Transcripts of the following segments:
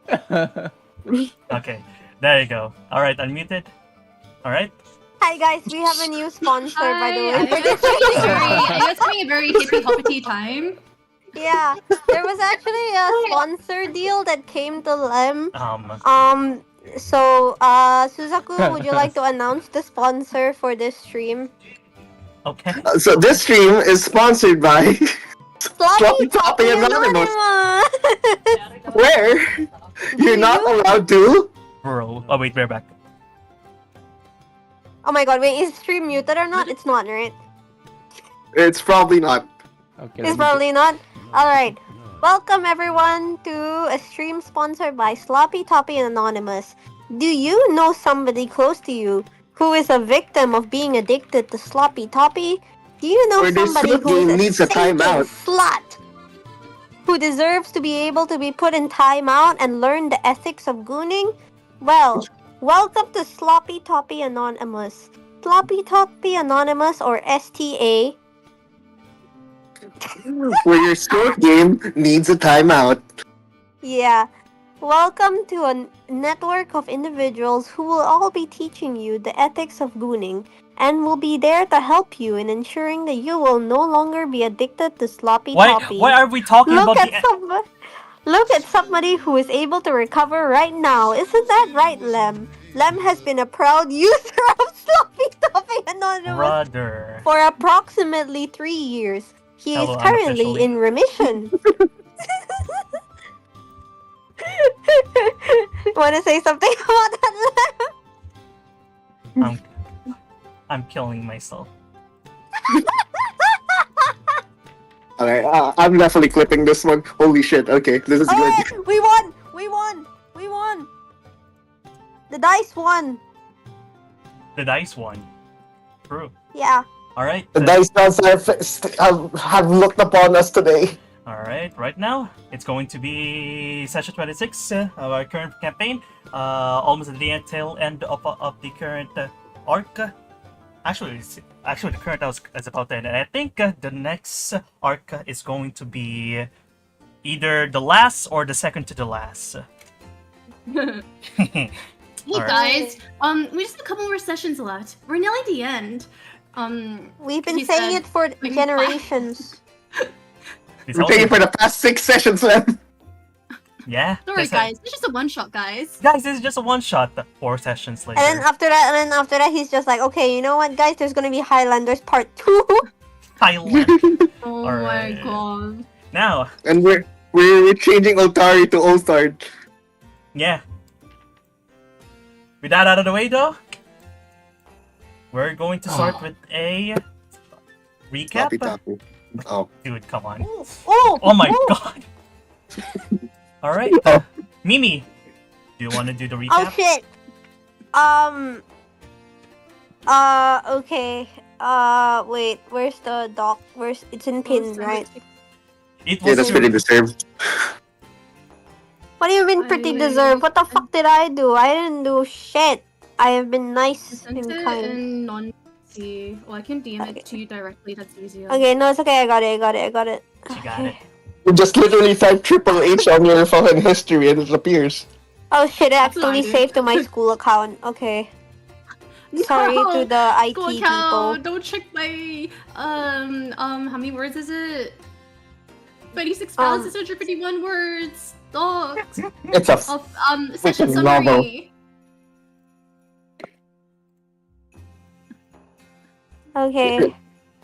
Okay, there you go. All right, unmuted. All right. Hi guys, we have a new sponsor by the way. Are you guys having a very hippy hoppity time? Yeah, there was actually a sponsor deal that came to Lem. So, Suzaku, would you like to announce the sponsor for this stream? Okay. So this stream is sponsored by Sloppy Toppy Anonymous, Anonymous! where you're not allowed to. Bro. Oh wait, we're back. Oh my god, wait, is stream muted or not? It's not, right? It's probably not. Okay. It's probably not. Alright. Welcome everyone to a stream sponsored by Sloppy Toppy Anonymous. Do you know somebody close to you who is a victim of being addicted to Sloppy Toppy? Do you know Or this somebody who is needs a stinking timeout. slut who deserves to be able to be put in timeout and learn the ethics of gooning? Well, welcome to Sloppy Toppy Anonymous. Sloppy Toppy Anonymous, or STA, Where your stroke game needs a timeout. yeah. Welcome to a network of individuals who will all be teaching you the ethics of gooning and will be there to help you in ensuring that you will no longer be addicted to Sloppy Toppy. Why are we talking Look about at look at somebody who is able to recover right now. Isn't that right, Lem? Lem has been a proud user of Sloppy Toppy Anonymous brother? for approximately 3 years. He Hello, is currently unofficially. in remission. Want to say something about that, Lem? I'm killing myself. Alright, I'm definitely clipping this one. Holy shit, okay, this is good. Oh, we won! We won! We won! The dice won! The dice won. True. Yeah. All right. The dice gods have looked upon us today. All right. Right now, it's going to be session 26 of our current campaign. Almost at the tail end of the current arc. Actually, the current arc is about to end, and I think the next arc is going to be either the last or the second to the last. Hey Alright. guys, we just have a couple more sessions left. We're nearly at the end. We've been he saying said- it for generations. We're taking for the past 6 sessions, man. Yeah. Don't worry, that's it. guys. It's just a one-shot, guys. Guys, this is just a one shot. 4 sessions later. And then after that, he's just like, okay, you know what, guys? There's gonna be Highlanders Part 2. Thailand. Oh Alright. my god. Now, And we're changing Otari to Othard. yeah. With that out of the way, though, we're going to start with a recap. Toppy. Oh. Dude, come on. Oh, Oh my god. All right, Oh. Mimi, do you want to do the recap? Oh shit. Okay. Wait. Where's the doc? It's in pin, right? It Yeah, was that's pretty deserved. What do you mean pretty deserved? What the fuck did I do? I didn't do shit. I have been nice Sent and it kind. in non-C. Well, I can DM Okay. it to you directly. That's easier. Okay, no, it's okay. I got it. She got it. You just literally type Triple H on your fucking history and it appears. Oh shit, it That's what I actually did. saved to my school account. Okay. Sorry to the IT Go people. account. Don't check my how many words is it? 26,651 words. Dog. It's a Of session Freaking novel. summary. Okay.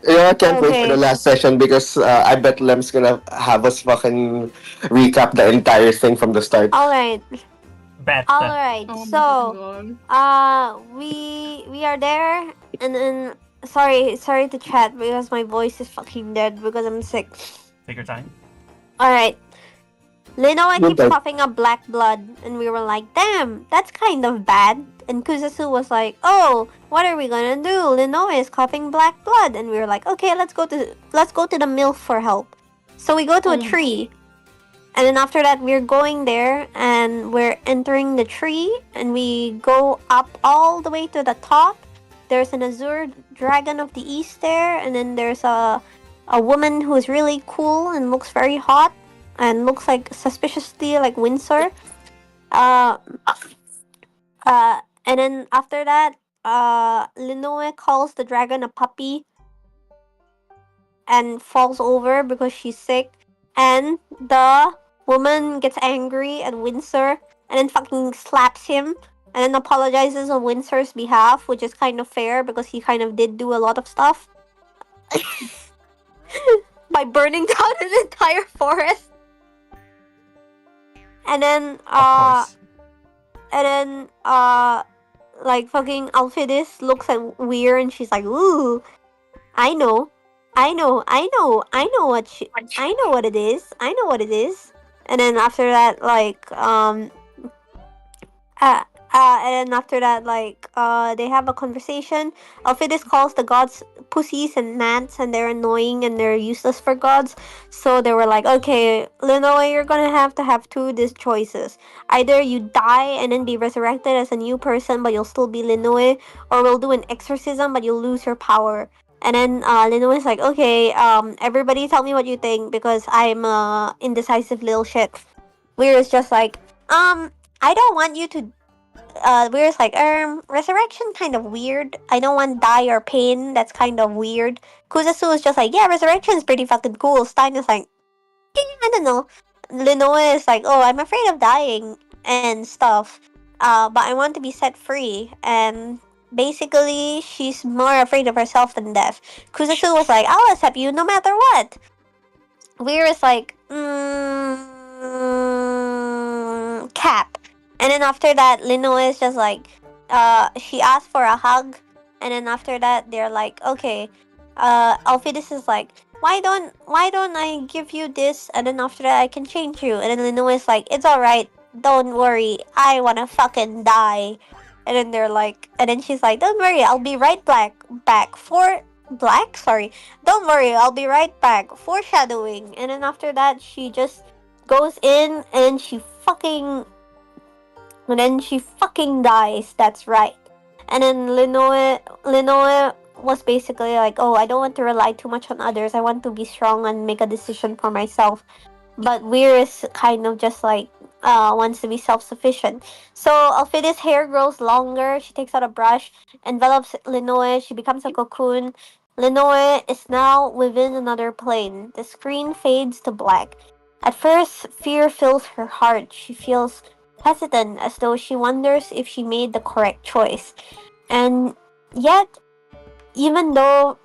Yeah, I can't wait Okay. for the last session because I bet Lem's gonna have us fucking recap the entire thing from the start. Alright. Bet. Alright. Oh my So god. we are there, and then sorry to chat because my voice is fucking dead because I'm sick. Take your time. Alright. Linoa keeps Okay. coughing up black blood, and we were like, damn, that's kind of bad. And Kuzasu was like, oh, what are we gonna do? Linoa is coughing black blood. And we were like, okay, let's go to the mill for help. So we go to a tree. And then after that, we're going there, and we're entering the tree, and we go up all the way to the top. There's an azure dragon of the east there, and then there's a woman who's really cool and looks very hot and looks like suspiciously like Windsor. Uh, and then after that, Linoe calls the dragon a puppy and falls over because she's sick. And the woman gets angry at Windsor and then fucking slaps him and then apologizes on Windsor's behalf, which is kind of fair because he kind of did do a lot of stuff by burning down an entire forest. And then, Of course. like fucking Alphidis looks at Weir and she's like, "Ooh, I know, I know what it is. I know what it is." And then after that, and then after that, they have a conversation. Alphidis calls the gods pussies and gnats, and they're annoying and they're useless for gods. So they were like, "Okay, Linoe, you're gonna have to have two these choices. Either you die and then be resurrected as a new person, but you'll still be Linoe, or we'll do an exorcism, but you'll lose your power." And then Linoe is like, "Okay, everybody tell me what you think because I'm a indecisive little shit." Weir is just like, I don't want you to Weir's like, resurrection kind of weird. I don't want die or pain. That's kind of weird. Kuzasu is just like, yeah, resurrection's pretty fucking cool. Stein is like, I don't know. Linoe is like, oh, I'm afraid of dying and stuff. But I want to be set free. And basically, she's more afraid of herself than death. Kuzasu was like, I'll accept you no matter what. Weir is like, cap. And then after that, Linoe is just like, she asked for a hug. And then after that, they're like, okay. Alphidis is like, why don't I give you this? And then after that, I can change you. And then Linoe is like, it's alright. Don't worry. I wanna fucking die. And then they're like, and then she's like, don't worry. I'll be right back. Sorry. Don't worry. I'll be right back. Foreshadowing. And then after that, she just goes in and she fucking dies. That's right. And then Linoe was basically like, "Oh, I don't want to rely too much on others. I want to be strong and make a decision for myself." But Weir is kind of just like wants to be self-sufficient. So Alphida's hair grows longer. She takes out a brush, envelops Linoe. She becomes a cocoon. Linoe is now within another plane. The screen fades to black. At first, fear fills her heart. She feels hesitant, as though she wonders if she made the correct choice. And yet, even though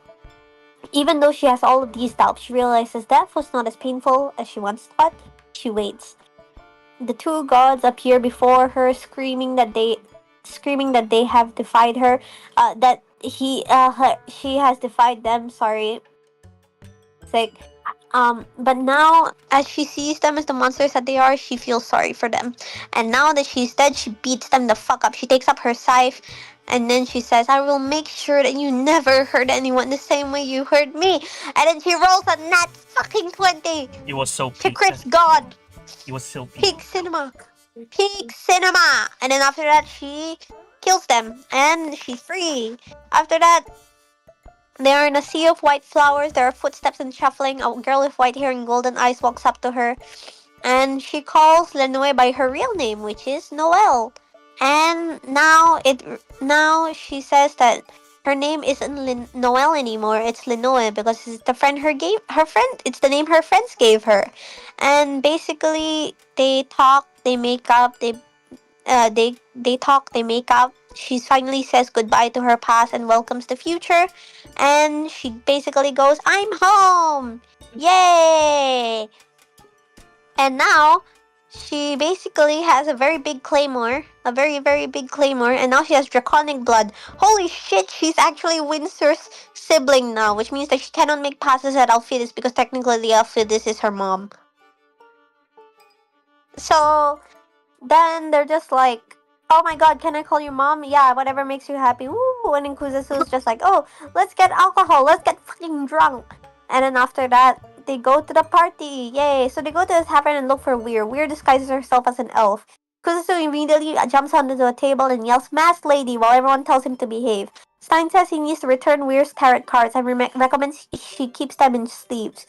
she has all of these doubts, she realizes death was not as painful as she once thought. She waits. The two gods appear before her, screaming that they have defied her. She has defied them. Sorry, it's like, but now, as she sees them as the monsters that they are, she feels sorry for them. And now that she's dead, she beats them the fuck up. She takes up her scythe, and then she says, "I will make sure that you never hurt anyone the same way you hurt me." And then she rolls a nat fucking 20. It was so She peak. crits God. It was so peak. Peak cinema. Peak cinema. And then after that, she kills them, and she's free. After that, they are in a sea of white flowers. There are footsteps and shuffling. A girl with white hair and golden eyes walks up to her, and she calls Lenoe by her real name, which is Noelle. And now she says that her name isn't Noelle anymore. It's Lenoe because it's the friend her friend. It's the name her friends gave her. And basically, they talk, they make up, they talk, they make up. She finally says goodbye to her past and welcomes the future. And she basically goes, "I'm home! Yay!" And now she basically has a very big claymore, a very, very big claymore, and now she has draconic blood. Holy shit, she's actually Windsor's sibling now, which means that she cannot make passes at Alphidis because technically Alphidis is her mom. So then they're just like, "Oh my god, can I call you mom? Yeah, whatever makes you happy." Woo! And then Kuzetsu's just like, "Oh, let's get alcohol, let's get fucking drunk." And then after that, they go to the party. Yay! So they go to the tavern and look for Weir. Weir disguises herself as an elf. Kuzetsu immediately jumps onto a table and yells, "Masked lady," while everyone tells him to behave. Stein says he needs to return Weir's tarot cards and recommends she keeps them in sleeves.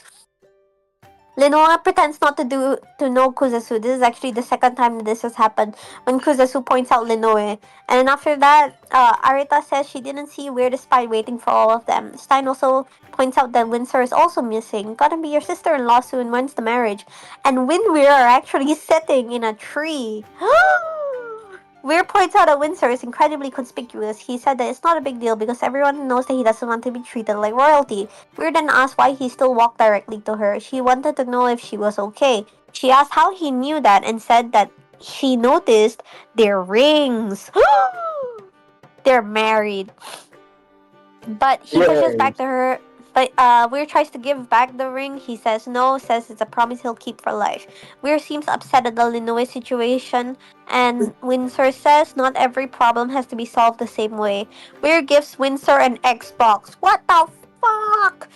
Lenoa pretends not to know Kuzasu. This is actually the second time that this has happened when Kuzasu points out Lenoe. And then after that, Arita says she didn't see where the spy waiting for all of them. Stein also points out that Windsor is also missing. Gotta be your sister-in-law soon. When's the marriage? And when we are actually sitting in a tree. Weir points out that Windsor is incredibly conspicuous. He said that it's not a big deal because everyone knows that he doesn't want to be treated like royalty. Weir then asked why he still walked directly to her. She wanted to know if she was okay. She asked how he knew that and said that she noticed their rings. They're married. But he pushes back to her. But Weir tries to give back the ring. He says no, says it's a promise he'll keep for life. Weir seems upset at the Linoe situation, and Windsor says not every problem has to be solved the same way. Weir gives Windsor an Xbox. What the fuck?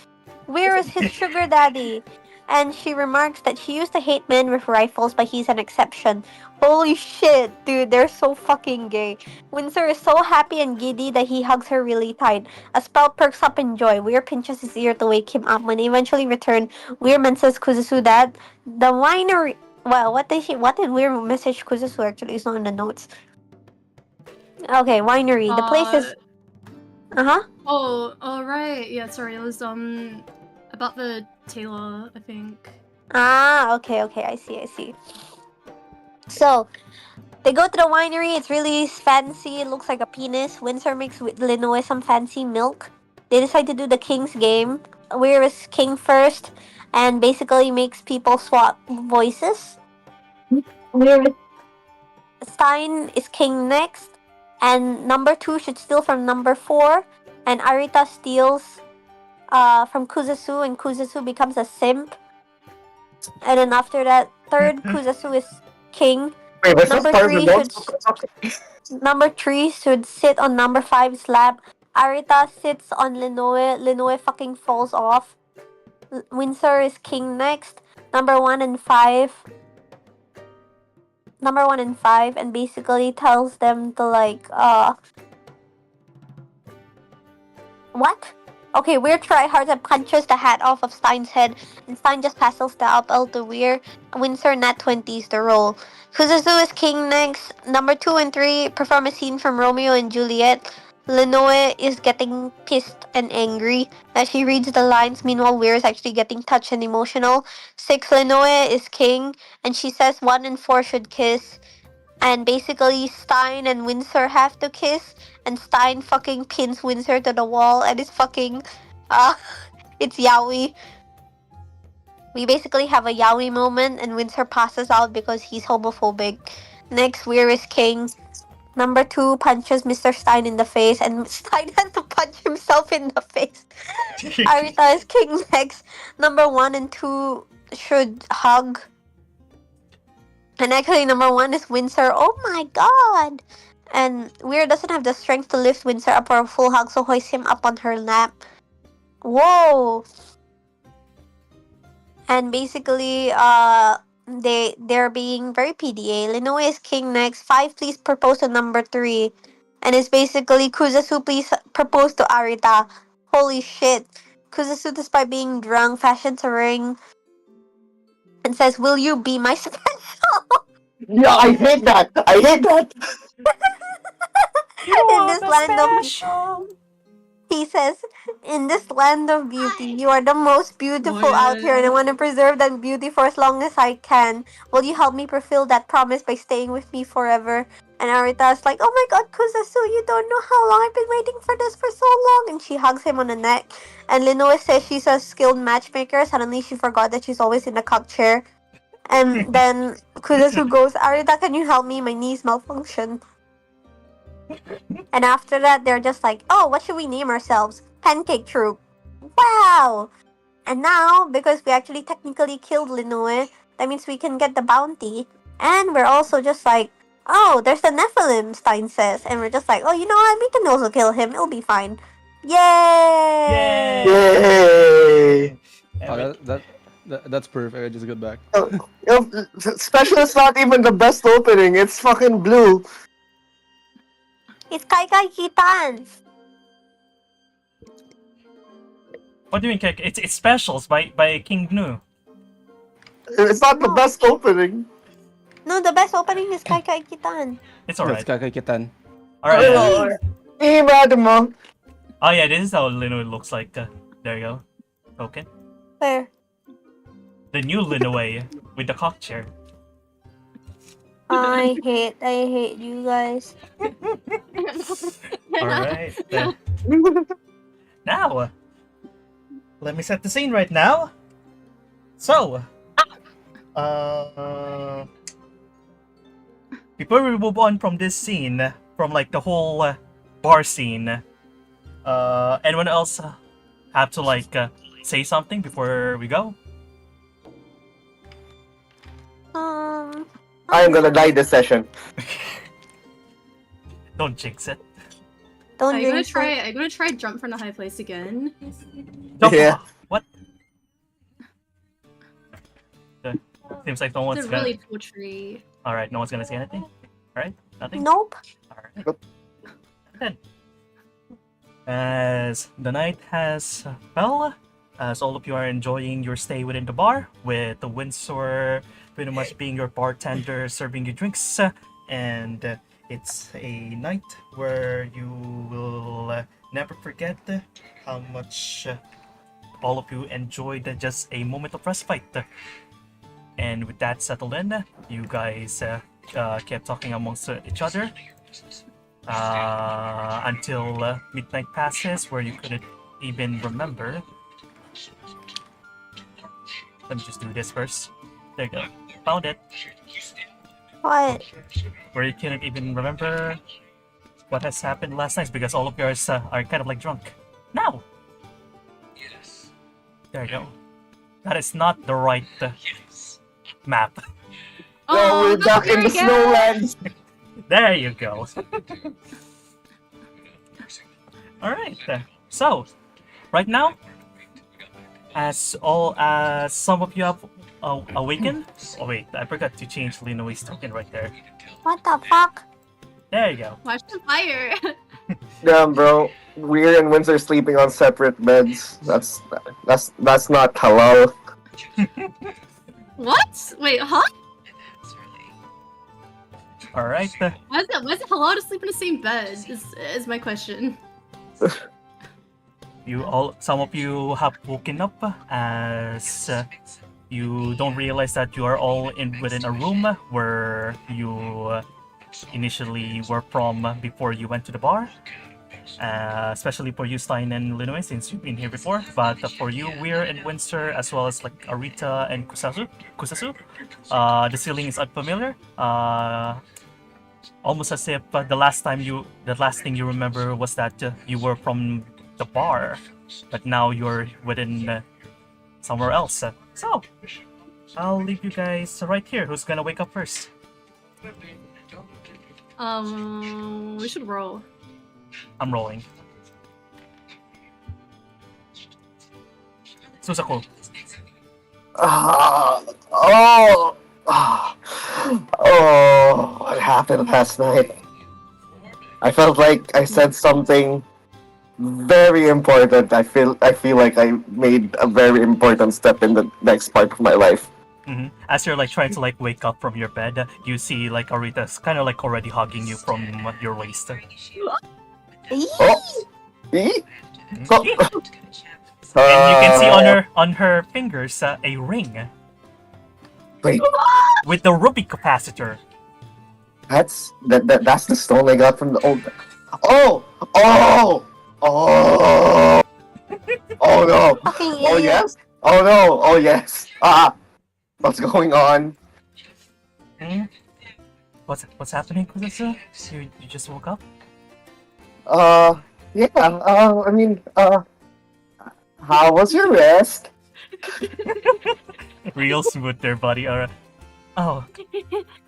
Weir is his sugar daddy. And she remarks that she used to hate men with rifles, but he's an exception. Holy shit, dude, they're so fucking gay. Windsor is so happy and giddy that he hugs her really tight. A spell perks up in joy. Weir pinches his ear to wake him up. When they eventually return, Weir mentions Kuzusu that the winery. Well, what did Weir message Kuzusu actually? It's not in the notes. Okay, winery. The place is. Uh huh. Oh, right. Yeah, sorry. It was about the tailor, I think. Ah, okay. I see. So, they go to the winery. It's really fancy. It looks like a penis. Windsor makes Linoe some fancy milk. They decide to do the king's game. Weir is king first, and basically makes people swap voices. Stein is king next, and number 2 should steal from number 4, and Arita steals from Kuzasu, and Kuzasu becomes a simp. And then after that, third Kuzasu is king. Wait, was Number that 3 should Number 3 should sit on number 5's lap. Arita sits on Linoe. Linoe fucking falls off. Windsor is king next. Number 1 and 5. Number 1 and 5, and basically tells them to like what? Okay, Weir tryhards and punches the hat off of Stein's head, and Stein just passes the apple to Weir. Windsor nat 20s the roll. Kuzuzu is king next. Number 2 and 3 perform a scene from Romeo and Juliet. Lenoe is getting pissed and angry as she reads the lines. Meanwhile, Weir is actually getting touched and emotional. 6, Lenoe is king, and she says 1 and 4 should kiss. And basically, Stein and Windsor have to kiss, and Stein fucking pins Windsor to the wall, and it's fucking, it's yaoi. We basically have a yaoi moment, and Windsor passes out because he's homophobic. Next, Weir is king. Number 2 punches Mr. Stein in the face, and Stein has to punch himself in the face. Arita is king next. Number 1 and 2 should hug. And actually, number 1 is Windsor. Oh my god! And Weir doesn't have the strength to lift Windsor up for a full hug, so hoists him up on her lap. Whoa! And basically, they're being very PDA. Linoe is king next. 5, please propose to number 3. And it's basically, Kuzasu, please propose to Arita. Holy shit. Kuzasu, despite being drunk, fashions a ring and says, "Will you be my special?" Yeah, I hate that. In this land of He says, "In this land of beauty, you are the most beautiful out here, and I want to preserve that beauty for as long as I can. Will you help me fulfill that promise by staying with me forever?" And Arita's like, "Oh my god, Kuzasu, you don't know how long I've been waiting for this for so long." And she hugs him on the neck. And Linoe says she's a skilled matchmaker. Suddenly she forgot that she's always in the cup chair. And then Kuzasu goes, "Arita, can you help me? My knees malfunction." And after that, they're just like, "Oh, what should we name ourselves? Pancake Troop." Wow! And now, because we actually technically killed Linoe, that means we can get the bounty. And we're also just like, "Oh, there's the Nephilim," Stein says. And we're just like, "Oh, you know what? We can also kill him. It'll be fine." Yay! Yay! Oh, that's perfect. I just got back. Special is not even the best opening. It's fucking blue. It's Kai Kai Kitan! What do you mean, Kek? It's specials by King Gnu. It's not the No. best opening. No, the best opening is Kai Kai Kitan. It's That's alright. kakakitan. Alright. Imagine mo. Oh yeah, this is how Lino looks like. There you go. Okay. Where? The new Linaway with the cock chair. I hate you guys. Alright. Now, let me set the scene right now. So, before we move on from this scene, from like the whole bar scene, anyone else have to like say something before we go? I'm gonna die this session. Don't jinx it. Don't I'm gonna drink. try. I'm gonna try jump from the high place again. Jump Yeah. off. What? Seems like no one's It's a gonna. really cool tree. All right, no one's gonna say anything. All right, nothing. Nope. All right. Then, as the night has fell, as all of you are enjoying your stay within the bar, with the Windsor pretty much being your bartender, serving you drinks, and it's a night where you will never forget how much all of you enjoyed just a moment of respite. And with that settled in, you guys kept talking amongst each other until midnight passes, where you couldn't even remember. Let me just do this first. There you go. Found it. What? Where you couldn't even remember what has happened last night because all of yours are kind of like drunk. Now! There you go. That is not the right map. No, we're not back in the there again. snowlands. There you go. Alright. So, right now, as some of you have awakened. Oh wait, I forgot to change Linoe's token right there. What the fuck? There you go. Watch the fire. Damn, bro. We're and Windsor sleeping on separate beds. That's not halal. What? Wait, huh? Alright. Why is it allowed to sleep in the same bed? Is my question. Some of you have woken up as you don't realize that you are all within a room where you initially were from before you went to the bar. Especially for you, Stein and Linoe, since you've been here before. But for you, Weir and Windsor, as well as like Arita and Kusasu, the ceiling is unfamiliar. Almost as if the last thing you remember was that you were from the bar, but now you're within somewhere else. So, I'll leave you guys right here. Who's gonna wake up first? We should roll. I'm rolling. Susaku. What happened last night? I felt like I said something very important. I feel like I made a very important step in the next part of my life. Mm-hmm. As you're like trying to like wake up from your bed, you see like Arita's kind of like already hugging you from your waist. Oh, Eee? Oh. And you can see on her fingers a ring Wait, with the Ruby capacitor. that's the stone I got from the old. Oh no! Fucking Oh idiot. yes! Oh no! Oh yes! What's going on? Hmm? What's happening, Kuzasu? You just woke up? Yeah. I mean, how was your rest? Real smooth there, buddy. Alright. Oh,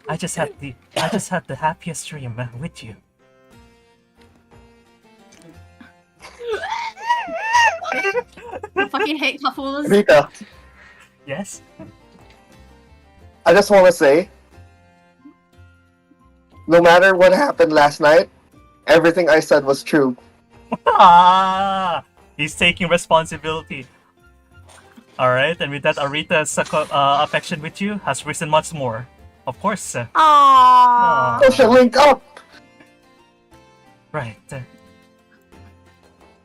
I just had the happiest dream with you. I fucking hate couples. Rita, Yes. I just want to say, no matter what happened last night, everything I said was true. Ah, he's taking responsibility. All right, and with that, Arita's affection with you has risen much more. Of course. Aww. We should link up. Right.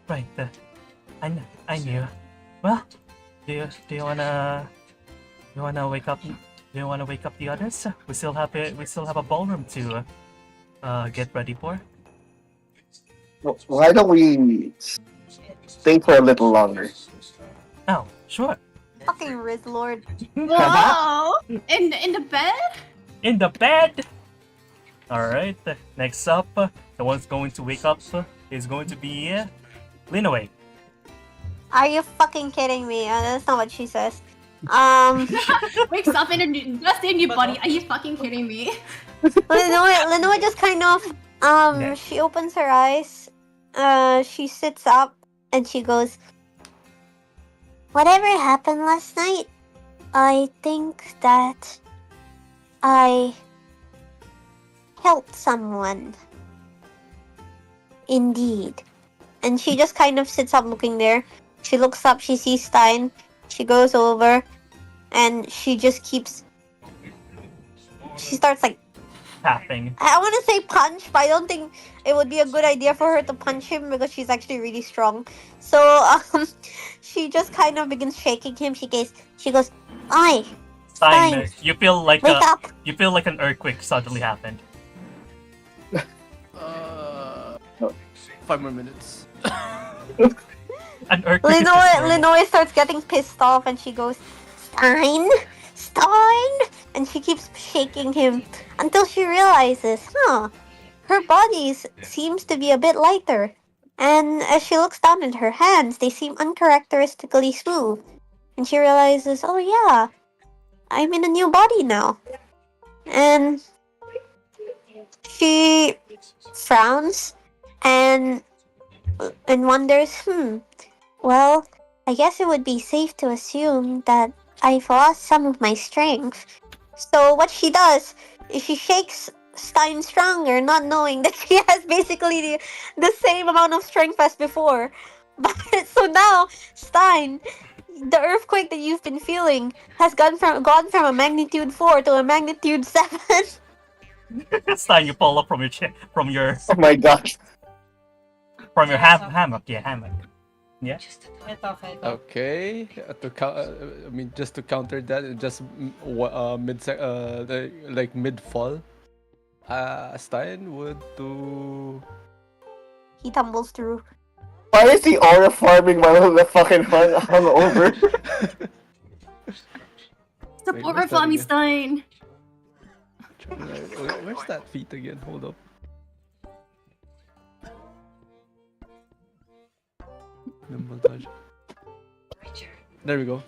Right. I knew. Well, do you wanna wake up? Do you wanna wake up the others? We still have a ballroom to get ready for. Why don't we stay for a little longer? Oh, sure. Fucking Riz Lord. Whoa! In the bed? In the bed. All right. Next up, the one's going to wake up is going to be Linaway. Are you fucking kidding me? That's not what she says. Wakes up in a new body. Are you fucking kidding me? Lenoa just kind of Yeah. she opens her eyes, she sits up and she goes, whatever happened last night, I think that I helped someone. Indeed. And she just kind of sits up looking there. She looks up, she sees Stein, she goes over, and she just keeps... She starts like... Tapping. I want to say punch, but I don't think it would be a good idea for her to punch him because she's actually really strong. So, she just kind of begins shaking him. She goes, "Oi, Stein, you feel like wake up!" an earthquake suddenly happened. 5 more minutes. An earthquake. is just normal. Lenoy starts getting pissed off and she goes, Stein! And she keeps shaking him until she realizes, her body seems to be a bit lighter. And as she looks down at her hands, they seem uncharacteristically smooth. And she realizes, oh yeah, I'm in a new body now. And she frowns and wonders, well, I guess it would be safe to assume that I've lost some of my strength. So what she does is she shakes Stein stronger, not knowing that she has basically the same amount of strength as before. But so now, Stein, the earthquake that you've been feeling has gone from a magnitude 4 to a magnitude 7. Stein, you fall up from your Oh my gosh. hammock. Yeah, hammock. Yeah. Okay. Just to counter that, just mid fall, Stein would do. He tumbles through. Why is he aura farming while the fucking hung over? Support where's that Flammy again? Stein. Where's that feat again? Hold up. Nimble dodge. There we go.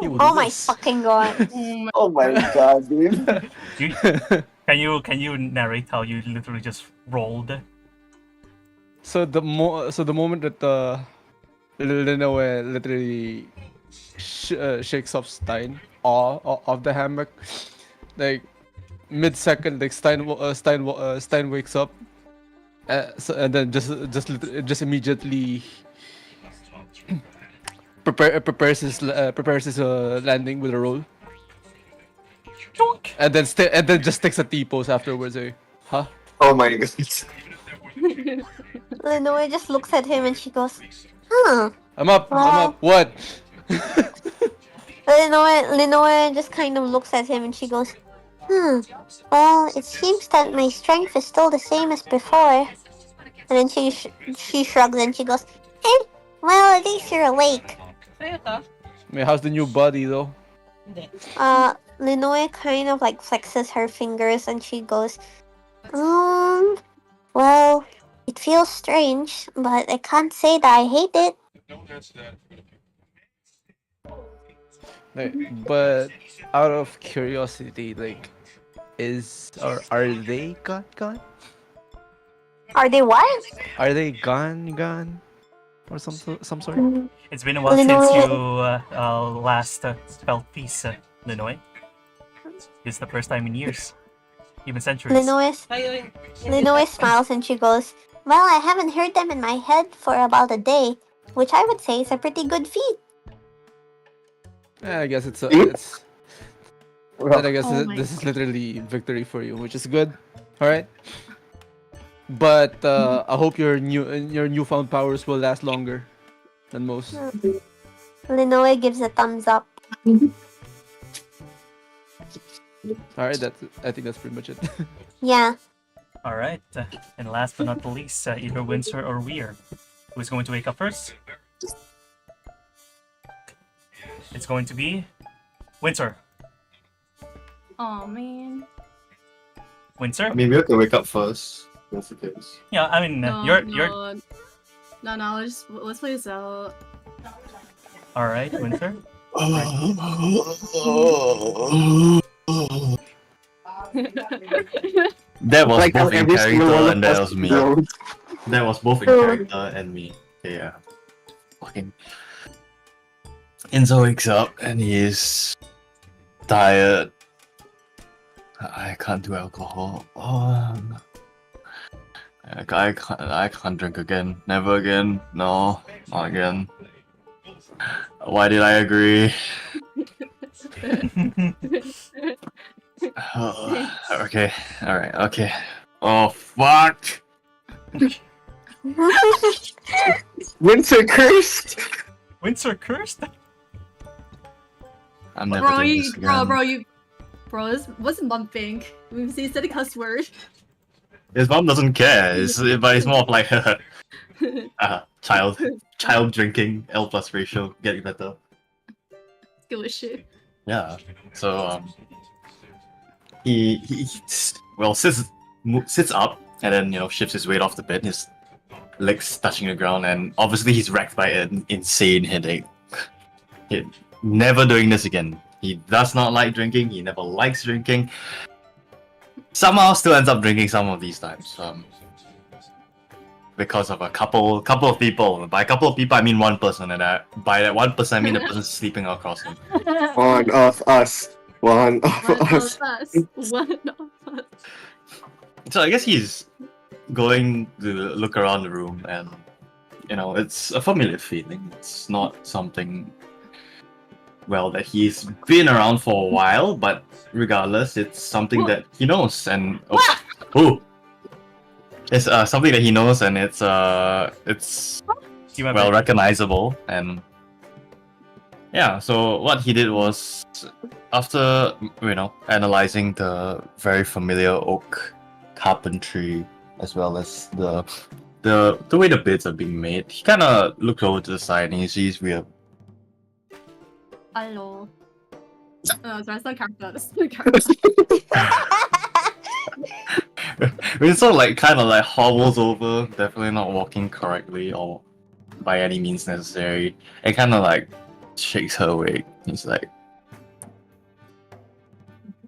He will Oh do my this. fucking god. Oh my god, dude. Can you narrate how you literally just rolled? So the moment that Linoe literally shakes off Stein off the hammock, like mid-second, like Stein wakes up, and then just immediately prepares his landing with a roll, and then just takes a T pose afterwards. Huh? Oh my god. Lenoe just looks at him and she goes, huh. I'm up. Wow. What? Lenoe just kind of looks at him and she goes, well, it seems that my strength is still the same as before. And then she shrugs and she goes, well, at least you're awake. How's the new body though? Lenoe kind of like flexes her fingers and she goes, well, it feels strange, but I can't say that I hate it. But out of curiosity, like, are they gone? Are they what? Are they gone? Or some sort? It's been a while since you last felt peace, Linoy. It's the first time in years, even centuries. Lenoe smiles and she goes, well, I haven't heard them in my head for about a day, which I would say is a pretty good feat. I guess it's You? it's. Well, Then I guess Oh my this is literally victory for you, which is good. All right. But I hope your newfound powers will last longer than most. Linoe gives a thumbs up. All right, I think that's pretty much it. Yeah. All right, and last but not the least, either Windsor or Weir. Who's going to wake up first? It's going to be Windsor. Oh man. Windsor? Maybe I can wake up first. That's the case. Yeah, I mean, No, you're no. Let's play this out. all right, Windsor. That was like both in every single one character of and that us was me. grows. That was both in True. character and me. Yeah. Fucking. Enzo wakes up and he's tired. I can't do alcohol. Oh, no. I can't drink again. Never again. No, not again. Why did I agree? Okay, alright, okay. Oh, fuck! Winter cursed. Windsor cursed? I'm never Bro, doing this again. bro, this wasn't bumping. We said a cuss word. His mom doesn't care, but it's more of like child drinking, L plus ratio, getting better. Good with shit. Yeah. So he sits up and then shifts his weight off the bed, his legs touching the ground, and obviously he's racked by an insane headache. Never doing this again. He does not like drinking. He never likes drinking. Somehow still ends up drinking some of these times. Because of a couple of people. By a couple of people, I mean one person, and by that one person, I mean the person sleeping across him. One of us. One of One of us. us. One of us. So I guess he's going to look around the room, and it's a familiar feeling. It's not something that he's been around for a while, but regardless, it's something that he knows, and it's something that he knows, and it's You have recognizable, and yeah. So what he did was, after analyzing the very familiar oak carpentry as well as the way the beds are being made, he kind of looked over to the side and he sees weird. Hello. Oh, sorry, that's not character. That's not character. Winsor kind of hobbles over, definitely not walking correctly or by any means necessary, and kind of shakes her awake. He's like,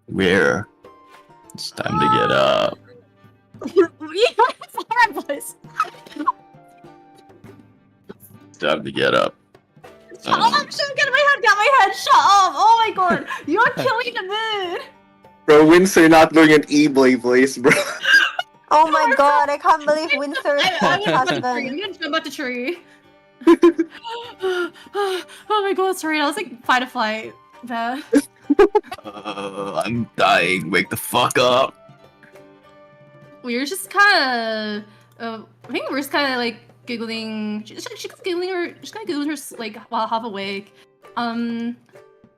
"Where? It's time to get up." It's It's time to get up. Shut up! Get my head! Shut up! Oh my god! You're killing the mood! Bro, Winter not doing an e-boy voice, bro. Oh my god, I can't believe Windsor is I'm his gonna husband. jump out the tree. Oh my god, sorry, that was fight or flight. There. I'm dying. Wake the fuck up. We were just kind of, I think we're just kind of giggling. She's giggling her, while half awake.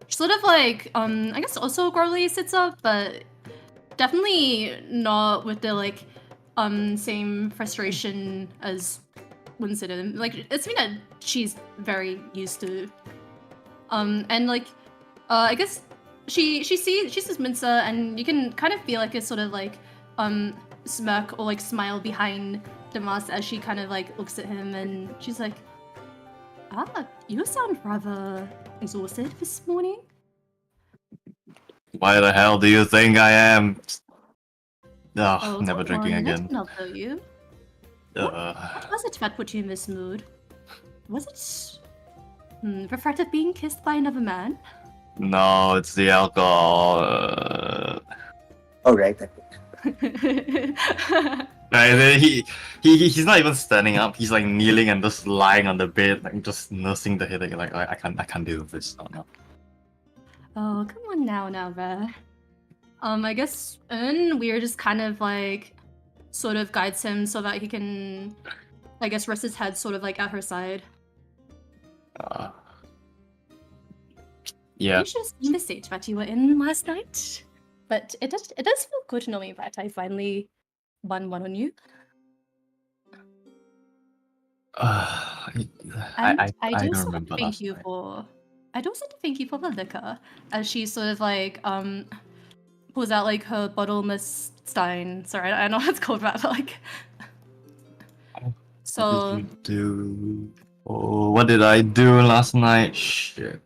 Sort of I guess also Gorley sits up, but definitely not with the same frustration as Winston did. It's something that she's very used to. And I guess she sees Minsa, and you can kind of feel a sort of smirk or smile behind the mask as she kind of looks at him, and she's like, "Ah, you sound rather exhausted this morning." Why the hell do you think I am? Oh, Never come drinking on, again. I'll tell you. What was it that put you in this mood? Was it reflective being kissed by another man? No, it's the alcohol. Alright. Right, he's not even standing up. He's kneeling and just lying on the bed, just nursing the headache. I can't deal with this. No. Oh, come on now, Nava. I guess and we're just kind of like sort of guides him so that he can, I guess, rest his head sort of like at her side. Yeah. You should have seen the state that you were in last night. But it does feel good knowing that I finally won one on you. And I do don't sort of remember thank last you night. for I do sort of thank you for the liquor. As she sort of like pulls out like her bottomless stein. Sorry, I know it's called that, but like What so did you do? Oh, what did I do last night? Shit.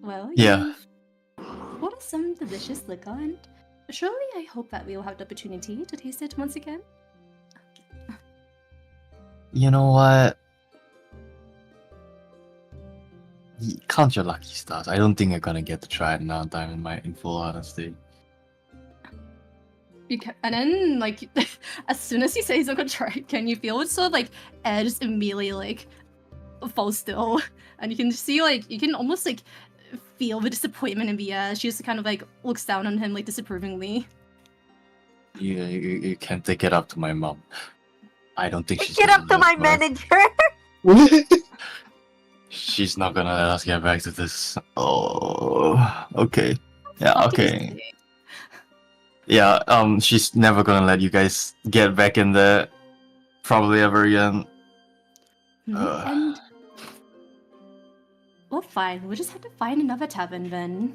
well Yeah. you've bought us some delicious liquor and surely I hope that we will have the opportunity to taste it once again. You know what? Count your lucky stars. I don't think I'm gonna get to try it now. In full honesty. And then like as soon as he says he's not gonna try it, can you feel it sort of like air just immediately like fall still, and you can see like you can almost like feel the disappointment in the air. She just kind of like looks down on him like disapprovingly. Yeah, you can take it up to my mom. I don't think she's Get gonna up to let my us- manager. She's not gonna let us get back to this. Oh, okay. Yeah, What can you okay. say? Yeah, she's never gonna let you guys get back in there. Probably ever again. And well, fine. We'll just have to find another tavern then.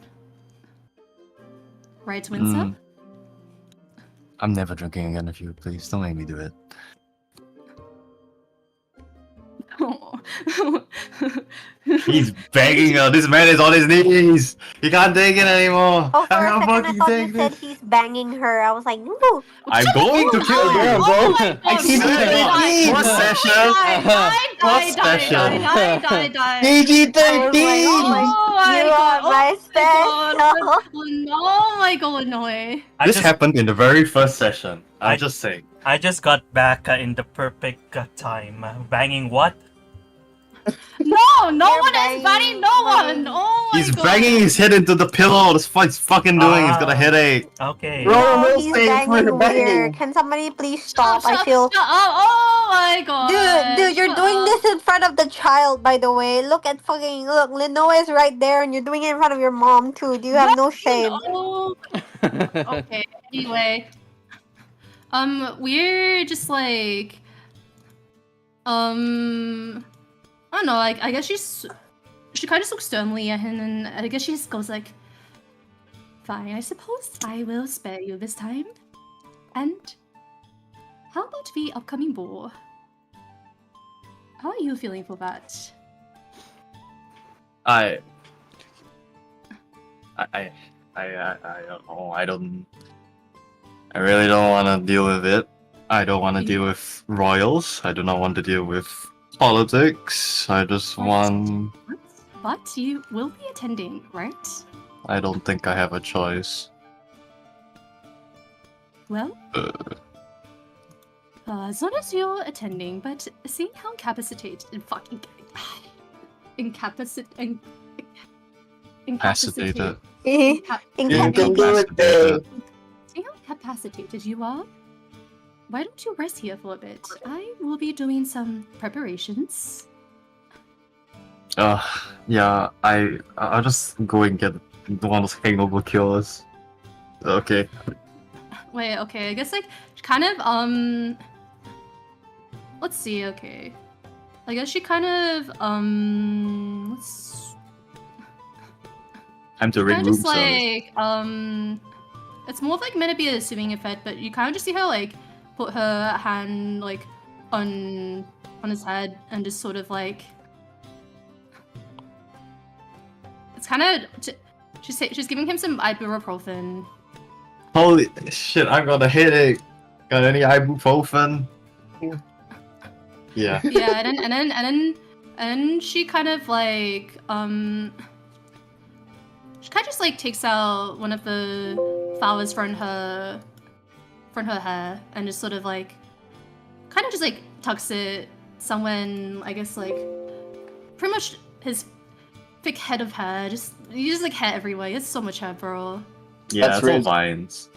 Right, Winsor? Mm. I'm never drinking again if you please. Don't make me do it. He's begging her. This man is on his knees. He can't take it anymore. Oh, for I a can't second I fucking thought you take said this. he's banging her. I was like, no. I'm going to kill Oh, you, yeah, bro. bro. I see said that. it. What session? Die. PG-13. Oh my You god! are my special. Oh my god, no way. This happened in the very first session. I'm I- just saying. I just got back in the perfect time. Banging what? No, no You're one is banging no one. Oh my He's god. banging his head into the pillow. That's what he's fucking doing. He's got a Ah. headache. Okay. Bro. No, we'll he's stay for banging the banging. weird. Can somebody please stop? I feel. Shut up. Oh my god. Dude, you're Shut doing up. this in front of the child, by the way. Look, Linoa is right there, and you're doing it in front of your mom too. Do you have no shame? Oh. Okay. Anyway, we're just like, I don't know. Like, I guess she kind of looks sternly at him, and I guess she just goes like, "Fine, I suppose I will spare you this time." And how about the upcoming ball? How are you feeling for that? I don't know. I really don't want to deal with it. I don't want to deal with royals. I do not want to deal with politics. I just want. But you will be attending, right? I don't think I have a choice. Well, as long as you're attending, but seeing how incapacitated incapacitated. Incapacitated. You can Incapacitated. do it, babe. Seeing how incapacitated you are, why don't you rest here for a bit? I will be doing some preparations. Yeah. I'll just go and get one of those hangover cures. Okay. Wait, okay, I guess like kind of let's see, okay. I guess she kind of Time to ring kind room of just service. like it's more of like meant to be a soothing effect, but you kind of just see her like put her hand like on his head and just sort of like it's kind of she's giving him some ibuprofen. Holy shit! I got a headache. Got any ibuprofen? Yeah. Yeah, and then she kind of like she kind of just like takes out one of the flowers from her hair and just sort of like kind of just like tucks it somewhere in, I guess like pretty much his thick head of hair. You just like hair everywhere. It's so much hair, bro. Yeah, That's it's all rude. vines.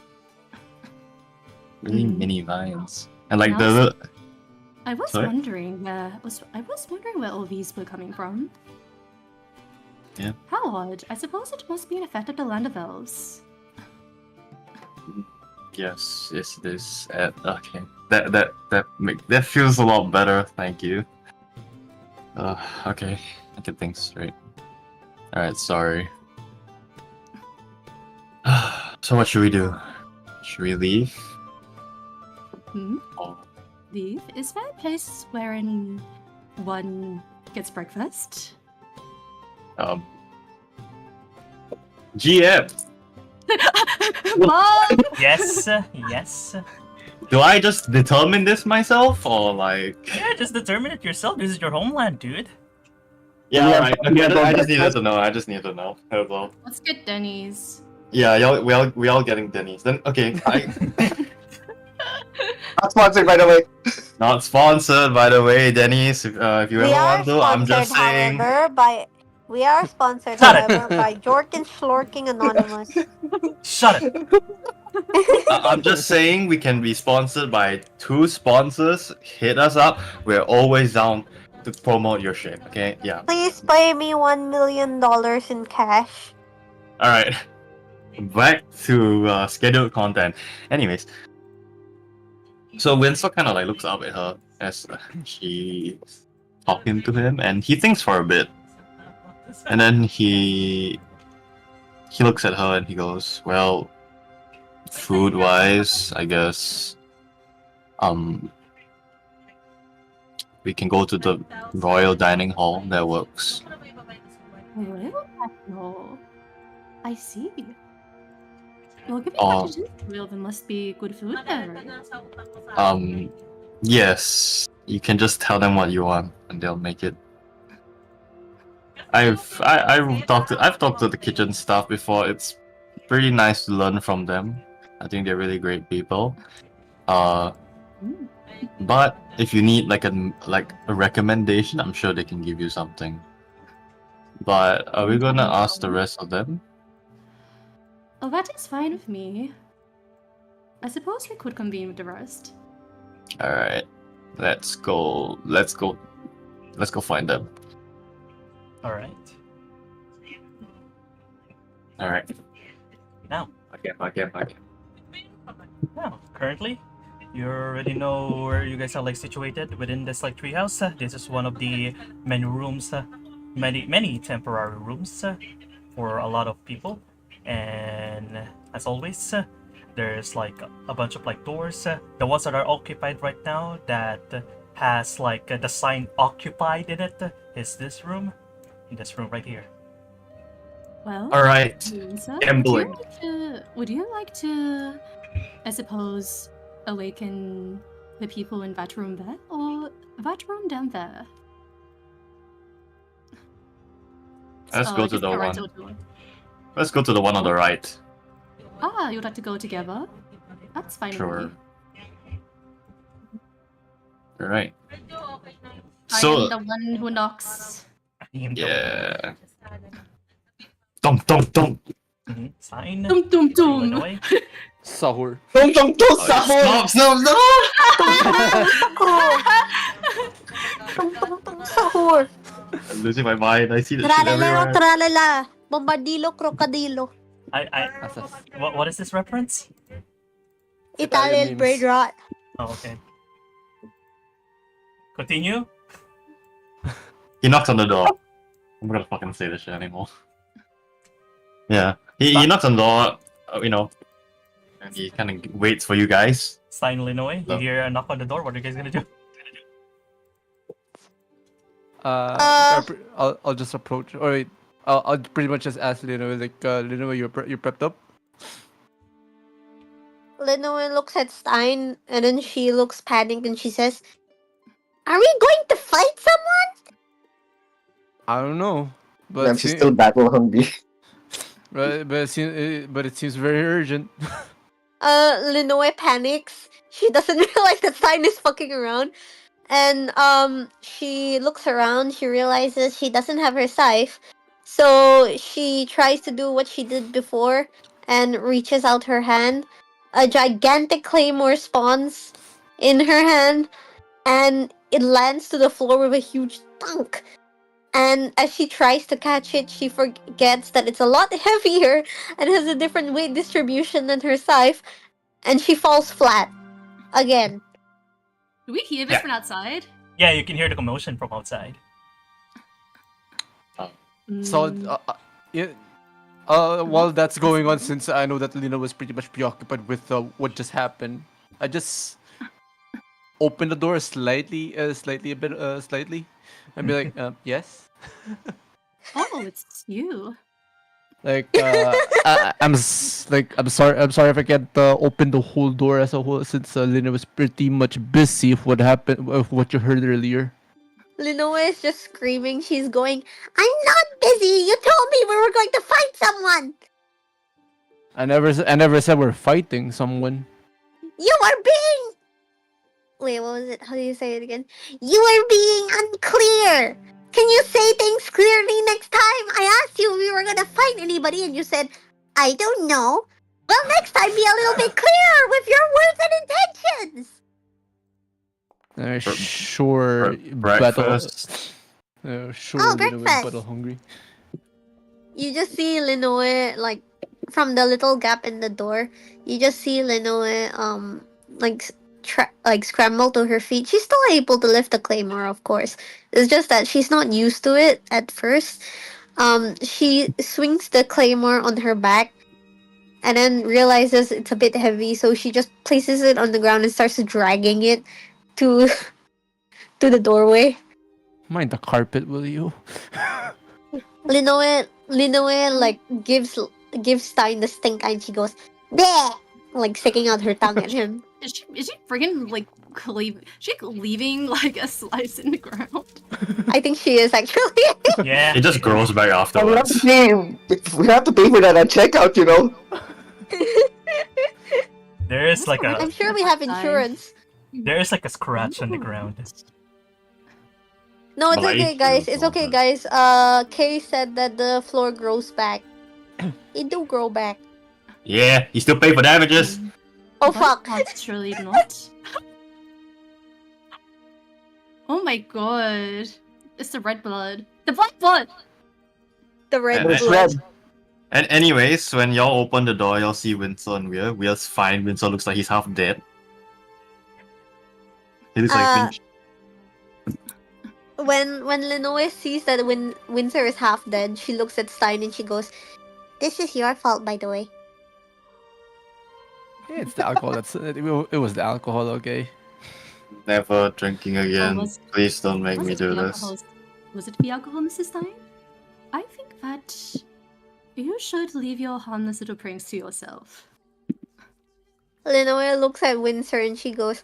Really mini vines. And like Now the I was Sorry? wondering where all these were coming from. Yeah. How odd. I suppose it must be an effect of the land of elves. yes, it is. Okay, that feels a lot better. Thank you. Okay, I get things straight. All right, sorry. So what should we do? Should we leave? Hmm? Oh, Leave? Is there a place wherein one gets breakfast? GM. Mom! Yes, yes. Do I just determine this myself, or like? Yeah, just determine it yourself. This is your homeland, dude. Yeah, Yeah, alright. Okay, yeah, I just needed that's- to know. I just need to know. That's all. Let's get Denny's. Yeah, we all getting Denny's. Then okay, Not sponsored, by the way. not sponsored by the way, Denny's. If you We ever are want to, I'm just sponsored, saying. however, by Shut it. by Jorkin Slorking Anonymous. Shut it. I'm just saying we can be sponsored by 2 sponsors. Hit us up. We're always down to promote your shit. Okay? Yeah. Please pay me $1 million in cash. All right. Back to scheduled content. Anyways, so Winslow kind of like looks up at her as she's talking to him, and he thinks for a bit, and then he looks at her and he goes, "Well, food-wise, I guess, we can go to the Royal Dining Hall. That works." Royal? No. I see. Well, given Oh. that it is royal, there must be good food there, right? Yes. You can just tell them what you want, and they'll make it. I've talked to the kitchen staff before. It's pretty nice to learn from them. I think they're really great people. Mm. But if you need like a recommendation, I'm sure they can give you something. But are we gonna ask the rest of them? Oh, that is fine with me. I suppose we could convene with the rest. All right, let's go find them. All right. All right. Now. Okay. Now, currently, you already know where you guys are like situated within this like treehouse. This is one of the many rooms, many temporary rooms for a lot of people. And as always, there's like a bunch of like doors. The ones that are occupied right now that has like the sign occupied in it is this room. This room right here. Well, All right. Lisa, Gambling. would you like to, I suppose, awaken the people in that room there, or that room down there? Let's Oh, go I to guess the you're right, one. Ojo. Let's go to the one on the right. Ah, you'd like to go together? That's fine Sure. with me. All right. I So am the one who knocks. yeah. Dum dum dum. Sign. Dum dum By the dum. way. Sahur. Don't Stop! Sahur. I'm losing my mind. I see the shit Tralala, everywhere. tralala. Bombardilo, crocodilo. Asas. What is this reference? Italian memes. brain rot. Oh, okay. Continue. He knocks on the door. I'm not gonna fucking say this shit anymore. Yeah, he knocks on the door, and he kind of waits for you guys. Stein, Illinois. You Oh. hear a knock on the door. What are you guys gonna do? I'll just approach. Or wait, I'll pretty much just ask Lino, like, Lino, you prepped up? Linoe looks at Stein and then she looks panicked and she says, "Are we going to fight someone?" I don't know, but I'm still battle hungry. but it seems very urgent. Linoe panics. She doesn't realize that Stein is fucking around. And she looks around, she realizes she doesn't have her scythe. So she tries to do what she did before and reaches out her hand. A gigantic claymore spawns in her hand and it lands to the floor with a huge thunk. And as she tries to catch it, she forgets that it's a lot heavier and has a different weight distribution than her scythe, and she falls flat again. Do we hear this Yeah. from outside? Yeah, you can hear the commotion from outside. So, yeah, while that's going on, since I know that Lina was pretty much preoccupied with what just happened, I just open the door slightly, slightly, and be like, yes. Oh, it's you. Like, I'm sorry if I can't open the whole door as a whole, since Lina was pretty much busy with what happened, with what you heard earlier. Linoa is just screaming. She's going, I'm not busy! You told me we were going to fight someone! I never said we're fighting someone. You are being... Wait, what was it? How do you say it again? You are being unclear! Can you say things clearly next time? I asked you if we were gonna fight anybody and you said, I don't know. Well, next time be a little bit clearer with your words and intentions! Sure, breakfast. Sure, Oh, Lina was breakfast. battle hungry. You just see Linoe, like, from the little gap in the door, you just see Linoe, scramble to her feet. She's still able to lift the claymore, of course. It's just that she's not used to it at first. She swings the claymore on her back and then realizes it's a bit heavy, so she just places it on the ground and starts dragging it to to the doorway. Mind the carpet, will you? Linoe like gives Stein the stink eye and she goes, bleh! Like sticking out her tongue at him. Is she friggin' like leaving like a slice in the ground? I think she is actually. Yeah. It just grows back Oh, we have to afterwards. pay. We have to pay for that at checkout, you know. There is like I'm a sure we have insurance. scratch on the ground. No, it's But I okay, ate guys. those It's okay, also. guys. Kay said that the floor grows back. It do grow back. Yeah, you still pay for damages. Oh But fuck! Surely not. Oh my god. It's the red blood. The black blood! The red And- It's blood. red. And anyways, when y'all open the door, y'all see Winsor and Weir. Weir's fine. Winsor looks like he's half dead. He looks like Finch. When Linoe sees that Windsor is half dead, she looks at Stein and she goes, "This is your fault, by the way." Yeah, it's the alcohol. It was the alcohol, okay. Never drinking again. was- Please don't make Was me it do the this. alcohol? Was it the alcohol, Mrs. Stein? I think that you should leave your harmless little pranks to yourself. Linoe looks at Windsor and she goes,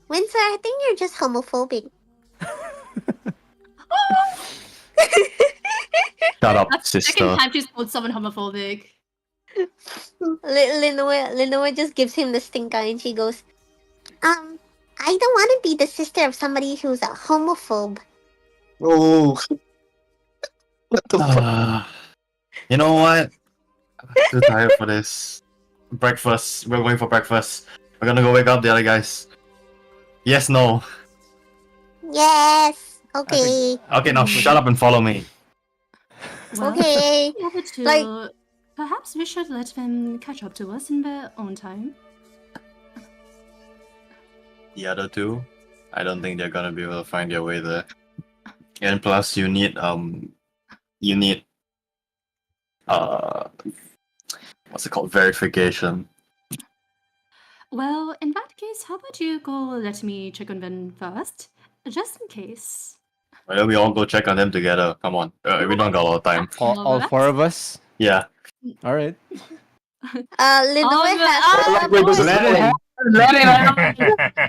"Windsor, I think you're just homophobic." Shut up, That's the second sister. time she's called someone homophobic. Linoe just gives him the stink eye and she goes, I don't want to be the sister of somebody who's a homophobe." Oh. What the fuck? You know what? I'm too tired for this. Breakfast. We're going for breakfast. We're gonna go wake up the other guys. Yes, no. Yes. Okay. Okay, now shut up and follow me. Well, Okay. the other two, Like- perhaps we should let them catch up to us in their own time. The other two, I don't think they're gonna be able to find their way there. And plus, you need what's it called? Verification. Well, in that case, how about you go let me check on them first? Just in case. Why don't we all go check on them together? Come on, we don't got a lot of time. All four of us. Yeah. All right. Linoe Oh, has like where this is Let it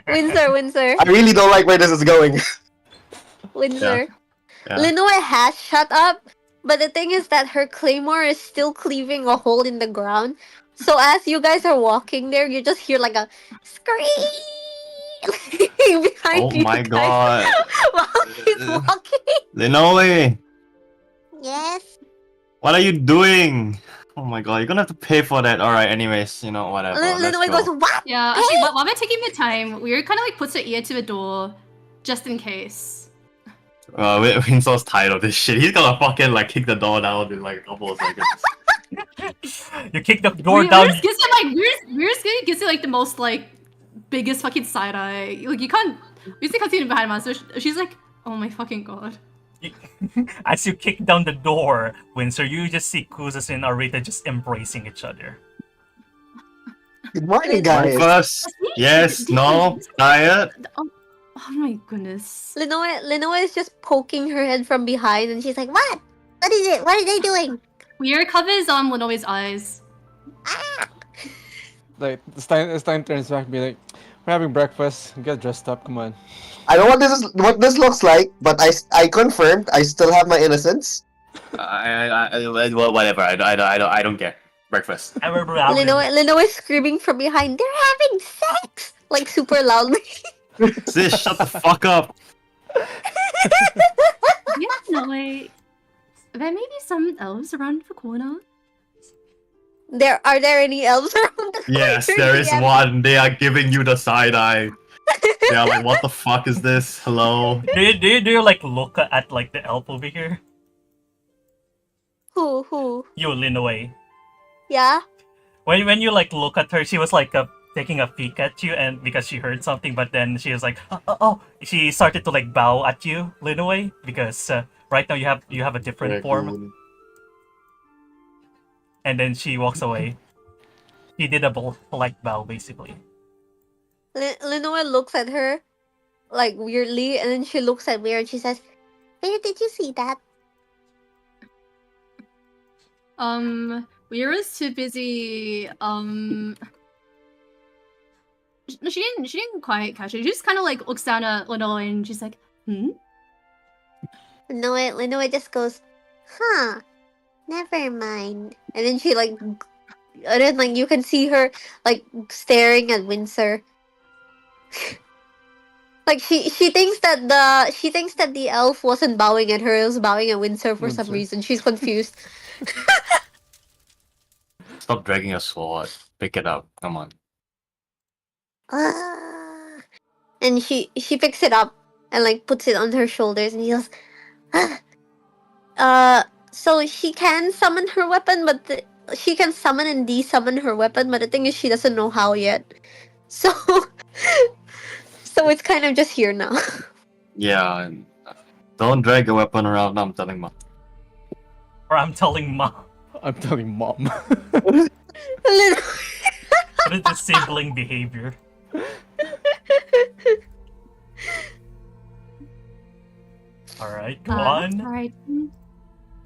going. Windsor. I really don't like where this is going. Windsor. Yeah. Linoe has shut up, but the thing is that her claymore is still cleaving a hole in the ground. So as you guys are walking there, you just hear like a scream behind Oh you my guys god. while she's walking. Linoe! Yes. What are you doing? Oh my god, you're gonna have to pay for that. Alright, anyways, you know, whatever. Let's Linoe goes, go. what? Yeah, actually, while we're taking the time, Weir kind of like puts her ear to the door, just in case. Windsor's tired of this shit. He's gonna fucking like kick the door down in like a couple of seconds. You kick the door down. Weir's gives you like the most like biggest fucking side eye. Like you can't see him behind us. So she's like, oh my fucking god. As you kick down the door, Windsor, you just see Kuzas and Arita just embracing each other. Good morning, guys. Breakfast? Yes, no, tired? Oh my goodness. Linoe is just poking her head from behind, and she's like, what? What is it? What are they doing? Weir covers Linoe's eyes. Like Stein turns back and be like, "We're having breakfast. Get dressed up. Come on." I know what this looks like, but I confirmed I still have my innocence. Well, whatever. I don't care. Breakfast. Linoe is screaming from behind, they're having sex! Like super loudly. Sis, shut the fuck up. Yeah, no way. There may be some elves around the corner. Are there any elves around the Yes, corner? there is Yeah. one. They are giving you the side eye. They are like, what the fuck is this? Hello? Do you like look at like the elf over here? Who? You, Linoe. Yeah? When you like look at her, she was like taking a peek at you, and because she heard something, but then she was like, oh. She started to like bow at you, Linoe, because right now you have a different form. And then she walks away. She did a polite bow, basically. Linoe looks at her, like, weirdly, and then she looks at Weir and she says, where did you see that? Weira's too busy, she didn't quite catch it. She just kind of like looks down at Linoe and she's like, Linoe just goes, huh, never mind. And then she like, and then like you can see her like staring at Windsor. Like she thinks that the elf wasn't bowing at her, it was bowing at Windsor for some Windsor. reason. She's confused. Stop dragging your sword. Pick it up. Come on. And she picks it up and like puts it on her shoulders and she goes, so she can summon her weapon, but she can summon and desummon her weapon, but the thing is she doesn't know how yet. So it's kind of just here now. Yeah, and don't drag your weapon around. I'm telling Mom. Or I'm telling Mom. I'm telling Mom. What is this sibling behavior? Alright, go on. Alright.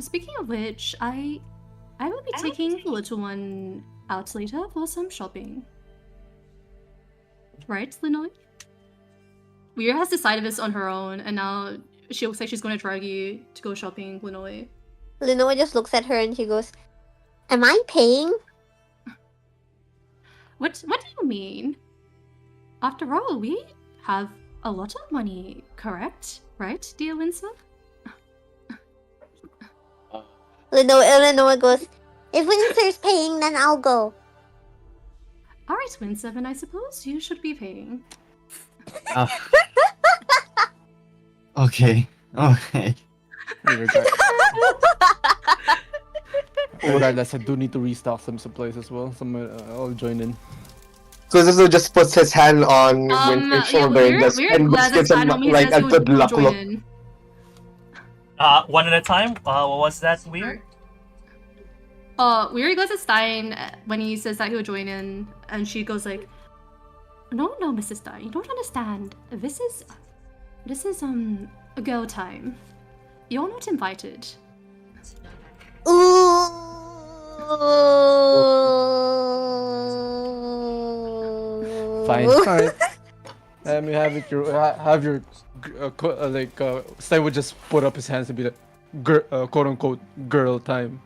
Speaking of which, I will be taking the little one out later for some shopping. Right, Linoe? Weir has decided this on her own, and now she looks like she's going to drag you to go shopping, Linoe. Linoe just looks at her and she goes, am I paying? What do you mean? After all, we have a lot of money, correct? Right, dear Windsor? Linoe goes, if Windsor's paying, then I'll go. Alright, Windsor, then I suppose you should be paying. Okay. Regardless, I do need to restock some supplies as well. I'll join in. So Zuzu just puts his hand on Winter's shoulder and just gives him like a good luck look. One at a time? What was that, Weir? Weir goes to Stein when he says that he'll join in, and she goes like, No, Mrs. Stein, you don't understand. This is a girl time. You're not invited. Fine. Alright. Let me have it. Have your Stein would just put up his hands and be like, quote unquote, girl time.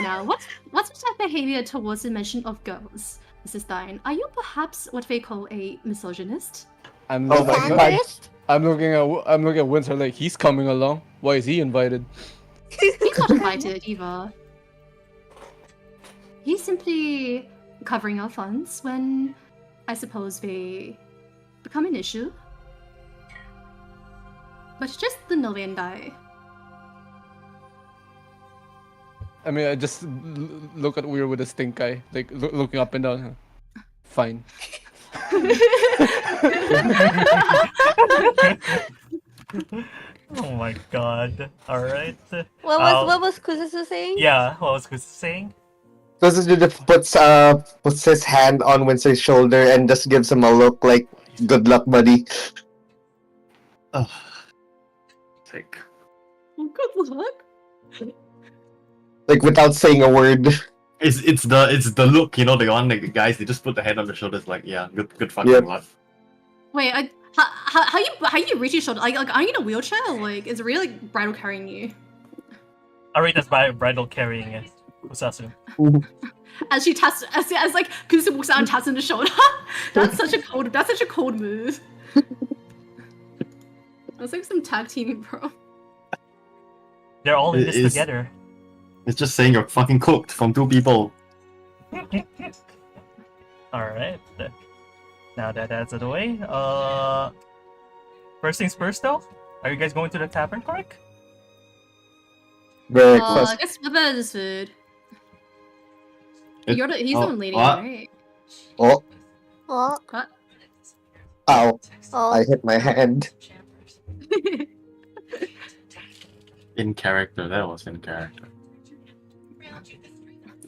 Now, what's with that behavior towards the mention of girls, Mrs. Stein? Are you perhaps what they call a misogynist? I'm Oh my god. looking at Windsor like, he's coming along. Why is he invited? He's not invited either. He's simply covering our funds when I suppose they become an issue. But just the Nove and I. I mean, I just look at Weir with a stink eye, like looking up and down. Huh? Fine. Oh my god. Alright. What was Kuzusu saying? Yeah, what was Chris saying? Kuzuzu just puts his hand on Windsor's shoulder and just gives him a look like, "Good luck, buddy." Take. Good luck. Like without saying a word. It's the look, you know, the one like the guys they just put the hand on the shoulders like good fucking Yep. luck. Wait, how you reach your shoulder? Like are you in a wheelchair? Like is it really like Bridal carrying you? Arita's bridal carrying Usasu. As she taps as like Kuzusu walks out and taps on the shoulder. That's such a cold move. That's like some tag teaming, bro. They're all in It this is- together. It's just saying you're fucking cooked from two people. Alright. Now that that's out of the way. First things first though. Are you guys going to the tavern, correct? I Breakfast. guess what about this food? It- He's the oh, one leading, what? right? Oh, What? What? ow. Oh. I hit my hand. In character, that was in character.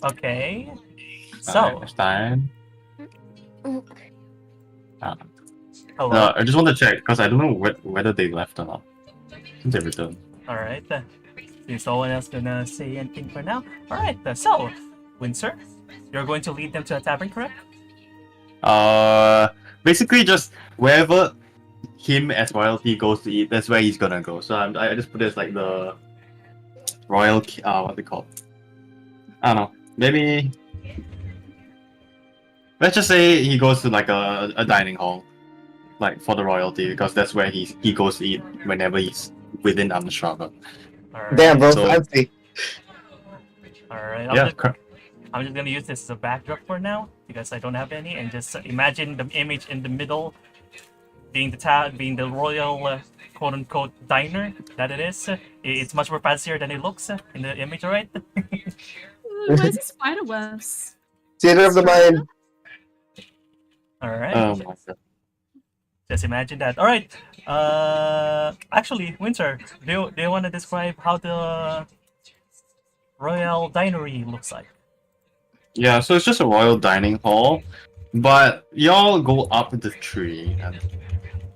Okay. So, Alright, next time. hello. I just want to check because I don't know whether they left or not. Since they returned. Alright. Is no one else gonna say anything for now? Alright. So, Windsor, you're going to lead them to a tavern, correct? Basically just wherever him as royalty goes to eat, that's where he's gonna go. So I just put it as like the royal, what they call? I don't know. Maybe let's just say he goes to like a dining hall, like for the royalty, because that's where he goes to eat whenever he's within Amstrava. Alright. Damn, bro, So- fancy. Alright. Yeah, I'm just gonna use this as a backdrop for now because I don't have any, and just imagine the image in the middle being the royal quote unquote diner that it is. It's much more fancier than it looks in the image, right? Why is he spider webs? Theater of the mind. Alright. oh my god. Just imagine that. Alright. Actually, Winter, do you want to describe how the royal dinery looks like? Yeah, so it's just a royal dining hall, but y'all go up the tree and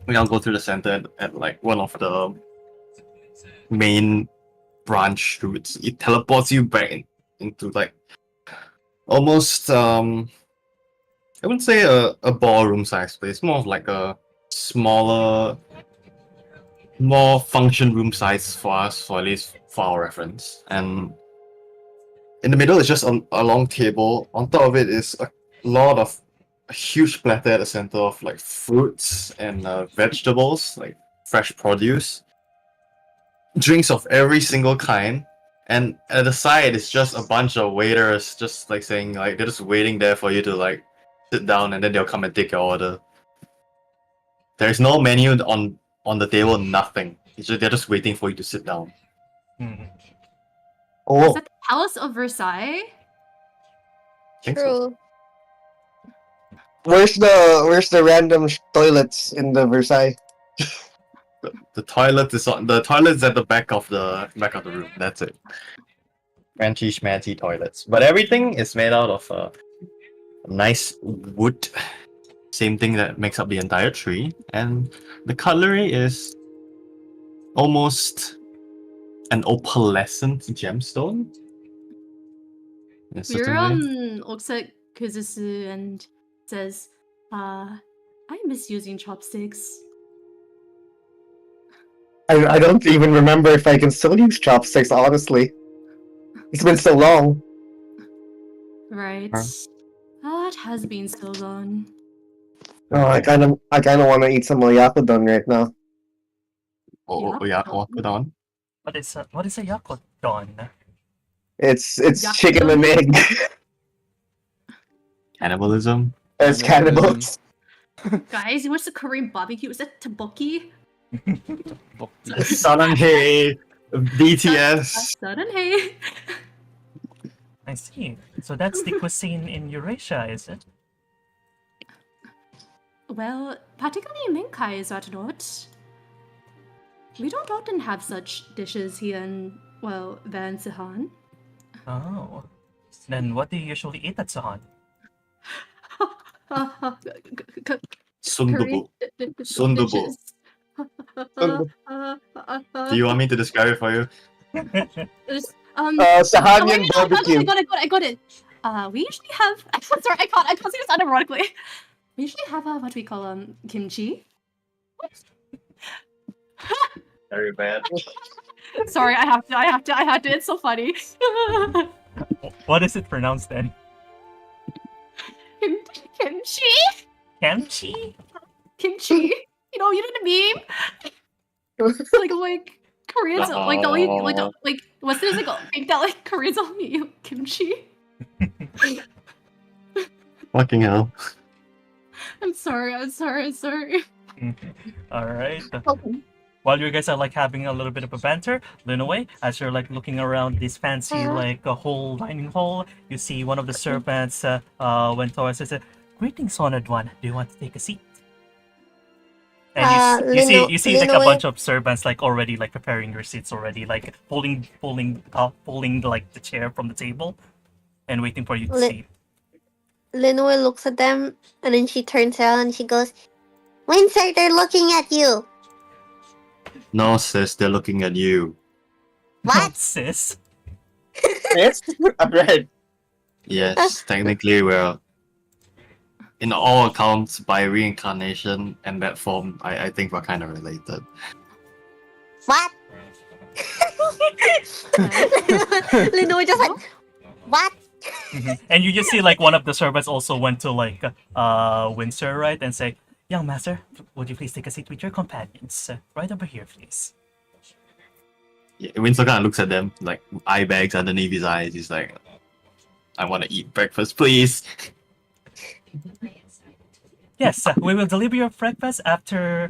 y'all go to the center at like one of the main branch routes. It teleports you back into like almost I wouldn't say a ballroom size place, more of like a smaller, more function room size for us, for at least for our reference. And in the middle is just a long table. On top of it is a huge platter at the center of like fruits and vegetables, like fresh produce, drinks of every single kind. And at the side is just a bunch of waiters just like saying like they're just waiting there for you to like sit down and then they'll come and take your order. There's no menu on the table, nothing. They're just waiting for you to sit down. Hmm. Is Oh, that the Palace of Versailles? Think so. True. where's the random toilets in the Versailles? The toilet is the toilet's at the back of the room. That's it. Fancy schmancy toilets, but everything is made out of nice wood. Same thing that makes up the entire tree, and the cutlery is almost an opalescent gemstone. In a certain way. Looks at Kuzusu and says, I miss using chopsticks. I don't even remember if I can still use chopsticks, honestly. It's been so long. Right. Huh? It has been so long. Oh, I kind of want to eat some oyakudon right now. Oh yeah, hold on. What is a yakut? done? It's Yeah. chicken and egg. Cannibalism. It's cannibals. Guys, you watched the Korean barbecue? Was that tteokbokki? Saranhe. BTS. Hey. I see. So that's the cuisine in Eurasia, is it? Well, particularly in Minkai, is that not? We don't often have such dishes here in, well, Van Sihan. Oh. Then what do you usually eat at Sahan? Sundubu. Sundubu. dishes. Do you want me to describe it for you? Sahanian I barbecue. got it. We usually have. Sorry, I can't say this unironically. We usually have what we call kimchi. Very bad. Sorry, I have to. It's so funny. What is it pronounced then? Kimchi. Kimchi? Kimchi. You know the meme. like Koreans like what's this think that like Koreans only eat kimchi. Fucking hell. I'm sorry. Alright. While you guys are like having a little bit of a banter, Linaway, as you're like looking around this fancy like a whole dining hall, you see one of the servants went towards and said, "Greetings, honored one. Do you want to take a seat?" And you see like a bunch of servants like already like preparing your seats already, like pulling like the chair from the table, and waiting for you to seat. Linoe looks at them, and then she turns around and she goes, "Windsor, they're looking at you." No, sis, they're looking at you. What? Sis? Yes? Alright. Yes, technically we're, in all accounts, by reincarnation and that form, I think we're kind of related. What? Linoe just like, what? And you just see like one of the servants also went to like Windsor, right, and say, "Young master, would you please take a seat with your companions? Right over here, please." Yeah, Winslow kind of looks at them, like eye bags underneath his eyes. He's like, "I want to eat breakfast, please." Yes, we will deliver your breakfast after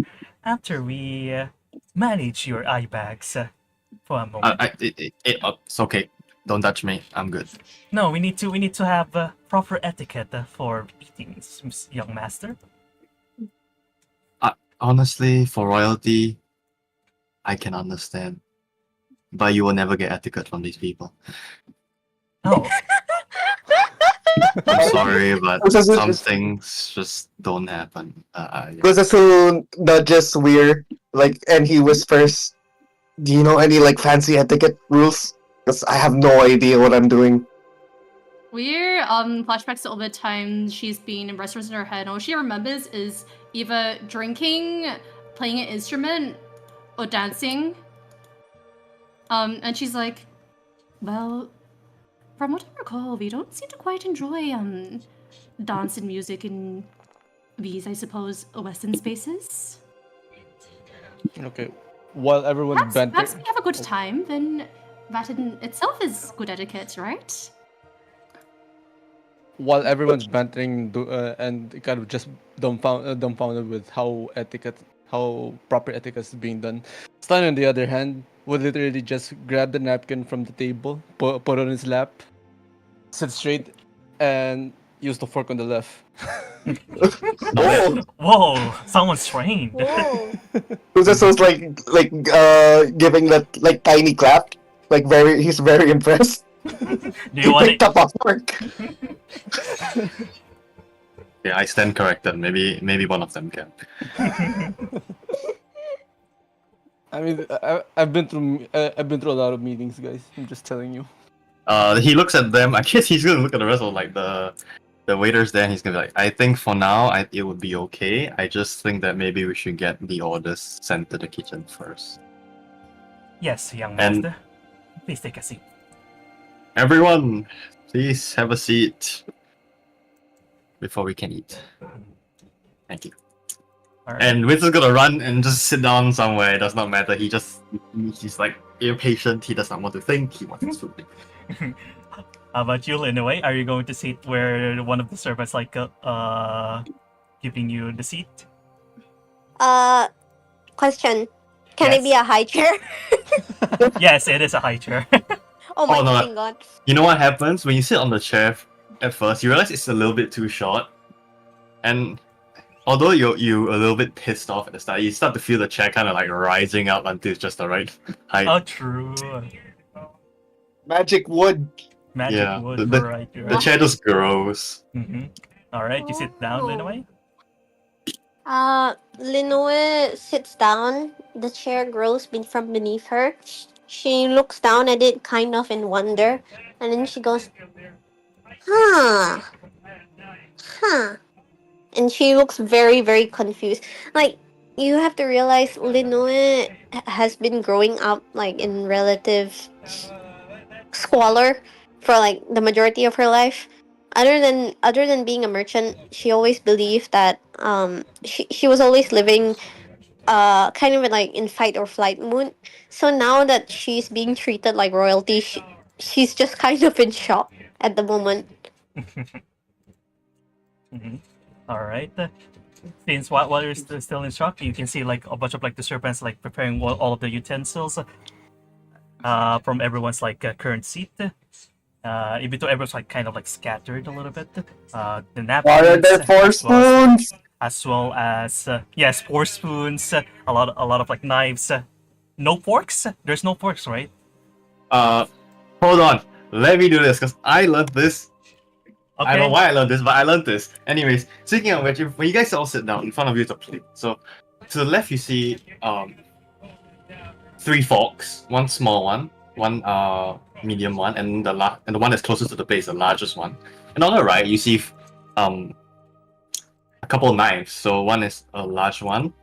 we manage your eye bags for a moment. It's okay. Don't touch me. I'm good. No, we need to have proper etiquette for eating, young master. Honestly, for royalty, I can understand. But you will never get etiquette from these people. Oh, I'm sorry, but This is- some things just don't happen. Yeah. Kuzasu nudges Weir, like, and he whispers, "Do you know any like fancy etiquette rules? Because I have no idea what I'm doing." We're flashbacks to all the times she's been in restaurants in her head. All she remembers is either drinking, playing an instrument, or dancing. And she's like, well, from what I recall, we don't seem to quite enjoy dance and music in these, I suppose, Western spaces. Okay. While everyone's Perhaps we have a good time, then that in itself is good etiquette, right? while everyone's bantering and kind of just dumbfounded with how proper etiquette is being done, Stan, on the other hand, would literally just grab the napkin from the table, put on his lap, sit straight, and use the fork on the left. Oh, whoa! Someone's trained. Whoa. Kuzasu's like giving that like tiny clap, like he's very impressed. Do He you want picked up a fork. Yeah, I stand corrected. Maybe one of them can. I mean, I've been through a lot of meetings, guys. I'm just telling you. He looks at them. I guess he's gonna look at the rest of like the waiters there, and he's gonna be like, I think for now, it would be okay. I just think that maybe we should get the orders sent to the kitchen first. Yes, young And- master. Please take a seat. Everyone, please have a seat before we can eat. Thank you. Alright. And Winston's gonna run and just sit down somewhere. It does not matter. He's like impatient. He does not want to think. He wants his food. How about you, Linaway? Are you going to sit where one of the servants giving you the seat? Question. Can it be Yes. a high chair? Yes, it is a high chair. Oh my Oh, no. fucking god. You know what happens when you sit on the chair at first? You realize it's a little bit too short, and although you a little bit pissed off at the start, you start to feel the chair kind of like rising up until it's just the right height. Oh, true. Magic wood. Magic Yeah, wood. the- You're right. You're The right. chair just grows. Alright, you sit down, Oh. Linaway. Linoe sits down. The chair grows from beneath her. She looks down at it kind of in wonder. And then she goes, huh. Huh. And she looks very, very confused. Like, you have to realize Linoe has been growing up, like, in relative squalor for, like, the majority of her life. Other than being a merchant, she always believed that she was always living kind of like in fight or flight mood. So now that she's being treated like royalty, she's just kind of in shock at the moment. Alright. Since while you're still in shock, you can see like a bunch of like the serpents like preparing all of the utensils from everyone's like current seat. Even though everyone's like kind of like scattered a little bit. The napkins. Why are there 4 spoons? As well as yes, 4 spoons. A lot of like knives. No forks. There's no forks, right? Hold on. Let me do this because I learned this. Okay. I don't know why I learned this, but I learned this. Anyways, speaking of which, when you guys all sit down, in front of you is a plate. So to the left you see 3 forks, one small one medium one, and the one that's closest to the plate is the largest one. And on the right you see a couple of knives. So one is a large one,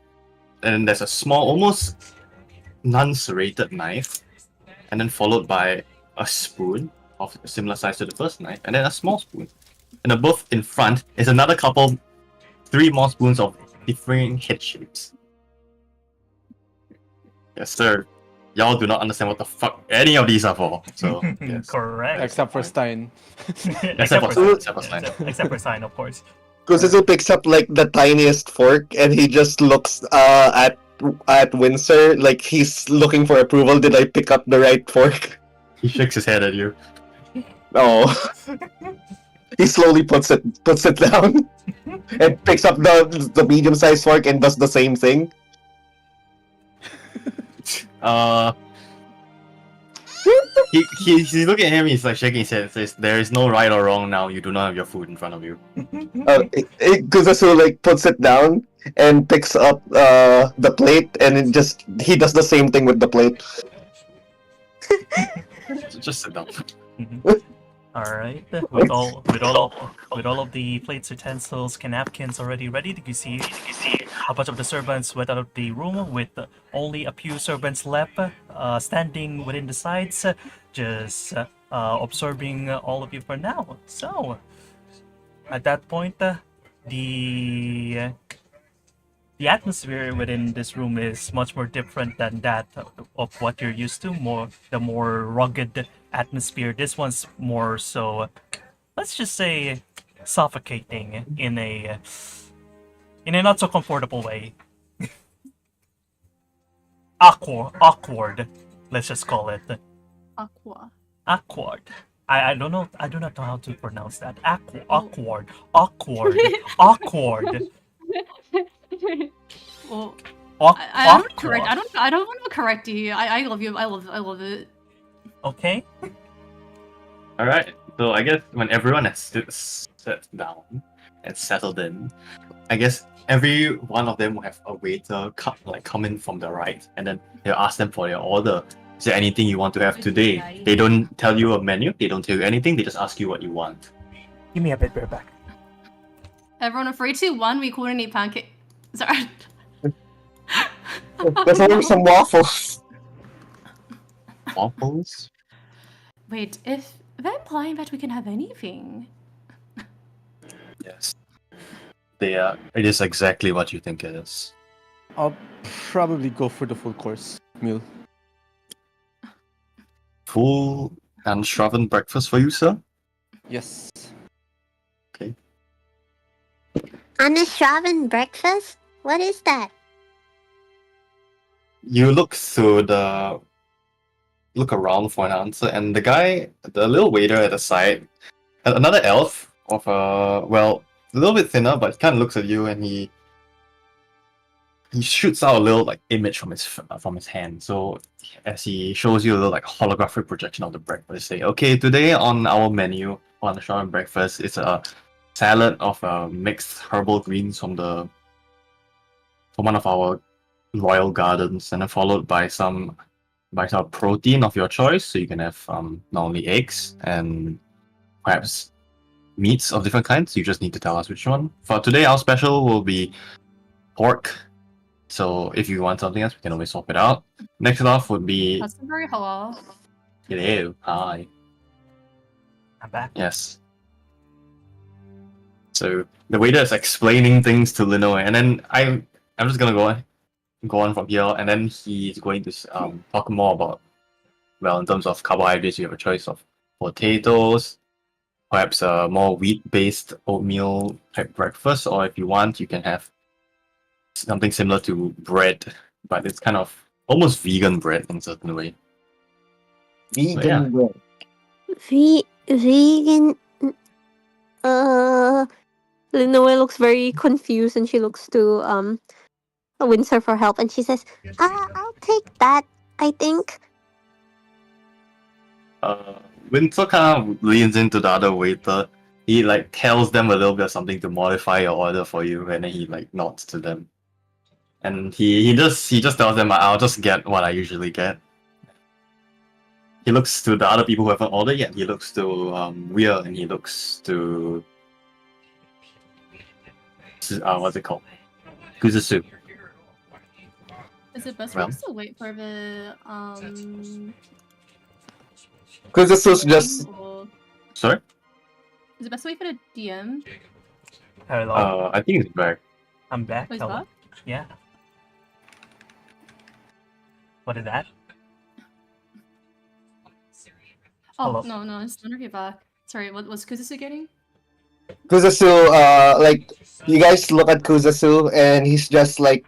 and then there's a small, almost non-serrated knife, and then followed by a spoon of a similar size to the first knife, and then a small spoon. And above in front is another 3 more spoons of differing head shapes. Yes, sir. Y'all do not understand what the fuck any of these are for. So, yes. Correct. Except for Stein. Except for Stein. Except for Stein, of course. Kuzuzu picks up like the tiniest fork and he just looks at Windsor like he's looking for approval. Did I pick up the right fork? He shakes his head at you. Oh. He slowly puts it down and picks up the medium-sized fork and does the same thing. He's looking at him. He's like shaking his head and says, "There is no right or wrong now. You do not have your food in front of you." Kuzuzu like puts it down and picks up the plate and he does the same thing with the plate. Just sit down. All right. With all of the plates, utensils, and napkins already ready, you see a bunch of the servants went out of the room with only a few servants left, standing within the sides, just observing all of you for now. So, at that point, the atmosphere within this room is much more different than that of what you're used to. The more rugged atmosphere. This one's more so, let's just say, suffocating in a not so comfortable way. Awkward. Let's just call it Aqua. awkward. I don't know. I do not know how to pronounce that. Awkward. Well, Awkward. I don't correct. I don't want to correct you. I love you. I love it. Okay. Alright, so I guess when everyone has sat down and settled in, I guess every one of them will have a waiter come in from the right, and then they'll ask them for their order. Is there anything you want to have today? They don't tell you a menu, they don't tell you anything, they just ask you what you want. Give me a bit back. Everyone, on 3, 2, 1, we coordinate pancake. Sorry. Let's order some waffles. Waffles? Wait, if they're implying that we can have anything. Yes. it is exactly what you think it is. I'll probably go for the full course meal. Full and Shravan breakfast for you, sir? Yes. Anishravan breakfast? What is that? You look around for an answer, and the little waiter at the side, another elf of a little bit thinner, but kind of looks at you, and he shoots out a little like image from his hand. So as he shows you a little like holographic projection of the breakfast, say, okay, today on our menu on the Sharon breakfast is a salad of mixed herbal greens from one of our royal gardens, and then followed by some protein of your choice. So you can have not only eggs and perhaps meats of different kinds. You just need to tell us which one. For today, our special will be pork. So if you want something else, we can always swap it out. Next off would be That's very halal. hello, hi. I'm back. Yes. So the waiter is explaining things to Lino, and then I'm just gonna go on from here, and then he's going to talk more about, well, in terms of carbohydrates, you have a choice of potatoes, perhaps a more wheat-based oatmeal type breakfast, or if you want, you can have something similar to bread, but it's kind of almost vegan bread in a certain way. Vegan yeah. bread. Vegan. Linoe looks very confused, and she looks to Windsor for help, and she says, I'll take that, I think. Windsor kind of leans into the other waiter. He like tells them a little bit of something to modify your order for you, and then he like nods to them. And he just tells them, I'll just get what I usually get. He looks to the other people who haven't ordered yet. He looks to Weir, and he looks to what's it called? Kuzusu. Is it best Well. for us to wait for the Because this was just or- Sorry? Is it best to wait for the DM? Hello. I think it's back. I'm back. Wait, Hello. what? Yeah. What is that? Oh Hello. no, it's wondering back. Sorry, what was Kuzusu getting? Kuzasu, like, you guys look at Kuzasu, and he's just like,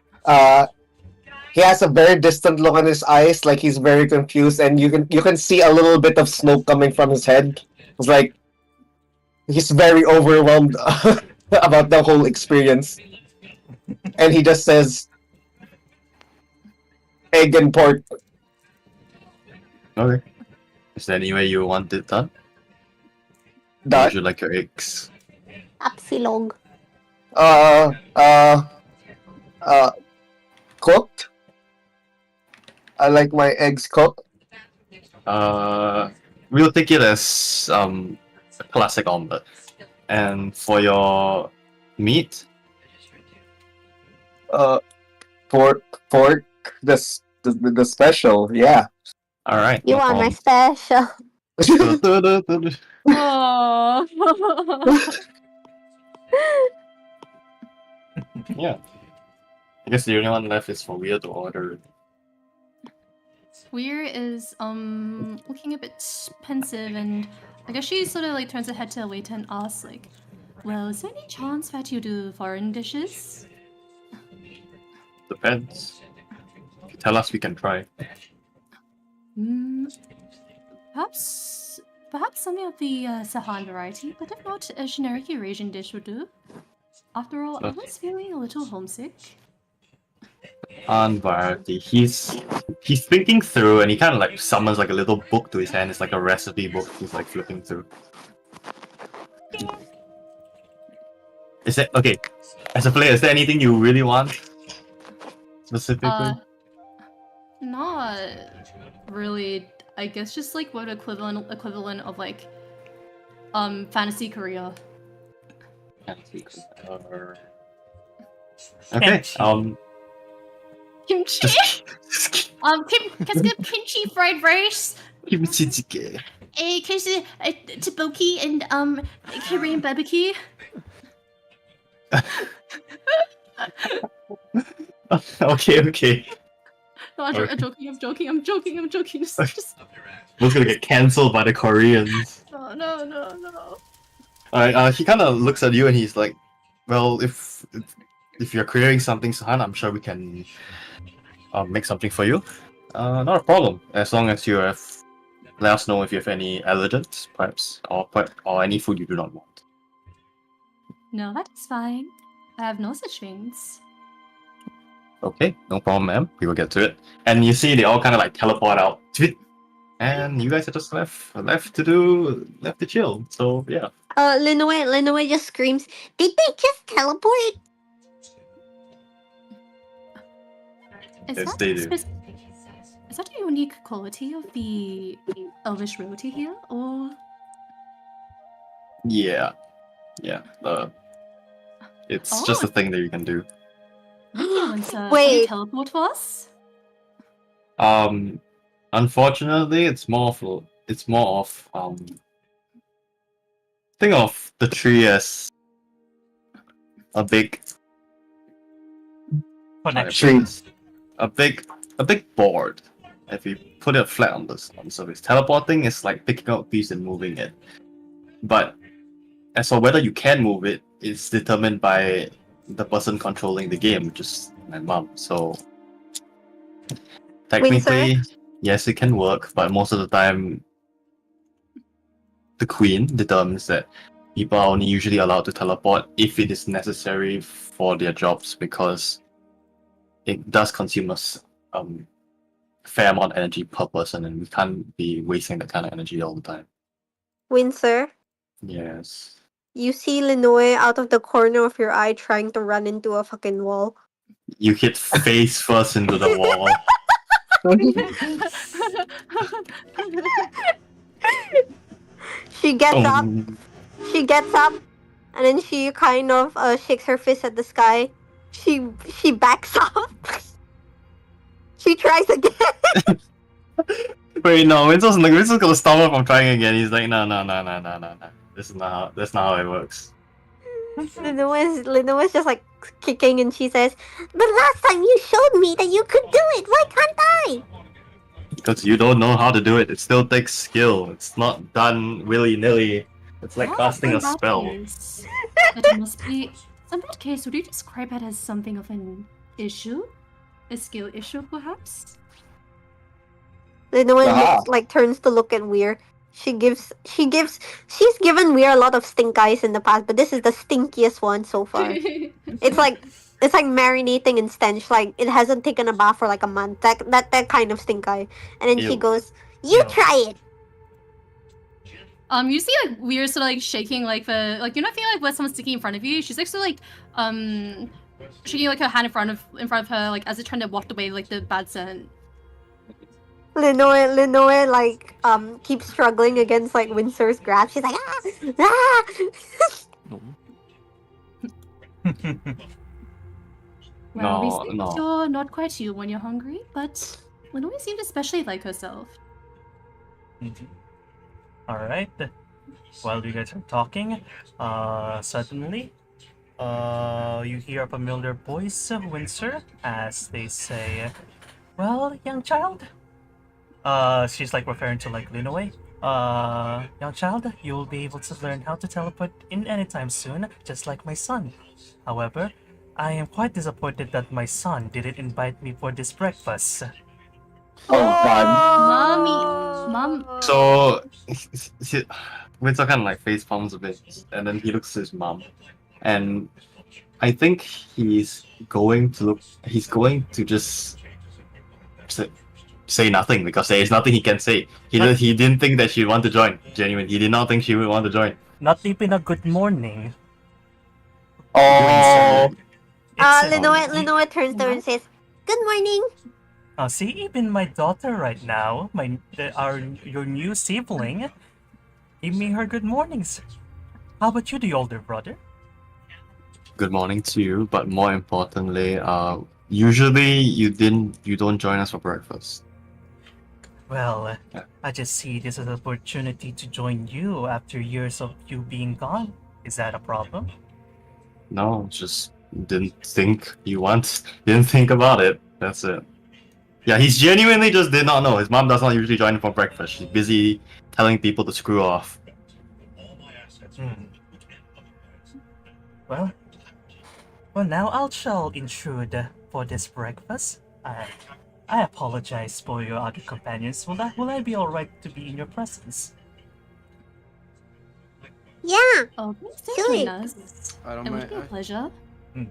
he has a very distant look on his eyes, like he's very confused, and you can see a little bit of smoke coming from his head. It's like he's very overwhelmed about the whole experience, and he just says, "Egg and pork." Okay. Is there any way you want it done? Or That would you like your eggs? Apsilog. Cooked. I like my eggs cooked. We'll take it as a classic omelet. And for your meat, Pork, the special, yeah. all right. You no want my problem. special. Oh. Yeah. I guess the only one left is for Weir to order. Weir is looking a bit pensive, and I guess she sort of like turns her head to the waiter and asks, like, well, is there any chance that you do foreign dishes? Depends. If you tell us, we can try. Perhaps something of the Sahan variety, but if not, a generic Eurasian dish would do. After all, I was feeling a little homesick. On variety. He's thinking through, and he kind of like summons like a little book to his hand. It's like a recipe book. He's like flipping through. Is that okay? As a player, is there anything you really want specifically? Not really. I guess just like what equivalent of like Fantasy Korea. Okay. Kimchi. Can I get kimchi fried rice? Kimchi. Can I say tteokbokki and Korean barbecue? Okay. No, I'm joking. Just We're gonna get cancelled by the Koreans. no. Alright, he kind of looks at you and he's like, well, if you're creating something, Sahan, I'm sure we can make something for you. Not a problem, as long as you have let us know if you have any allergens, perhaps, or any food you do not want. No, that is fine. I have no such things. Okay, no problem, ma'am. We will get to it. And you see, they all kind of like teleport out, and you guys are just left to chill. So yeah. Linoe just screams, "Did they just teleport?" Yes, they do. Is that a unique quality of the Elvish royalty here, or? Yeah. It's just a thing that you can do. Thank you, Winter. Can you Wait. teleport for us? Unfortunately, it's more of think of the tree as a big Connection. a big board. If you put it flat on the surface, teleporting is like picking up a piece and moving it. But as for whether you can move it, it's determined by the person controlling the game, which is my mom. So technically, yes, it can work, but most of the time, the queen determines that people are only usually allowed to teleport if it is necessary for their jobs, because it does consume a fair amount of energy per person, and we can't be wasting that kind of energy all the time. Windsor, Yes. you see Linoe out of the corner of your eye trying to run into a fucking wall. You hit face first into the wall. She gets up, Um, and then she kind of shakes her fist at the sky. She backs up. She tries again. Wait, no, Winsel's gonna stop her from trying again. He's like, no. That's not how it works. Linoe's just like kicking, and she says, "The last time you showed me that you could do it, why can't I?" Because you don't know how to do it. It still takes skill. It's not done willy-nilly. It's like casting a spell. It must be. In that case, would you describe it as something of an issue? A skill issue, perhaps? Linoe Ah. turns to look at Weir. She's given Weir a lot of stink eyes in the past, but this is the stinkiest one so far. It's like marinating in stench. Like it hasn't taken a bath for like a month. That kind of stink eye. And then she Ew. goes, "You Ew. try it." You see like weird sort of like shaking like the like you're not feeling like when someone's sticking in front of you. She's actually like shaking like her hand in front of her like as it's trying to waft away like the bad scent. Linoe like keeps struggling against like Windsor's grasp. She's like, ah. No. Well, we No, think no. you're not quite you when you're hungry, but Linoe seemed especially like herself. Alright. While you guys are talking, suddenly, you hear a familiar voice, Windsor, as they say, "Well, young child." She's like referring to like Linoe. Young child, you will be able to learn how to teleport in anytime soon, just like my son. However, I am quite disappointed that my son didn't invite me for this breakfast. Oh god. Mom. So, Windsor kind of like face palms a bit, and then he looks at his mom, and I think he's going to just say nothing, because there is nothing he can say. He didn't think that she'd want to join. Genuine, he did not think she would want to join. Not even a good morning. Oh. Linoe turns to her and says, "Good morning." See, even my daughter right now, your new sibling, give me her good mornings. How about you, the older brother? Good morning to you, but more importantly, usually you don't join us for breakfast. Well, Yeah. I just see this as an opportunity to join you after years of you being gone. Is that a problem? No, just didn't think didn't think about it. That's it. Yeah, he's genuinely just did not know. His mom does not usually join him for breakfast. She's busy telling people to screw off. Hmm. Well, now I shall intrude for this breakfast. I apologize for your other companions. Will I be alright to be in your presence? Yeah, Oh, please do Sure. join us. I don't It would mind. be a pleasure. Hmm.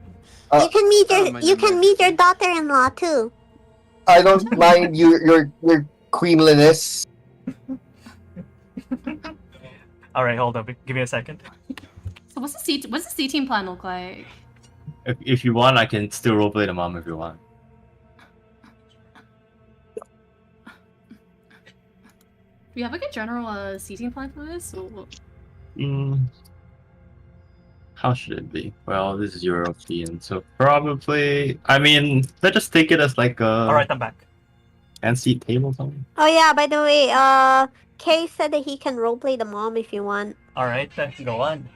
you can meet I your don't mind you your can meet your daughter-in-law too. I don't mind your queenliness. Alright, hold up. Give me a second. So what's the C team plan look like? If you want, I can still roleplay the mom if you want. Do you have like a general C team plan for this? Or... How should it be? Well, this is European, so probably. I mean, let's just take it as like a Alright, I'm back. fancy table or something. Oh yeah, by the way, Kay said that he can roleplay the mom if you want. Alright, go on.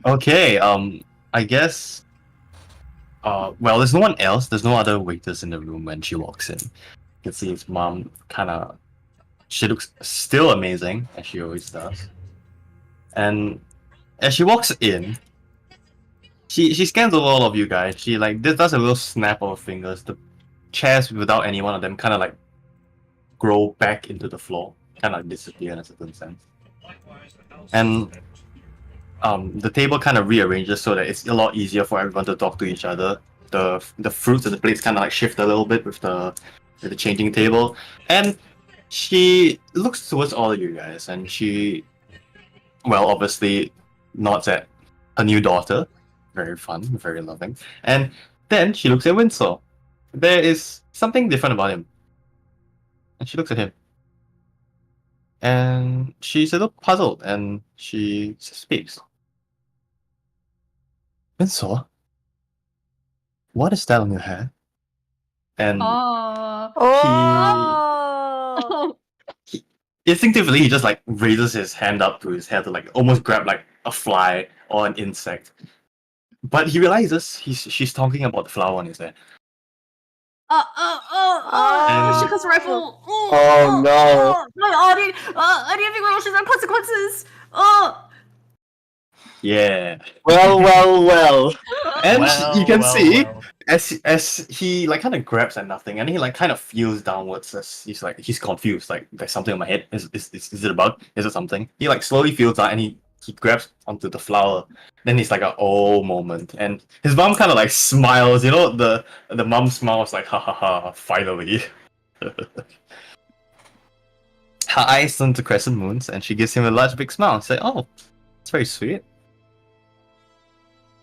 Okay. I guess. Well, there's no one else. There's no other waiters in the room when she walks in. You can see his mom kind of. She looks still amazing as she always does, and as she walks in, she scans over all of you guys. She like does a little snap of her fingers. The chairs without any one of them kind of like grow back into the floor, kind of like disappear in a certain sense. And the table kind of rearranges so that it's a lot easier for everyone to talk to each other. The fruits and the plates kind of like shift a little bit with the changing table, and she looks towards all of you guys, and she, well, obviously nods at her new daughter. Very fun, very loving. And then she looks at Winslow. There is something different about him. And she looks at him. And she's a little puzzled, and she speaks. Winslow, what is that on your hair? And Oh. Oh. instinctively, he just like raises his hand up to his head to like almost grab like a fly or an insect. But he realizes she's talking about the flower on his head. Oh. She cuts a rifle. Oh, no. I didn't think real have consequences. Oh. Yeah. Well. And you can see well. as he like kind of grabs at nothing, and he like kind of feels downwards as he's confused. Like there's something on my head. Is it a bug? Is it something? He like slowly feels that, and he grabs onto the flower. Then he's like a oh moment, and his mom kind of like smiles. You know the mom smiles like ha ha ha. Finally. Her eyes turn to crescent moons, and she gives him a large big smile. Say, "Oh, it's very sweet.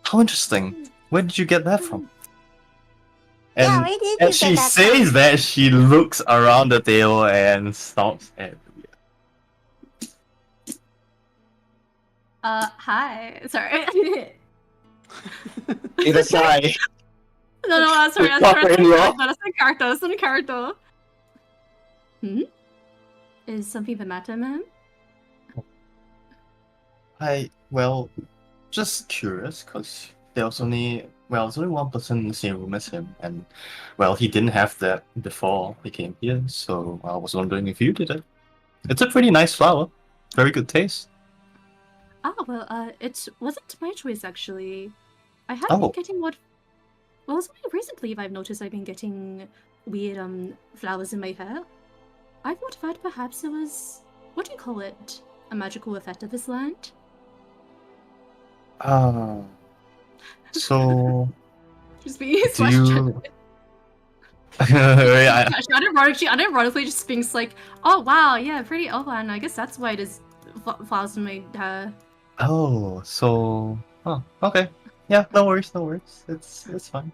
How interesting. Where did you get that from?" And Yeah, where did you as she get that says from? that, she looks around the table and stops everywhere. Hi. Sorry. It's a sigh. No, sorry. Daughter-in-law. That's my character. Is something the matter, ma'am? Well, just curious, because there's only one person in the same room as him, and well, he didn't have that before he came here, so I was wondering if you did it. It's a pretty nice flower, very good taste. It wasn't my choice actually. I have Oh. been getting well, it's only recently I've noticed I've been getting weird flowers in my hair. I thought that perhaps it was, what do you call it? A magical effect of this land? So Just being do you? Yeah, She unironically just thinks like, oh wow, yeah, pretty elfland. I guess that's why it is flowers in my hair. Okay. Yeah, no worries. It's fine.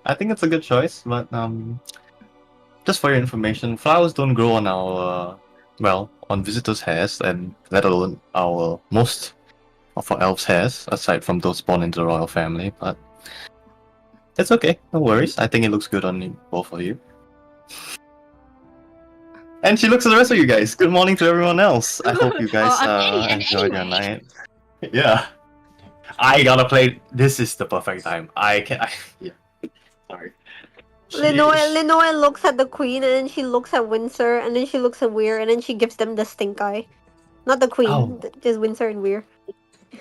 I think it's a good choice, but just for your information, flowers don't grow on our on visitors' hairs, and let alone our most of our elves' hairs, aside from those born into the royal family. But it's okay, no worries. I think it looks good on both of you. And she looks at the rest of you guys. Good morning to everyone else. I hope you guys enjoyed your night. Yeah. I gotta play. This is the perfect time. Yeah. Sorry. Linoe looks at the queen, and then she looks at Windsor, and then she looks at Weir, and then she gives them the stink eye. Not the queen, Oh. just Windsor and Weir.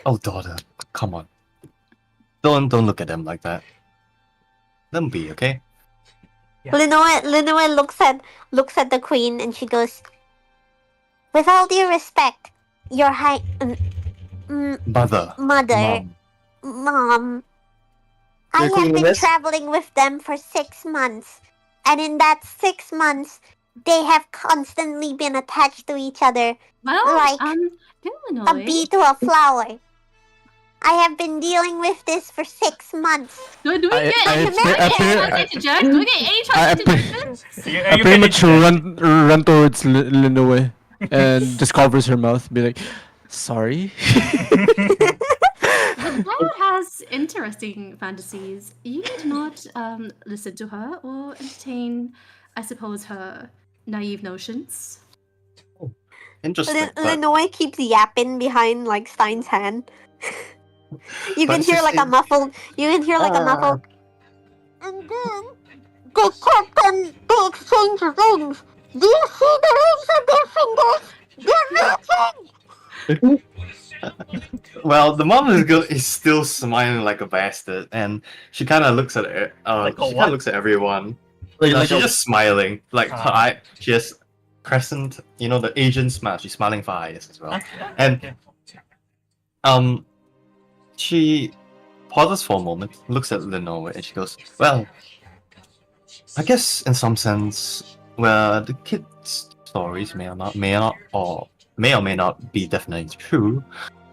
Oh, daughter, come on. Don't look at them like that. Let them be, okay? Yeah. Linoe looks at the queen, and she goes, "With all due respect, your Mother. mother, Mom. mom, I Your have been queeness? traveling with them for 6 months, and in that 6 months, they have constantly been attached to each other Well, like a Illinois. bee to a flower. I have been dealing with this for 6 months. Do we get I- any chance to interject? Do we get any chance to interject? You pretty can much interject. run towards Linoe and just covers her mouth, be like, "Sorry." Lyle has interesting fantasies. You need not listen to her or entertain, I suppose, her naive notions. Interesting. but- Linoe keeps yapping behind like Stein's hand. You But can it's hear just- like a muffled. You can hear like a muffled. And then they exchange rings. Do you see the rings on their fingers? They're matching. Well, the mom is still smiling like a bastard, and she kind of looks at Like a she kind what? of looks at everyone. Like, No, like she's a- just smiling, like her Ah. eye. She has crescent, you know, the Asian smile. She's smiling for eyes as well. Okay, And- okay. She pauses for a moment, looks at Lenoe, and she goes, "Well, I guess in some sense, well, the kids' stories may or may not be definitely true,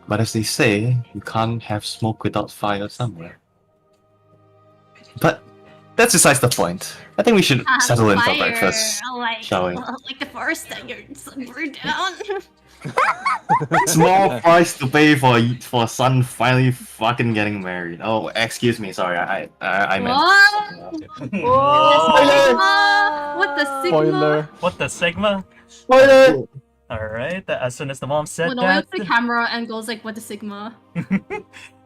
but as they say, you can't have smoke without fire somewhere." But that's besides the point. I think we should settle in for breakfast, shall we? Like the forest that you're sunburned down. Small price to pay for a son finally fucking getting married. Oh, excuse me. Sorry, I meant. What? Whoa! What the sigma? Spoiler. What the Sigma? Spoiler! Alright, as soon as the mom said Linoe that, looks at the camera and goes like, "What the sigma?"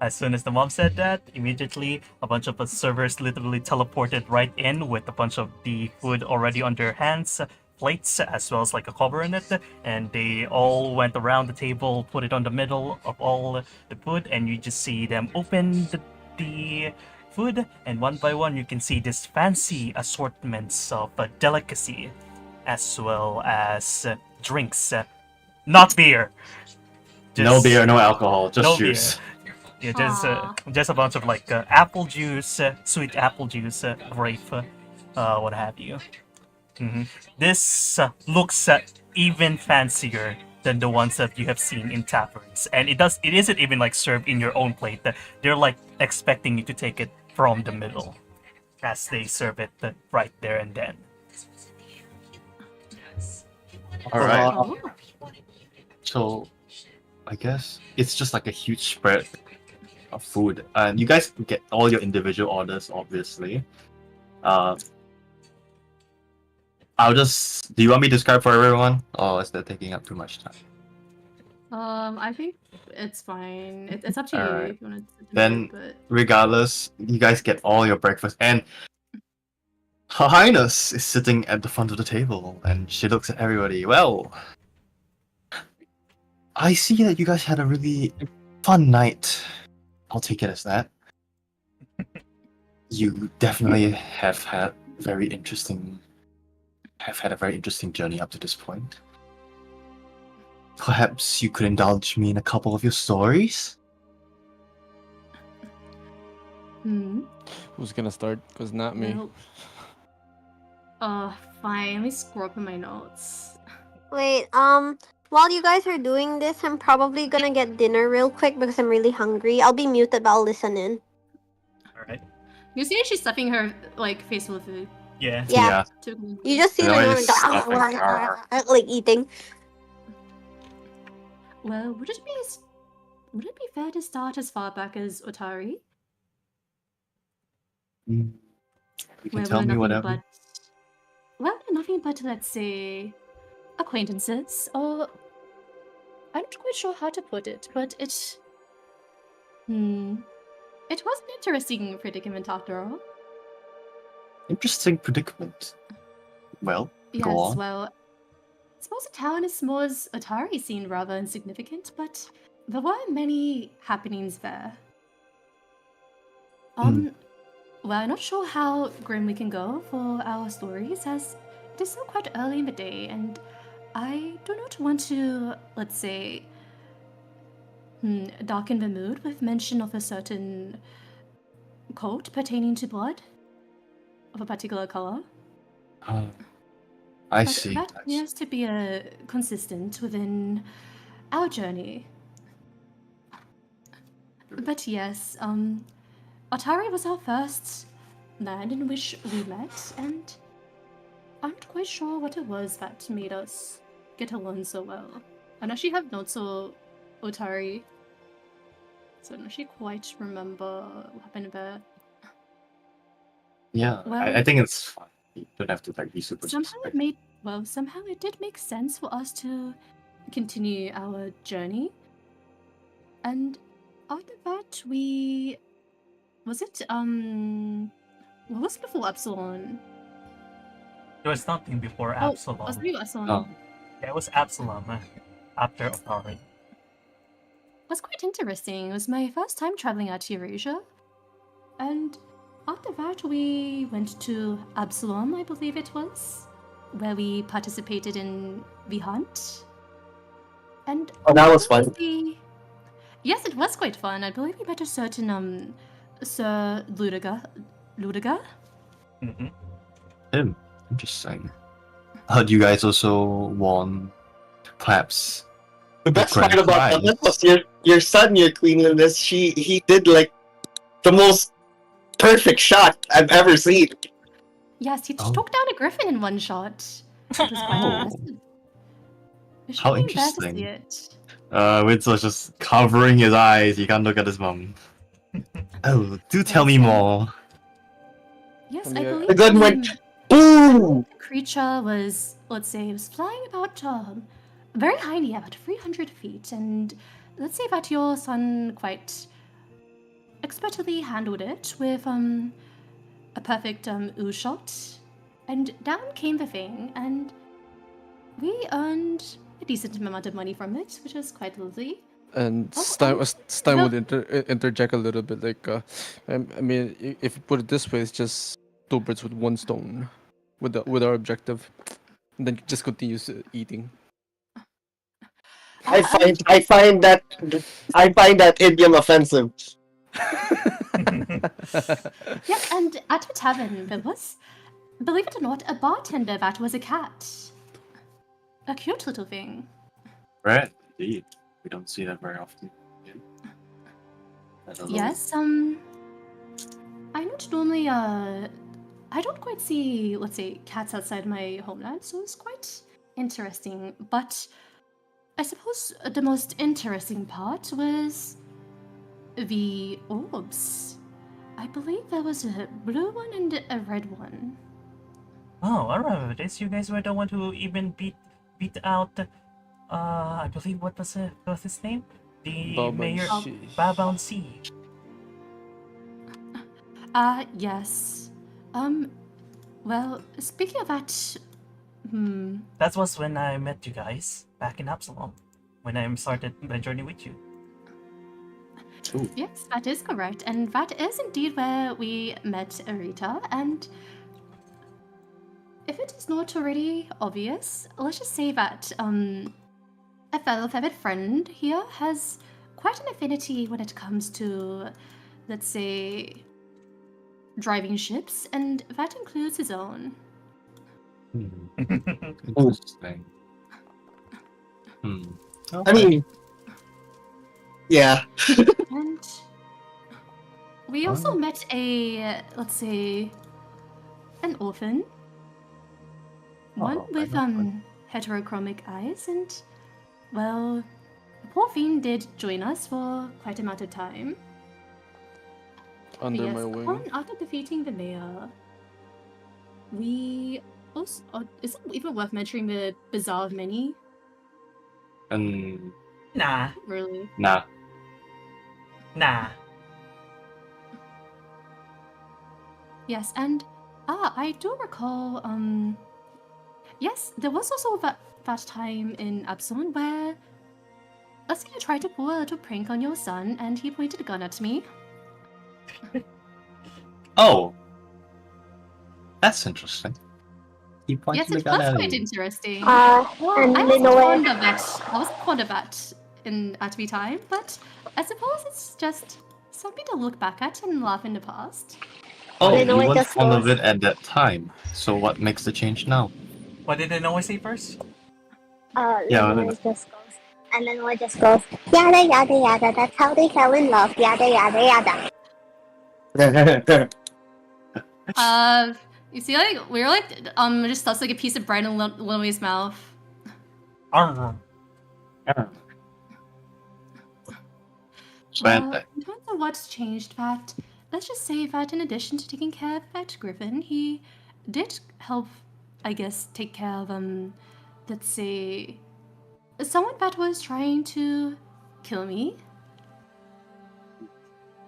as soon as the mom said that, immediately a bunch of us servers literally teleported right in with a bunch of the food already on their hands, plates, as well as like a cover in it, and they all went around the table, put it on the middle of all the food, and you just see them open the food, and one by one you can see this fancy assortments of delicacy, as well as drinks, not beer. No beer, no alcohol, just no juice. Yeah, Aw. just a bunch of like apple juice, sweet apple juice, grape, what have you. This looks even fancier than the ones that you have seen in taverns, and it isn't even like served in your own plate. They're like expecting you to take it from the middle, as they serve it right there and then. All right. Oh. So, I guess it's just like a huge spread of food, and you guys get all your individual orders, obviously. I'll just. Do you want me to describe for everyone, or is that taking up too much time? I think it's fine. It's up to you Alright. if you want to. Then- But Regardless, you guys get all your breakfast, and Her Highness is sitting at the front of the table, and she looks at everybody. Well, I see that you guys had a really fun night. I'll take it as that. You definitely have had a very interesting journey up to this point. Perhaps you could indulge me in a couple of your stories? Who's gonna start? Cause not me. Well, fine. Let me scroll up in my notes. Wait, while you guys are doing this, I'm probably gonna get dinner real quick because I'm really hungry. I'll be muted, but I'll listen in. Alright. You see, she's stuffing her like face full of food. Yeah. Yeah. You just see No, the it's stuffing. like eating. Well, would it be fair to start as far back as Otari? You can Where tell we're me nothing whatever. but nothing but, let's say, acquaintances, or I'm not quite sure how to put it, but It was an interesting predicament after all. Interesting predicament. Well, Yes, go on. well, I suppose a town as small as Atari seemed rather insignificant, but there were many happenings there. Well, I'm not sure how grim we can go for our stories, as it is still quite early in the day, and I do not want to, let's say, darken the mood with mention of a certain cult pertaining to blood of a particular color. I But see. that I see. appears to be consistent within our journey. But yes, Atari was our first land in which we met, and I'm not quite sure what it was that made us get along so well. I actually have notes of Otari, so I don't actually quite remember what happened there. Yeah, Well, I think it's fine. You don't have to like be super somehow specific. somehow it did make sense for us to continue our journey. And after that, what was before Epsilon? There was nothing before Oh, Absalom. was before Epsilon? Oh. Yeah, it was Absalom after Atari. It was quite interesting. It was my first time traveling out to Eurasia. And after that, we went to Absalom, I believe it was, where we participated in the hunt. And Oh, that was fun. Yes, it was quite fun. I believe we met a certain Sir Ludiger. Mm-hmm. Interesting. Heard you guys also won, perhaps. The best grand part about prize. that was your son, your queenliness. He did like the most perfect shot I've ever seen. Yes, he Oh. took down a griffin in one shot. It was quite Oh. impressive. You should How be there to see interesting. it. Winslow's just covering his eyes. He can't look at his mum. Oh, do tell me Yes, more. Yes, I I mean, believe The gun went boom. the creature was, let's say, it was flying about very high in the air, about 300 feet, and let's say that your son quite expertly handled it with a perfect ooze shot, and down came the thing, and we earned a decent amount of money from it, which was quite lovely. And Oh, Stein well- would interject a little bit, like, I mean, if you put it this way, it's just two birds with one stone, with our objective, and then just continues eating. I find that idiom offensive. Yes, and at the tavern there was, believe it or not, a bartender that was a cat. A cute little thing. Right? Indeed. We don't see that very often. Yeah. I don't know. Yes, I'm not normally, I don't quite see, let's say, cats outside my homeland, so it's quite interesting. But I suppose the most interesting part was the orbs. I believe there was a blue one and a red one. Oh, I remember this. You guys were the one who even beat out. I believe what was his name? The mayor of Babown Sea. Yes. Well, speaking of that, That was when I met you guys back in Absalom. When I started my journey with you. Ooh. yes, that is correct, and that is indeed where we met Arita, and if it is not already obvious, let's just say that, a fellow feathered friend here has quite an affinity when it comes to, let's say, driving ships, and that includes his own. Interesting. I mean, yeah. And we also met a, let's say, an orphan. One Oh, with an orphan. heterochromic eyes, and well, the poor fiend did join us for quite a amount of time. Under Yes, my wing. after defeating the mayor, we also, is it even worth mentioning the Bazaar of Many? And Nah. Really? nah. Nah. Yes, and I do recall. Yes, there was also that time in Absalom where let's say I tried to pull a little prank on your son, and he pointed a gun at me. Oh, that's interesting. He pointed Yes, the it gun was at quite you. interesting. And I wasn't Linoe. fond of it. I wasn't fond of that at the time, but I suppose it's just something to look back at and laugh in the past. Oh, Then you I weren't just fond of goes- it at that time. So what makes the change now? What did Linoe say first? Yeah, Linoe just goes. And Linoe just goes, yada yada yada, that's how they fell in love, yada yada yada. You see, like we were like just stuffed like a piece of bread in Lily's mouth. Arr. Well, But in terms of what's changed, that let's just say that in addition to taking care of that Griffin, he did help, I guess, take care of let's say, someone that was trying to kill me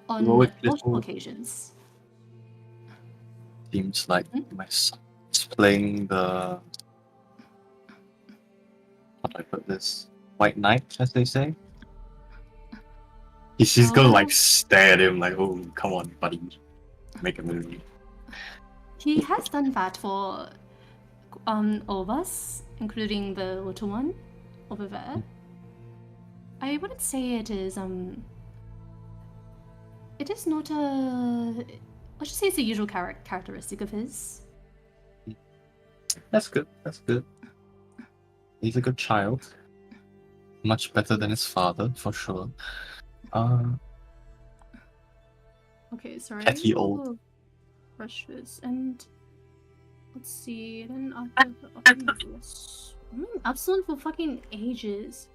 on Heroic multiple little- occasions. seems like my son is playing the, how do I put this? White Knight, as they say. He's gonna like stare at him like, oh, come on, buddy, make a movie. He has done that for all of us, including the little one over there. I wouldn't say it is it is not a, let's just say it's a usual characteristic of his. That's good. That's good. He's a good child. Much better than his father, for sure. Okay, sorry. Petty I'll old. Brush this and let's see. Then after this, Absalom for fucking ages.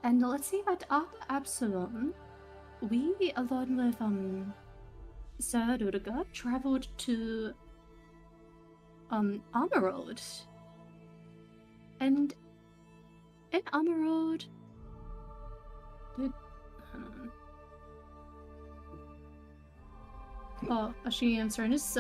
And let's see that after Absalom, we along with Sir Rudiger traveled to Armor Road. And in Armor Road, hold on. Oh, actually, I'm sorry. I'm just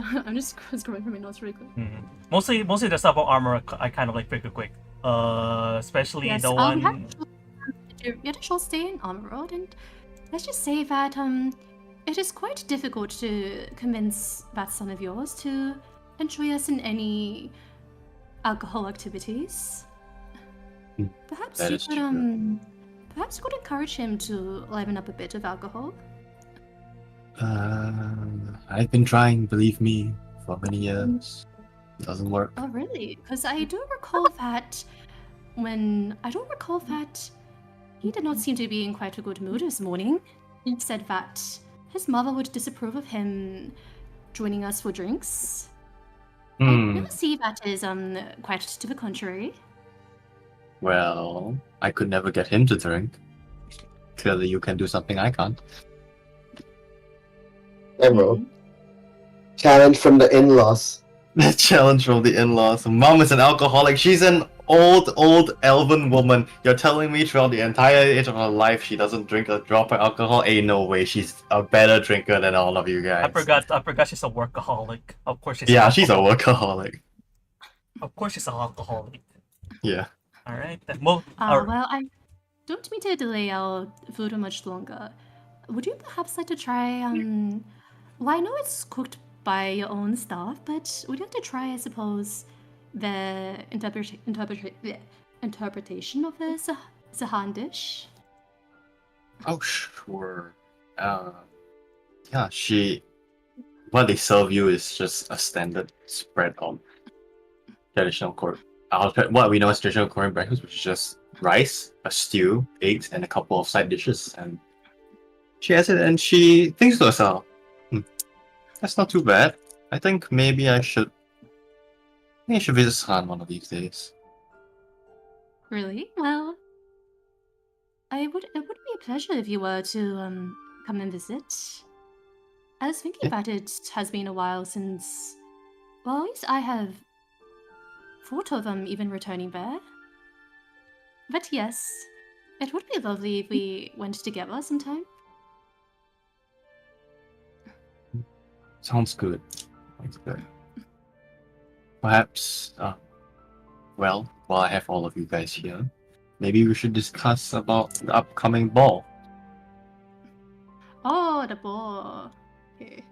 scrolling through my notes really quick. Mhm. Mostly the stuff about armor I kind of like figured quick. Especially Yes, the we one. had a short stay in Armor Road, and let's just say that it is quite difficult to convince that son of yours to enjoy us in any alcohol activities. Hmm, Perhaps that you is could true. perhaps you could encourage him to liven up a bit of alcohol. I've been trying, believe me, for many years. It doesn't work. Oh, really? Because I do recall that he did not seem to be in quite a good mood this morning. He said that his mother would disapprove of him joining us for drinks. I really see that is quite to the contrary. Well, I could never get him to drink. Clearly, you can do something I can't. Hey, bro. Challenge from the in-laws. The challenge from the in-laws. Mom is an alcoholic. She's an old elven woman. You're telling me throughout the entire age of her life she doesn't drink a drop of alcohol? Ain't no way. She's a better drinker than all of you guys. I forgot she's a workaholic. Of course she's Yeah, an she's a alcoholic. workaholic. Of course she's an alcoholic. Yeah. Alright. Well, I don't mean to delay our food much longer. Would you perhaps like to try well, I know it's cooked by your own staff, but would you like to try, I suppose, the interpretation of the Zahan dish? Oh, sure. Yeah, what they serve you is just a standard spread of traditional what we know as traditional Korean breakfast, which is just rice, a stew, eggs, and a couple of side dishes. And she has it, and she thinks to herself, "That's not too bad. I think maybe I should visit San one of these days." Really? Well, it would be a pleasure if you were to come and visit. I was thinking that it has been a while since, well, at least I have thought of even returning there. But yes, It would be lovely if we went together sometime. Sounds good. Sounds good. Perhaps, well, while I have all of you guys here, maybe we should discuss about the upcoming ball. Oh, the ball. Okay.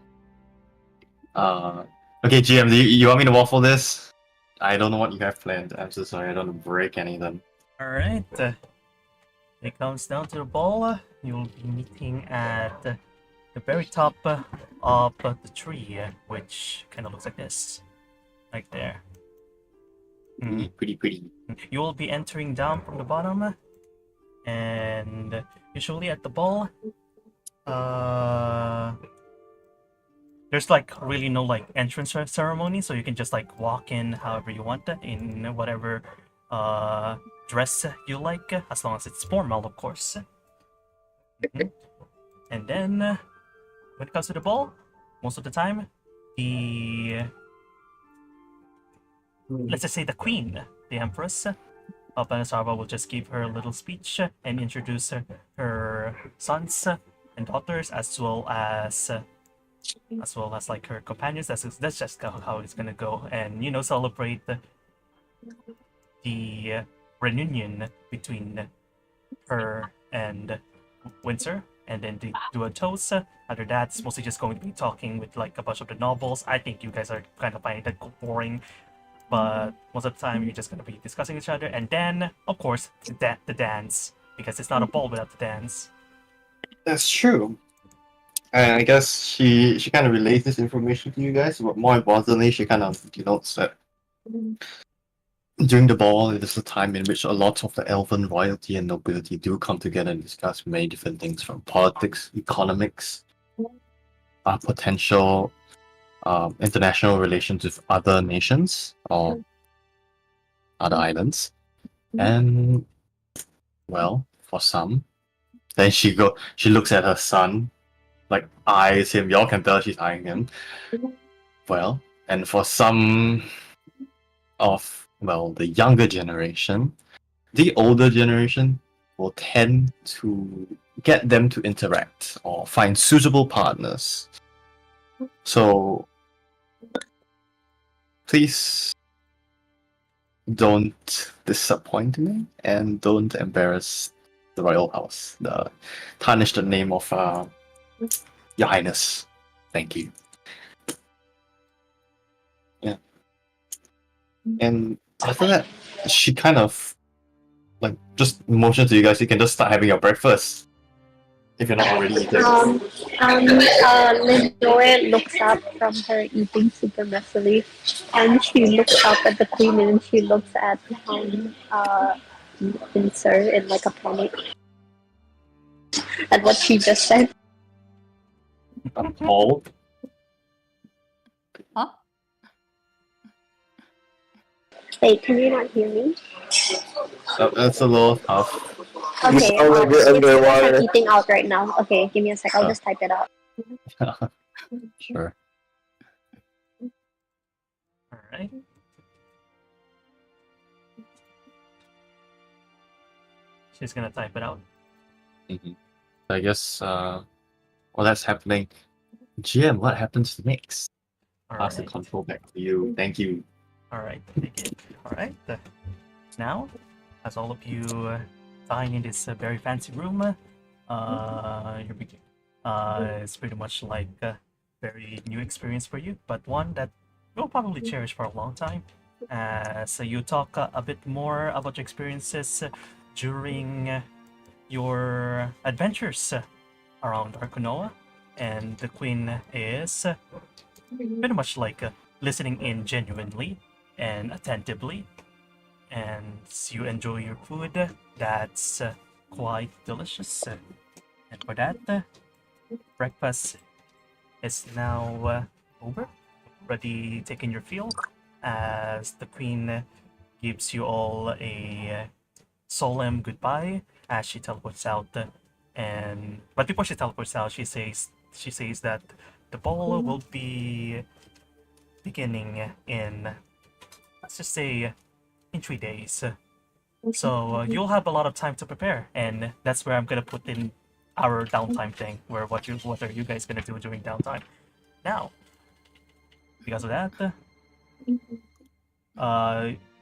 Okay, GM, you want me to waffle this? I don't know what you have planned. I'm so sorry, I don't want to break anything. Alright. It comes down to the ball. You'll be meeting at the very top of the tree, which kind of looks like this. Right there. Pretty. You will be entering down from the bottom, and usually at the ball, there's like really no like entrance ceremony, so you can just like walk in however you want in whatever dress you like, as long as it's formal, of course. And then when it comes to the ball, most of the time, let's just say the queen, the empress, Banasarva will just give her a little speech and introduce her sons and daughters, as well as like her companions. That's just how it's gonna go, and celebrate the reunion between her and Windsor, and then do a toast. After that, it's mostly just going to be talking with like a bunch of the novels. I think you guys are kind of finding that boring, but most of the time you're just going to be discussing each other, and then of course the dance, because it's not a ball without the dance. That's true. And I guess she kind of relays this information to you guys, but more importantly, she kind of denotes that during the ball, it is a time in which a lot of the elven royalty and nobility do come together and discuss many different things, from politics, economics, potential international relations with other nations or other islands. And, well, for some, then she looks at her son, like eyes him. Y'all can tell she's eyeing him. Well, and for some of, well, the younger generation, the older generation will tend to get them to interact or find suitable partners. So please don't disappoint me and don't embarrass the royal house, tarnish the name of Your Highness. Thank you. Yeah. And after that, she kind of like just motions to you guys. You can just start having your breakfast if you're not already eating. Lenore looks up from her eating super messily, and she looks up at the queen, and she looks at Windsor in like a panic at what she just said. Appalled. Huh? Wait, can you not hear me? That's a little tough. Okay, sound like you're it's because underwater. I'm eating out right now. Okay, give me a sec. I'll Oh. just type it out. Sure. Alright. She's gonna type it out. I guess while that's happening, GM, what happens next? Pass the Alright. control back to you. Thank you. Alright, take it. Alright. Now, as all of you dine in this very fancy room, it's pretty much like a very new experience for you, but one that you'll probably cherish for a long time. So you talk a bit more about your experiences during your adventures around Arkonoa, and the queen is pretty much like listening in genuinely and attentively, and you enjoy your food. That's quite delicious. And for that, breakfast is now over. Already taking your fill, as the queen gives you all a solemn goodbye as she teleports out. But before she teleports out, she says that the ball will be beginning in, let's just say, in 3 days. So you'll have a lot of time to prepare, and that's where I'm gonna put in our downtime thing. Where what are you guys gonna do during downtime? Now, because of that,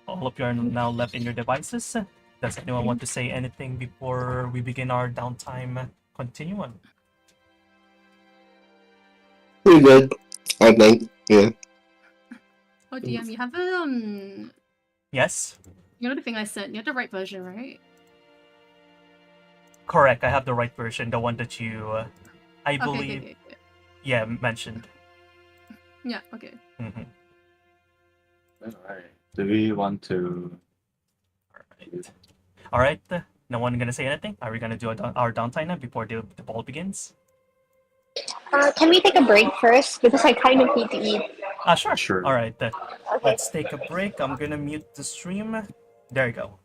all of you are now left in your devices. Does anyone want to say anything before we begin our downtime continuum? Pretty good. I think. Yeah. Oh, DM, you have Yes, you know the thing I sent. You have the right version, right? correct. I have the right version, the one that you, I Okay, believe, okay. yeah, mentioned. Yeah, okay. Mm-hmm. Alright. Do we want to? All right. No one gonna say anything. Are we gonna do our downtime now before the ball begins? Can we take a break first? Because I kind of need to eat. Sure. Sure. All right. Okay. Let's take a break. I'm gonna mute the stream. There you go.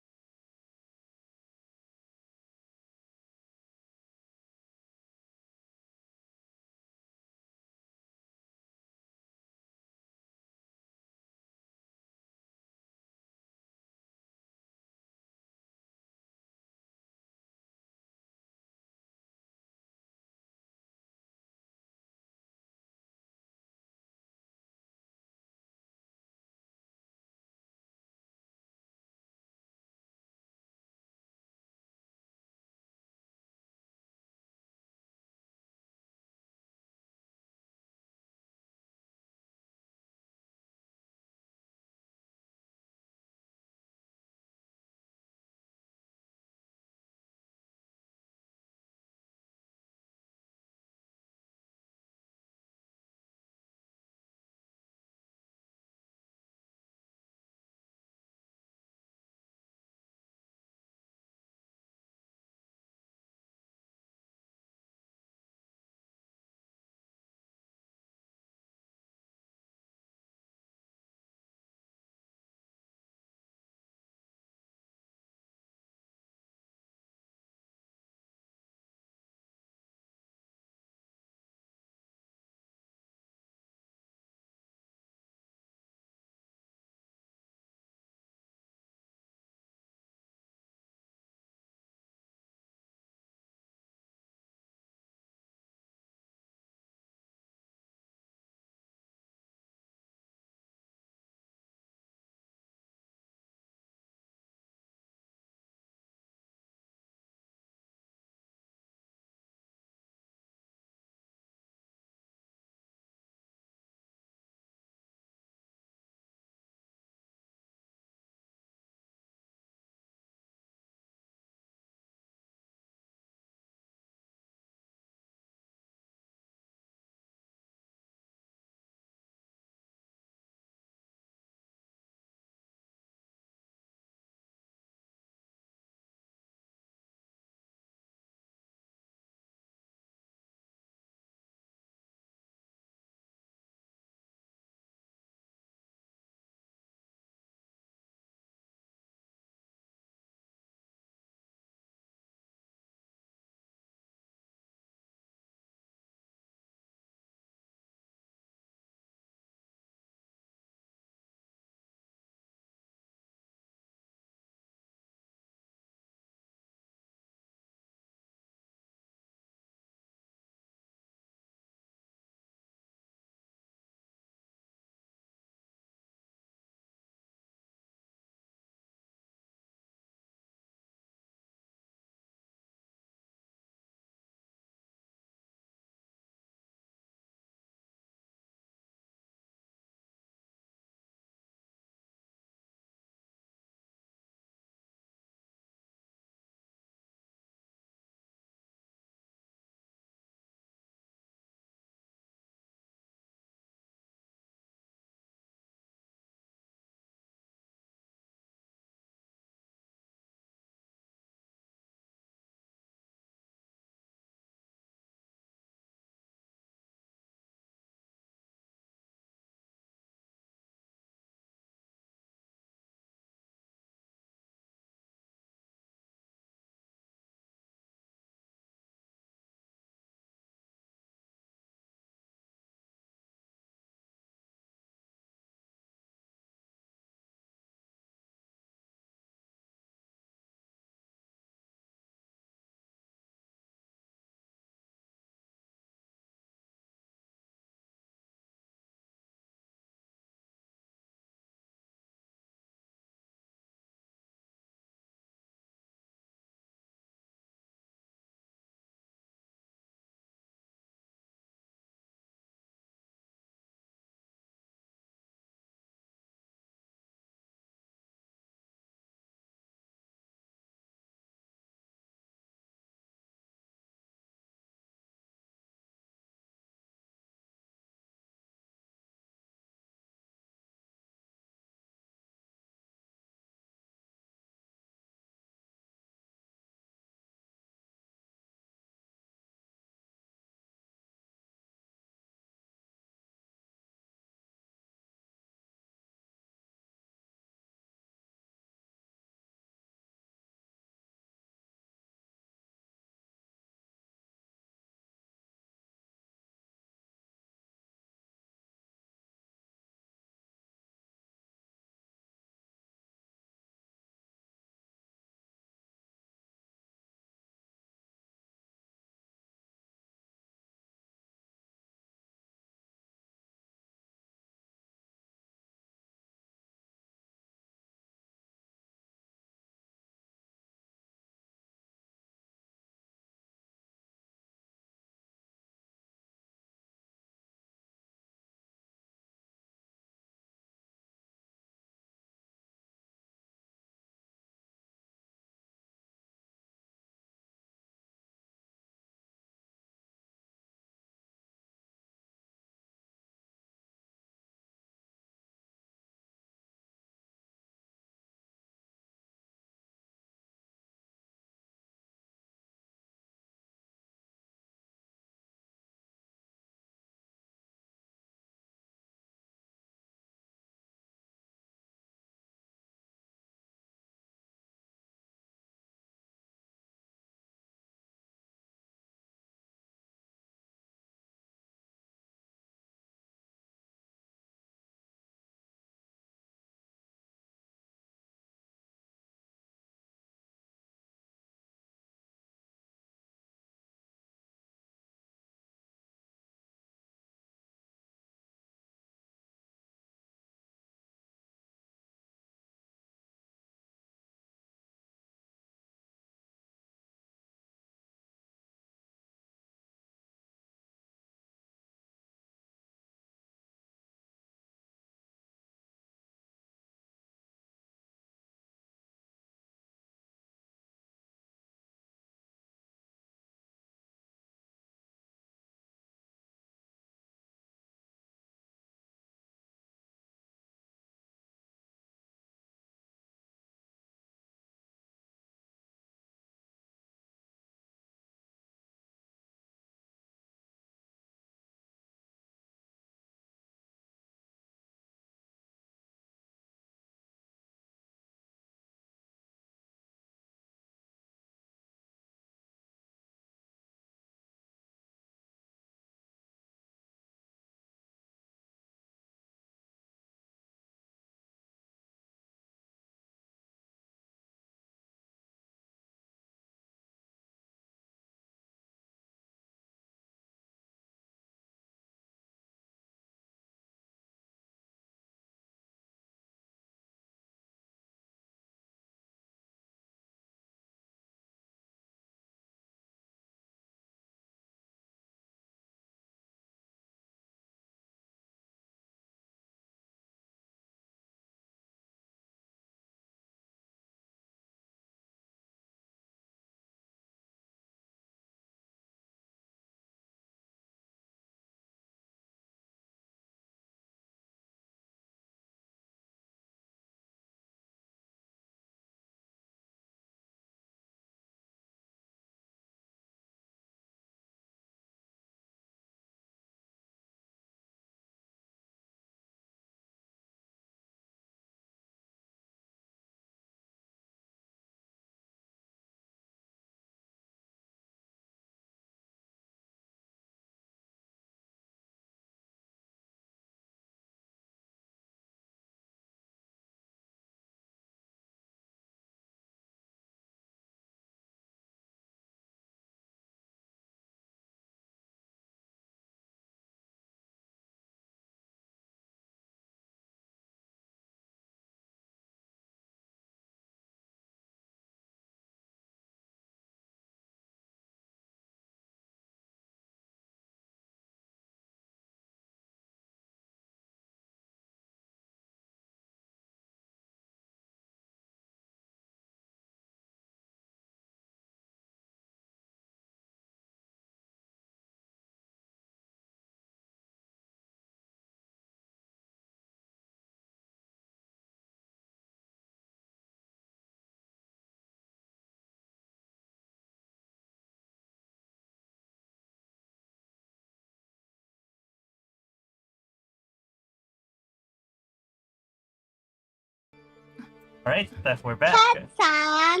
Alright, we're back. Cat-san!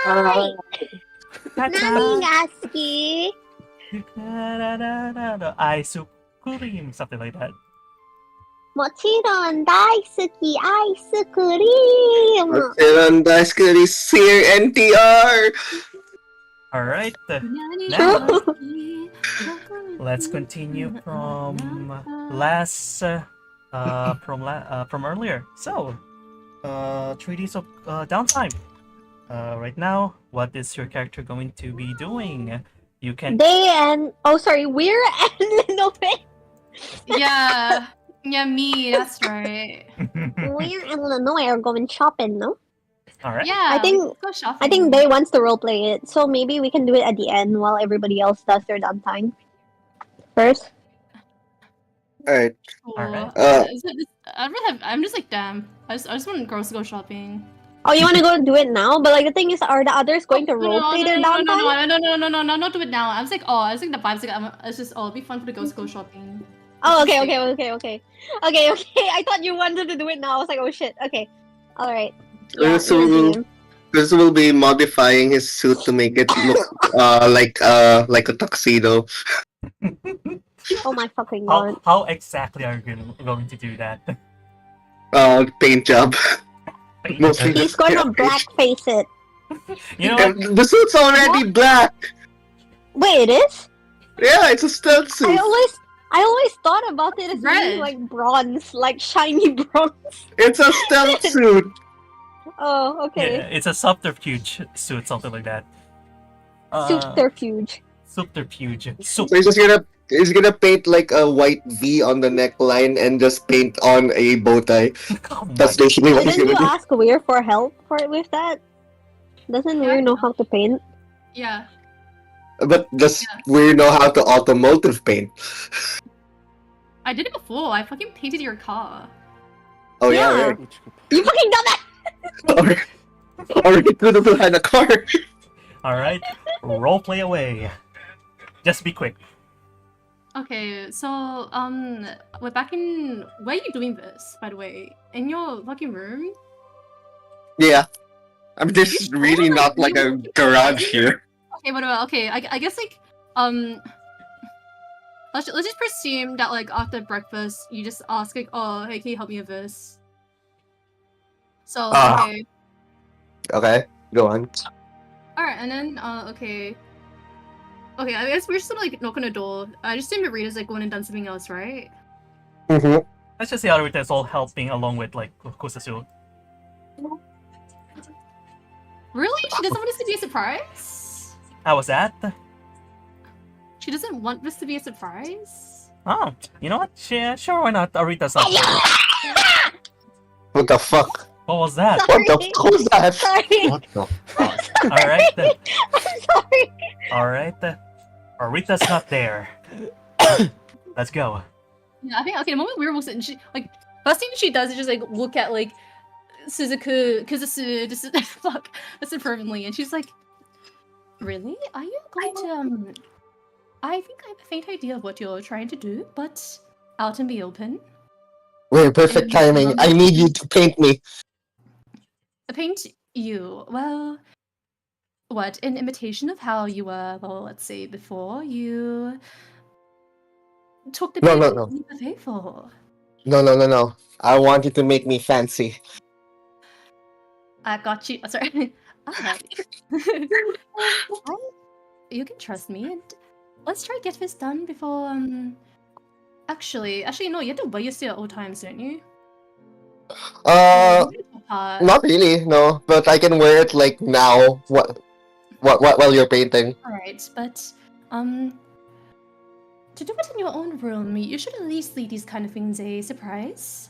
Uh, Nani ga suki? Ice cream, something like that. もちろん大好きアイスクリーム Highlands is here, NTR! Alright, let's continue from last from earlier. So, 3 days of downtime. Right now, what is your character going to be doing? You can They and we're and Linoe. Yeah. Yeah, me, that's right. We're and Linoe are going shopping, no? Alright. Yeah, I think- let's go shopping. I think they wants to roleplay it, so maybe we can do it at the end while everybody else does their downtime. First. Alright. Alright. I'm just like, damn. I just want girls to go shopping. Oh, you want to go do it now? But like the thing is, are the others going to roleplay their downtime? No, not do it now. I was like, the vibes like, it's just, it'll be fun for the girls to go shopping. Oh, okay. I thought you wanted to do it now. I was like, oh shit. Okay. All right. Yeah, Chris will be modifying his suit to make it look like a tuxedo. oh my fucking god. How exactly are you going to do that? Paint job. Mostly He's gonna blackface it. You know what? And the suit's already black. Wait, it is? Yeah, it's a stealth suit. I always thought about it as being Red. like bronze, like shiny bronze. It's a stealth suit. Oh, okay. Yeah, it's a subterfuge suit, something like that. Subterfuge. Subterfuge. So he's gonna paint like a white V on the neckline and just paint on a bow tie. Oh my That's basically what he's Didn't gonna you do. ask Weir for help with that? Doesn't Weir know how to paint? Yeah. But does we know how to automotive paint? I did it before. I fucking painted your car. Oh Yeah. yeah, right. You fucking done that! Or you could have behind a car. Alright, roleplay away. Just be quick. Okay, so, we're back in... Where are you doing this, by the way? In your fucking room? Yeah. I mean, this is really not like a garage here. Okay, whatever. Okay, I guess, like, let's just presume that, like, after breakfast, you just ask, like, oh, hey, can you help me with this? So, okay. Okay, go on. Alright, and then, okay. Okay, I guess we're just gonna, like, knock on the door. I just assume Marita's, like, going and done something else, right? Mm-hmm. Let's just say Arita is all helping along with like Kusasu. Really? She doesn't want this to be a surprise? How was that? She doesn't want this to be a surprise? Oh, you know what? Sure, why not? Arita's up. What the fuck? What was that? Sorry. What the fuck was that? Sorry. What the fuck? Alright. I'm sorry. Alright. Arita's not there. Let's go. Yeah, I think, okay, the moment Weir walks in, she, like, first thing she does is just, like, look at, like, Kuzasu, just, fuck, listen fervently, and she's like, really? Are you going to, I think I have a faint idea of what you're trying to do, but out and be open. Wait, perfect timing. I need you to paint me. Paint you? Well, what, in imitation of how you were, well, let's say, before you took the No, bait no, that no. you were paid for. No. I want you to make me fancy. I got you. Oh, sorry. Alright. You can trust me, and let's try to get this done before. Actually, no. You have to wear your suit at all times, don't you? Not really, no. But I can wear it like now. What? While you're painting. Alright, but to do it in your own room, you should at least leave these kind of things a surprise.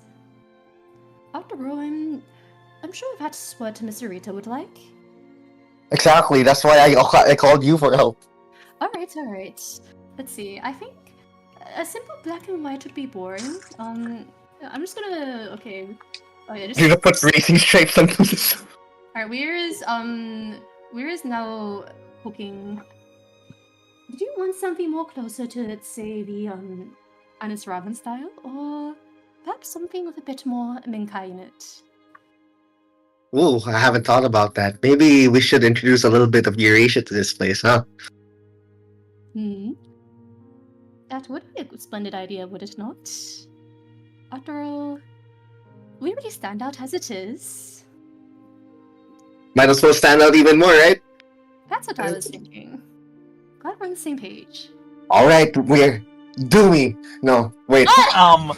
After all, I'm sure if that's what Mr. Rita would like. Exactly. That's why I called you for help. Alright. Let's see. I think a simple black and white would be boring. I'm just gonna. Okay. Oh yeah. Just. You're gonna put racing stripes on this. Alright. Weir is now cooking. Did you want something more closer to, let's say, the Anis Raven style, or perhaps something with a bit more Minkai in it? Ooh, I haven't thought about that. Maybe we should introduce a little bit of Eurasia to this place, huh? Hmm. That would be a good, splendid idea, would it not? After all, we already stand out as it is. Might as well stand out even more, right? That's what I was thinking. Glad we're on the same page. Alright, we're Doomy. No, wait. What?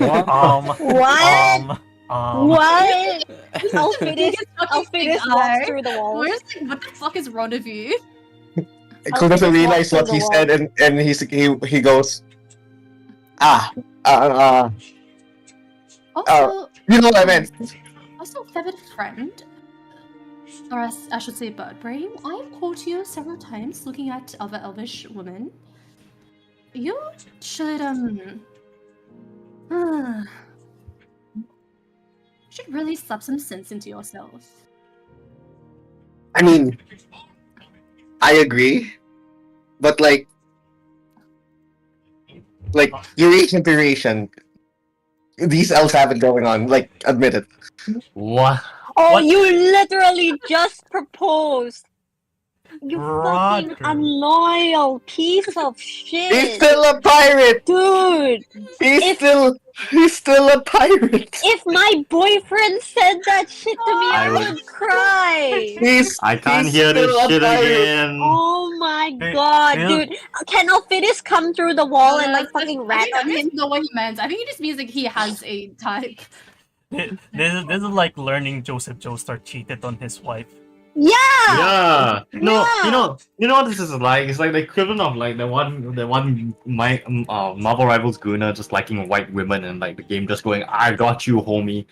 What? I'll fit Biggest it. fucking I'll fit big it eye. through the walls. Where's like, what the fuck is wrong with you? I couldn't realize what he said, and he goes, Also, you know what I meant. also, feathered friend, or as I should say, bird brain. I've caught you several times looking at other elvish women. You should should really slap some sense into yourself. I mean, I agree, but like Eurasian duration, these elves have it going on. Like, admit it. What? Oh, What? you literally just proposed. You fucking Roger. unloyal piece of He's shit. still a pirate. Dude, He's still a pirate. if my boyfriend said that shit to me, I I would- would cry. I can't he's hear this still a shit pirate. again. Oh my Hey, god, Phil. dude. Can Alphidus come through the wall and like fucking rat I on him? don't know what he meant. I think he just means like he has a type. This is like learning Joseph Joestar cheated on his wife. Yeah! Yeah. No, Yeah. you know what this is like? It's like the equivalent of like the one Marvel Rivals Guna just liking white women and like the game just going, I got you, homie.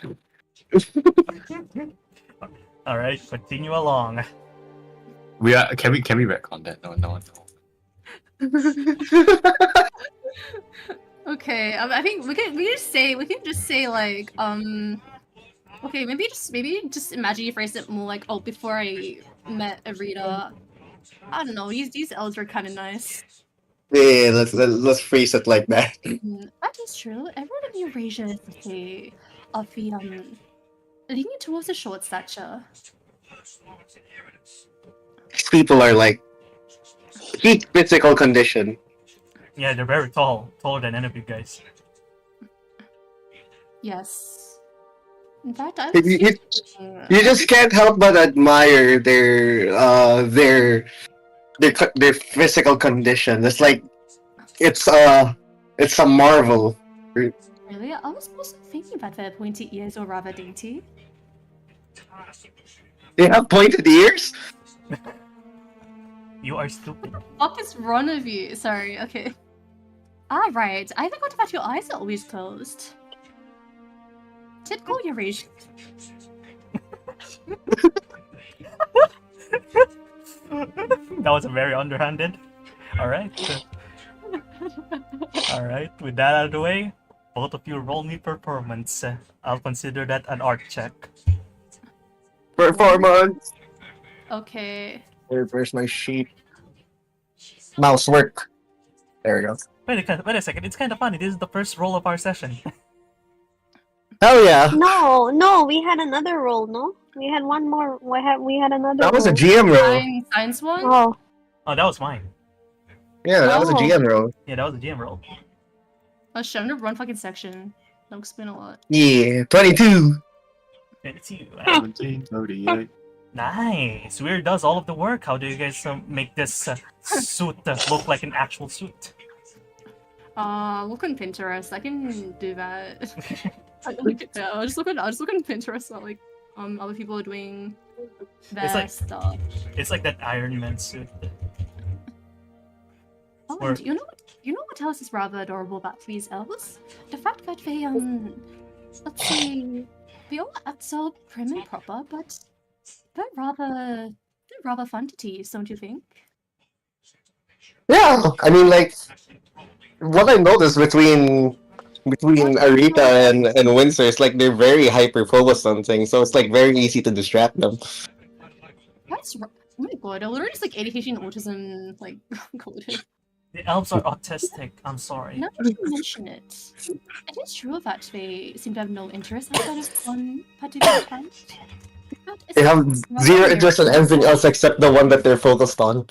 All right, continue along. We are can we wreck on that? No. Okay, I think we can just say like okay, maybe just imagine you phrase it more like, oh, before I met Arita, I don't know, these elves were kind of nice. Yeah, let's phrase it like that. That is true. Everyone in Eurasia is of the leaning towards a short stature. These people are like peak physical condition. Yeah, they're very tall, taller than any of you guys. Yes. In fact, I You, was you just can't help but admire their physical condition. It's like it's a marvel. really, I was also thinking that their pointy ears were rather dainty. They have pointed ears. You are stupid. What is wrong with you? Sorry, okay. Ah, right. I forgot that your eyes are always closed. Typical Eurasian. That was very underhanded. All right. All right. With that out of the way, both of you roll me performance. I'll consider that an art check. Performance. Okay. Where's my sheet? Mouse work. There we go. Wait a second. It's kind of funny. This is the first roll of our session. Hell yeah! No, we had another roll, no? We had one more. We had another. That was a roll. GM roll. Science one? Oh, Oh, that was mine. Yeah, that was a Oh. GM roll. Yeah, that was a GM roll. Oh shit, I'm gonna run fucking section. That'll explain a lot. Yeah, 22. It's you. 1738. Nice. Weird does all of the work. How do you guys make this suit look like an actual suit? Look on Pinterest. I can do that. I'll just look on Pinterest at like other people are doing their It's like- stuff. It's like that Iron Man suit. Oh, Or- and you know what else is rather adorable about these elves? The fact that they let's see, they all act so prim and proper, but they're rather fun to tease, don't you think? Yeah, I mean, like, what I noticed between Arita and Windsor is like they're very hyper focused on things, so it's like very easy to distract them. Oh my god, they're literally just like ADHD and autism like coded. The elves are autistic. I'm sorry. Now that you mention it, it is true that they seem to have no interest outside of one particular plant. They have zero interest in anything else except the one that they're focused on.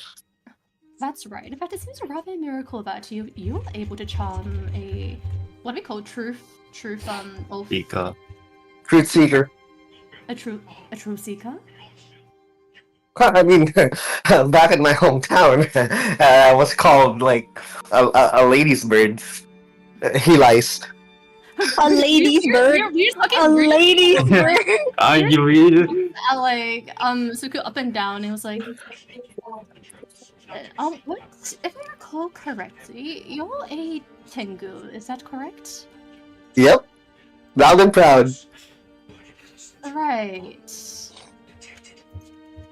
That's right. In fact, it seems a rather miracle that you were able to charm a what do we call truth oath, Speaker. Truth seeker. a truth seeker. I mean, back in my hometown, I was called like a lady's bird. He lies. A lady's bird. We're just looking A we're just- lady's bird. Are you read? like Suku up and down. And it was like, what? If I recall correctly, you're a Tengu. Is that correct? Yep. Loud and proud. Right.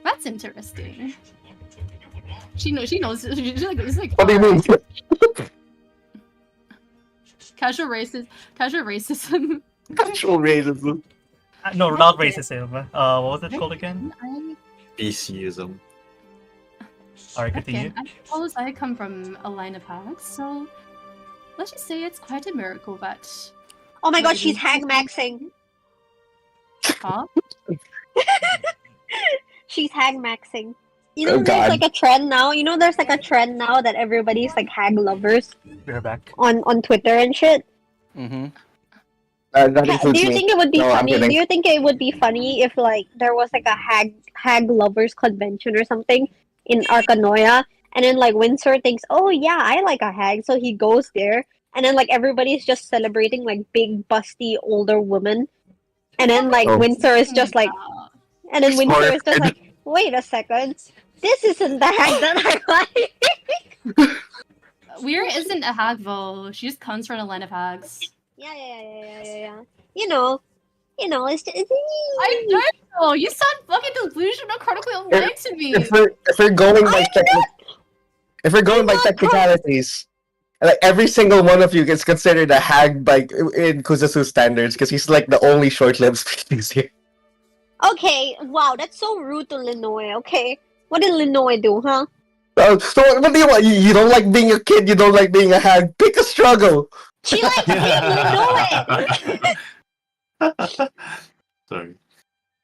That's interesting. She knows. She's like, it's like What do you mean? casual racism. Actual racism. No, not racism. What was it called again? BCism. Alright, continue. I suppose I come from a line of hags, so let's just say it's quite a miracle that. Oh my god, she's hag maxing. Huh? She's hag maxing. You know, Oh, there's God. like a trend now. You know, there's like a trend now that everybody's like hag lovers We're back. on Twitter and shit. Mm-hmm. That Do includes you me. think it would be No, I'm funny? kidding. Do you think it would be funny if like there was like a hag lovers convention or something in Arkanoia, and then like Windsor thinks, oh yeah, I like a hag, so he goes there, and then like everybody's just celebrating like big busty older women, and then like Oh. Windsor is just like, and then Windsor is just like, wait a second, this isn't the hag that I like. Weir isn't a hag though. She just comes from a line of hags. Yeah. You know, it's I don't know. You sound fucking delusional, chronically online to me. If we're going by if we're going by technicalities, like every single one of you gets considered a hag by in Kuzusu standards because he's like the only short-lived species here. Okay, wow, that's so rude to Linoy. Okay, what did Linoy do, huh? So what do you want? You don't like being a kid. You don't like being a hag. Pick a struggle. She likes him, Linoy. Sorry.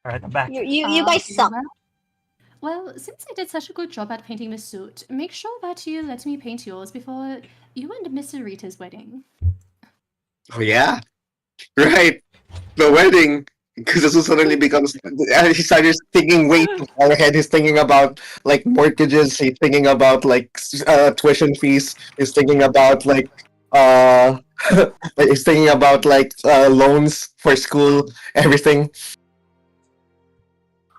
Alright, I'm back. You guys suck. Well, since I did such a good job at painting this suit, make sure that you let me paint yours before you and Miss Rita's wedding. Oh yeah, right. The wedding. Kuzusu suddenly becomes. He started thinking way too far ahead. He's thinking about like mortgages. He's thinking about like tuition fees. He's thinking about like he's thinking about like loans for school. Everything.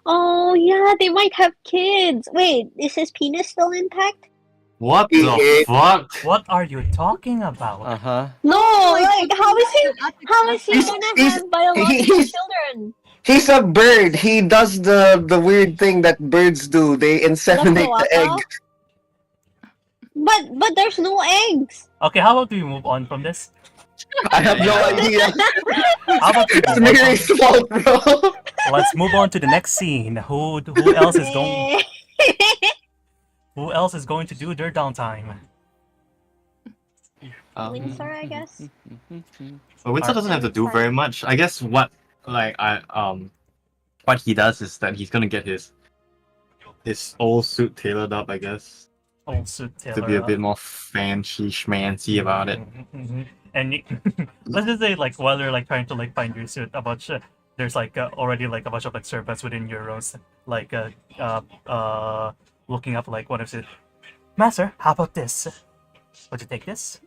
Oh yeah, they might have kids. Wait, is his penis still intact? What the fuck? What are you talking about? Uh-huh. No, like how is he He's- gonna he's- have biological he's- children? He's a bird. He does the weird thing that birds do. They inseminate the egg. But there's no eggs. Okay, how about we move on from this? I have no idea. How about we It's move on from Mary's this? fault, bro. Let's move on to the next scene. Who else is going? Who else is going to do their downtime? Windsor, I guess. But Winston doesn't have to do very much. I guess what he does is that he's gonna get his old suit tailored up, I guess, Old suit tailor. to be a bit more fancy schmancy about it. And let's just say, like, while they're like trying to like find your suit, a bunch there's like already like a bunch of like servants within Euros, like looking up like what is it? Master, how about this? Would you take this?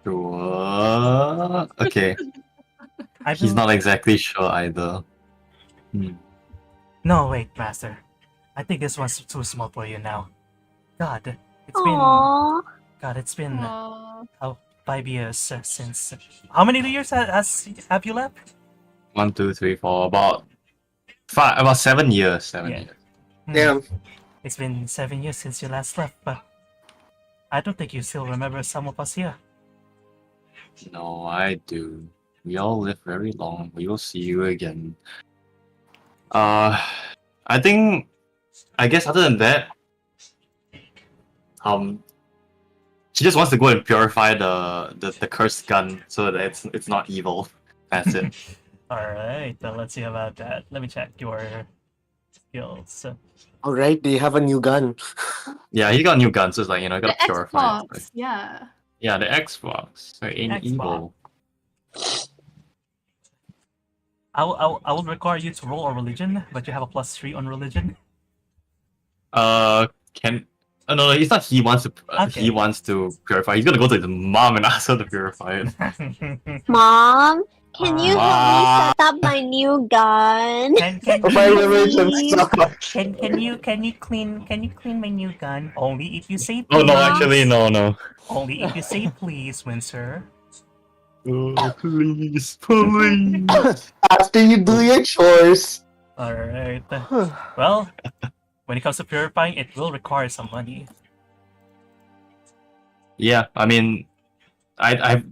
Sure. Okay. I He's bel- not exactly sure either. Hmm. No, wait, Master. I think this one's too small for you now. God, it's been Aw. 5 years since. How many years have you left? 1, 2, 3, 4, about 7 years. 7 Yeah. years. Damn. It's been 7 years since you last left, but I don't think you still remember some of us here. No, I do. We all live very long. We will see you again. I guess other than that, she just wants to go and purify the cursed gun so that it's not evil. That's it. Alright, let's see about that. Let me check your skills. Alright, they have a new gun. Yeah, he got new guns, so it's like, you know, you The gotta purify it. Xbox, yeah. Yeah, the Xbox. In Xbox. evil. I will require you to roll a religion, but you have a +3 on religion. Can no, it's not he wants to Okay. he wants to purify. He's gonna go to his mom and ask her to purify it. Mom, can you help me Ah. set up my new gun? can My you religion Please. sucks. can you clean my new gun? Only if you say Oh please. no, actually no. Only if you say please, Windsor. Oh, please, please. After you do your chores. Alright. Well, when it comes to purifying, it will require some money. Yeah, I mean, I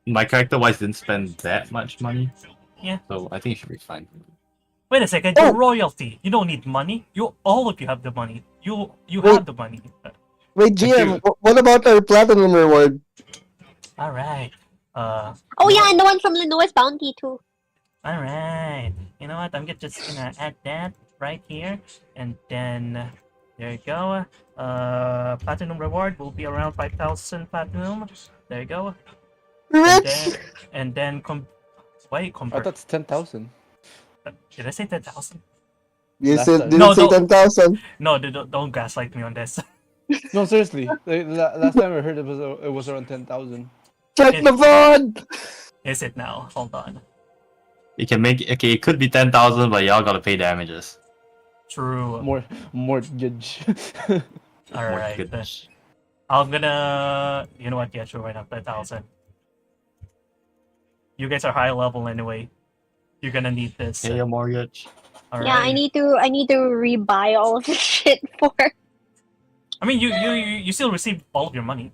my character wise didn't spend that much money. Yeah. So I think it should be fine. Wait a second, Oh. you're royalty. You don't need money. All of you have the money. You Wait. have the money. Wait, GM, what about our platinum reward? Alright. Oh yeah, and the one from Linois Bounty too. Alright. You know what? I'm just gonna add that right here. And then there you go. Platinum reward will be around 5,000 platinum. There you go. Rich! And then I convert. thought it's 10,000. Did I say 10,000? You Last said time. didn't No, say no. 10,000. No, don't gaslight me on this. No, seriously. Last time I heard it was around 10,000. Check the VOD! Is it now? Hold on. You can make okay. It could be 10,000, but y'all gotta pay damages. True. Mortgage. Alright. Mortgage. I'm gonna. You know what? Yeah, sure. Why not? 10,000. You guys are high level anyway. You're gonna need this. Pay your mortgage. Alright. Yeah, I need to rebuy all of the shit for. I mean, you still receive all of your money.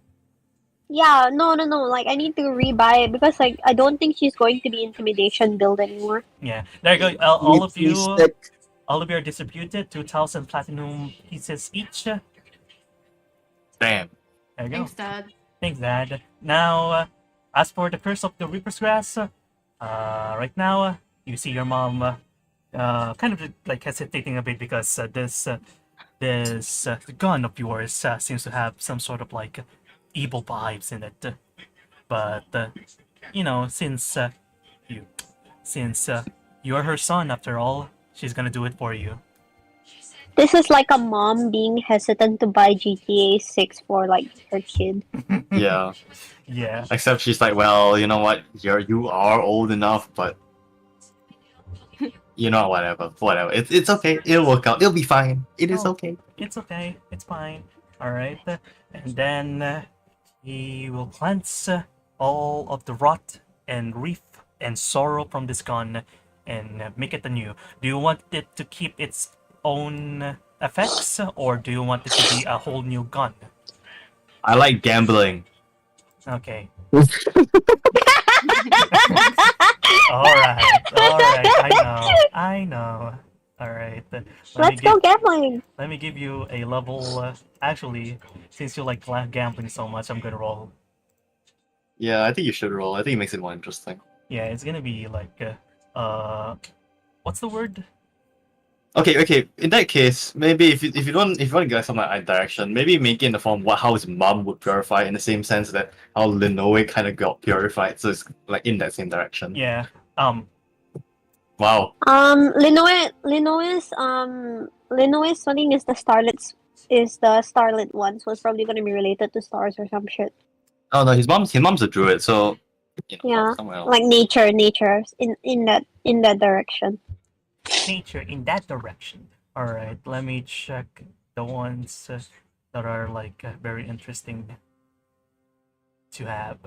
Yeah, no. Like I need to rebuy it because like I don't think she's going to be intimidation build anymore. Yeah. There you go. All of you. Stick. All of you are distributed. 2,000 platinum pieces each. There Damn. you go. Thanks, Dad. Thanks, Dad. Now, as for the curse of the Reaper's Grass, right now, you see your mom kind of like hesitating a bit because this gun of yours seems to have some sort of like evil vibes in it. But you know, since you're her son after all, she's gonna do it for you. This is like a mom being hesitant to buy GTA 6 for like her kid. Yeah. Yeah. Except she's like, well, you know what? You are old enough, but you know, whatever. It's okay. It'll work out. It'll be fine. It is Oh. okay. It's okay. It's fine. Alright. And then he will cleanse all of the rot and grief and sorrow from this gun and make it anew. Do you want it to keep its own effects or do you want it to be a whole new gun? I like gambling. Okay. Alright. I know. Alright. Let's go gambling. Let me give you a level. Actually, since you like gambling so much, I'm gonna roll. Yeah, I think you should roll. I think it makes it more interesting. Yeah, it's gonna be like, what's the word? Okay. In that case, maybe if you want to go some direction, maybe make it in the form how his mom would purify in the same sense that how Linoe kind of got purified. So it's like in that same direction. Yeah. Wow. Linois swimming is the starlit one, so it's probably gonna be related to stars or some shit. Oh no, his mom's a druid, so you know, Yeah, somewhere else. like nature in that direction. Nature in that direction. Alright, let me check the ones that are like very interesting to have.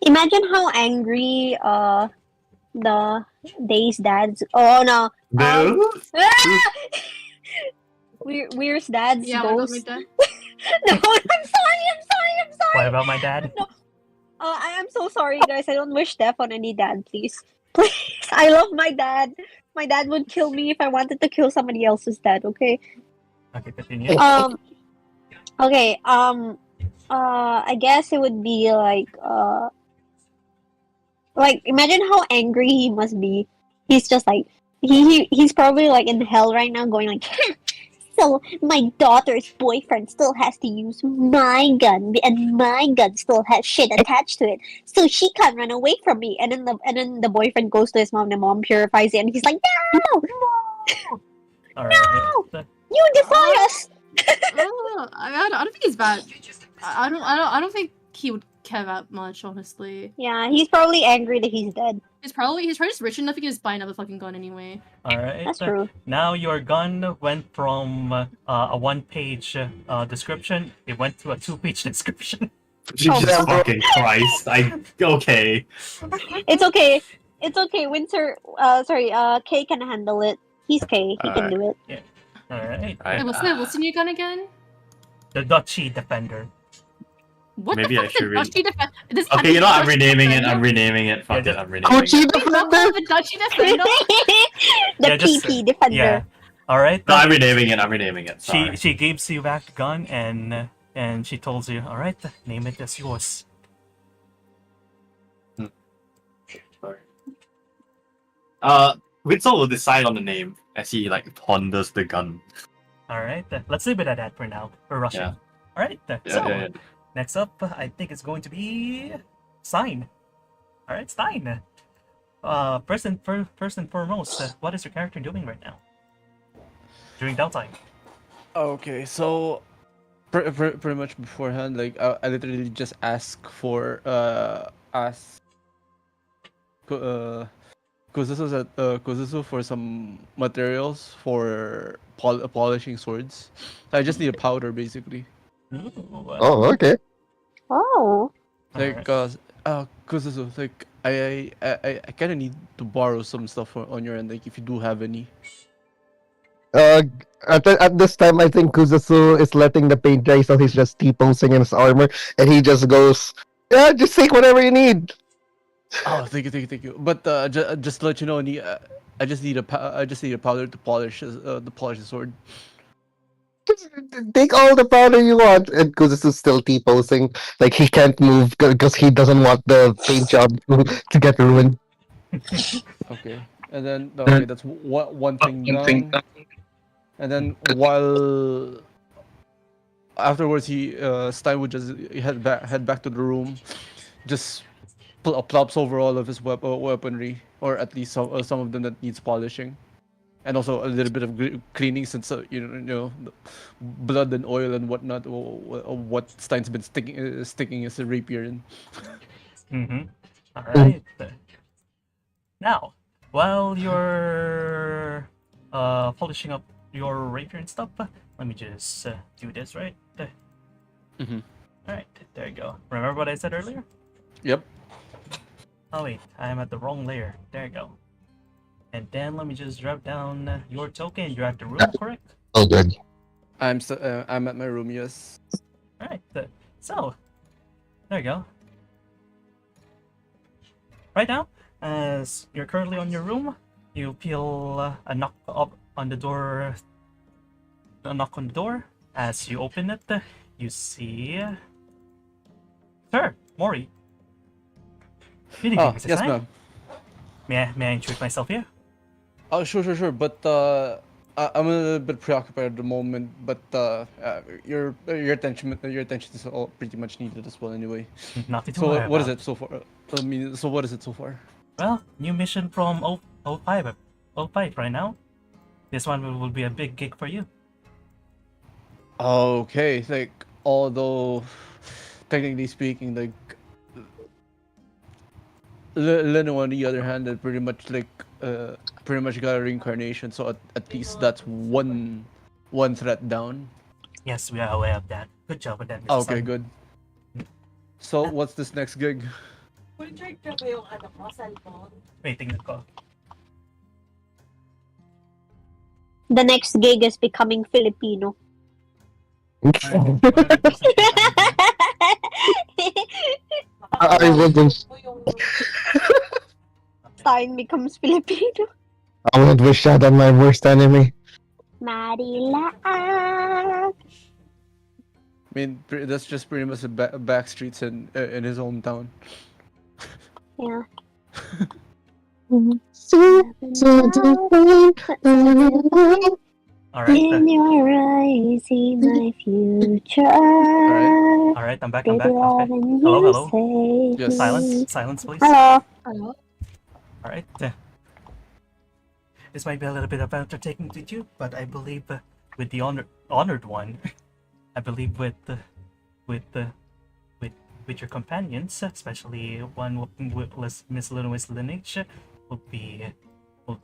Imagine how angry the Day's dad's Dude. Weir's dad's Yeah, what about ghost. my dad? No, I'm sorry. What about my dad? I am so sorry, guys. I don't wish death on any dad, please. Please, I love my dad. My dad would kill me if I wanted to kill somebody else's dad. Okay. Okay, continue. Okay. I guess it would be like imagine how angry he must be. He's just like he's probably like in hell right now, going like, so my daughter's boyfriend still has to use my gun, and my gun still has shit attached to it, so she can't run away from me. And then the boyfriend goes to his mom. The mom purifies it, and he's like, no, All right. you defy us. I don't think he's bad. I don't think he would care that much, honestly. Yeah, he's probably angry that he's dead. He's probably just rich enough he can just buy another fucking gun anyway. All right. That's true. Now your gun went from a one-page description. It went to a two-page description. Jesus yeah. fucking Christ! Okay. It's okay. It's okay. Winter. Kay can handle it. He's Kay. He can do it. All right. Hey, what's the new gun again? The Duchy Defender. What Maybe the I fuck is should the read- Duchy Defender? Okay, you know what? I'm renaming it. I'm renaming it. Fuck Yeah, it. I'm renaming Gucci it. Wait, what Defender? the Duchy Defender? The Yeah, just- PP defender. Yeah. All right. No, I'm renaming it. I'm renaming it. Sorry. She gives you back the gun and she tells you, all right, name it as yours. Sorry. Winslow will decide on the name as he like ponders the gun. All right. Let's leave it at that for now. We're rushing. Yeah. All right. Yeah, So yeah, yeah. next up, I think it's going to be Stein. All right, Stein. First and foremost, what is your character doing right now during downtime? Okay, so pretty much beforehand, like I literally just ask for Kuzusu for some materials for polishing swords. I just need a powder basically. Ooh, Oh, okay. Oh. Like Kuzusu, like I kind of need to borrow some stuff on your end, like if you do have any. At this time, I think Kuzusu is letting the paint dry, so he's just T-posing in his armor, and he just goes, "Yeah, just take whatever you need." Oh, thank you. But just to let you know, I just need a powder to polish the sword. Take all the powder you want. And Kuzusu's still T-posing, like he can't move because he doesn't want the paint job to get ruined. Okay, and then okay, that's one thing down. And then while afterwards, Stein would just head back to the room, just plops over all of his weaponry, or at least some of them that needs polishing, and also a little bit of cleaning since you know the blood and oil and whatnot, what Stein's been sticking his rapier in. Mm-hmm. All right. Now, while you're polishing up your rapier and stuff, let me just do this right. Mm-hmm. All right, there you go. Remember what I said earlier? Yep. Oh wait, I'm at the wrong layer. There you go. And then let me just drop down your token. You're at the room, correct? Oh, good. I'm at my room. Yes. All right. So, there you go. Right now, as you're currently on your room, you feel a knock up on the door. A knock on the door. As you open it, you see, Sir Mori. Good evening, Mrs. Yes, Stein. ma'am. May I introduce myself here? Oh, sure. But I'm a little bit preoccupied at the moment. But your attention is all pretty much needed as well, anyway. Nothing to So worry what is about. it so far? So what is it so far? Well, new mission from 05 right now. This one will be a big gig for you. Okay, like although technically speaking, like Leno on the other hand, pretty much got a reincarnation. So at least that's one threat down. Yes, we are aware of that. Good job with that, Mr. Okay, Stein. good. So what's this next gig? Wait, tingnan ko. The next gig is becoming Filipino. I wouldn't. Stein becomes Filipino. I wouldn't wish that on my worst enemy. Marilaan. mean, that's just pretty much the back streets in his hometown. Yeah. All right. In your eyes, see my future. All right. I'm back. I'm Baby, back. love, Okay. and Hello. you Hello. save Yes. me. Silence, please. Hello. Hello. All right. This might be a little bit of undertaking to you, but I believe with the honored one, I believe with with your companions, especially one with Miss Luna's lineage, will be will,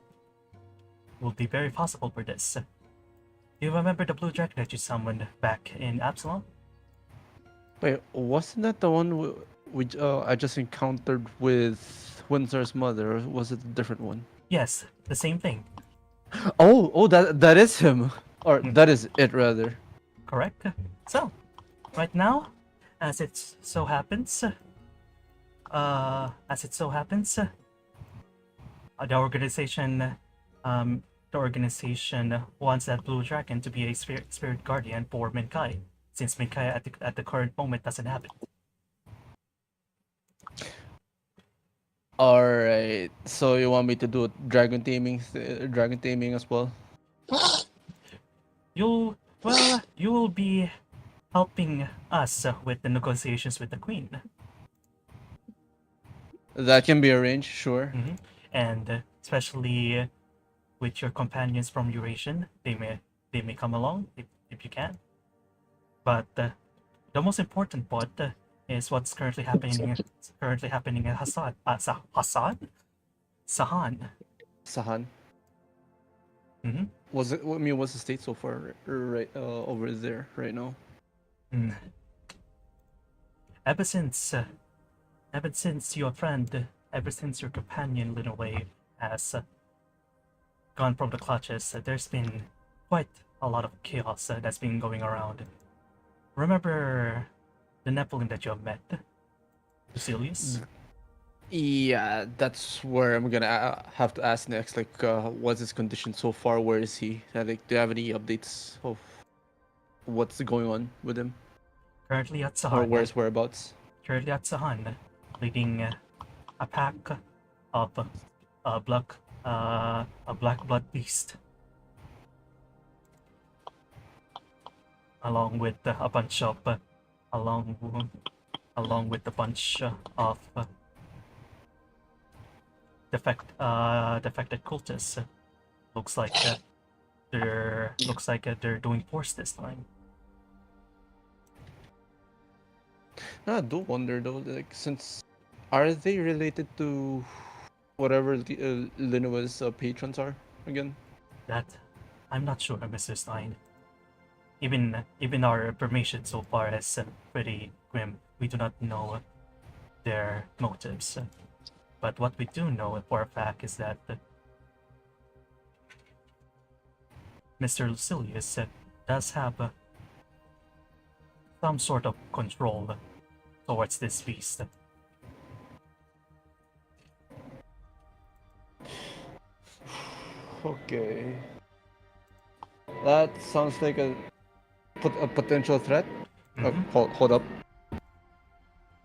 will be very possible for this. Do you remember the blue dragon that you summoned back in Absalom? Wait, wasn't that the one I just encountered with Windsor's mother? Or was it a different one? Yes, the same thing. Oh, that is him, or that is it rather. Correct. So, right now, as it so happens, the organization, wants that blue dragon to be a spirit guardian for Minkai, since Minkai at the current moment doesn't have it. All right, so you want me to do dragon taming as well? You will be helping us with the negotiations with the queen. That can be arranged, sure. And especially with your companions from Eurasian, they may come along if you can. But the most important part is what's currently happening in Sahan. Sahan. Mm-hmm. What's the state so far right over there right now? Ever since your companion Linaway has gone from the clutches, there's been quite a lot of chaos that's been going around. Remember the Nephilim that you have met, Lucilius? Yeah, that's where I'm gonna have to ask next. Like, what's his condition so far? Where is he? Like, do you have any updates of what's going on with him? Currently at Or Sahan. where's whereabouts? Currently at Sahan, leading a pack of a black blood beast, along with a bunch of defected cultists. Looks like they're doing force this time. I do wonder though, like, since are they related to whatever Linua's patrons are again? That I'm not sure, Mr. Stein. Even our information so far is pretty grim. We do not know their motives. But what we do know for a fact is that Mr. Lucilius does have some sort of control towards this beast. Okay. That sounds like a potential threat. Hold up.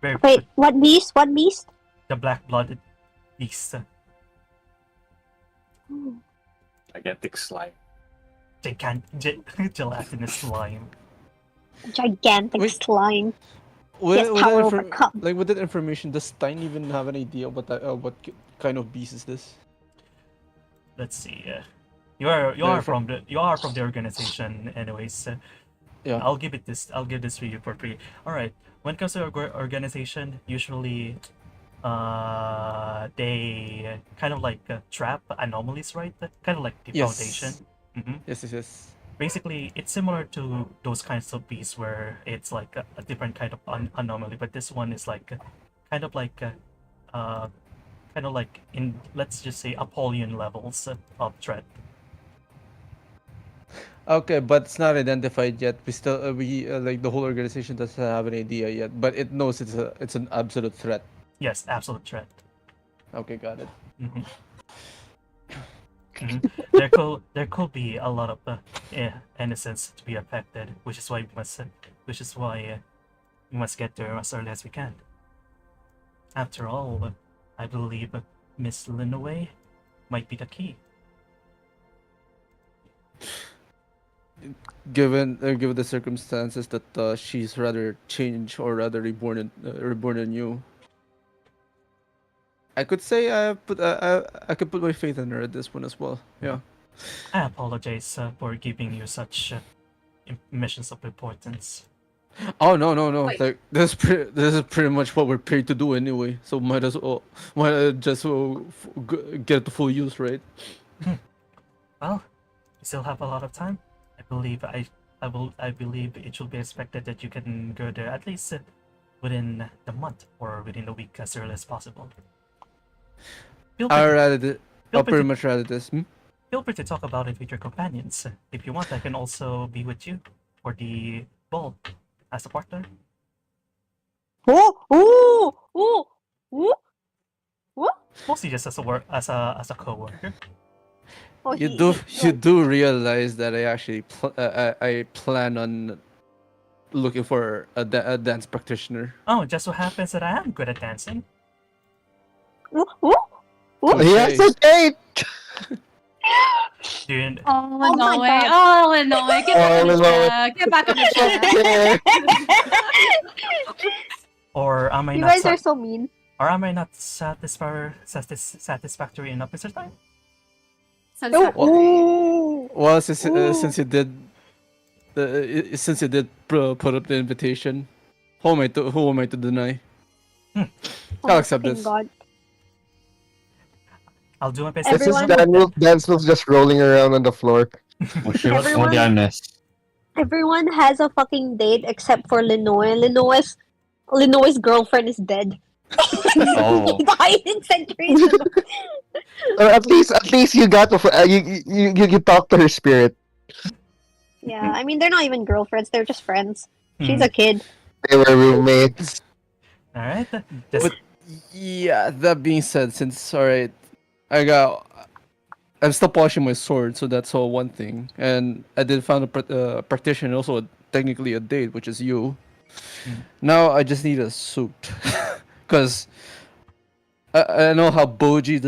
Very Wait, what beast? What beast? the black-blooded beast. Gigantic slime. Gelatinous slime. Gigantic Wait. slime. With, Yes, with power that overcome. like with that information, does Stein even have an idea what kind of beast is this? Let's see. You are Yeah, from the organization, anyways. Yeah. I'll give this to you for free. All right. When it comes to organization, usually, they kind of like trap anomalies, right? Kind of like the Yes. foundation. Yes. Basically, it's similar to those kinds of beasts where it's like a different kind of anomaly, but this one is like kind of like in, let's just say, Apollyon levels of threat. Okay, but it's not identified yet. We still like the whole organization doesn't have an idea yet, but it knows it's an absolute threat. Yes, absolute threat. Okay, got it. There could be a lot of innocence to be affected, which is why we must get there as early as we can. After all, I believe Miss Linaway might be the key. Given the circumstances that she's rather changed or rather reborn anew, I could say I could put my faith in her at this point as well. Yeah. I apologize for giving you such missions of importance. Oh no. Wait. Like this is pretty much what we're paid to do anyway. So might just get it to full use, right? Well, we still have a lot of time. I believe it should be expected that you can go there at least within the month or within the week as early as possible. Feel free, I to, rather th- feel, I'll free pretty to, much rather this. feel free to talk about it with your companions. If you want, I can also be with you for the ball as a partner. Ooh. Mostly just as as a co-worker. Oh, You do realize that I actually I plan on looking for a dance practitioner. Oh, it just so happens that I am good at dancing. He has a date! Do you, Oh, Oh no my way. God. Oh, no way. Get back on the Linoe. track. Get back on the track. or am I You not? guys are so mean. Or am I not satisfactory enough, Mr. Stein? Satisfactory. Ooh. Well, Ooh. since you did put up the invitation, who am I to deny? Oh I'll my accept fucking this. God. I'll do my best. This is Everyone- Daniel's just rolling around on the floor. What did I miss? Everyone has a fucking date except for Linoe. Linoe's girlfriend is dead. Oh. He died in centuries ago. Or at least you got you talked to her spirit. Yeah, I mean they're not even girlfriends, they're just friends. She's Hmm. a kid. They were roommates. All right. Just, But yeah, that being said, since alright, I'm still polishing my sword, so that's all one thing. And I did found a practitioner, also technically a date, which is you. Mm. Now I just need a suit, cause I know how boji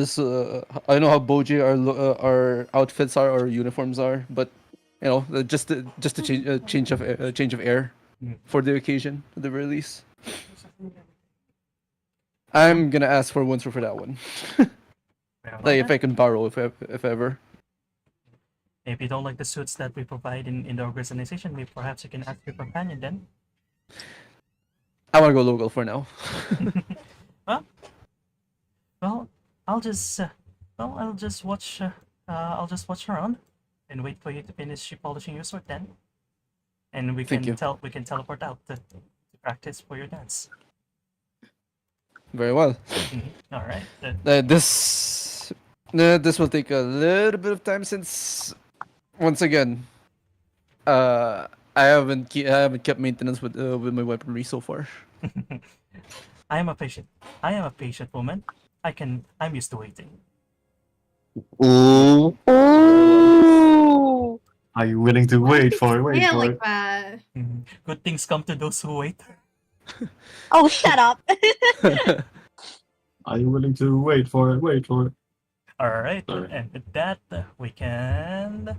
I know how boji our outfits are, our uniforms are, but you know, just to change of air Mm. for the occasion, at the very least. I'm gonna ask for one for that one. Like if I can borrow, if ever. if you don't like the suits that we provide in the organization, maybe perhaps you can ask your companion then. I wanna go local for now. Well, I'll just watch. I'll just watch around and wait for you to finish polishing your sword then, and Thank you. we can teleport out to practice for your dance. Very well. All right. This will take a little bit of time since, once again, I haven't kept maintenance with my weaponry so far. I am a patient. I am a patient woman. I'm used to waiting. Ooh. Ooh. Are you willing to wait for it? Wait Yeah, for like it. that. Good things come to those who wait. Oh, shut up. Are you willing to wait for it? Wait for it. All right, Sorry. and with that, we can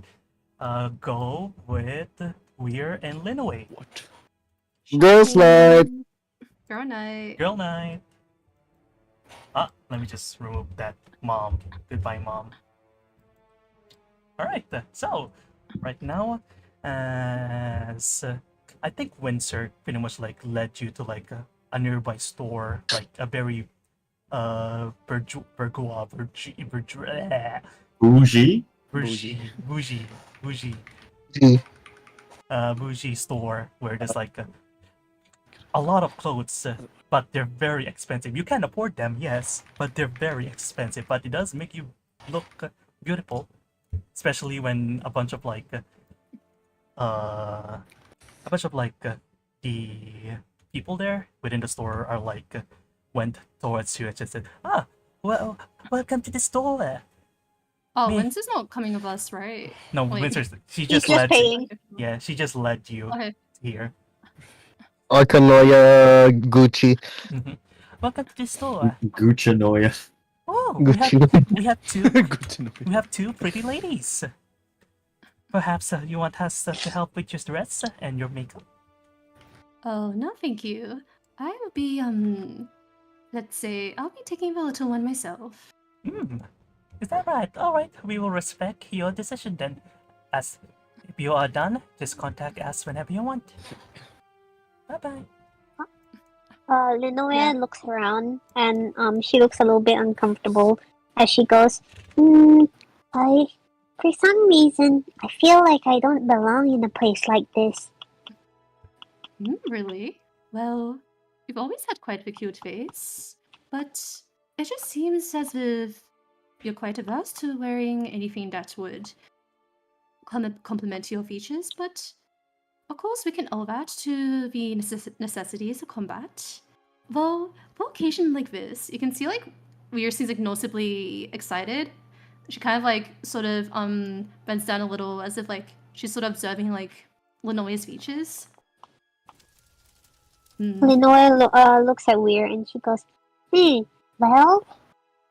go with Weir and Linaway. What? Girls' night. Girl night. Girl night. Let me just remove that mom. Goodbye, mom. All right, so right now, as I think Windsor pretty much like led you to like a nearby store, like a very bougie Bougie? bougie store where there's like a lot of clothes, but they're very expensive. You can afford them, yes, but they're very expensive. But it does make you look beautiful, especially when a bunch of the people there within the store are like went towards you and just said, "Ah, well, welcome to the store." Oh, Me- Lindsay's not coming with us, right? No, Wait. Winter's. She He's just just led. paying. Yeah, she just led you Okay. here. Arkanoya Gucci. Welcome to the store. Guchanoia. Oh, Gucci. we have two. Good to know. We have two pretty ladies. Perhaps you want us to help with your dress and your makeup. Oh, no, thank you. I will be, let's say, I'll be taking the little one myself. Hmm. Is that right? All right. We will respect your decision then. As if you are done, just contact us whenever you want. Bye bye. Linoe Yeah. looks around and she looks a little bit uncomfortable as she goes, for some reason, I feel like I don't belong in a place like this. Really? Well, you've always had quite a cute face, but it just seems as if you're quite averse to wearing anything that would complement your features, but of course we can owe that to the necessities of combat. Though, for occasion like this, you can see like Weir seems like noticeably excited. She kind of like sort of bends down a little as if like she's sort of observing like Linoe's features. Linoe looks at Weir and she goes, well,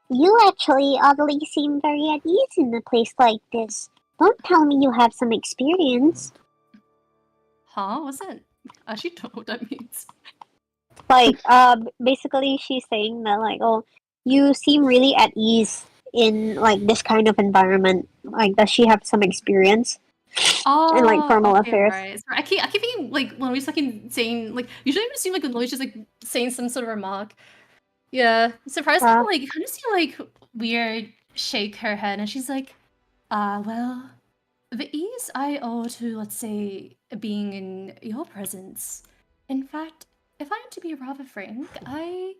you actually oddly seem very at ease in a place like this. Don't tell me you have some experience. Huh? What's that? I actually don't know what that means. Like, basically she's saying that, like, oh, you seem really at ease in, like, this kind of environment. Like, does she have some experience? Oh, in, like, formal affairs. Right. Sorry, I keep thinking like when we fucking saying like usually it would seem like Linoe's just like saying some sort of remark. Yeah, surprisingly, like you kind of see like Weird shake her head, and she's like, well, the ease I owe to, let's say, being in your presence. In fact, if I am to be rather frank, I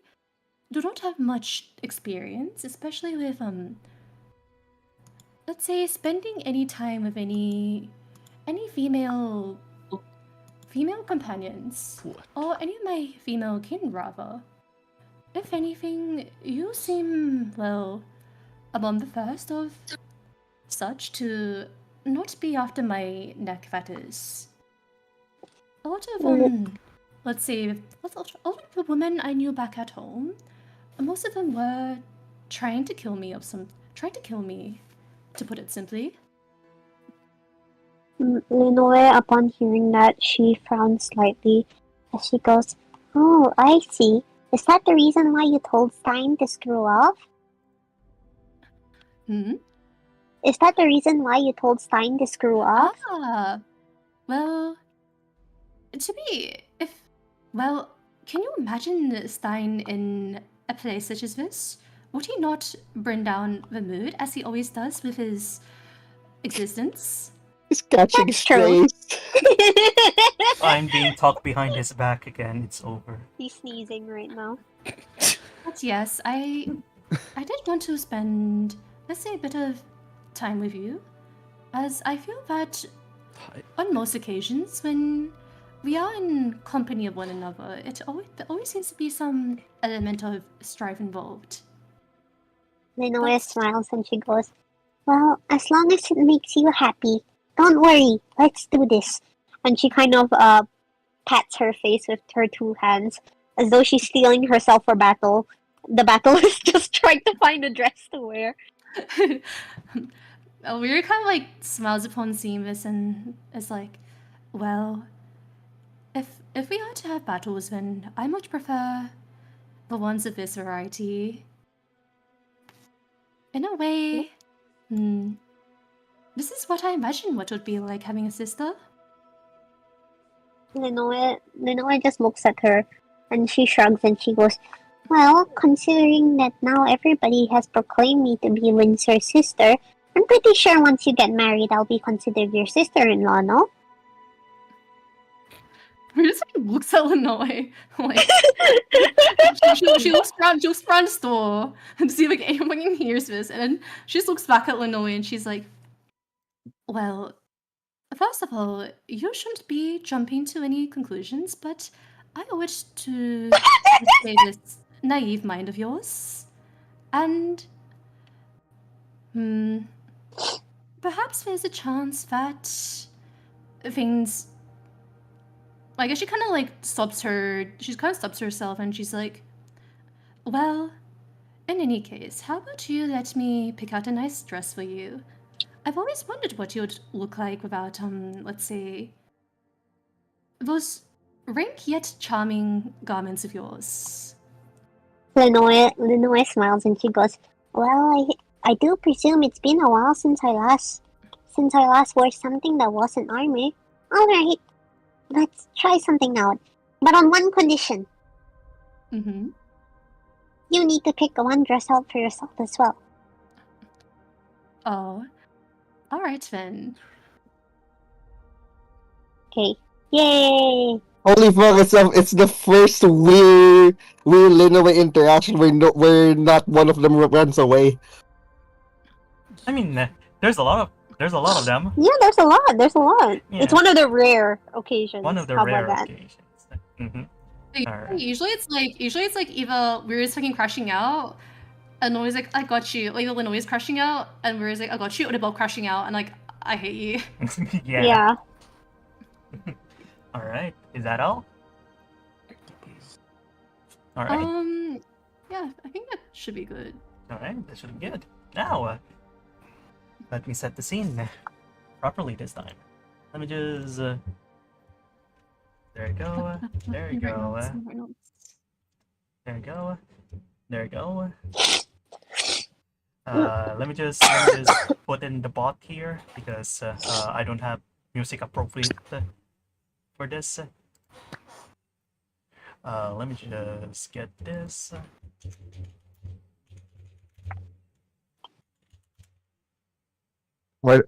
do not have much experience, especially with let's say, spending any time with any female companions or any of my female kin, rather. If anything, you seem, well, among the first of such to not be after my neck, that is. A lot of, let's say, a lot of the women I knew back at home, most of them were trying to kill me, to put it simply. Linoe, upon hearing that, she frowns slightly as she goes, oh, I see. Is that the reason why you told Stein to screw off? Is that the reason why you told Stein to screw off? Well, can you imagine Stein in a place such as this? Would he not bring down the mood, as he always does with his existence? He's catching That's true. strays. I'm being talked behind his back again. It's over. He's sneezing right now. But yes, I did want to spend, let's say, a bit of time with you, as I feel that on most occasions when we are in company of one another, there always seems to be some element of strife involved. Linoe smiles and she goes, well, as long as it makes you happy. Don't worry, let's do this. And she kind of pats her face with her two hands, as though she's steeling herself for battle. The battle is just trying to find a dress to wear. Weir kind of like smiles upon seeing this and is like, well, if we are to have battles, then I much prefer the ones of this variety. In a way, this is what I imagine what it would be like having a sister. Linoe just looks at her and she shrugs and she goes, well, considering that now everybody has proclaimed me to be Windsor's sister, I'm pretty sure once you get married, I'll be considered your sister-in-law, no? We're just like looks at Linoe, like she looks around the store to see like anyone hears this, and then she just looks back at Linoe and she's like, well, first of all, you shouldn't be jumping to any conclusions, but I owe it to say this naive mind of yours. And perhaps there's a chance that things. I guess she kind of like stops herself and she's like, well, in any case, how about you let me pick out a nice dress for you? I've always wondered what you would look like without, let's say, those rank yet charming garments of yours. Linoe smiles and she goes, well, I do presume it's been a while since I last wore something that wasn't armor. Alright, let's try something out. But on one condition. Mm-hmm. You need to pick one dress out for yourself as well. Oh. Alright then. Okay. Yay! Holy fuck! It's the first weird Linoe interaction where not one of them runs away. I mean, there's a lot of them. Yeah, there's a lot. Yeah. It's one of the rare occasions. One of the How rare about that? occasions. Mm-hmm. Alright. Usually it's like either we're just fucking crashing out, and Linoe's like, I got you. Like Linoe's crashing out, and we're like, I got you, or they're both crashing out, and like, I hate you. Yeah. Alright. Is that all? Alright. Yeah, I think that should be good. Alright, that should be good. Now, let me set the scene properly this time. Let me just. There you go. There you go. There you go. There you go. Let me just put in the bot here because I don't have music appropriate for this. Let me just get this. What?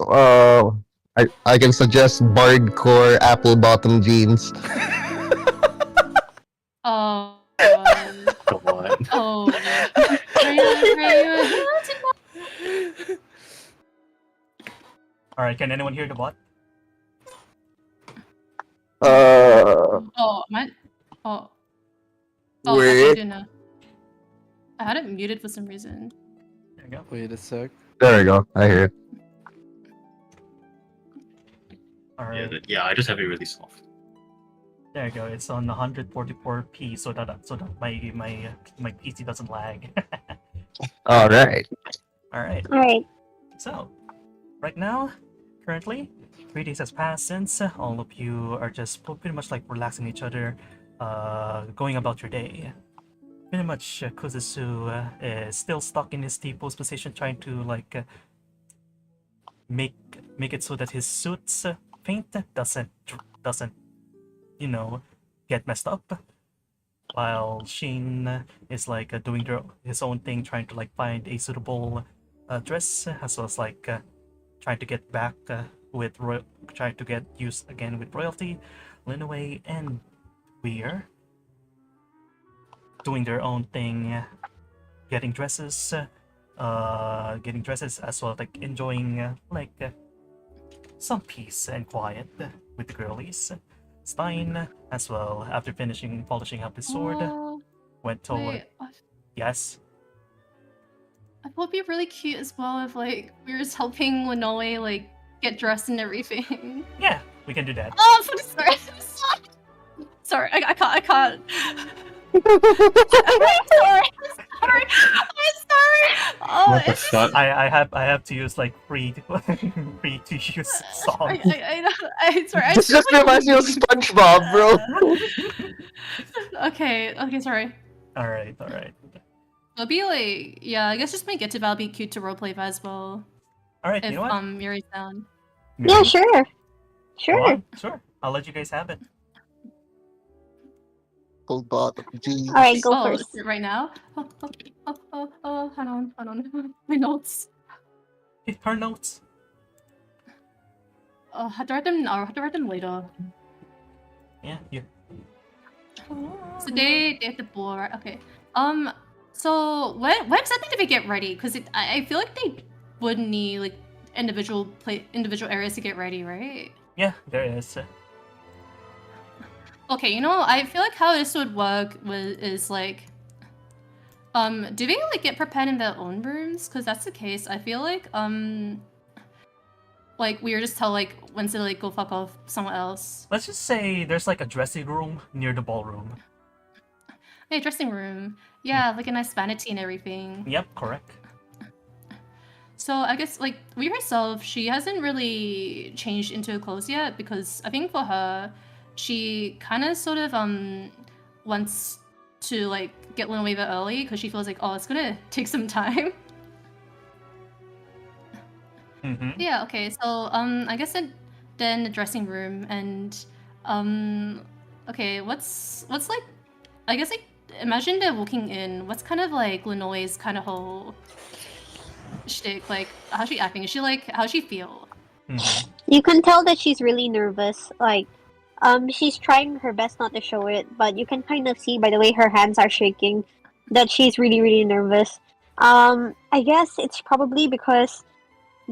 I can suggest Bardcore apple bottom jeans. Oh. God. Come on. Oh. Alright, can anyone hear the bot? Oh, my. Oh. Oh, Wait. I didn't know. I had it muted for some reason. There you go. Wait a sec. There we go. I hear it. Alright. Yeah, I just have it really soft. There you go. It's on 144p, so that my PC doesn't lag. All right. All right. Alright. So, right now, currently, 3 days has passed since all of you are just pretty much like relaxing each other, going about your day. Pretty much, Kuzusu is still stuck in his T-pose position, trying to like make it so that his suit's paint doesn't get messed up, while Sheen is like doing his own thing, trying to like find a suitable dress, as well as like trying to get back trying to get used again with royalty. Linoe and Weir doing their own thing, getting dresses as well, like enjoying some peace and quiet with the girlies. Stein, as well, after polishing up his sword, went toward. Wait, Yes. I thought it'd be really cute as well if like we were just helping Linoe like get dressed and everything. Yeah, we can do that. Oh, I'm so sorry. Sorry, I can't. I'm sorry. I'm sorry. Oh, What the it's fuck? I have to use like free to use song. I sorry. This just reminds me of SpongeBob, bro. Okay, sorry. All right. It'll be like, yeah, I guess just make it to that'll be cute to roleplay that as well. All right. If You know what? Yuri's down. Yeah, sure. Go Sure. on, sure. I'll let you guys have it. Apple bottom jeans. Alright, go Oh, first. is it right now? Hold on. My notes. Her notes. Oh, I have to write them later. Yeah. You. So day at the board. Okay. So when exactly do we get ready? Because I feel like they would need like individual areas to get ready, right? Yeah. There it is. Okay, I feel like how this would work is like, do they like get prepared in their own rooms? Because that's the case. I feel like like we were just tell like Wednesday to like go fuck off somewhere else. Let's just say there's like a dressing room near the ballroom. Hey, dressing room. Yeah, like a nice vanity and everything. Yep, correct. So I guess like we herself, she hasn't really changed into clothes yet because I think for her, she kind of sort of wants to like get Luna Wave early because she feels like, oh, it's gonna take some time. Mm-hmm. Yeah, okay, so I guess then the dressing room and okay, what's like, I guess like imagine they're walking in. What's kind of like Linole's kind of whole shtick? Like, how's she acting? Is she like, how's she feel? Mm-hmm. You can tell that she's really nervous. Like, she's trying her best not to show it, but you can kind of see by the way her hands are shaking that she's really, really nervous. I guess it's probably because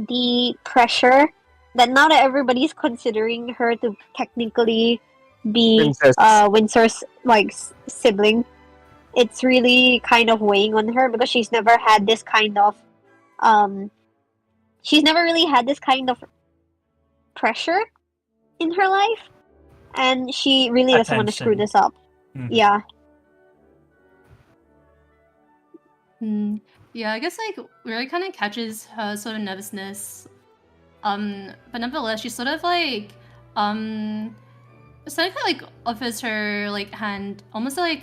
the pressure that now that everybody's considering her to technically be Princess. Windsor's like sibling, it's really kind of weighing on her because she's never had this kind of she's never really had this kind of pressure in her life, and she really doesn't want to screw Attention. this up. Mhm. Yeah. Yeah, I guess like really kind of catches her sort of nervousness. But nevertheless, she sort of like sort of like offers her like hand, almost like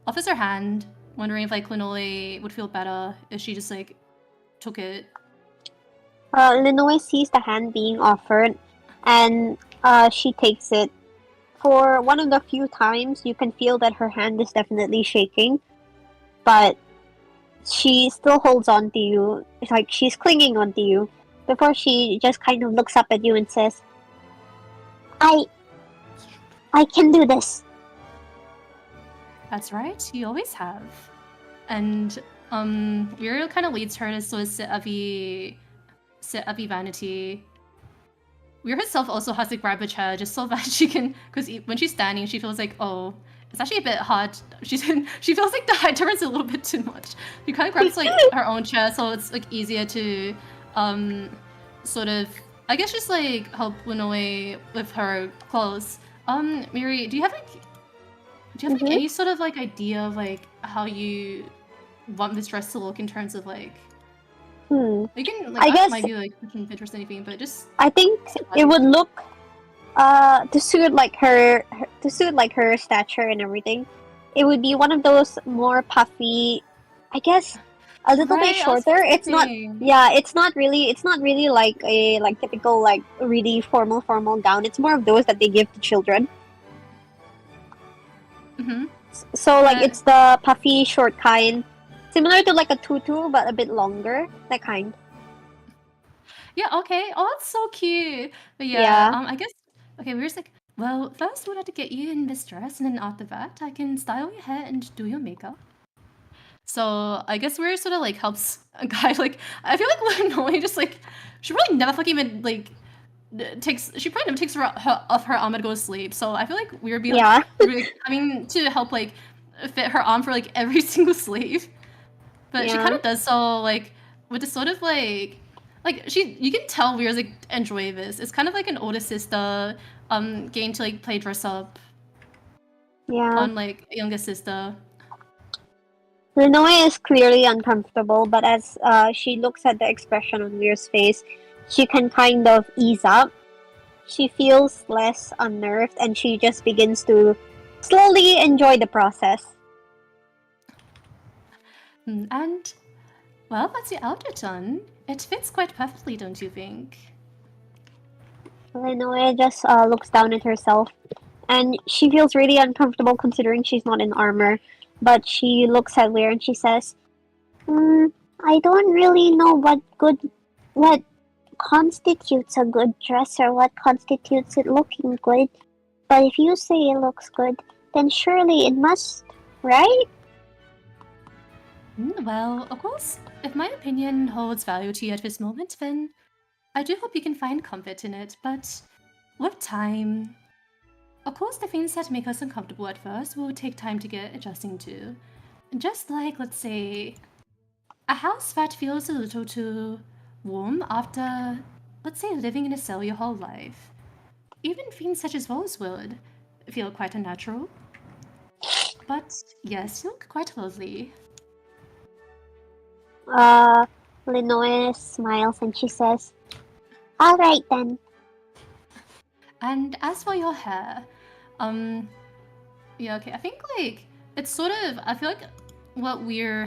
offers her hand, wondering if like Linole would feel better if she just like took it. Linoe sees the hand being offered, and she takes it. For one of the few times, you can feel that her hand is definitely shaking, but she still holds on to you. It's like she's clinging onto you before she just kind of looks up at you and says, I can do this. That's right, you always have. And Uriel kind of leads her to sort of sit at the vanity. Weir herself also has to grab a chair just so that she can, because when she's standing, she feels like, oh, it's actually a bit hard. She feels like the height difference is a little bit too much. She kind of grabs like her own chair, so it's like easier to, sort of, I guess just like help Linoe with her clothes. Miri, do you have like any sort of like idea of like how you want this dress to look in terms of like? You can like I guess might be like pushing Pinterest or anything, but just I think it would look to suit like her stature and everything. It would be one of those more puffy, I guess, a little bit Right, I was shorter. It's not thinking. yeah, it's not really like a like typical like really formal gown. It's more of those that they give to children. Mm-hmm. So like Yeah. it's the puffy short kind, similar to like a tutu but a bit longer, that kind. Yeah, okay. Oh, that's so cute. But yeah, Yeah. I guess okay, we're just like, well, first we'll have to get you in this dress, and then after that, I can style your hair and do your makeup. So I guess we're sort of like helps a guy. Like I feel like Linoe just like she probably never fucking even like she probably never takes her off her arm to go to sleep. So I feel like we'd be like, Yeah. really having to help like fit her arm for like every single sleeve. But she Yeah. kind of does so like with this sort of like you can tell Weir's like enjoy this. It's kind of like an older sister getting to like play dress up Yeah. on like a younger sister. Linoe is clearly uncomfortable, but as she looks at the expression on Weir's face, she can kind of ease up. She feels less unnerved, and she just begins to slowly enjoy the process. And well, that's your outer done. It fits quite perfectly, don't you think? Linoe just looks down at herself, and she feels really uncomfortable considering she's not in armor. But she looks at Weir and she says, I don't really know what constitutes a good dress or what constitutes it looking good. But if you say it looks good, then surely it must, right? Well, of course, if my opinion holds value to you at this moment, then I do hope you can find comfort in it, but with time, of course the things that make us uncomfortable at first will take time to get adjusting to. Just like, let's say, a house that feels a little too warm after let's say, living in a cell your whole life, even things such as those would feel quite unnatural. But yes, you look quite lovely. Linoe smiles and she says, "All right then." And as for your hair, yeah, okay, I think like it's sort of, I feel like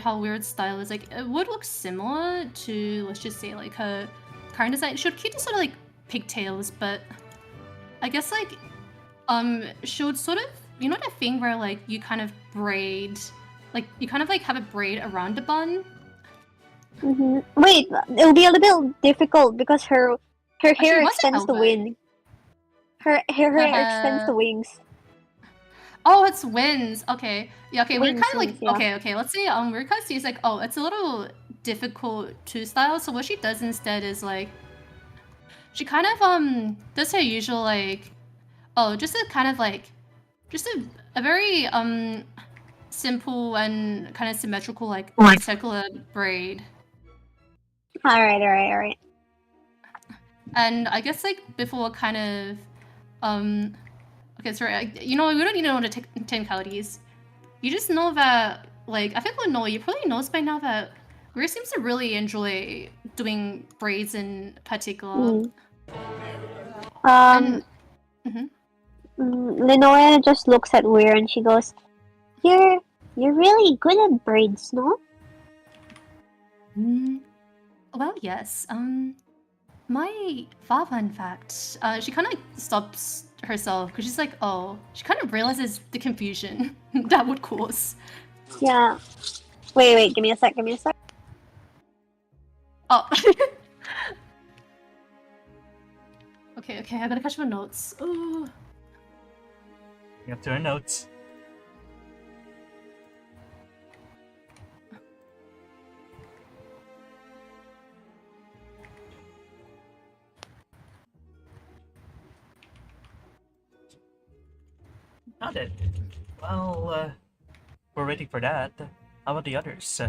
how Weird's style is, like it would look similar to, let's just say, like her current design. She would keep the sort of like pigtails, but I guess like she would sort of, you know, that thing where like you kind of braid, like you kind of like have a braid around the bun. Wait, it'll be a little difficult because her hair what's it extends the over? wing. Her hair extends hair- the wings. Oh, it's winds. Okay. Yeah, okay. We're Wings, kind of like, wings, yeah. okay. Let's say, we're kind of seeing like, oh, it's a little difficult to style. So what she does instead is like, she kind of, does her usual like, just a kind of like, just a very, simple and kind of symmetrical, like, circular braid. All right. And I guess like before kind of, okay, sorry, you know, we don't need to know the technicalities. You just know that, like, I think you probably knows by now that Rhea seems to really enjoy doing braids in particular. Linoe just looks at Weir and she goes, You're really good at braids, no?" Well, yes. My father, in fact, she kind of like stops herself because she's like, oh, she kind of realizes the confusion that would cause. Yeah. Wait, give me a sec. Oh. Okay, I gotta catch my notes. Ooh. You have to her notes. Got it. Well, we're waiting for that. How about the others?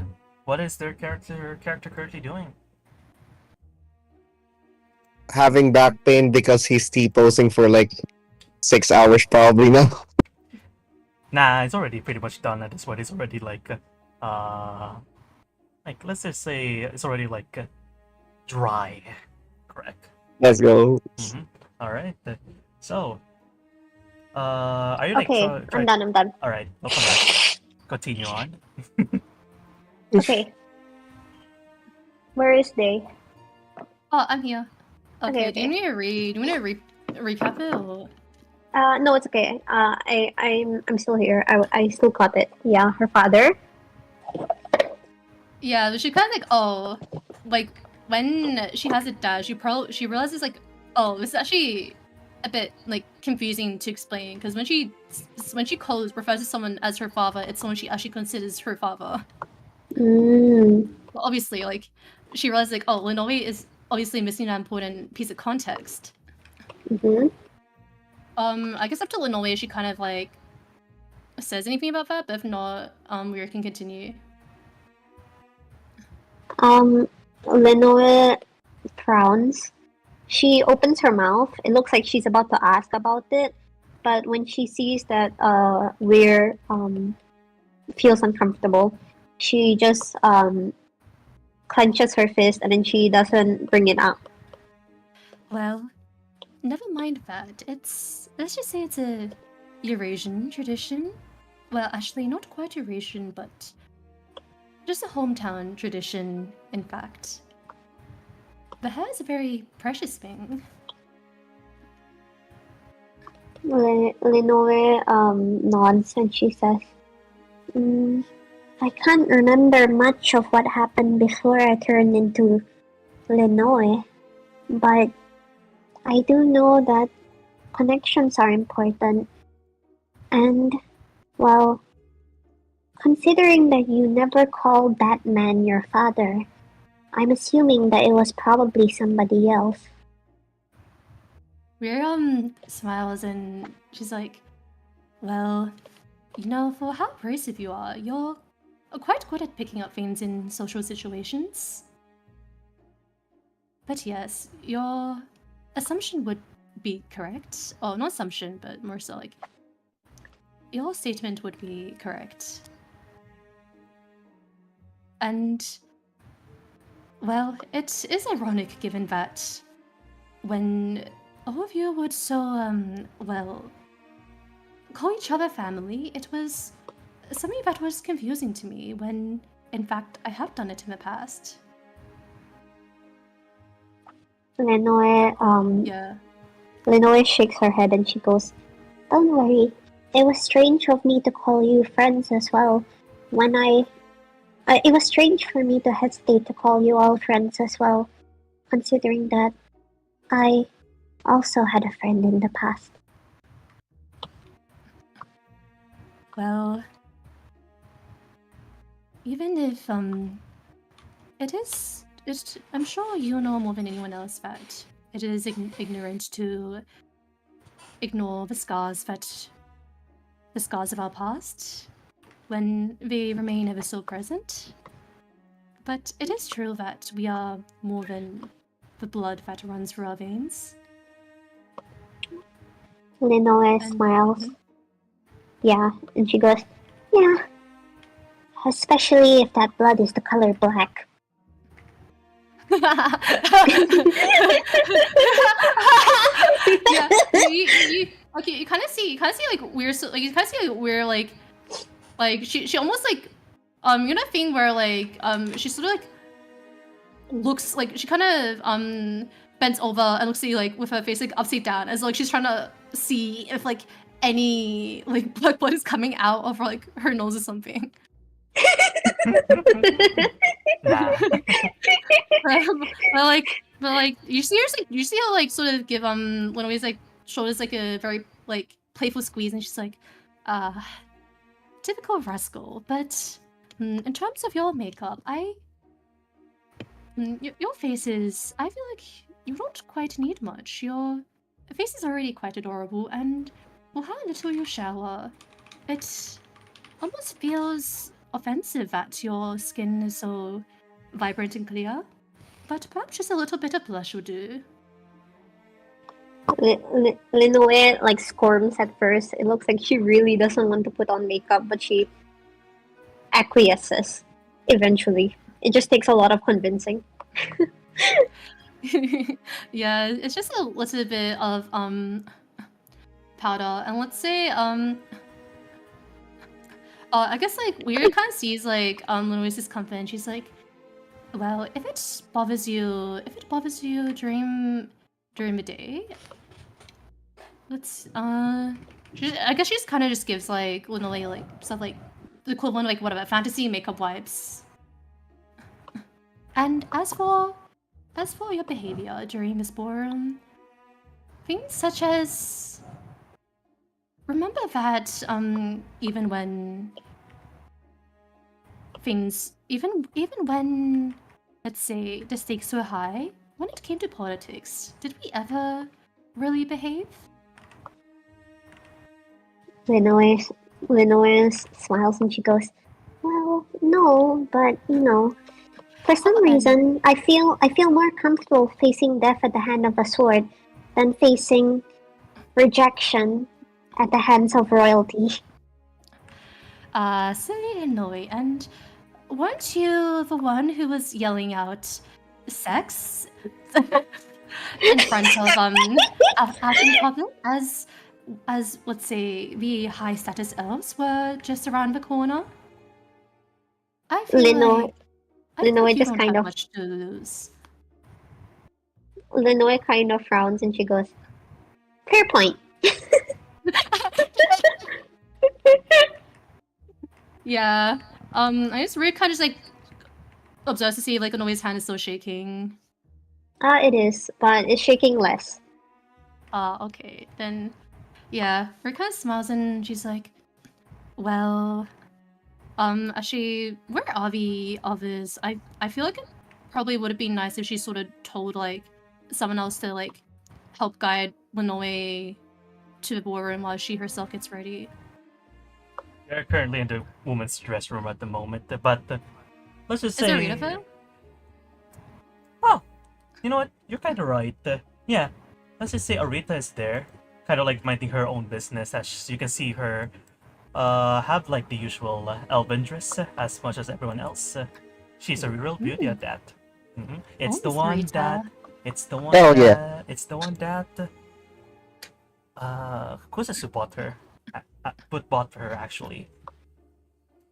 What is their character currently doing? Having back pain because he's T-posing for like 6 hours probably now. Nah, it's already pretty much done at this point. It's already like let's just say it's already like dry. Correct. Let's go. All right. So, are you like? Okay, I'm done. All right, we'll come back. Continue on. Okay. Where is Day? Oh, I'm here. Okay, Okay. do you need to recap it or? No, it's okay. I'm still here. I still caught it. Yeah, her father. Yeah, but she kind of like when she has it dad, she realizes like, oh, this is actually a bit like confusing to explain because when she refers to someone as her father, it's someone she actually considers her father. Well, obviously, like she realizes like, oh, Linoe is obviously missing an important piece of context. I guess up to Linoe, she kind of like says anything about that, but if not, we can continue. Linoe frowns. She opens her mouth. It looks like she's about to ask about it, but when she sees that Weir feels uncomfortable, she just clenches her fist and then she doesn't bring it up. Well, never mind that. Let's just say it's a Eurasian tradition. Well, actually, not quite Eurasian, but just a hometown tradition, in fact. The hair is a very precious thing. Linoe nods and she says, I can't remember much of what happened before I turned into Linoe, but I do know that connections are important. And, well, considering that you never called that man your father, I'm assuming that it was probably somebody else. Weir smiles and she's like, well, you know, for how abrasive you are, you're quite good at picking up things in social situations. But yes, your assumption would be correct. Oh, not assumption, but more so like your statement would be correct. And well, it is ironic given that when all of you would so well call each other family, it was something that was confusing to me when in fact I have done it in the past. Yeah. Lenoe shakes her head and she goes, "Don't worry. It was strange of me to call you friends as well. It was strange for me to hesitate to call you all friends as well, considering that I also had a friend in the past." Well, even if I'm sure you know more than anyone else that it is ignorant to ignore the scars of our past when they remain ever so present. But it is true that we are more than the blood that runs through our veins. Lenoe smiles. Yeah, and she goes, "Yeah. Especially if that blood is the color black." Yeah, you kind of see like we're so like you kind of see like we're like she almost like you know that thing where like she sort of like looks like she kind of bends over and looks at you like with her face like upside down as like she's trying to see if like any like black blood is coming out of like her nose or something. Nah. but like you see her like sort of give when always like shoulders like a very like playful squeeze and she's like typical rascal, but in terms of your makeup, your faces, I feel like you don't quite need much. Your face is already quite adorable, and well, how little you shower. It almost feels offensive that your skin is so vibrant and clear, but perhaps just a little bit of blush will do. Lenoe like squirms at first. It looks like she really doesn't want to put on makeup, but she acquiesces eventually. It just takes a lot of convincing. Yeah, it's just a little bit of powder, and let's say I guess like Weird kind of sees like Louise's discomfort and she's like, well, if it bothers you during the day, let's I guess she just kind of just gives like Linoleum like stuff like the equivalent of like whatever fantasy makeup wipes. And as for your behavior during this ballroom, things such as remember that even when let's say the stakes were high, when it came to politics, did we ever really behave? Lenoe smiles and she goes, "Well, no, but you know, for some reason, I feel more comfortable facing death at the hand of a sword than facing rejection at the hands of royalty." Silly Linoe, and weren't you the one who was yelling out sex in front of out in public as let's say the high status elves were just around the corner? I feel Lenoe like you just don't kind have of much to lose. Lenoe kind of frowns and she goes, "Fair point." Yeah. I just really kind of just like observes to see like Linoe's hand is still shaking. It is, but it's shaking less. Okay. Then yeah, Rick kind of smiles and she's like, well, actually, where are the others? I feel like it probably would have been nice if she sort of told like someone else to like help guide Linoe to the ballroom while she herself gets ready. They're currently in the women's dress room at the moment, but let's just Is say. there Rita there? Oh, You know what? You're kind of right. Yeah, let's just say Arita is there, kind of like minding her own business. As you can see her, have like the usual elven dress as much as everyone else. She's a real beauty at that. It's the Miss one Rita. that. It's the one. Hell yeah. that, It's the one that. Kusasu bought her. Bought for her actually.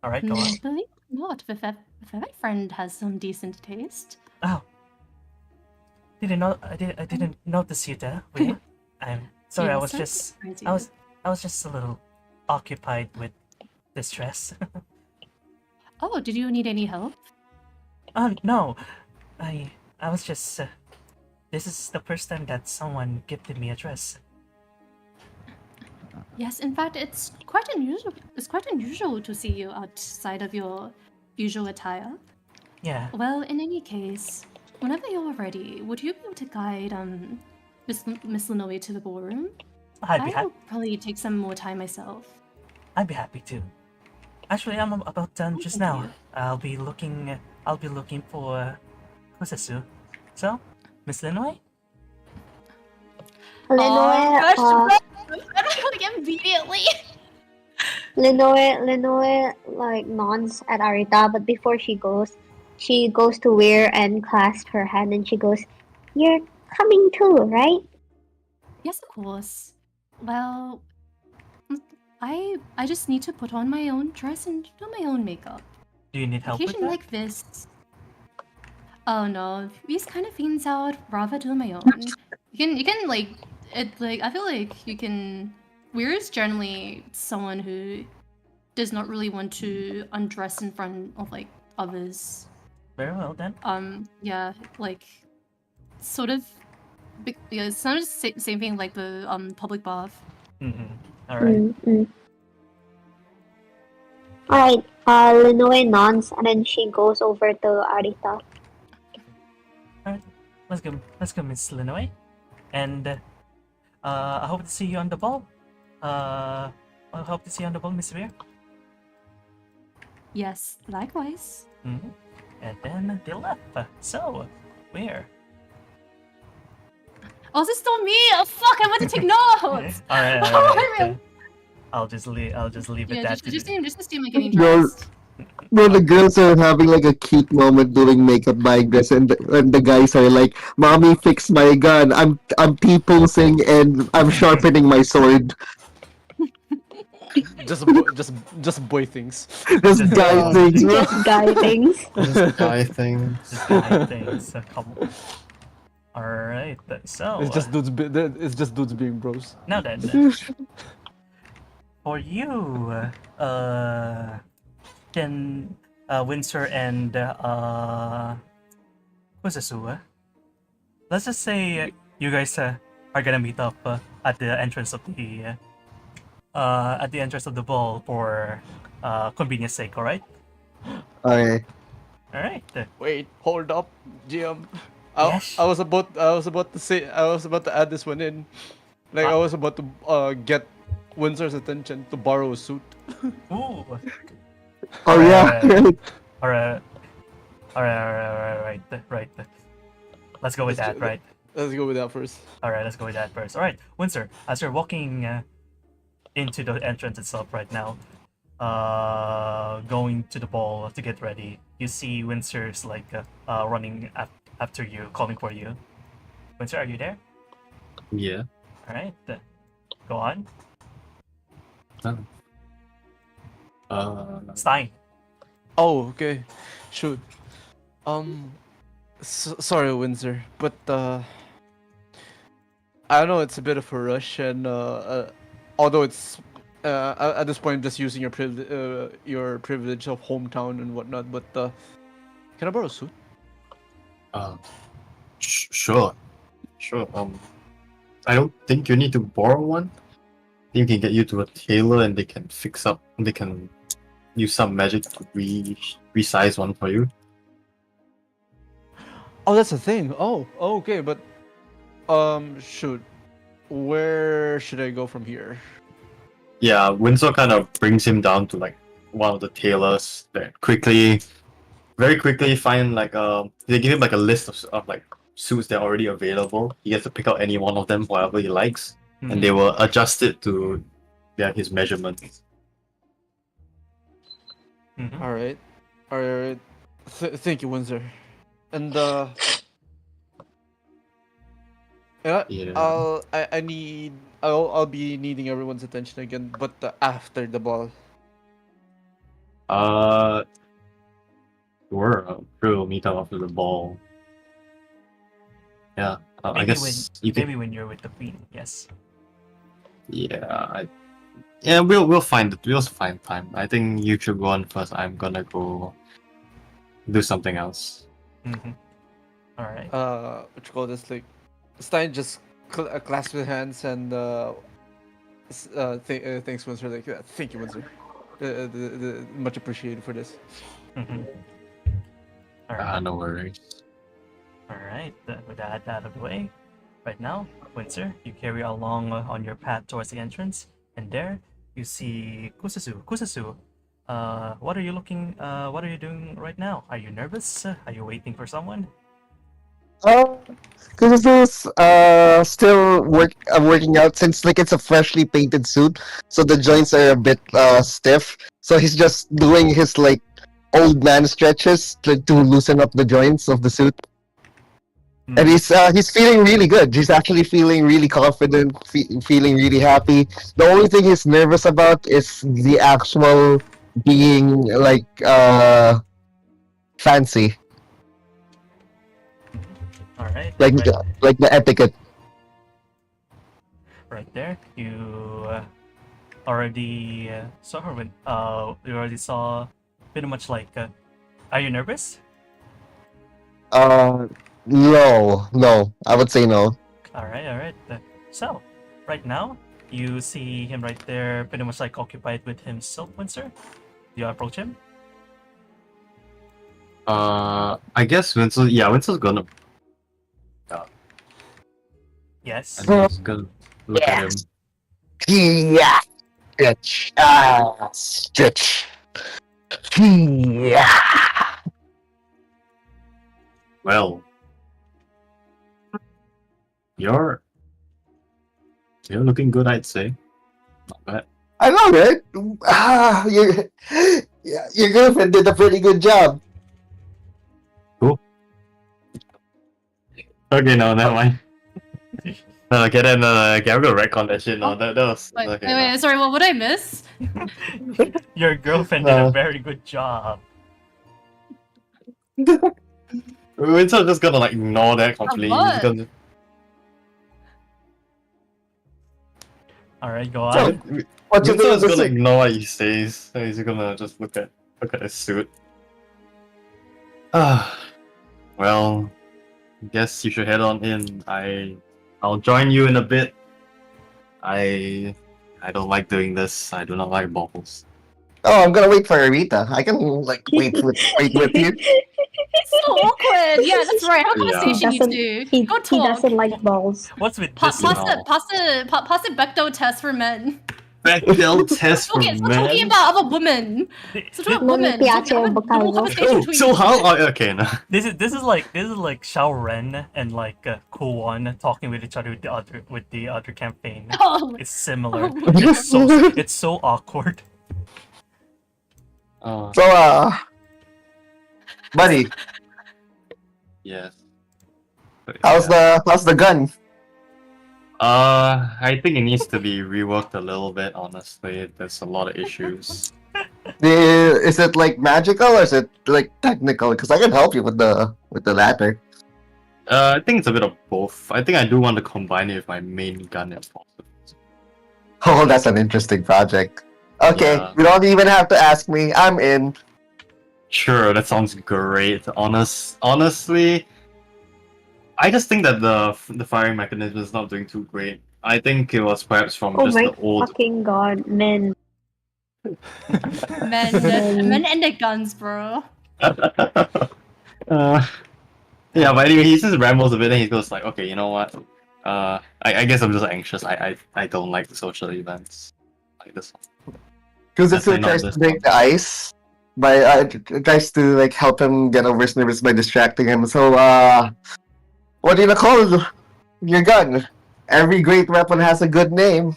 All right, go on. Believe it or not, my friend has some decent taste. Oh. I didn't notice you there. Wait. I'm sorry. Yeah, I was sorry to just. surprise I you. was just a little occupied with this dress. Oh, did you need any help? No. I was just. This is the first time that someone gifted me a dress. Yes, in fact, it's quite unusual. It's quite unusual to see you outside of your usual attire. Yeah. Well, in any case, whenever you're ready, would you be able to guide Miss Lenoe to the ballroom? I'd be I'll probably take some more time myself. I'd be happy to. Actually, I'm about done just thank now. you. I'll be looking for Kusasu. So, Miss Linoy? Linoe, Immediately. Linoe like nods at Arita, but before she goes to Weir and clasp her hand, and she goes, "You're coming too, right?" Yes, of course. Well, I just need to put on my own dress and do my own makeup. Do you need help with Occasion that? like this. Oh no, these kind of things out rather do my own. You can like it like I feel like you can. Weir is generally someone who does not really want to undress in front of like others. Very well then. Yeah, like sort of. Yeah, it's not just same thing like the public bath. All right. Alright, Linoe nods, and then she goes over to Arita. Let's go, Miss Linoy. And I hope to see you on the ball. I hope to see you on the ball, Miss Weir. Yes, likewise. And then they left. So, where? Oh, this is still me! Oh fuck! I want to take notes. All right. Alright. I'll just leave it Yeah, that. just assume like getting No, dressed. no, the girls are having like a cute moment doing makeup buying this, and the guys are like, "Mommy, fix my gun. I'm T-posing and I'm sharpening my sword." Just boy things. This guy things. Just guy things. This guy thing. Just guy things. Come. All right. So It's just dudes being bros. now then, for you, then Windsor and Kusasu, let's just say you guys are gonna meet up at the entrance of the ball for convenience sake. All right. Okay. All right. Wait, hold up, GM. Yes. I was about to add this one in. Like I was about to get Windsor's attention to borrow a suit. Ooh. Oh yeah. All right. Right. Let's go with that. Right. Let's go with that first. All right. Let's go with that first. All right, Windsor. As you're walking into the entrance itself right now, going to the ball to get ready, you see Windsor's like running after you, calling for you. Windsor, are you there? Yeah. All right. Go on. Stein. Oh, okay. Shoot. Sorry, Windsor, but I know it's a bit of a rush, and although it's at this point just using your privilege of hometown and whatnot, but can I borrow a suit? Sure. I don't think you need to borrow one. You can get you to a tailor, and they can use some magic to resize one for you. Oh, that's a thing. Oh, okay, but shoot, where should I go from here? Yeah, Windsor kind of brings him down to like one of the tailors. That very quickly find like they give him like a list of like suits that are already available. He gets to pick out any one of them, whatever he likes, Mhm. and they will adjust it to his measurements. Mhm. All right. Thank you, Windsor. And yeah, Yeah. I'll be needing everyone's attention again, but after the ball. Sure. We'll meet up after the ball. Yeah. I Maybe guess you can. maybe when you're with the queen. Yes. Yeah. Yeah. We'll find time. I think you should go on first. I'm gonna go do something else. Mm-hmm. All right. What you call this? Like, Stein just clasps his hands and thanks Windsor. Like, thank you, Windsor. Much appreciated for this. Mm-hmm. All right. No worries. All right. With that out of the way, right now, Windsor, you carry along on your path towards the entrance, and there you see Kusasu. Kusasu, what are you looking? What are you doing right now? Are you nervous? Are you waiting for someone? Because this is I'm working out since like it's a freshly painted suit, so the joints are a bit stiff. So he's just doing his like old man stretches to loosen up the joints of the suit. And he's feeling really good. He's actually feeling really confident, feeling really happy. The only thing he's nervous about is the actual being like fancy, All right. like the etiquette. Right there, you already saw her when you already saw pretty much like. Are you nervous? No, I would say no. All right, all right. So, right now, you see him right there, pretty much like occupied with himself, Windsor. Do you approach him? I guess Winslow. Yeah, Winslow's gonna. Yes. I'm just gonna look at him. Yeah, stretch. Yeah. Well, you're looking good, I'd say. Not bad. I know, right? Your girlfriend did a pretty good job. Okay, no, never mind. No, okay, then okay, I'm gonna retcon that shit. No, that was Wait, okay. wait, sorry, what would I miss? Your girlfriend did a very good job. Winston's just gonna like ignore that completely. what? He's gonna... All right, go So, on. what you do Winston's is gonna like, ignore what he says. So he's gonna just look at his suit. Well, guess you should head on in. I'll join you in a bit. I don't like doing this. I do not like balls. oh, I'm gonna wait for Arita. I can like wait with you. It's so awkward. Yeah, that's right. Have a Yeah. conversation, you Doesn't- two. He Go talk. doesn't like balls. What's with Pass this? No. the Bechdel test for men. Bechdel test for Okay, stop talking men. about other women. Stop talking about women. Piace Have a Bacallo. normal conversation Oh, between so you. how? Oh, okay, no. This is like Xiao Ren and like Cool One talking with each other with the other campaign. Oh, It's similar. Oh. It's so awkward. Oh, So, buddy, yes. how's the gun? I think it needs to be reworked a little bit. Honestly, there's a lot of issues. Is it like magical or is it like technical? Because I can help you with the latter. I think it's a bit of both. I think I do want to combine it with my main gun if possible. Oh, that's an interesting project. Okay, Yeah. you don't even have to ask me. I'm in. Sure, that sounds great. Honestly, I just think that the firing mechanism is not doing too great. I think it was perhaps from Oh just my the old. fucking god, men. men and the guns, bro. Yeah, but anyway, he just rambles a bit and he goes like, okay, you know what? I guess I'm just anxious. I don't like the social events like this one. Because it Definitely not tries this to break the ice, but tries to like help him get over his nerves by distracting him. So What do you call your gun? Every great weapon has a good name.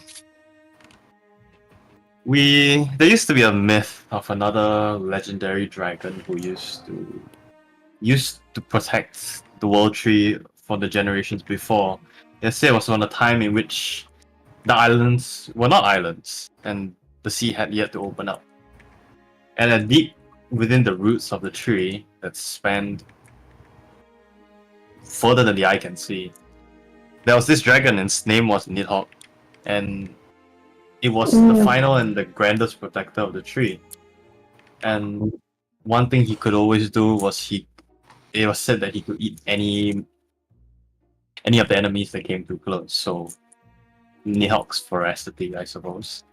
There used to be a myth of another legendary dragon who used to protect the World Tree for the generations before. They say it was on a time in which the islands were not islands, and the sea had yet to open up. And deep within the roots of the tree that spanned further than the eye can see, there was this dragon, and its name was Nidhogg, and it was the final and the grandest protector of the tree. And one thing he could always do was it was said that he could eat any of the enemies that came too close. So Nidhogg's ferocity, I suppose.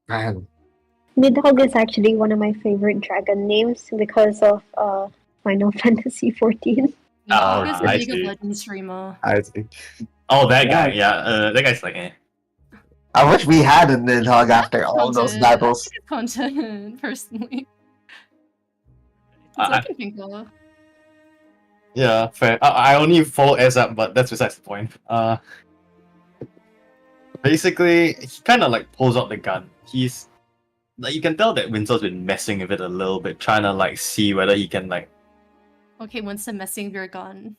Man. Nidhogg is actually one of my favorite dragon names because of Final Fantasy 14. Ah, He's I a League of see. Legends streamer. I think. Oh, that guy, yeah. That guy's like, eh. I wish we had a Nidhogg after all those battles. Content, personally. I- That's what I can think of. Yeah, fair. I only follow Ezap, but that's besides the point. Basically, he kind of like pulls out the gun. He's like, you can tell that Windsor's been messing with it a little bit, trying to like see whether he can like. Okay, Winston messing with your gun.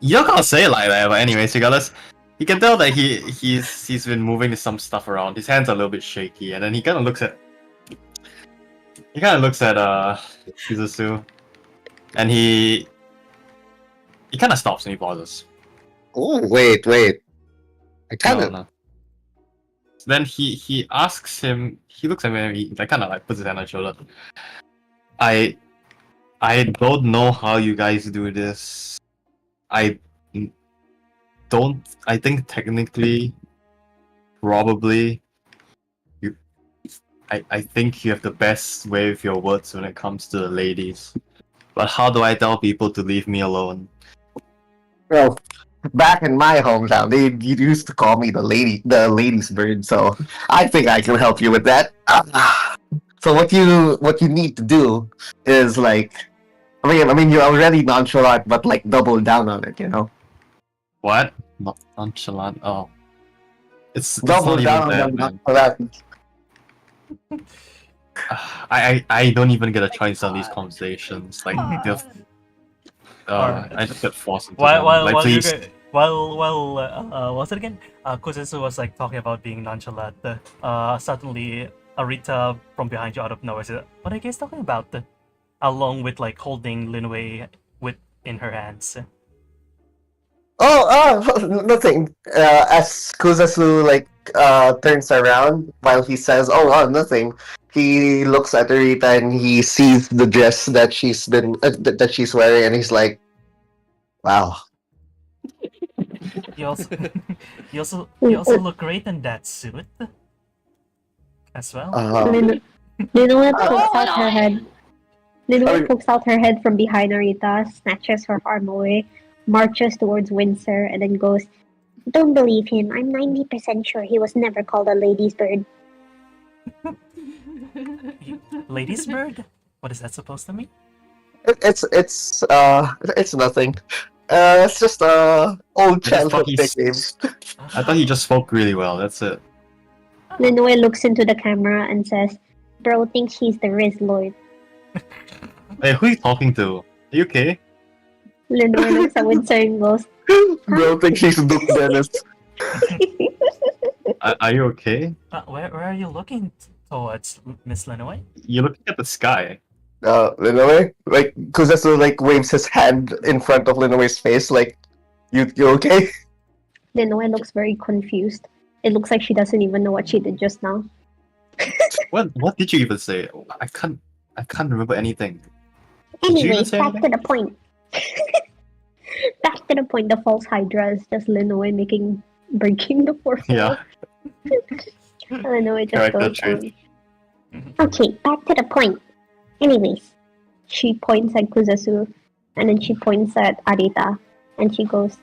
You're not gonna say it like that, but anyways, regardless, you can tell that he's been moving some stuff around. His hands are a little bit shaky, and then he kind of looks at Kizasu, and he kind of stops and he pauses. Oh, wait. I kind of. No. Then he asks him. He looks at me and he like kind of like puts his hand on his shoulder. I don't know how you guys do this. I think technically, probably, I think you have the best way with your words when it comes to the ladies. But how do I tell people to leave me alone? Well, back in my hometown, they used to call me the lady's bird. So I think I can help you with that. So what you need to do is like, I mean, you're already nonchalant, but like double down on it, you know. What? Not nonchalant. Oh, it's Double not down even on that, the man. nonchalant. I don't even get a choice on these conversations. Like, Alright. I just get forced into While them. while Like, while you please. guys, while what's it again? Kuzetsu was like talking about being nonchalant. Suddenly Arita from behind you out of nowhere said, "What are you guys talking about?" Along with like holding Linwei in her hands. Nothing. As Kuzasu like turns around while he says, nothing." He looks at Arita and he sees the dress that she's wearing, and he's like, "Wow." You also you also look great in that suit as well. Linoa pokes out her head. Linoa Oh. pokes out her head from behind Arita, snatches her arm away, marches towards Windsor, and then goes, "Don't believe him. I'm 90% sure he was never called a lady's bird." Ladies bird? What is that supposed to mean? It's nothing. It's just old childhood nickname. I thought he just spoke really well. That's it. Linoa looks into the camera and says, "Bro thinks he's the Riz Lord." Hey, who are you talking to? Are you okay? Linoa looks at Windsor and goes, Bro thinks she's Duke Dennis. Are you okay? Where are you looking towards, Miss Linwei? You're looking at the sky. Linoe, like Kuzetsu like waves his hand in front of Linoe's face, like, you okay? Linoa looks very confused. It looks like she doesn't even know what she did just now. What did you even say? I can't remember anything. Did you even Anyways, say back to anything? the point. Back to the point, the false Hydra is just Linoe breaking the fourth wall. Yeah. Linoe just Character goes trait. Okay, back to the point. Anyways, she points at Kuzasu, and then she points at Arita, and she goes,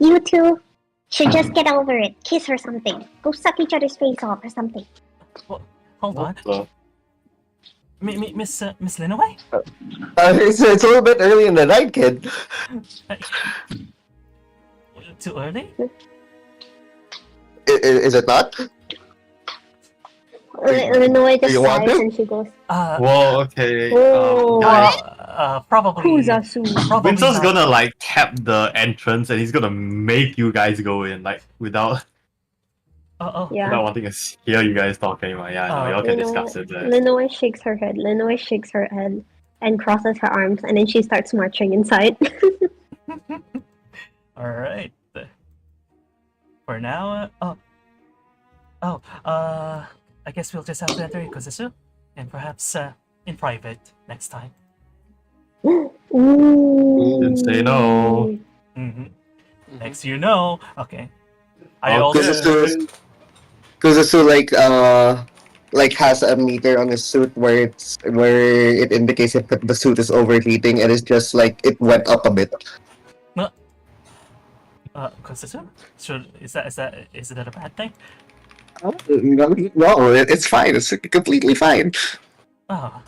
"You two should just get over it. Kiss or something. Go suck each other's face off or something." Hold on. So, Miss Linaway? It's a little bit early in the night, kid. Too early? Is it not? Illinois Do just you want sighs to? and she goes, Whoa, okay. Oh. Guys, Probably. Kuzasu. Probably Vincent's not. gonna like tap the entrance and he's gonna make you guys go in, like without Yeah. without wanting to hear you guys talk anymore. Yeah, no, y'all can discuss it there. Illinois shakes her head. Illinois shakes her head and crosses her arms, and then she starts marching inside. All right. For now, I guess we'll just have to enter Ikuzusu, and perhaps in private next time. Ooh. Didn't say no. Mm-hmm. Next, you know. Okay. I Okay. also. Kuzusu like has a meter on his suit where it indicates if the suit is overheating, and it's just like it went up a bit. Ikuzusu? Is that a bad thing? No, it's fine. It's completely fine. Oh,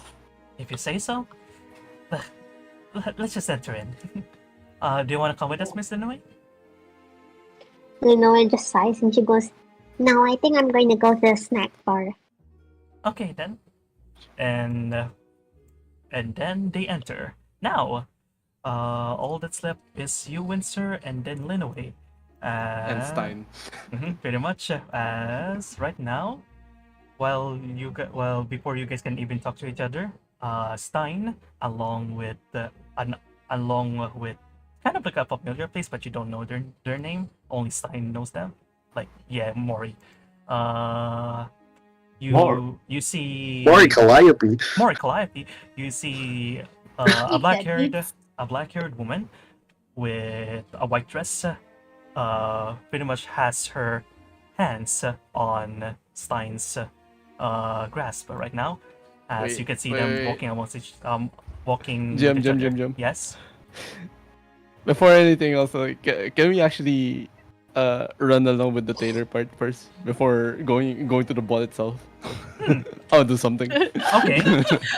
if you say so. Let's just enter in. Do you want to come with us, Miss Linaway? Illinois just sighs and she goes, No, I think I'm going to go to the snack bar. Okay then. And then they enter. Now, all that's left is you, Windsor, and then Linaway. And Stein. Pretty much as right now, before you guys can even talk to each other, Stein, along with kind of like a familiar face, but you don't know their name. Only Stein knows them. Like, yeah, Mori. You see Mori Calliope. Mori Calliope. You see a black-haired woman with a white dress. Pretty much has her hands on Stein's grasp right now, as Wait, you can see them wait. walking amongst walking. Jim, with each Jim, other. Jim, Jim. Yes. Before anything else, like, can we actually run along with the tailor part first before going to the ball itself? I'll do something. Okay.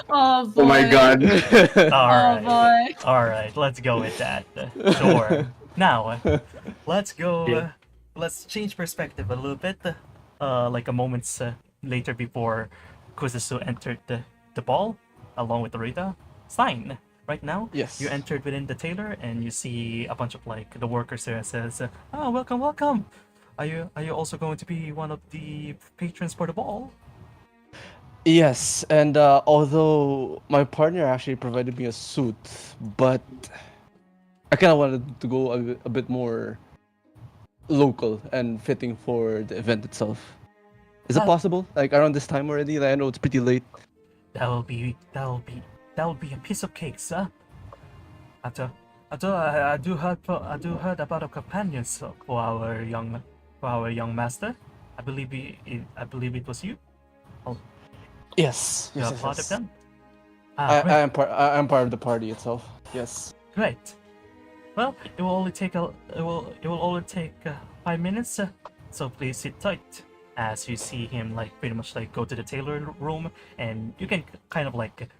Oh boy. Oh my god. All right. boy. All right. Let's go with that. Sure. Now, let's go. Yeah. Let's change perspective a little bit. Like a moments later, before Kuzusu entered the ball along with Rita. Stein, right now, Yes. you entered within the tailor and you see a bunch of like the workers there. Says, "Oh, welcome. Are you also going to be one of the patrons for the ball?" Yes, and although my partner actually provided me a suit, but I kind of wanted to go a bit more local and fitting for the event itself. Is it Ah. possible? Like around this time already? Like, I know it's pretty late. That will be a piece of cake, sir. I do heard about a companion for our young master. I believe it was you. Yes. You Yes. are part of them. I am part of the party itself. Yes. Great. Well, it will only take 5 minutes. So please sit tight. As you see him like pretty much like go to the tailor room, and you can kind of like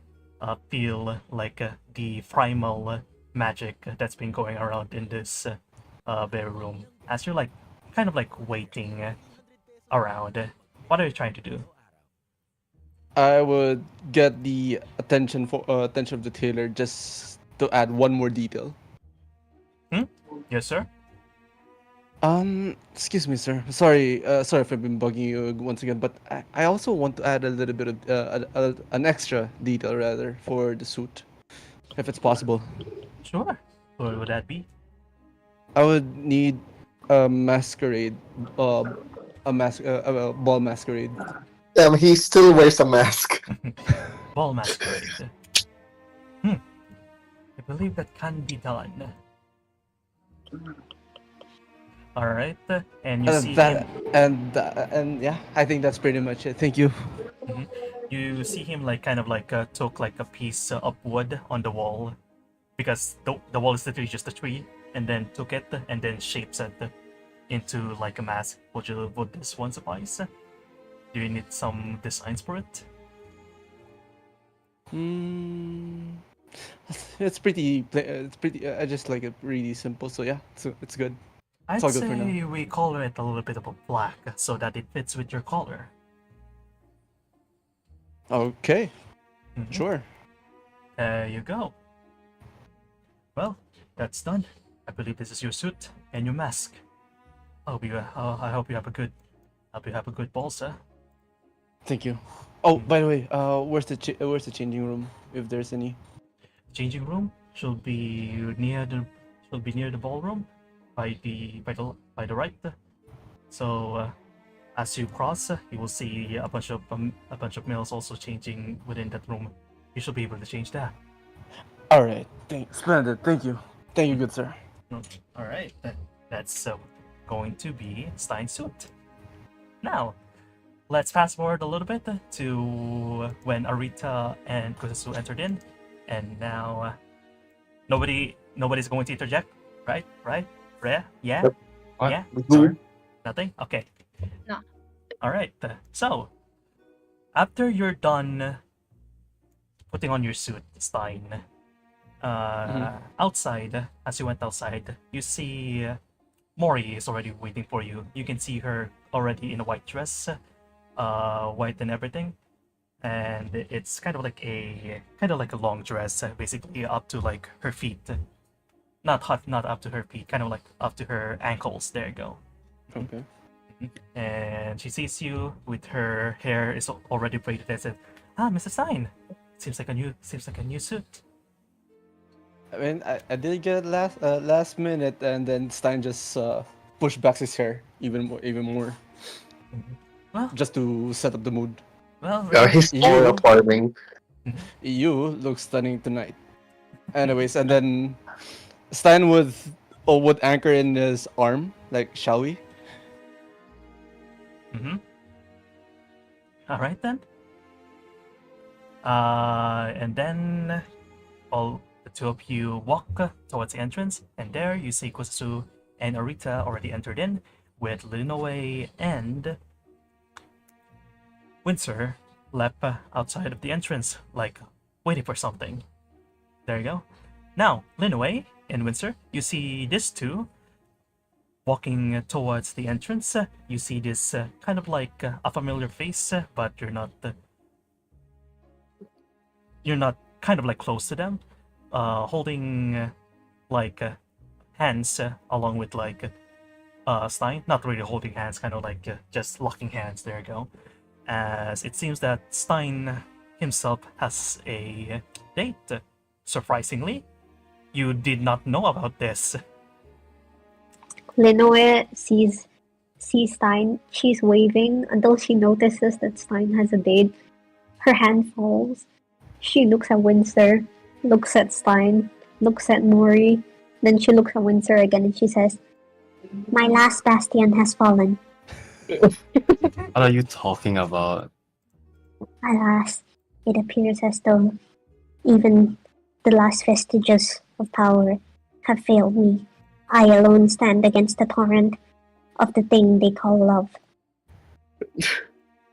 feel like the primal magic that's been going around in this very room. As you're like kind of like waiting around. What are you trying to do? I would get the attention of the tailor just to add one more detail. Yes, sir. Excuse me, sir. Sorry if I've been bugging you once again, but I also want to add a little bit of an extra detail rather for the suit, if it's possible. Sure. What would that be? I would need a masquerade, a ball masquerade. He still wears a mask. Ball masquerade. I believe that can be done. All right, and you see That him. and yeah, I think that's pretty much it. Thank you. You see him like kind of like took like a piece of wood on the wall, because the wall is literally just a tree, and then took it and then shapes it into like a mask. Would this one suffice? Do you need some designs for it? Mm, it's pretty. It's pretty. I just like it really simple. So yeah, it's good. I'd all good for say now. we color it a little bit of a black so that it fits with your color. Okay, Mhm. sure. There you go. Well, that's done. I believe this is your suit and your mask. I hope you have a good. Hope you have a good ball, sir. Thank you. Oh, by the way, where's the changing room, if there's any? Changing room should be near the ballroom, by the right. So as you cross, you will see a bunch of males also changing within that room. You should be able to change that. All right. Splendid. Thank you. Thank you, good sir. All right, that's going to be Stein's suit. Now, let's fast forward a little bit to when Arita and Kusasu entered in, and now nobody's going to interject, right? Right? Rhea? Yeah? Yep. What? Yeah? Sorry? Nothing? Okay. No. All right. So, after you're done putting on your suit, Stein, outside, as you went outside, you see Mori is already waiting for you. You can see her already in a white dress, white and everything, and it's kind of like a long dress, basically up to like her feet. Not up to her feet, kind of like up to her ankles. There you go. Okay. And she sees you with her hair is already braided and says, "Ah, Mr. Stein, seems like a new suit." I mean, I did get it last minute, and then Stein just pushed back his hair even more, Well, just to set up the mood. well, He's all You- alarming. You look stunning tonight. Anyways, and then Stein would anchor in his arm, like, shall we? Mm-hmm. All right then. And then all the two of you walk towards the entrance, and there you see Kusasu and Arita already entered in, with Linoe and Windsor left outside of the entrance, like waiting for something. There you go. Now, Linoe and Windsor, you see these two walking towards the entrance. You see this kind of like a familiar face, but you're not kind of like close to them, holding like hands along with like Stein. Not really holding hands, kind of like just locking hands. There you go. As it seems that Stein himself has a date. Surprisingly, you did not know about this. Linoe sees Stein. She's waving until she notices that Stein has a date. Her hand falls. She looks at Windsor, looks at Stein, looks at Mori. Then she looks at Windsor again and she says, "My last bastion has fallen. What are you talking about? Alas, it appears as though even the last vestiges of power have failed me. I alone stand against the torrent of the thing they call love."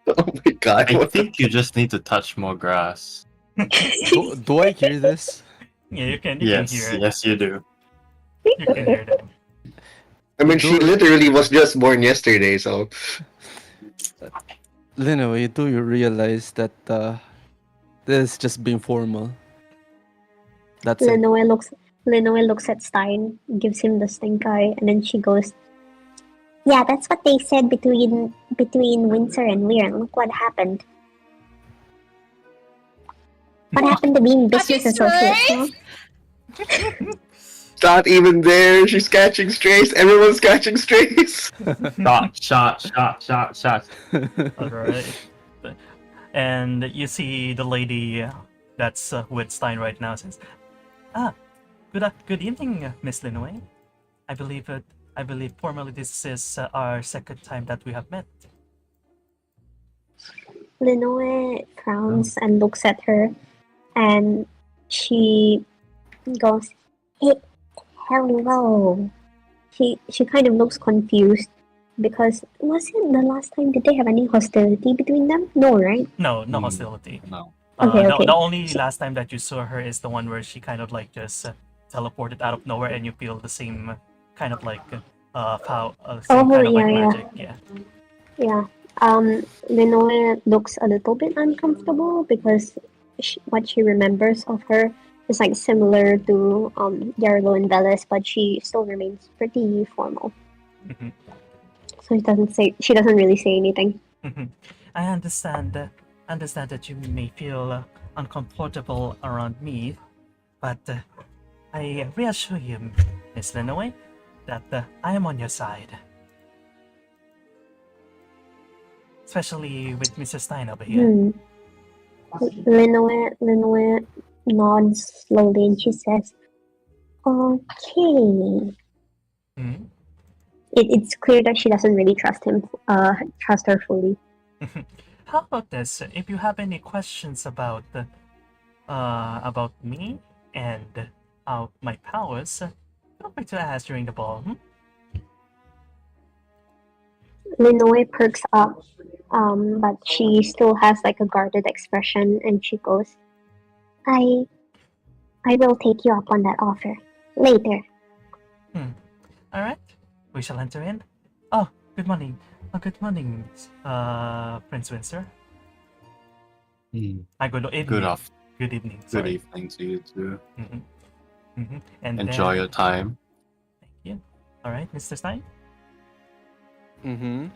Oh my god. I think you just need to touch more grass. Do I hear this? Yeah, you can Yes, hear it. yes, you do. You can hear them. I mean, she literally was just born yesterday, so. Linoe, do you realize that this is just being formal? That's it. Linoe looks at Stein, gives him the stink eye, and then she goes, "Yeah, that's what they said between Windsor and Weir. Look what happened. What happened to being business associates?" Huh? Not even there. She's catching strays. Everyone's catching strays. Shot. Alright. And you see the lady that's with Stein right now says, "Ah, good evening, Miss Linoe. I believe formally this is our second time that we have met." Linoe frowns and looks at her, and she goes, "Hey, hello." She kind of looks confused because was it the last time, did they have any hostility between them? No, right? No hostility. No. Okay, the, okay. the only last time that you saw her is the one where she kind of like just teleported out of nowhere, and you feel the same kind of like same Oh, kind of like yeah, yeah. magic. Yeah. Yeah. Linoa looks a little bit uncomfortable because what she remembers of her is like similar to Yarlo and Veles, but she still remains pretty formal. Mhm. So she doesn't really say anything. I understand that you may feel uncomfortable around me, but I reassure you, Miss Linaway, that I am on your side. Especially with Mr. Stein over here. Hmm. Linoa nods slowly and she says, "Okay." Hmm? It's clear that she doesn't really trust her fully. How about this? If you have any questions about me and my powers, feel free to ask during the ball. Linoe perks up, but she still has like a guarded expression, and she goes, "I, I will take you up on that offer later." All right, we shall enter in. Oh, good morning. Good morning, Prince Windsor. Hmm. Good evening. Good evening. Good Sorry. evening to you too. And Enjoy then, your time. Thank you. All right, Mr. Stein. Mm-hmm.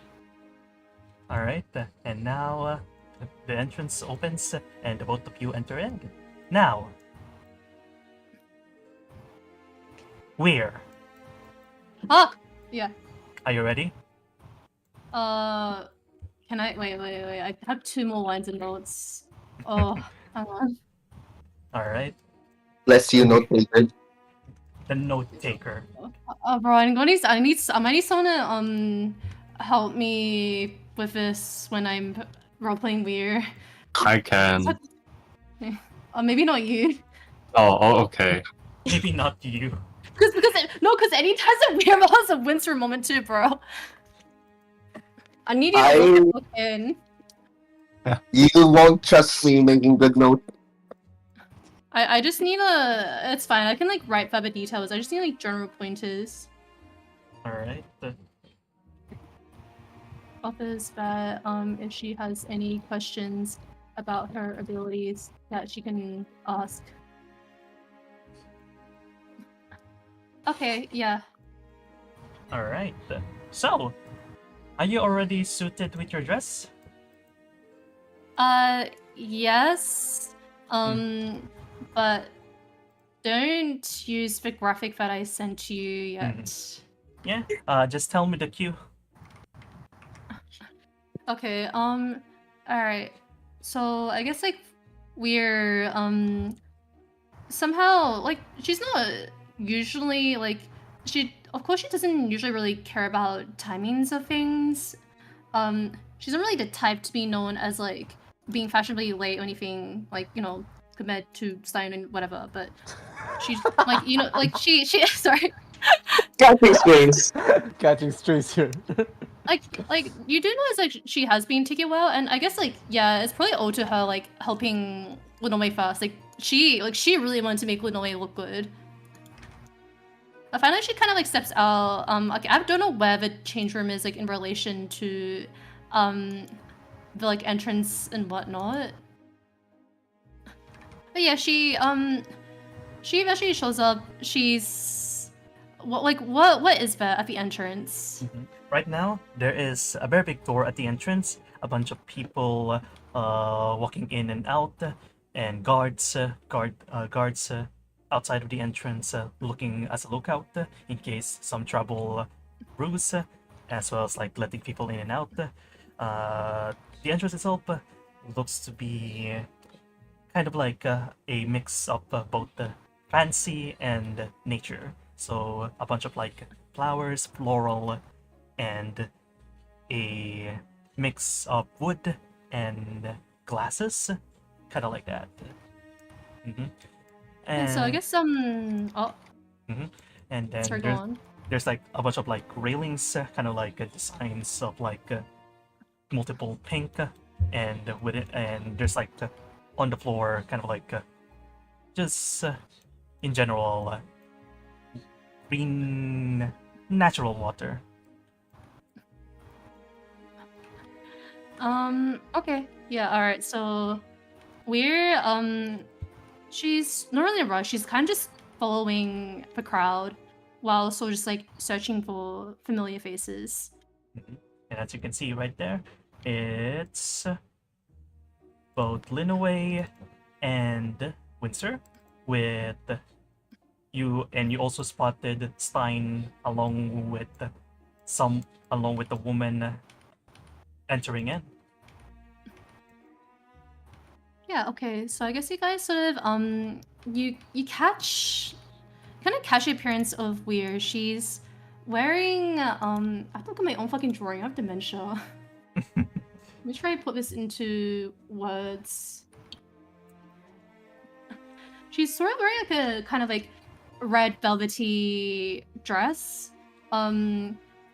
All right, and now the entrance opens, and the both of you enter in. Now, where? Ah, yeah. Are you ready? Can I wait? I have 2 more lines and notes. Oh, hang on. All right, Bless you, note taker. the note taker. Bro, I might need someone to help me with this when I'm role playing Weir. I can. Maybe not you. Oh, okay. Maybe not you. Because anytime a Weir has a Windsor moment too, bro. I need you to I- look in. You won't trust me making good notes. I just need it's fine. I can like write further details. I just need like general pointers. All right. Offers that if she has any questions about her abilities that she can ask. Okay, yeah. All right. So, are you already suited with your dress? Yes. But don't use the graphic that I sent to you yet. Yeah. Just tell me the cue. Okay, alright. So I guess like we're somehow like she's not usually like of course she doesn't usually really care about timings of things. She's not really the type to be known as like being fashionably late or anything, like, you know, compared to Stein and whatever, but she's like, you know, like she sorry. Catching strings. Catching strays here. like you do notice like she has been taking a while, and I guess like yeah, it's probably owed to her like helping Linome first. Like she really wanted to make Linome look good. I find like she kind of like steps out. Okay, I don't know where the change room is like in relation to the like entrance and whatnot. But yeah, she eventually shows up. She's what is there at the entrance? Right now, there is a very big door at the entrance. A bunch of people walking in and out, and guards outside of the entrance, looking as a lookout in case some trouble brews, as well as like letting people in and out. The entrance itself looks to be kind of like a mix of both fancy and nature. So a bunch of like flowers, floral, and a mix of wood and glasses, kind of like that. And so I guess oh, and then sorry, go on. there's like a bunch of like railings, kind of like designs of like multiple pink, and with it, and there's like on the floor, kind of like just in general green natural water. Okay. Yeah, alright, so we're she's not really in a rush, she's kind of just following the crowd while also just like searching for familiar faces. And as you can see right there, it's both Linaway and Windsor with you, and you also spotted Stein along with the woman entering in. Yeah, okay. So I guess you guys sort of you catch the appearance of Weir. She's wearing I have to look at my own fucking drawing. I have dementia. Let me try and put this into words. She's sort of wearing like a kind of like red velvety dress.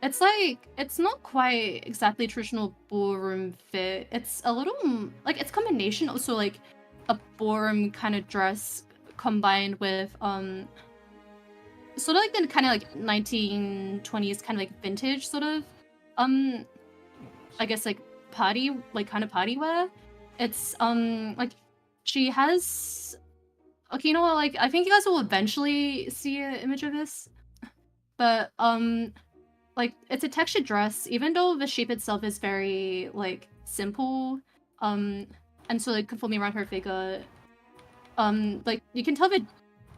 It's like, it's not quite exactly traditional ballroom fit. It's a little like, it's combination also like a ballroom kind of dress combined with sort of like the kind of like 1920s kind of like vintage sort of I guess like party, like kind of party wear. It's like she has, okay, you know what, like I think you guys will eventually see an image of this, but like it's a textured dress, even though the shape itself is very like simple, and so like conforming around her figure, like you can tell that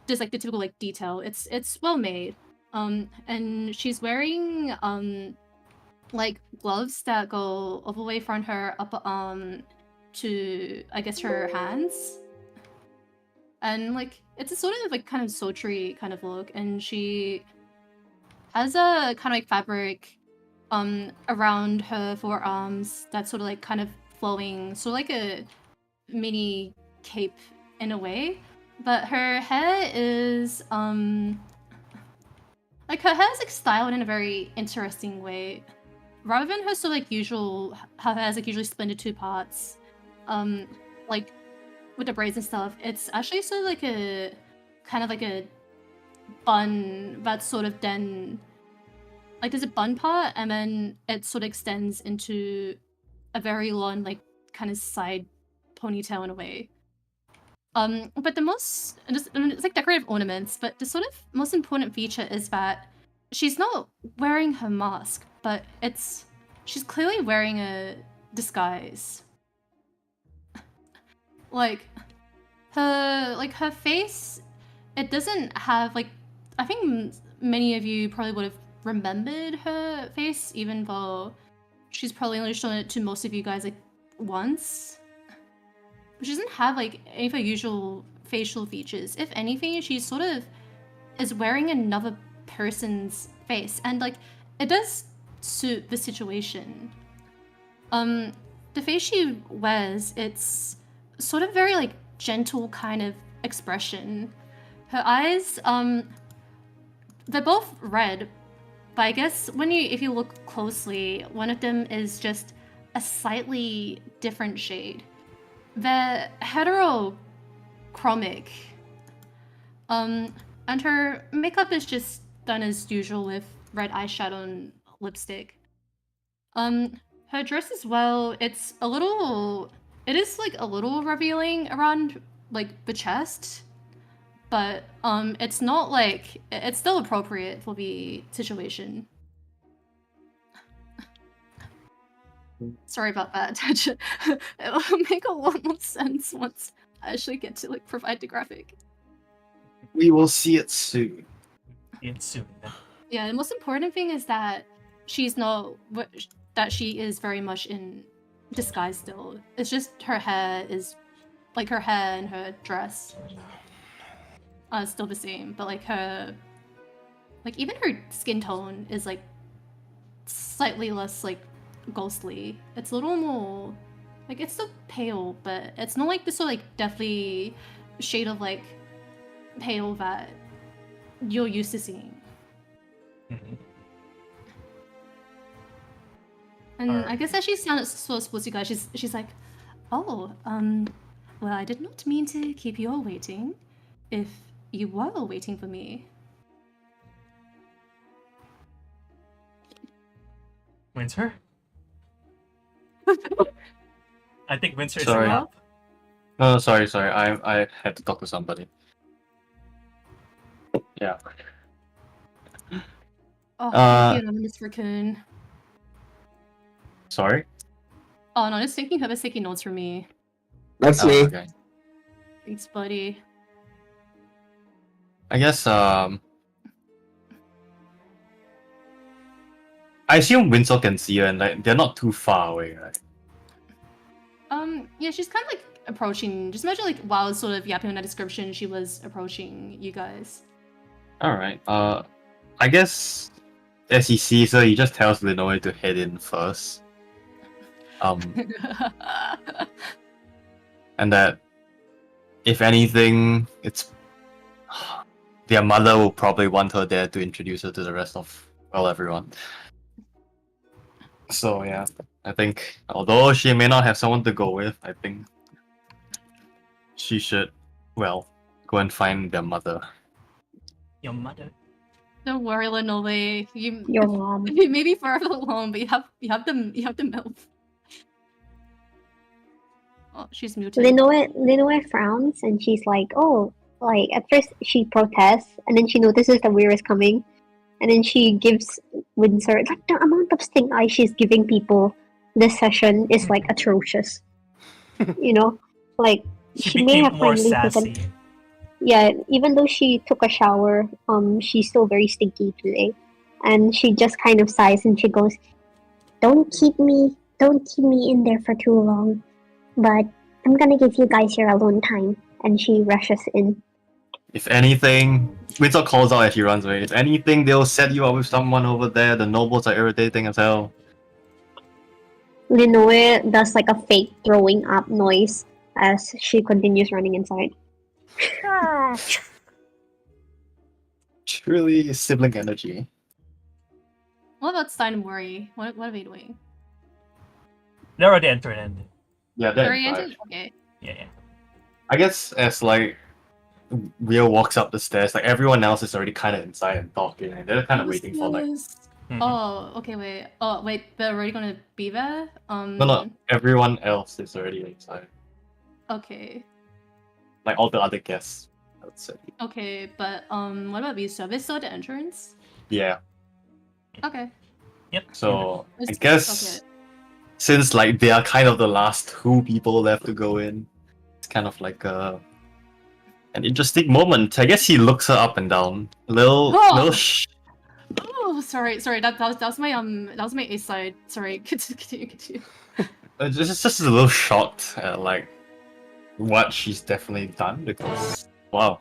there's like the typical like detail. It's well made, and she's wearing like gloves that go all the way from her upper arm to I guess her hands, and like it's a sort of like kind of sultry kind of look, and she has a kind of like fabric around her forearms that's sort of like kind of flowing, so like a mini cape in a way, but her hair is like her hair is like styled in a very interesting way. Rather than her sort of like usual, her hair is like usually split into two parts, like with the braids and stuff, it's actually sort of like a kind of like a bun that sort of then like there's a bun part and then it sort of extends into a very long like kind of side ponytail in a way. But the most, it's like decorative ornaments, but the sort of most important feature is that she's not wearing her mask, but she's clearly wearing a disguise. Like her face, it doesn't have like, I think many of you probably would have remembered her face, even though she's probably only shown it to most of you guys like once. But she doesn't have like any of her usual facial features. If anything, she sort of is wearing another person's face, and like it does suit the situation. The face she wears, it's sort of very like gentle kind of expression. Her eyes, they're both red, but I guess if you look closely, one of them is just a slightly different shade. They're heterochromic. And her makeup is just done as usual with red eyeshadow and lipstick. Her dress as well, it is like a little revealing around like the chest, but it's not like, it's still appropriate for the situation. Sorry about that. It'll make a lot more sense once I actually get to like provide the graphic. We will see it soon. It's soon. Yeah, the most important thing is that she is very much in disguise still. It's just her hair is, like her hair and her dress are still the same, but like even her skin tone is like slightly less like ghostly. It's a little more, like it's still pale, but it's not like this sort of like deathly shade of like pale that you're used to seeing. Mhm. And Alright. I guess as she sounded so supposed to you guys, she's like, oh, Well, I did not mean to keep you all waiting. If you were all waiting for me. Winter? I think Winter is Sorry. up. No, sorry. I had to talk to somebody. Yeah. Oh, Uh, thank you, Anonymous Raccoon. Sorry. Oh, no, just thinking whoever's taking notes for me. That's Oh, me. okay. Thanks, buddy. I guess I assume Winslow can see her, and like they're not too far away, right? Yeah, she's kind of like approaching. Just imagine like while sort of yapping on that description, she was approaching you guys. All right. I guess as he sees her, he just tells Linoe to head in first. And that if anything, it's their mother will probably want her there to introduce her to the rest of everyone. So yeah, I think although she may not have someone to go with, I think she should go and find their mother. Your mother. Don't worry, Linoe. You Your mom. you may be far along, but you have the milk. Oh, she's muted. Linoe frowns and she's like, oh, like at first she protests and then she notices that Weir is coming, and then she gives Windsor like the amount of stink eye she's giving people this session is like atrocious. You know, like She she may became have more finally sassy. taken. Yeah, even though she took a shower, she's still very stinky today, and she just kind of sighs and she goes, don't keep me in there for too long, but I'm gonna give you guys your alone time. And she rushes in. If anything, Winslow calls out as she runs away. If anything, they'll set you up with someone over there. The nobles are irritating as hell. Linoe does like a fake throwing up noise as she continues running inside. Truly sibling energy. What about Stein and Mori? What are they doing? They're already entered. Yeah, they're Oriented? inside. Okay. Yeah. I guess as like Rio walks up the stairs, like everyone else is already kind of inside and talking, and they're kind of waiting for like. Mhm. Oh, okay, wait. Oh, wait, they're already gonna be there? No, everyone else is already inside. Okay. Like all the other guests, I would say. Okay, but what about view service? So the entrance? Yeah. Okay. Yep. So I It's- guess since like they are kind of the last two people left to go in, it's kind of like an interesting moment. I guess he looks her up and down. Oh! Little Oh, sorry. That was my A side. Sorry. Continue. just a little shocked at like what she's definitely done, because wow.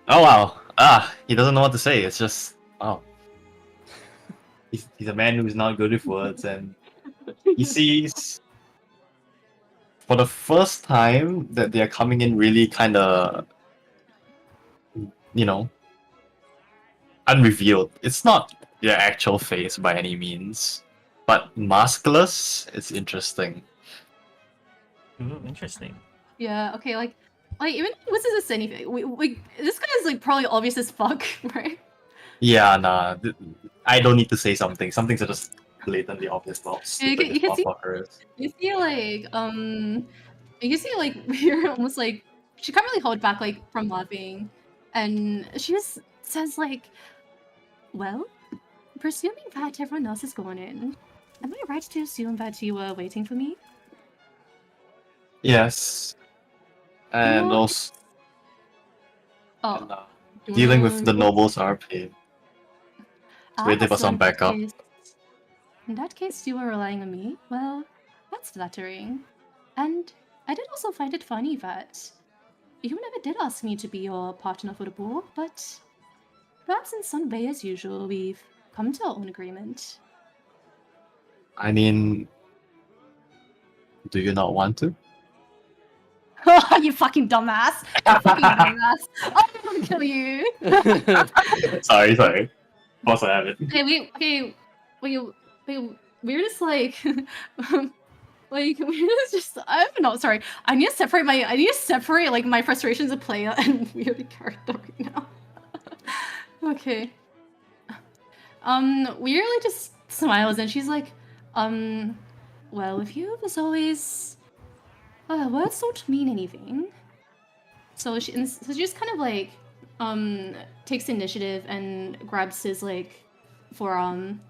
Oh wow. He doesn't know what to say. It's just wow. He's a man who's not good with words, and he sees for the first time that they're coming in really kind of, unrevealed. It's not their actual face by any means, but maskless. It's interesting. Ooh, interesting. Yeah. Okay. Like even what's this anything? We this guy is like probably obvious as fuck, right? Yeah, nah. I don't need to say something. Something's just blatantly obvious about You can- you can see- fucker is. You see like we're almost like she can't really hold back like from laughing, and she just says like, well, presuming that everyone else is going in, am I right to assume that you were waiting for me? Yes. And No. also Oh, and, do you dealing wanna- with the nobles are paid. waiting for so some in that backup. in that case, you were relying on me. Well, that's flattering. And I did also find it funny that you never did ask me to be your partner for the ball, but perhaps in some way, as usual, we've come to our own agreement. I mean, do you not want to? You fucking dumbass! You fucking dumbass! I'm gonna kill you! Sorry. Also have it. Okay, wait, we're just like, Like it's just I'm not sorry. I need to separate like my frustrations of player and weird character right now. Okay. Weirdly just smiles and she's like, well, with you, as always, words don't mean anything. So she just kind of like, takes initiative and grabs his like forearm.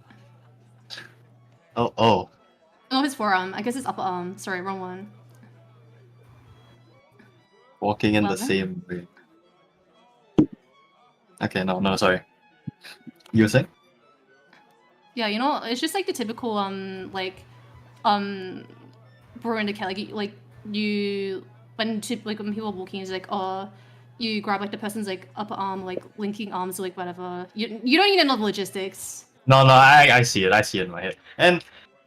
Oh. No, his forearm. I guess his upper arm. Sorry, wrong one. Walking in Well the done. same way. Okay, no, sorry. You were saying? Yeah, you know, it's just like the typical bro in the cat, like you when people are walking, it's like you grab like the person's like upper arm, like linking arms, or like whatever. You don't even know the logistics. No, I see it in my head. And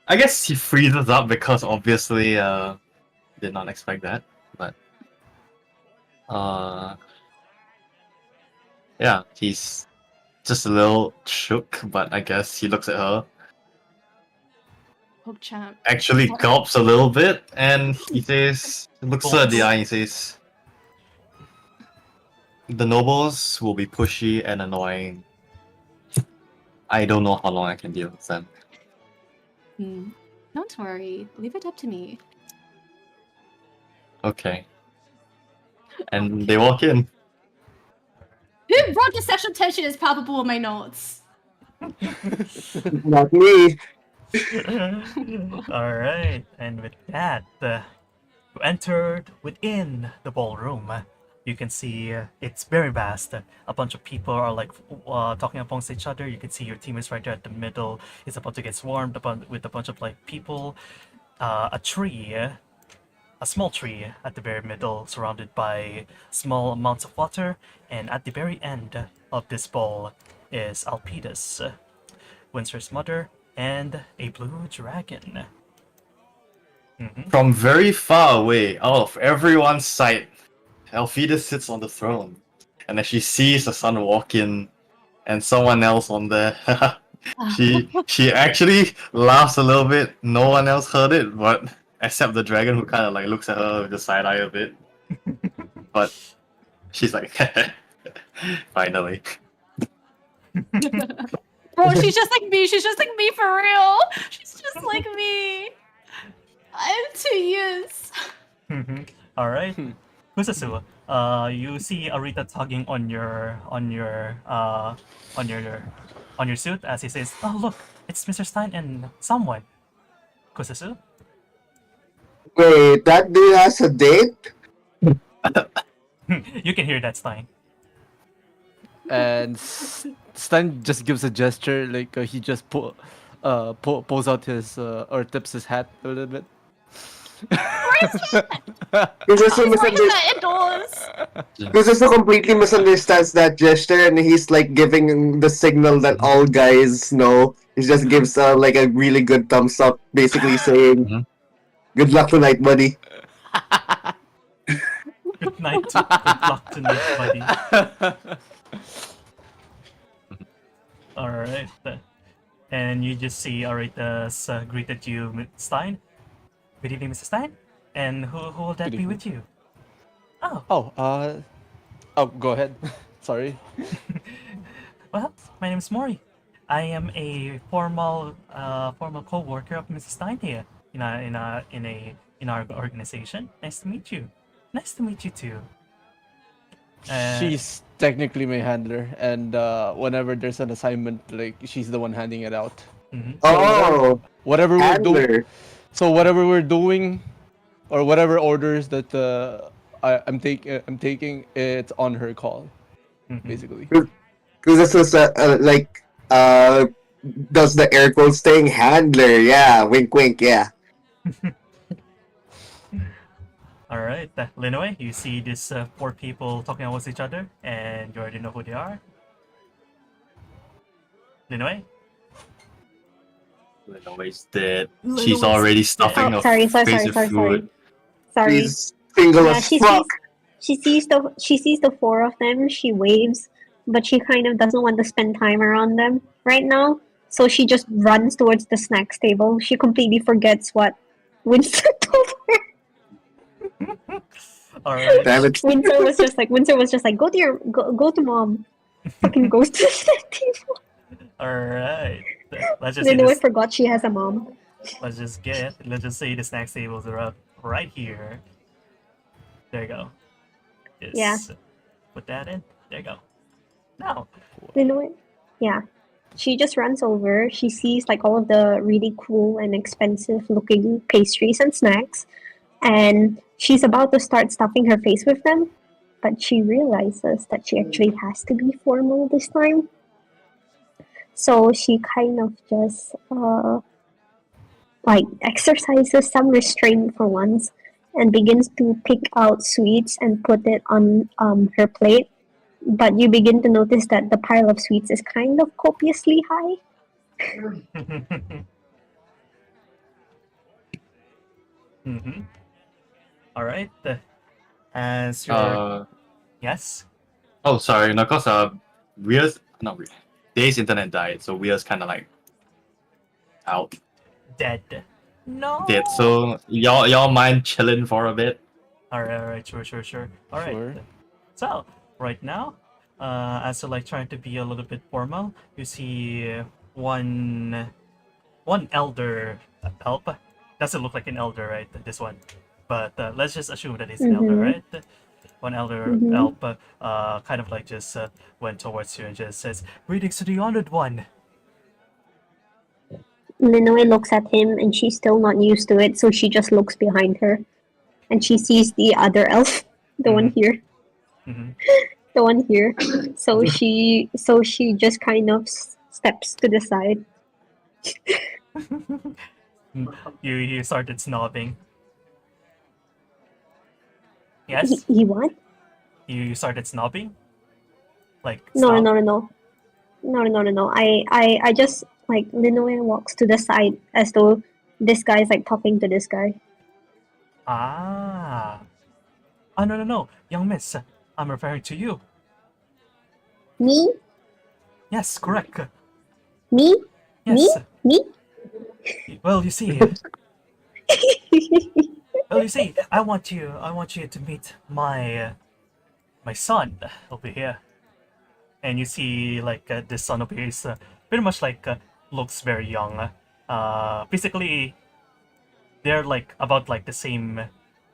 I guess he freezes up because obviously did not expect that. But yeah, he's just a little shook, but I guess he looks at her, Oh, champ. actually Sorry. gulps a little bit, and he says, looks her in the eye and he says, the nobles will be pushy and annoying. I don't know how long I can deal with them. Don't worry, leave it up to me. Okay. And they walk in. Who brought the sexual tension is palpable in my notes. Not me. All right, and with that, you entered within the ballroom. You can see it's very vast. A bunch of people are like talking amongst each other. You can see your team is right there at the middle. It's about to get swarmed with a bunch of like people. A tree, a small tree at the very middle, surrounded by small amounts of water. And at the very end of this ball is Alpidus, Windsor's mother, and a blue dragon. From very far away, out of everyone's sight, Elfida sits on the throne. And as she sees the sun walk in and someone else on there, she actually laughs a little bit. No one else heard it, but except the dragon, who kind of like looks at her with the side eye a bit. But she's like, finally. Bro, she's just like me. She's just like me for real. She's just like me. I'm 2 years. All right, Kusasu, you see Arita tugging on your suit as he says, "Oh look, it's Mr. Stein and someone." Kusasu. Wait, that dude has a date? You can hear that, Stein. And Stan just gives a gesture, like he just pulls out his or tips his hat a little bit. Kususu completely misunderstands that gesture, and he's like giving the signal that all guys know. He just gives like a really good thumbs up, basically saying, "Good luck tonight, buddy." Good night. Good luck tonight, buddy. All right, and you just see Arita's greeted you, Stein. Good evening, Mr. Stein. And who will that Good be evening. with you? Oh, Go ahead. Sorry. well, my name is Mori. I am a formal co-worker of Mrs. Stein here in our organization. Nice to meet you. Nice to meet you too. She's technically my handler, and whenever there's an assignment, like she's the one handing it out. Oh, Whatever we're doing. handler. So whatever we're doing, or whatever orders that I'm taking, it's on her call, basically. Kususu's does the air quotes thing, handler. Yeah, wink, wink. Yeah. All right, Linoe, you see these four people talking amongst each other, and you already know who they are. Linoe? Linoe's dead. She's already stuffing her sorry. face with food. Sorry. He's single Yeah, as she fuck. sees the four of them. She waves, but she kind of doesn't want to spend time around them right now. So she just runs towards the snacks table. She completely forgets what Winston told her. All right. Damn it. Winston was just like, go to mom. Fucking goes to the table. All right. Let's just say Linoe this. forgot she has a mom. Let's just say the snack tables are right here. There you go. Just put that in. There you go. Now, Linoe, yeah. She just runs over. She sees like all of the really cool and expensive looking pastries and snacks, and she's about to start stuffing her face with them, but she realizes that she actually has to be formal this time. So she kind of just like exercises some restraint for once and begins to pick out sweets and put it on her plate. But you begin to notice that the pile of sweets is kind of copiously high. mm-hmm. All right. As your yes. Oh, sorry. No, cause Ria's not Ria. Day's internet died, so Ria's kind of like out, Dead. No. dead. So y'all mind chilling for a bit? All right. Sure. All right. Sure. So right now, as you're like trying to be a little bit formal, you see one elder elf. Doesn't look like an elder, right? This one, but let's just assume that he's an elder, right? One elder elf, kind of like just went towards you and just says, "Greetings to the honored one." Linoe looks at him and she's still not used to it, so she just looks behind her. And she sees the other elf, the one here. Mhm. The one here. So she just kind of steps to the side. You started snobbing. Yes, He what? you started snobbing. Like No. snob? I just like Linoe walks to the side as though this guy is like talking to this guy. Ah. Oh, no, young miss. I'm referring to you. Me? Yes, correct. Me? Yes. Me? Well, you see, I want you to meet my son over here. And you see, like, this son over here is pretty much like looks very young. Physically, they're like about like the same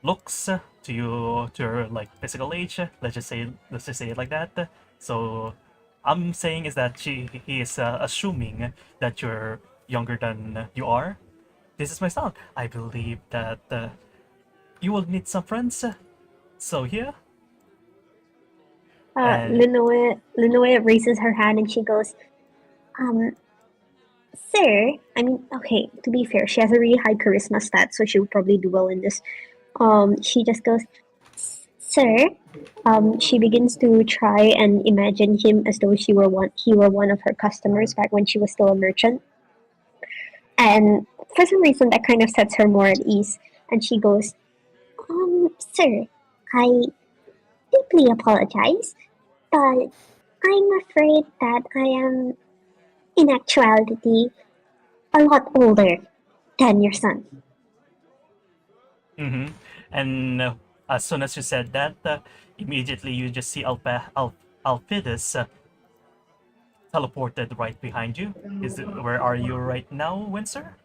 looks to your like physical age. Let's just say it like that. So I'm saying is that he is assuming that you're younger than you are. This is my son. I believe that you will need some friends. So here. And- Linoe raises her hand and she goes, sir, I mean, okay, to be fair, she has a really high charisma stat, so she would probably do well in this. She just goes, sir. She begins to try and imagine him as though he were one of her customers back when she was still a merchant. And for some reason, that kind of sets her more at ease. And she goes, sir, I deeply apologize, but I'm afraid that I am, in actuality, a lot older than your son. Mm-hmm. And as soon as you said that, immediately you just see Alphidus teleported right behind you. Where are you right now, Windsor?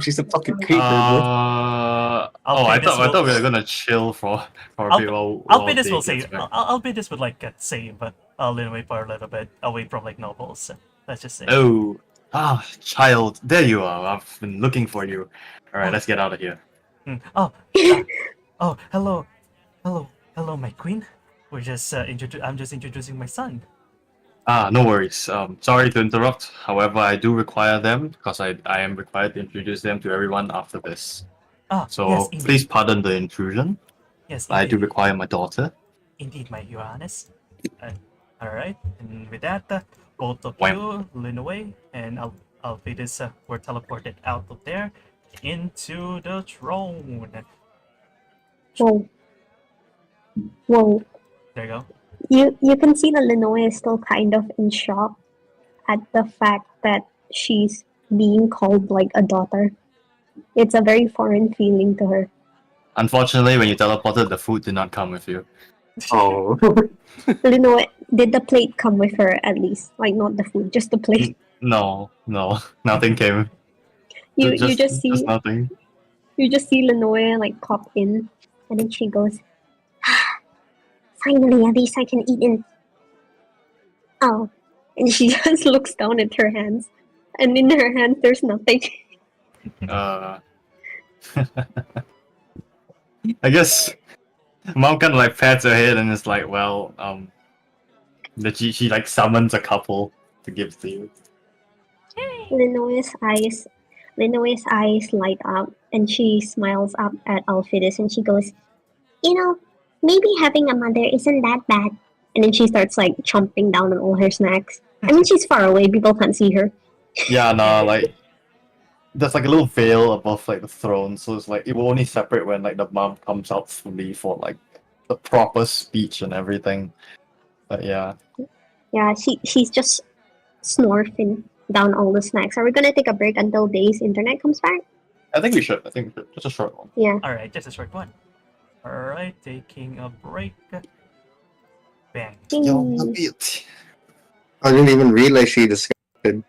She's a fucking creeper, bro. Oh, I thought we were gonna chill for a bit while Alphidus Day will gets save. back. Alphidus would like save Linway for a little bit away from like nobles. Let's just say. Oh, child, there you are. I've been looking for you. All right, let's get out of here. Oh, hello, my queen. We're just I'm just introducing my son. No worries. Sorry to interrupt. However, I do require them because I am required to introduce them to everyone after this. So yes, indeed. please pardon the intrusion. Yes, I do indeed. require my daughter. Indeed, my Your Highness. All right, and with that, both of Wham. you, Linaway and Alphidus, were teleported out of there into the throne. Whoa. There you go. You can see that Linoe is still kind of in shock at the fact that she's being called like a daughter. It's a very foreign feeling to her. Unfortunately, when you teleported, the food did not come with you. Oh. Lino, did the plate come with her at least? Like not the food, just the plate. No, nothing came. You just Just see nothing. Lenoe like pop in, and then she goes, "Finally, at least I can eat in." Oh, and she just looks down at her hands, and in her hands there's nothing. Uh, I guess mom kind of like pats her head and is like, well, that she like summons a couple to give to you. Lenoe's eyes, Lenoe's eyes light up, and she smiles up at Alphidus, and she goes, "You know, maybe having a mother isn't that bad." And then she starts like chomping down on all her snacks. I mean, she's far away; people can't see her. Yeah, no, like there's like a little veil above like the throne, so it's like it will only separate when like the mom comes out fully for like the proper speech and everything. But yeah, Yeah, she's just snorting down all the snacks. Are we gonna take a break until Day's internet comes back? I think we should. I think we should. Just a short one. Yeah. Alright, just a short one. Alright, taking a break. Bang. Yay. bit. I didn't even realize she disconnected.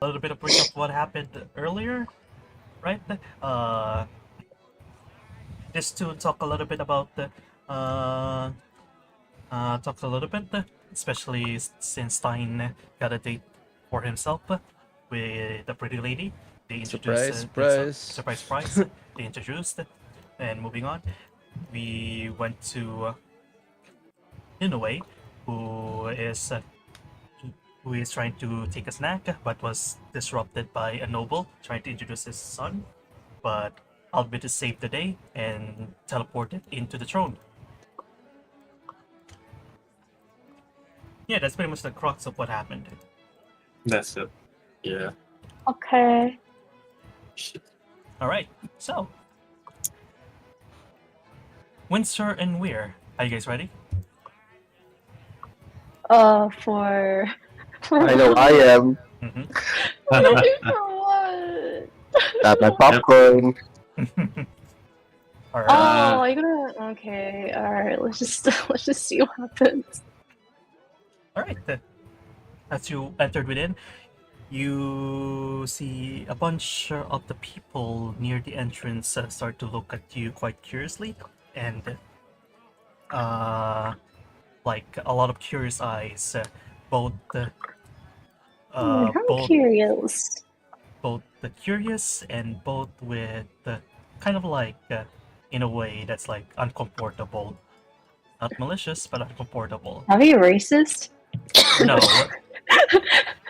little bit of recap of what happened earlier, right? Just to talk a little bit about the talk a little bit, especially since Stein got a date for himself with the pretty lady. They introduced Surprise, surprise, surprise. surprise. They introduced, and moving on, we went to Inoue, who is trying to take a snack, but was disrupted by a noble trying to introduce his son. But Albertus saved the day and teleported into the throne. Yeah, that's pretty much the crux of what happened. That's it. Yeah. Okay. Shit. All right, so Windsor and Weir, are you guys ready? For I know I am. Mm-hmm. for what? Got my popcorn. All right. Oh, are you gonna? Okay, all right. Let's just see what happens. All right. As you entered within, you see a bunch of the people near the entrance start to look at you quite curiously, and like a lot of curious eyes, both I'm both curious. both the curious and both with kind of like in a way that's like uncomfortable, not malicious but uncomfortable. Are you racist? No,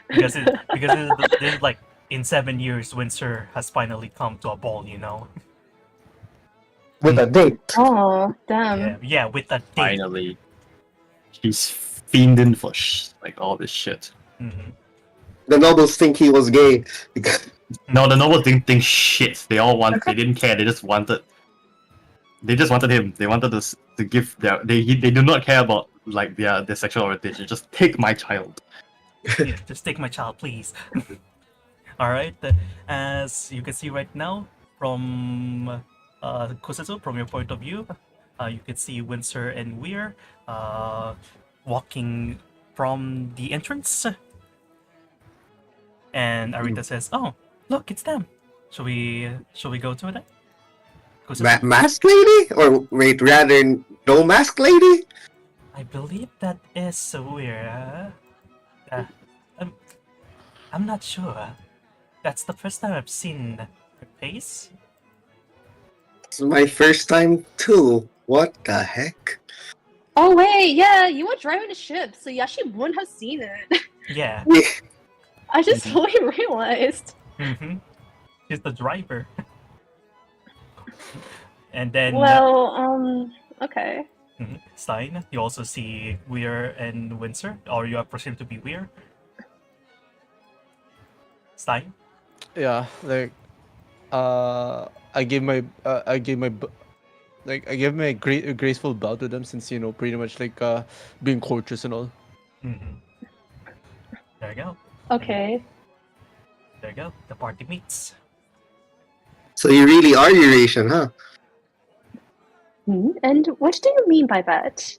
because this is like in 7 years, Windsor has finally come to a ball, you know. With a date. Oh, damn. Yeah, with a date. Finally. He's fiending for like all this shit. Mhm. The nobles think he was gay. Because No, the nobles didn't think shit. They didn't care. They just wanted him. They wanted to give they do not care about like their sexual orientation. Just take my child. Yeah, just take my child, please. All right. As you can see right now, from Kusetsu, from your point of view, you can see Windsor and Weir walking from the entrance. And Arita says, "Oh, look, it's them. Shall we go to it?" Kusetsu? masked lady? Or wait, rather, no masked lady? I believe that is Weir. I'm not sure. That's the first time I've seen her face. It's my first time too. What the heck? Oh wait, yeah, you were driving the ship, so you actually wouldn't have seen it. Yeah. I just totally realized. Mm-hmm. She's the driver. And then Okay. Stein, you also see Weir and Windsor, or you are presumed to be Weir. Stein? Yeah, like I gave my graceful bow to them, since pretty much like being courteous and all. Mm-hmm. There you go. Okay. There you go. The party meets. So you really are Eurasian, huh? And what do you mean by that?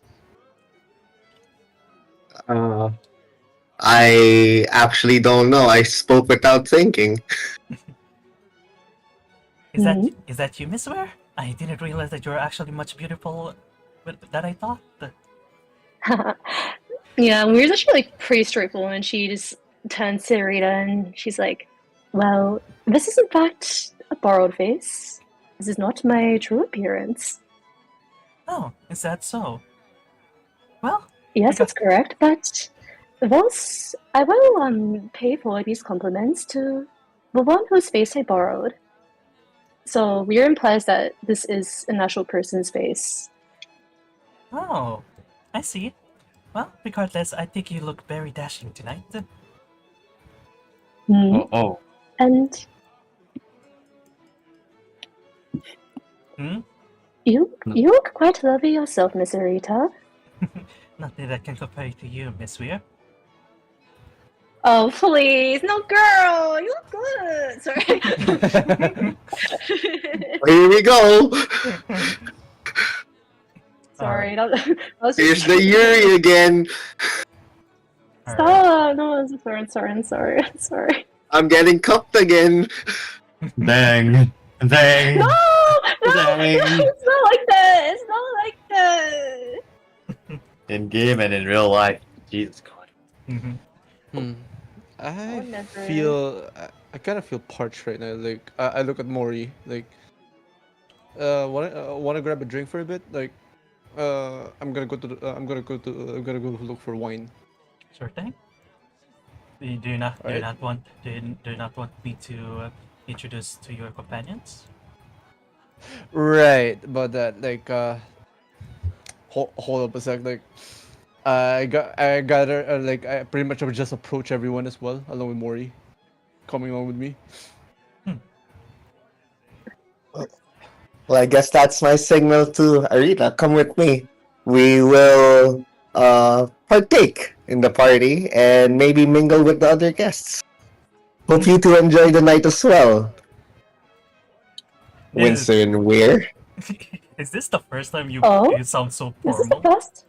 I actually don't know. I spoke without thinking. Is that you, Miss Weir? I didn't realize that you're actually much beautiful than I thought. Yeah, Weir's actually like pretty straightforward, and she just turns to Rita and she's like, "Well, this is in fact a borrowed face. This is not my true appearance." Oh, is that so? Well, Yes, that's correct, but thus I will pay for these compliments to the one whose face I borrowed. So Weir implies that this is an actual person's face. oh, I see. Well, regardless, I think you look very dashing tonight. Oh. And you look quite lovely yourself, Miss Arita. Nothing that can compare to you, Miss Weir. Oh, please. No, girl. You look good. Sorry. Here we go. Sorry. That was Here's the Yuri again. Stop. No, I'm sorry. I'm sorry. I'm getting cupped again. Dang. Dang. No, no, Dang. it's not like that. It's not like that. In game and in real life. Jesus God. Mm-hmm. I never. feel I kind of feel parched right now. Like I look at Mori, like wanna grab a drink for a bit. Like I'm gonna go to I'm gonna go look for wine. Sure thing. Do you not Alright. do you not want me to introduce to your companions? Right, but that like hold up a sec. Like I gather like I pretty much just approach everyone as well, along with Mori, coming along with me. Well, I guess that's my signal to Arita. Come with me. We will partake in the party and maybe mingle with the other guests. Hope you two enjoy the night as well. Winston, where? Is this the first time you Oh? you sound so Is this the formal? first?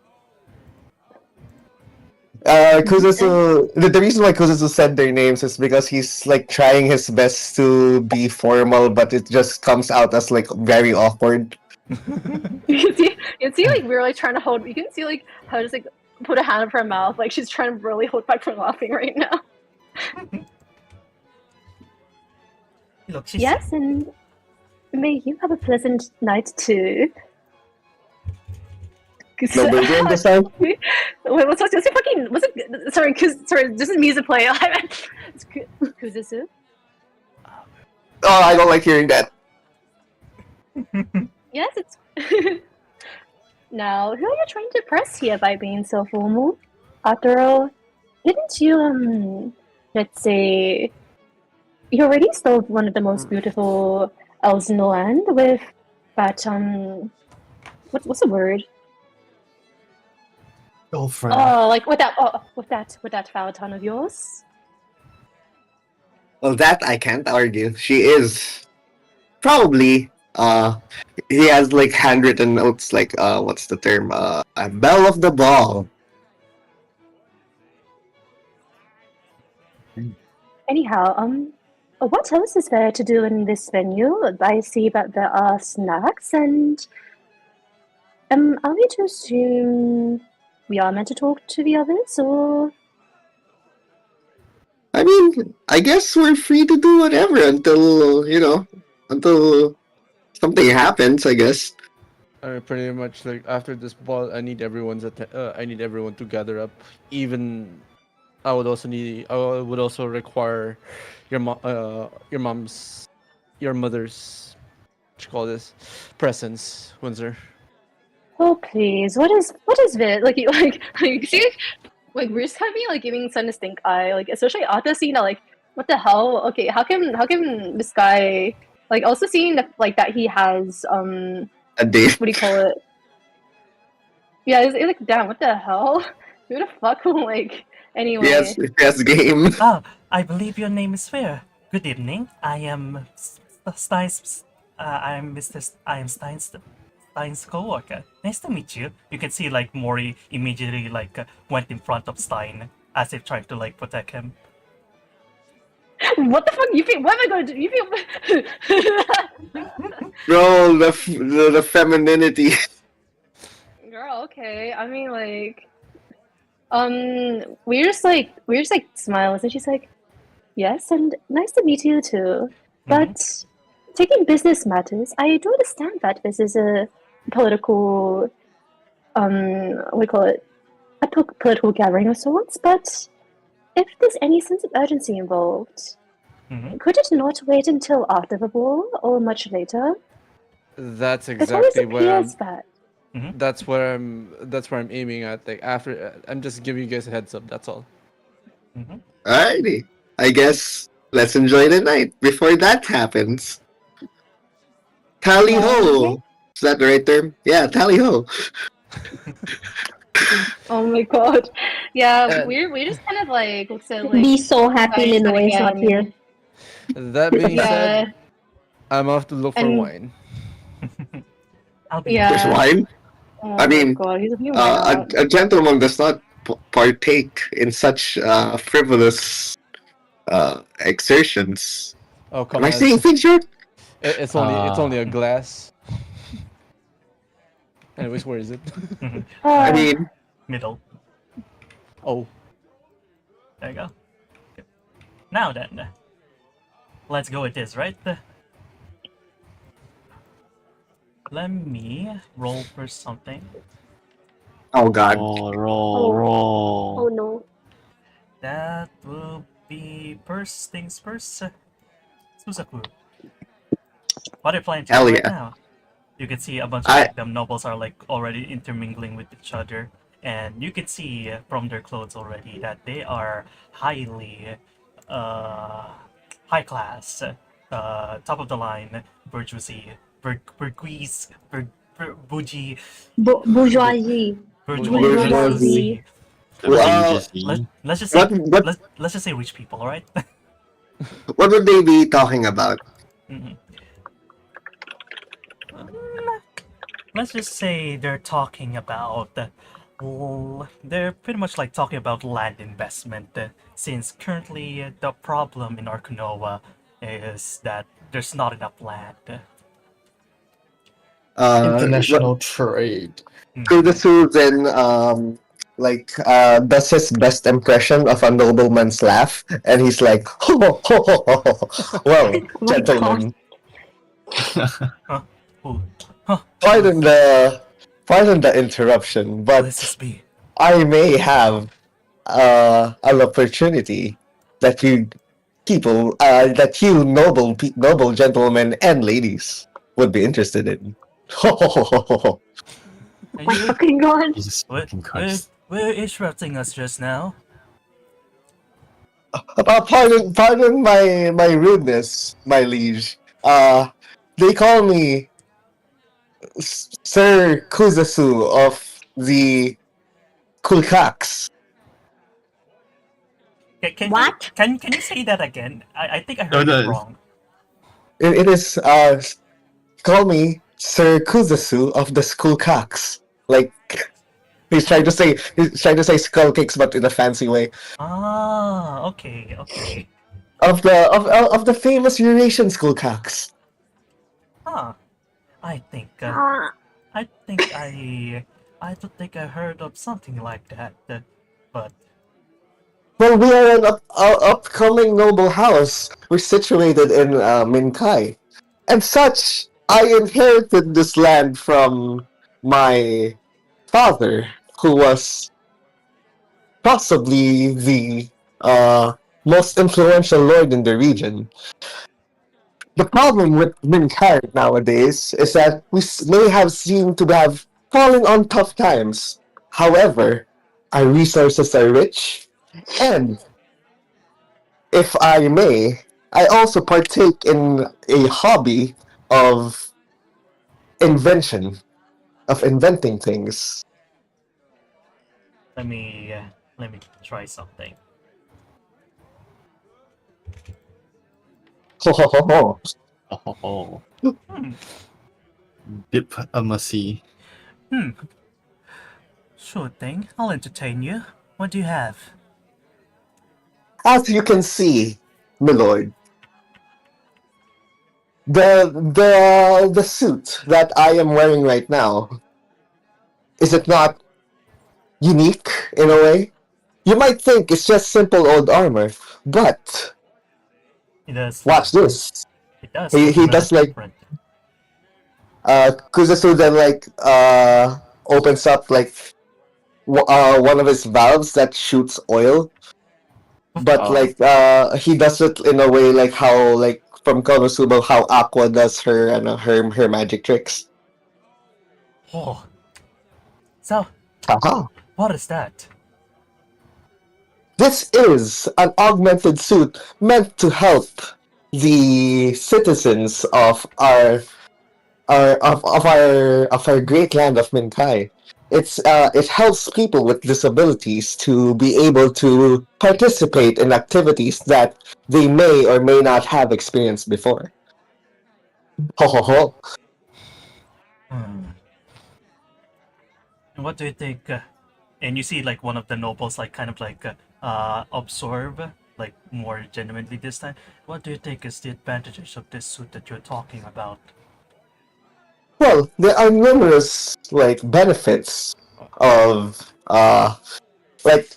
Kuzusu, the reason why Kuzusu said their names is because he's like trying his best to be formal, but it just comes out as like very awkward. You can see like we're like trying to hold. You can see like how just like put a hand up her mouth, like she's trying to really hold back from laughing right now. Look, she's Yes, and may you have a pleasant night too. No burger this time? Wait, what's it fucking? What's it? Sorry, this is music play. It's Kuzusu. Oh, I don't like hearing that. Yes, it's. Now, who are you trying to impress here by being so formal? After all, didn't you let's say, you already stole one of the most beautiful elves in the land with that what's the word? Girlfriend. Oh, like with that foul tongue of yours. Well, that I can't argue. She is probably he has like handwritten notes like what's the term? A belle of the ball. Anyhow, what else is there to do in this venue? I see that there are snacks and are we to assume we are meant to talk to the others, or I mean, I guess we're free to do whatever until until something happens, I guess. Pretty much like after this ball, I need everyone to gather up. Even I would also require your mother's what you call this presence, Windsor. oh please, what is this? Like you see, like we're just kind of being like giving Sun a stink eye, like especially after seeing that, like what the hell? Okay, how can this guy like also seeing that he has A day. what do you call it? Yeah, it's like damn, what the hell? Who the fuck like anyway? Yes, game. Ah, I believe your name is Fair. Good evening. I am Stein's. I am Stein's co-worker. Nice to meet you. You can see like Mori immediately like went in front of Stein as if trying to like protect him. What the fuck? You think? What am I going to do? You think? Bro, the femininity. Girl, okay. I mean, like, we just like smiles, and she's like, "Yes, and nice to meet you too." But taking business matters, I do understand that this is a political, what do you call it? A political gathering of sorts. But if there's any sense of urgency involved, could it not wait until after the ball or much later? That's It always exactly where appears that. that's where I'm aiming at. Like after, I'm just giving you guys a heads up. That's all. Alrighty. I guess let's enjoy the night before that happens. Tally ho! Is that the right term? Yeah, tally ho. Oh my god. Yeah, And- we just kind of like looks at like Be so happy guys Linoy is again. not here. That being Yeah. said, I'm off to look for And- wine. I'll be Yeah. There's wine. Oh I mean, my god, he's a new a gentleman does not partake in such frivolous exertions. Oh come Am I on! saying things right? It's only a glass. Anyways, where is it? I Uh, mean, Middle. Oh, There you go. Now then, let's go with this, right? Let me roll for something. oh god. Roll, oh roll. no. That will be first things first. Suzaku. What are you planning to do Hell right yeah. now? You can see a bunch of I like the nobles are like already intermingling with each other, and you can see from their clothes already that they are highly high class, top of the line, bourgeoisie, bougie, Bourgeoisie. bourgeoisie. The well, Let's just say what let's just say rich people, all right? what would they be talking about? Mhm. Let's just say they're talking about they're pretty much like talking about land investment since currently the problem in Arkunoa is that there's not enough land. What International trade. Mhm. Kudasu then does his best impression of a nobleman's laugh, and he's like, ho, ho, ho, ho, ho, ho. Well, Oh my gentlemen, Huh? Who? Huh? pardon the pardon the interruption, Who is but this be? I may have an opportunity that you that you noble gentlemen and ladies would be interested in. Ho, ho, ho, ho, ho, ho. Oh And my you? fucking god. Jesus What? fucking Christ. We're interrupting us just now. Pardon my rudeness, my liege. They call me Sir Kuzasu of the Kulkaks. What? Can you say that again? I think I No, heard it no. wrong. It is call me Sir Kuzasu of the Skulkaks. Like he's trying to say skull cakes, but in a fancy way. Ah, okay, okay. Of the famous Eurasian Skulkaks. Huh. I think Uh, I think I don't think I heard of something like that. But Well, we are an upcoming noble house. We're situated in Minkai. And such, I inherited this land from my father, who was possibly the most influential lord in the region. The problem with Minkai nowadays is that may have seemed to have fallen on tough times. However, our resources are rich, and if I may, I also partake in a hobby of invention, of inventing things. let me uh, let me try something. Ho ho ho ho. Oh, Hmm. diplomacy. Hmm. Sure thing. I'll entertain you. What do you have? As you can see, milord, the suit that I am wearing right now, is it not unique in a way? You might think it's just simple old armor, but It does watch look this. it does He look a he little does like different. Kuzasu then opens up like one of his valves that shoots oil, but Oh. he does it in a way like how like from Konosuba how Aqua does her her magic tricks. Oh. So Haha. what is that? This is an augmented suit meant to help the citizens of our great land of Minkai. It helps people with disabilities to be able to participate in activities that they may or may not have experienced before. Ho ho ho. Hmm. And what do you think? And you see like one of the nobles like kind of like absorb like more genuinely this time. What do you think is the advantages of this suit that you're talking about? Well, there are numerous like benefits of like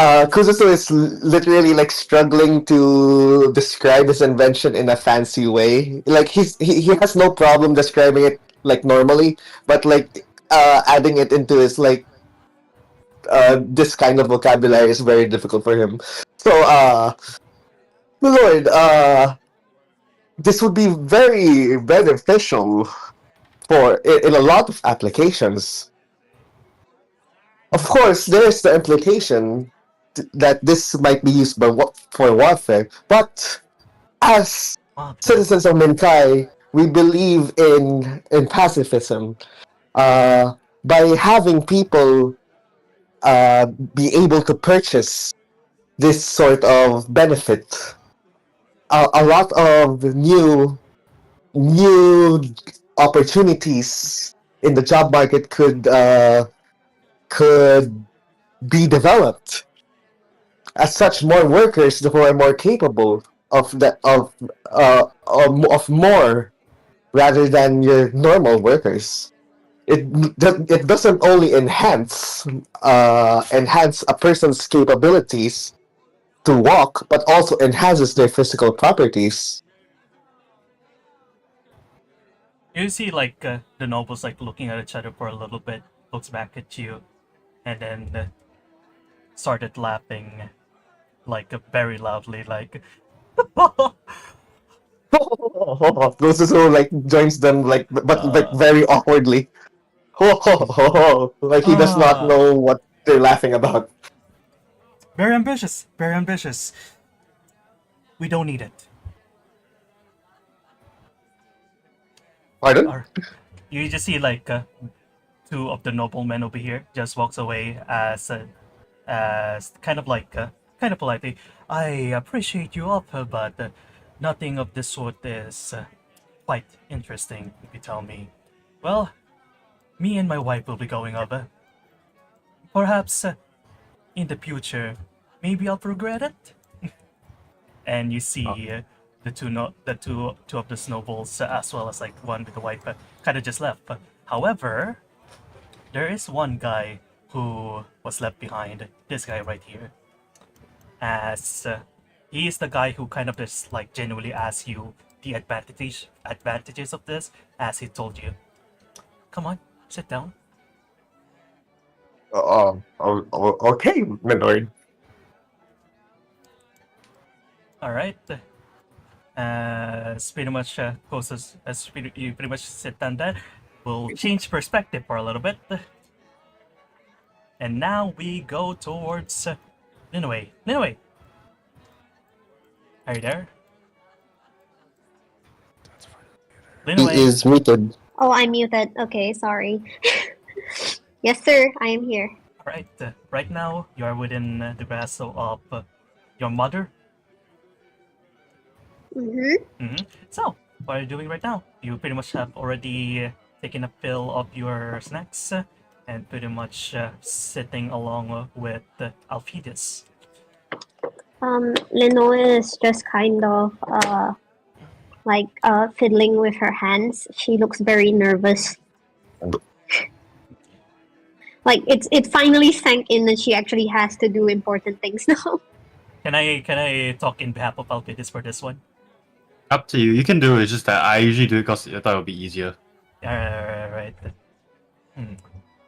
Kuzusu is literally like struggling to describe his invention in a fancy way. Like he has no problem describing it like normally, but like adding it into his like this kind of vocabulary is very difficult for him. So my lord, this would be very beneficial for in a lot of applications. Of course, there is the implication that this might be used for warfare, but as Okay. citizens of Menkai, we believe in pacifism. By having people be able to purchase this sort of benefit, a lot of new opportunities in the job market could be developed. As such, more workers who are more capable of more rather than your normal workers. It doesn't only enhance a person's capabilities to walk, but also enhances their physical properties. You see, like the nobles like looking at each other for a little bit, looks back at you, and then started laughing, like very loudly, like. Gosusu like joins them but like very awkwardly. Like he does not Ah, know what they're laughing about. very ambitious, very ambitious. We don't need it. Pardon? Or you just see like two of the noblemen over here just walks away as kind of politely. I appreciate your offer, but nothing of this sort is quite interesting. If you tell me, well, me and my wife will be going over. Perhaps in the future, maybe I'll regret it. And you see the two of the snowballs as well as like one with the wife kind of just left. However, there is one guy who was left behind. This guy right here, as he is the guy who kind of just like genuinely asks you the advantages of this, as he told you. Come on, sit down. Okay, my lord. All right. Pretty much goes you pretty much sit down there. We'll change perspective for a little bit. And now we go towards Linway. Linway! Are you there? He Linway! is muted. Oh, I'm muted. Okay, sorry. Yes, sir. I am here. Alright, right now you are within the grasp of your mother. So, what are you doing right now? You pretty much have already taken a fill of your snacks and pretty much sitting along with Alpheus. Lenoa is just kind of fiddling with her hands. She looks very nervous. Like it finally sank in that she actually has to do important things now. Can I talk in behalf of Alpheus for this one? Up to you. You can do it. It's just that I usually do it because I thought it would be easier. Alright.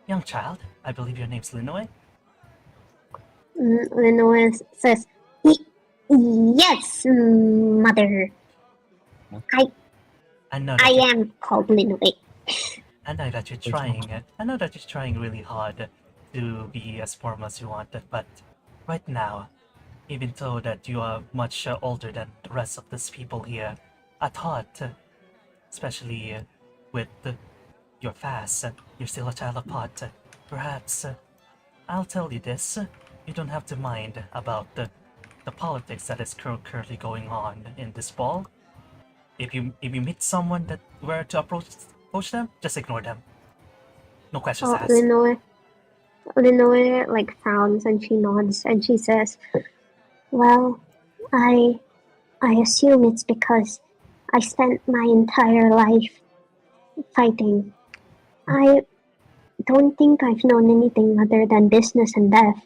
Young child, I believe your name's Linoy? Lenoa says, "Yes, mother. I know I that am called Lenoa." I know that you're trying. I know that you're trying really hard to be as formal as you want, but right now, even though that you are much older than the rest of these people here, I thought, especially with your fast, you're still a child apart. Perhaps I'll tell you this: you don't have to mind about the politics that is currently going on in this ball. If you meet someone that were to approach them, just ignore them. No questions Oh, asked. Lenoa like frowns and she nods and she says, Well, I assume it's because I spent my entire life fighting. I don't think I've known anything other than business and death.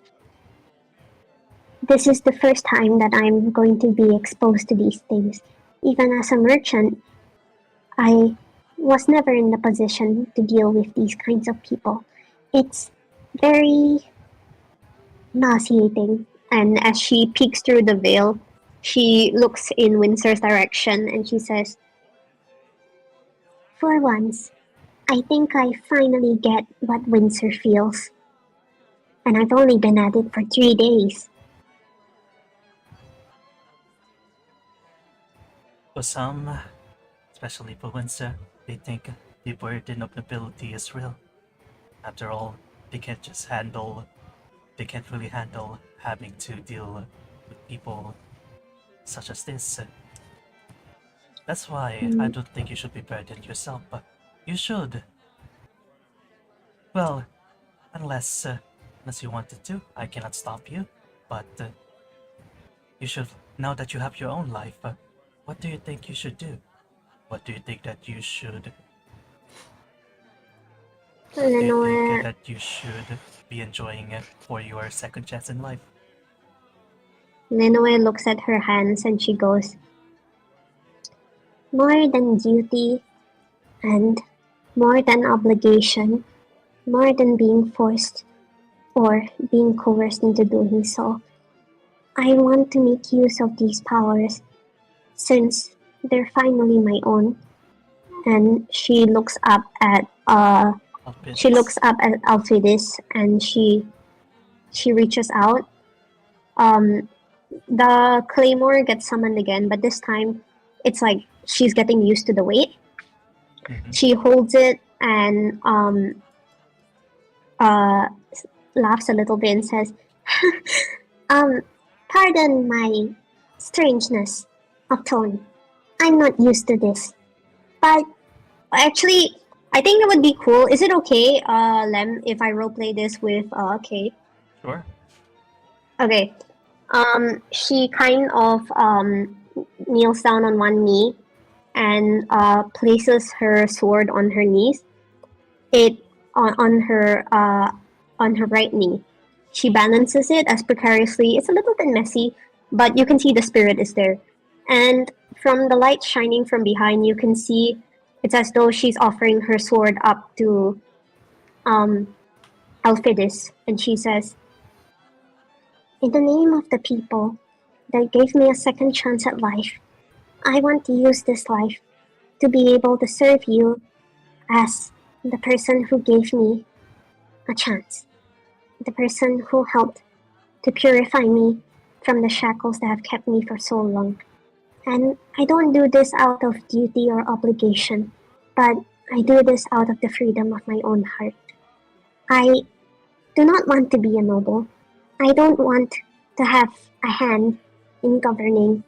This is the first time that I'm going to be exposed to these things. Even as a merchant, I was never in the position to deal with these kinds of people. It's very nauseating. And as she peeks through the veil, she looks in Windsor's direction and she says, "For once, I think I finally get what Windsor feels. And I've only been at it for 3 days." For some, especially for Windsor, they think the burden of nobility is real. After all, they can't really handle having to deal with people such as this. That's why I don't think you should be burdened yourself, but you should. Well, unless you wanted to, I cannot stop you, but you should, now that you have your own life, what do you think you should do? What do you think that you should be enjoying for your second chance in life? Linoe looks at her hands and she goes, "More than duty and more than obligation, more than being forced or being coerced into doing so, I want to make use of these powers since they're finally my own." And she looks up at Alphidis and she reaches out. The claymore gets summoned again, but this time it's like she's getting used to the weight. Mhm. She holds it and laughs a little bit and says, "Pardon my strangeness of tone. I'm not used to this. But actually, I think it would be cool. Is it okay, Lem, if I roleplay this with Kate?" Sure. Okay. She kind of kneels down on one knee and places her sword on her knees. It on her right knee. She balances it as precariously. It's a little bit messy, but you can see the spirit is there. And from the light shining from behind, you can see it's as though she's offering her sword up to Alphidis, and she says, "In the name of the people that gave me a second chance at life, I want to use this life to be able to serve you as the person who gave me a chance, the person who helped to purify me from the shackles that have kept me for so long. And I don't do this out of duty or obligation, but I do this out of the freedom of my own heart. I do not want to be a noble. I don't want to have a hand in governing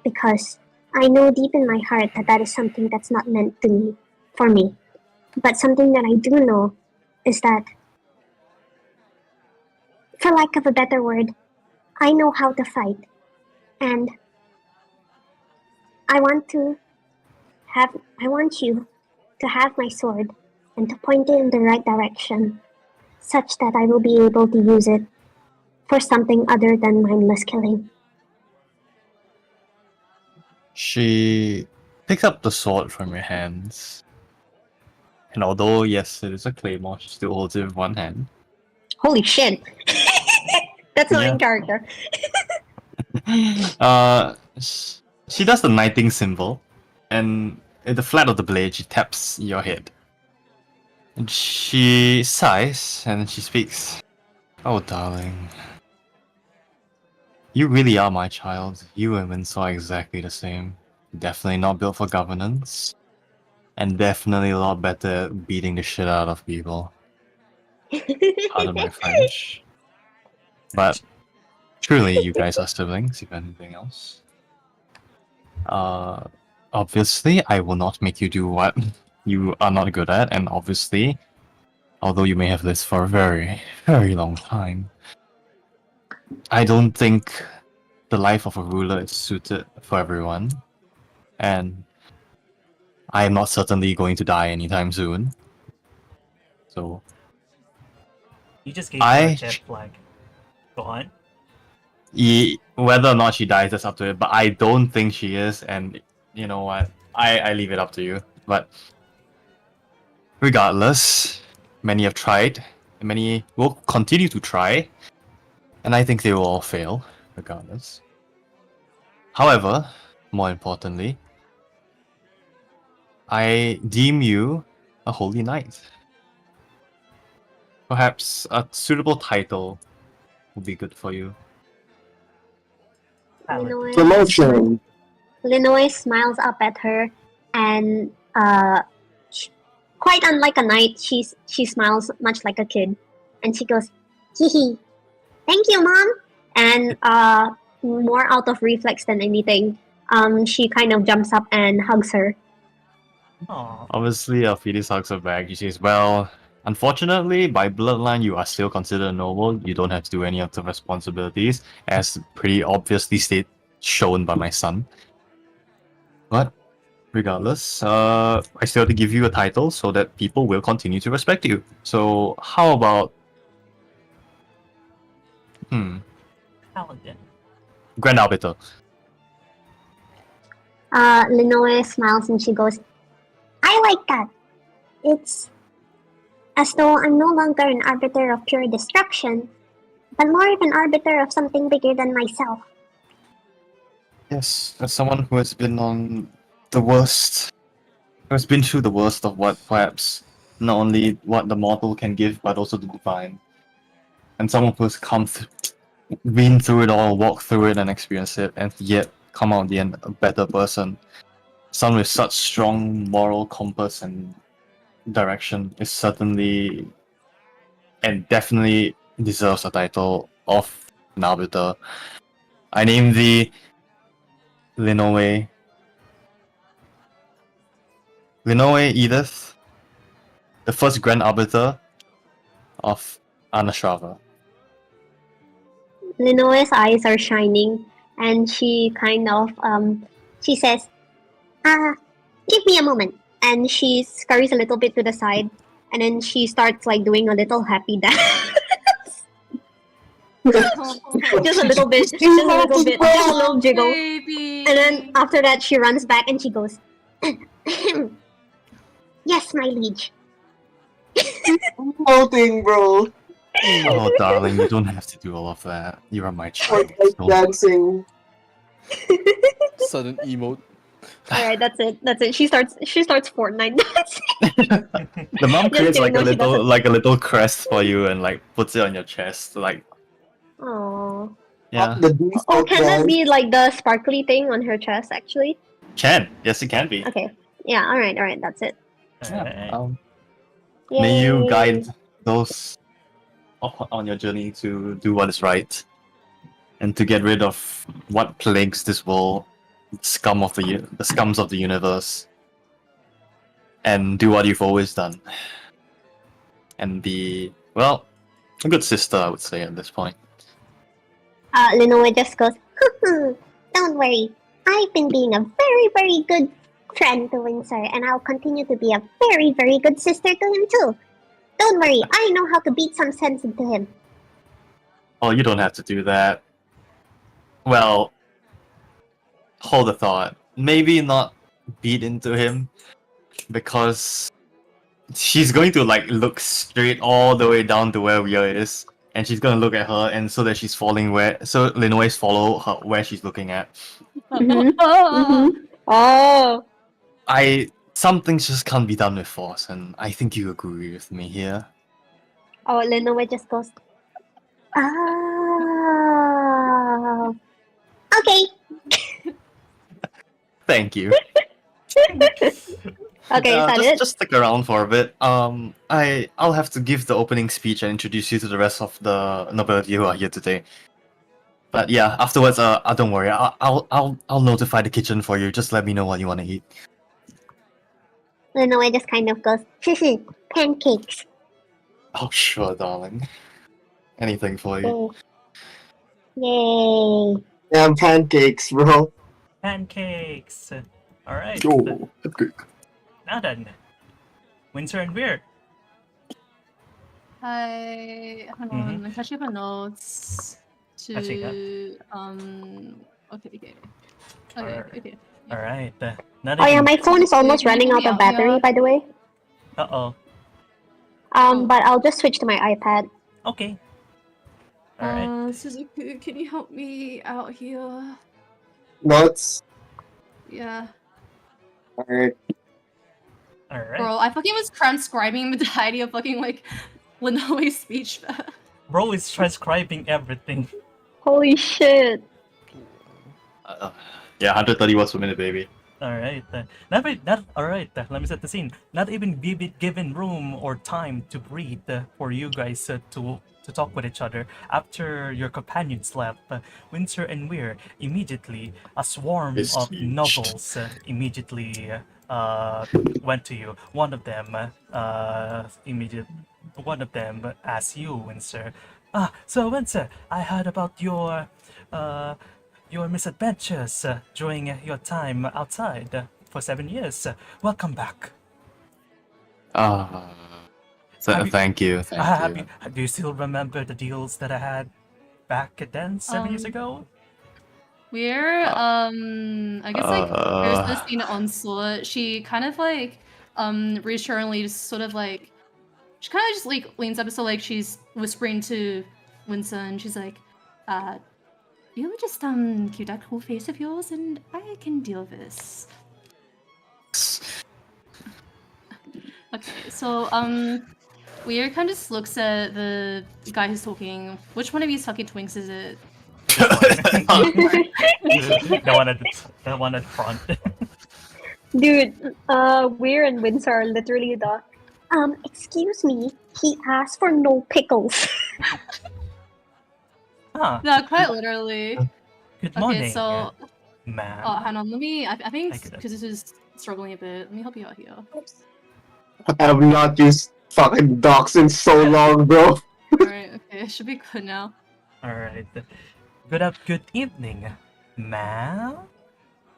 because I know deep in my heart that that is something that's not meant to me, for me. But something that I do know is that, for lack of a better word, I know how to fight. And I want you to have my sword and to point it in the right direction, such that I will be able to use it for something other than mindless killing." She picks up the sword from your hands. And although, yes, it is a claymore, she still holds it with one hand. Holy shit! That's not Yeah. in character. She does the knighting symbol, and at the flat of the blade, she taps your head. And she sighs, and she speaks. "Oh, darling. You really are my child. You and Winsor are exactly the same. Definitely not built for governance. And definitely a lot better at beating the shit out of people. Pardon my French. But truly, you guys are siblings, if anything else. Obviously, I will not make you do what you are not good at, and obviously, although you may have lived for a very, very long time, I don't think the life of a ruler is suited for everyone, and I am not certainly going to die anytime soon. So You just gave her a I, jet flag. Go on. whether or not she dies, that's up to it. But I don't think she is, and you know what? I leave it up to you. But regardless, many have tried, and many will continue to try, and I think they will all fail, regardless. However, more importantly, I deem you a holy knight. Perhaps a suitable title would be good for you. Paladin. Promotion. Linois smiles up at her, and quite unlike a knight, she smiles much like a kid, and she goes, "Hee hee, thank you, mom." And more out of reflex than anything, she kind of jumps up and hugs her. Aw. Obviously, Alphides hugs her back. She says, well, unfortunately, by bloodline, you are still considered a noble. You don't have to do any of the responsibilities, as pretty obviously shown by my son. But regardless, I still have to give you a title so that people will continue to respect you. So how about Paladin. Grand Arbiter? Linois smiles and she goes, "I like that. It's as though I'm no longer an arbiter of pure destruction, but more of an arbiter of something bigger than myself." Yes, as someone who has been on the worst, who has been through the worst of what perhaps not only what the mortal can give, but also the divine, and someone who has been through it all, walked through it, and experienced it, and yet come out at the end a better person. Someone with such strong moral compass and direction is certainly and definitely deserves a title of an arbiter. I name thee Linoe Edith, the first Grand Arbiter of Anashrava. Linois' eyes are shining, and she kind of she says, "Give me a moment." And she scurries a little bit to the side, and then she starts like doing a little happy dance. Just a little bit, just a little jiggle. Baby. And then after that, she runs back and she goes, "Yes, my liege." Floating, bro. Oh, darling, you don't have to do all of that. You are my child. Like Don't- dancing. Sudden emote. All right, that's it. That's it. She starts Fortnite dancing. The mom Just creates kidding, no, she doesn't. like a little crest for you and like puts it on your chest. Like Oh. yeah, The beast Oh, of can that dance. be like the sparkly thing on her chest? Actually. can yes it can be. Okay. Yeah. All right. That's it. Alright. May you Yay. guide those on your journey to do what is right, and to get rid of what plagues this world, the scums of the universe, and do what you've always done, and be a good sister, I would say at this point. Linoa just goes, "Don't worry. I've been being a very, very good friend to Windsor, and I'll continue to be a very, very good sister to him too. Don't worry. I know how to beat some sense into him." Oh, you don't have to do that. Well, hold a thought. Maybe not beat into him, because she's going to like look straight all the way down to where Rhea is, and she's gonna look at her, and so that she's falling so Linois follow her where she's looking at. Oh. Some things just can't be done with force, and I think you agree with me here. Oh, Linoa just goes, "Oh. Okay." Thank you. Okay, is that it? Just stick around for a bit. I'll have to give the opening speech and introduce you to the rest of the nobility who are here today. But yeah, afterwards, don't worry. I'll notify the kitchen for you. Just let me know what you want to eat. Linoa just kind of goes, "Pancakes." Oh sure, darling. Anything for you. Yay. Yay. Damn pancakes, bro. Pancakes. All right. Yo, cupcake. Now then, Windsor and Weir. Hang on, I'm catching up on notes Catching up. to okay. Alright. All right. Not Oh yeah, even. my phone is almost Can you running hear out me of out battery, here? by the way. Uh-oh. But I'll just switch to my iPad. Okay. All right. Suzuki, can you help me out here? Nuts. Yeah. Alright. All right. Bro, I fucking was transcribing the entirety of fucking like Linoe's speech. Bro is transcribing everything. Holy shit. Yeah, 130 words per minute, baby. All right. All right. Let me set the scene. Not even given room or time to breathe for you guys to talk with each other. After your companions left, Windsor and Weir immediately a swarm It's of huge. nobles immediately went to you. One of them asked you, Windsor. So Windsor, I heard about your misadventures during your time outside for 7 years. Welcome back. Have you- Thank you. Do you still remember the deals that I had back then, 7 years ago? We're I guess like there's this scene on Onslaught. She kind of like reassuringly just sort of like she kind of just like leans up so like she's whispering to Winston and she's like, you just keep that cool face of yours and I can deal with this. Okay, so Weir kind of just looks at the guy who's talking. Which one of you sucky twinks is it? the one at front. Dude, Weir and Windsor are literally the excuse me, he asked for no pickles. Ah, No, quite literally. good morning, Okay, so ma'am. hang on, let me I think I get it. because this is struggling a bit, let me help you out here. I have not used fucking docs in so long, bro. Alright, okay, it should be good now. All right. Good evening, ma'am.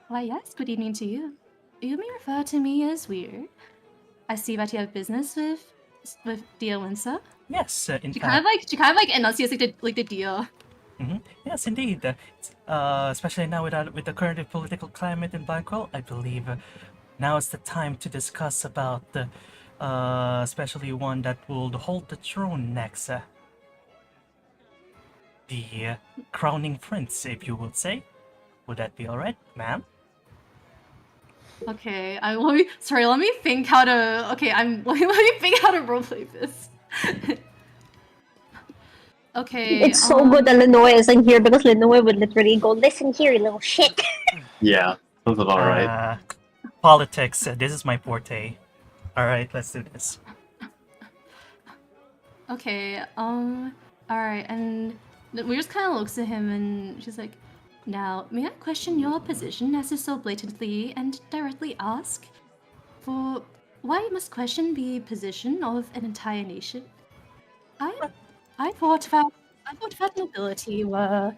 Why yes, good evening to you. You may refer to me as Weir. I see that you have business with dear Windsor. Yes, in She fact. kind of like enunciates like the dear. Yes, indeed. Especially now with the current political climate in Blackwell, I believe now is the time to discuss about especially one that will hold the throne next. The crowning prince, if you would say. Would that be alright, ma'am? Okay, let me think how to. Okay, let me think how to roleplay this. Okay. It's so good that Linoe isn't here because Linoe would literally go, listen here, you little shit. Yeah, sounds about right. Politics, this is my forte. Alright, let's do this. Okay. All right, and we just kind of looks at him, and she's like, "Now, may I question your position, as you so blatantly and directly ask? For why must question the position of an entire nation? I thought that nobility were,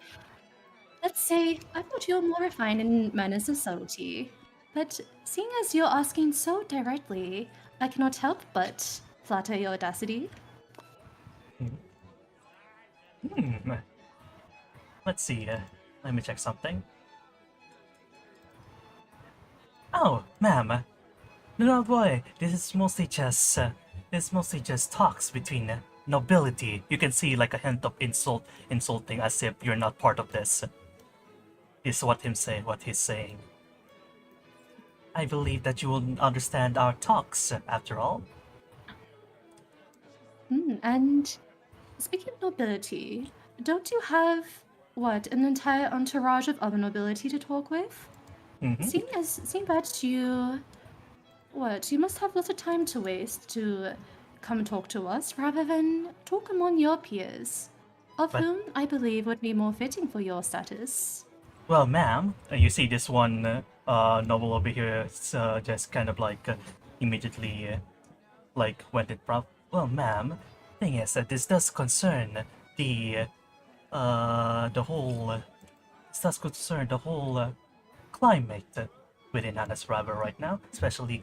let's say, I thought you were more refined in manners and subtlety. But seeing as you're asking so directly, I cannot help but flatter your audacity." Let's see, let me check something. Oh, ma'am. No, boy, this is mostly just talks between nobility. You can see like a hint of insulting as if you're not part of this. Is what he's saying. I believe that you will understand our talks, after all. And speaking of nobility, don't you have, an entire entourage of other nobility to talk with? Seeing that you must have lots of time to waste to come and talk to us rather than talk among your peers, of But- whom I believe would be more fitting for your status. Well, ma'am, you see this one novel over here, just kind of like immediately went it prob. Well, ma'am, thing is that this does concern the whole This does concern the whole climate within Anasraba right now, especially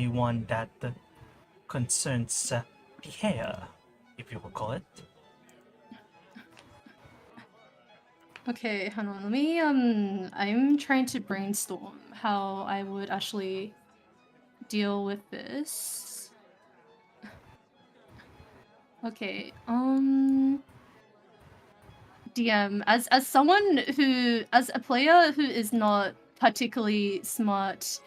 one that concerns the hair, if you will call it. Okay, hold on. Let me I'm trying to brainstorm how I would actually deal with this. Okay, DM, as a player who is not particularly smart,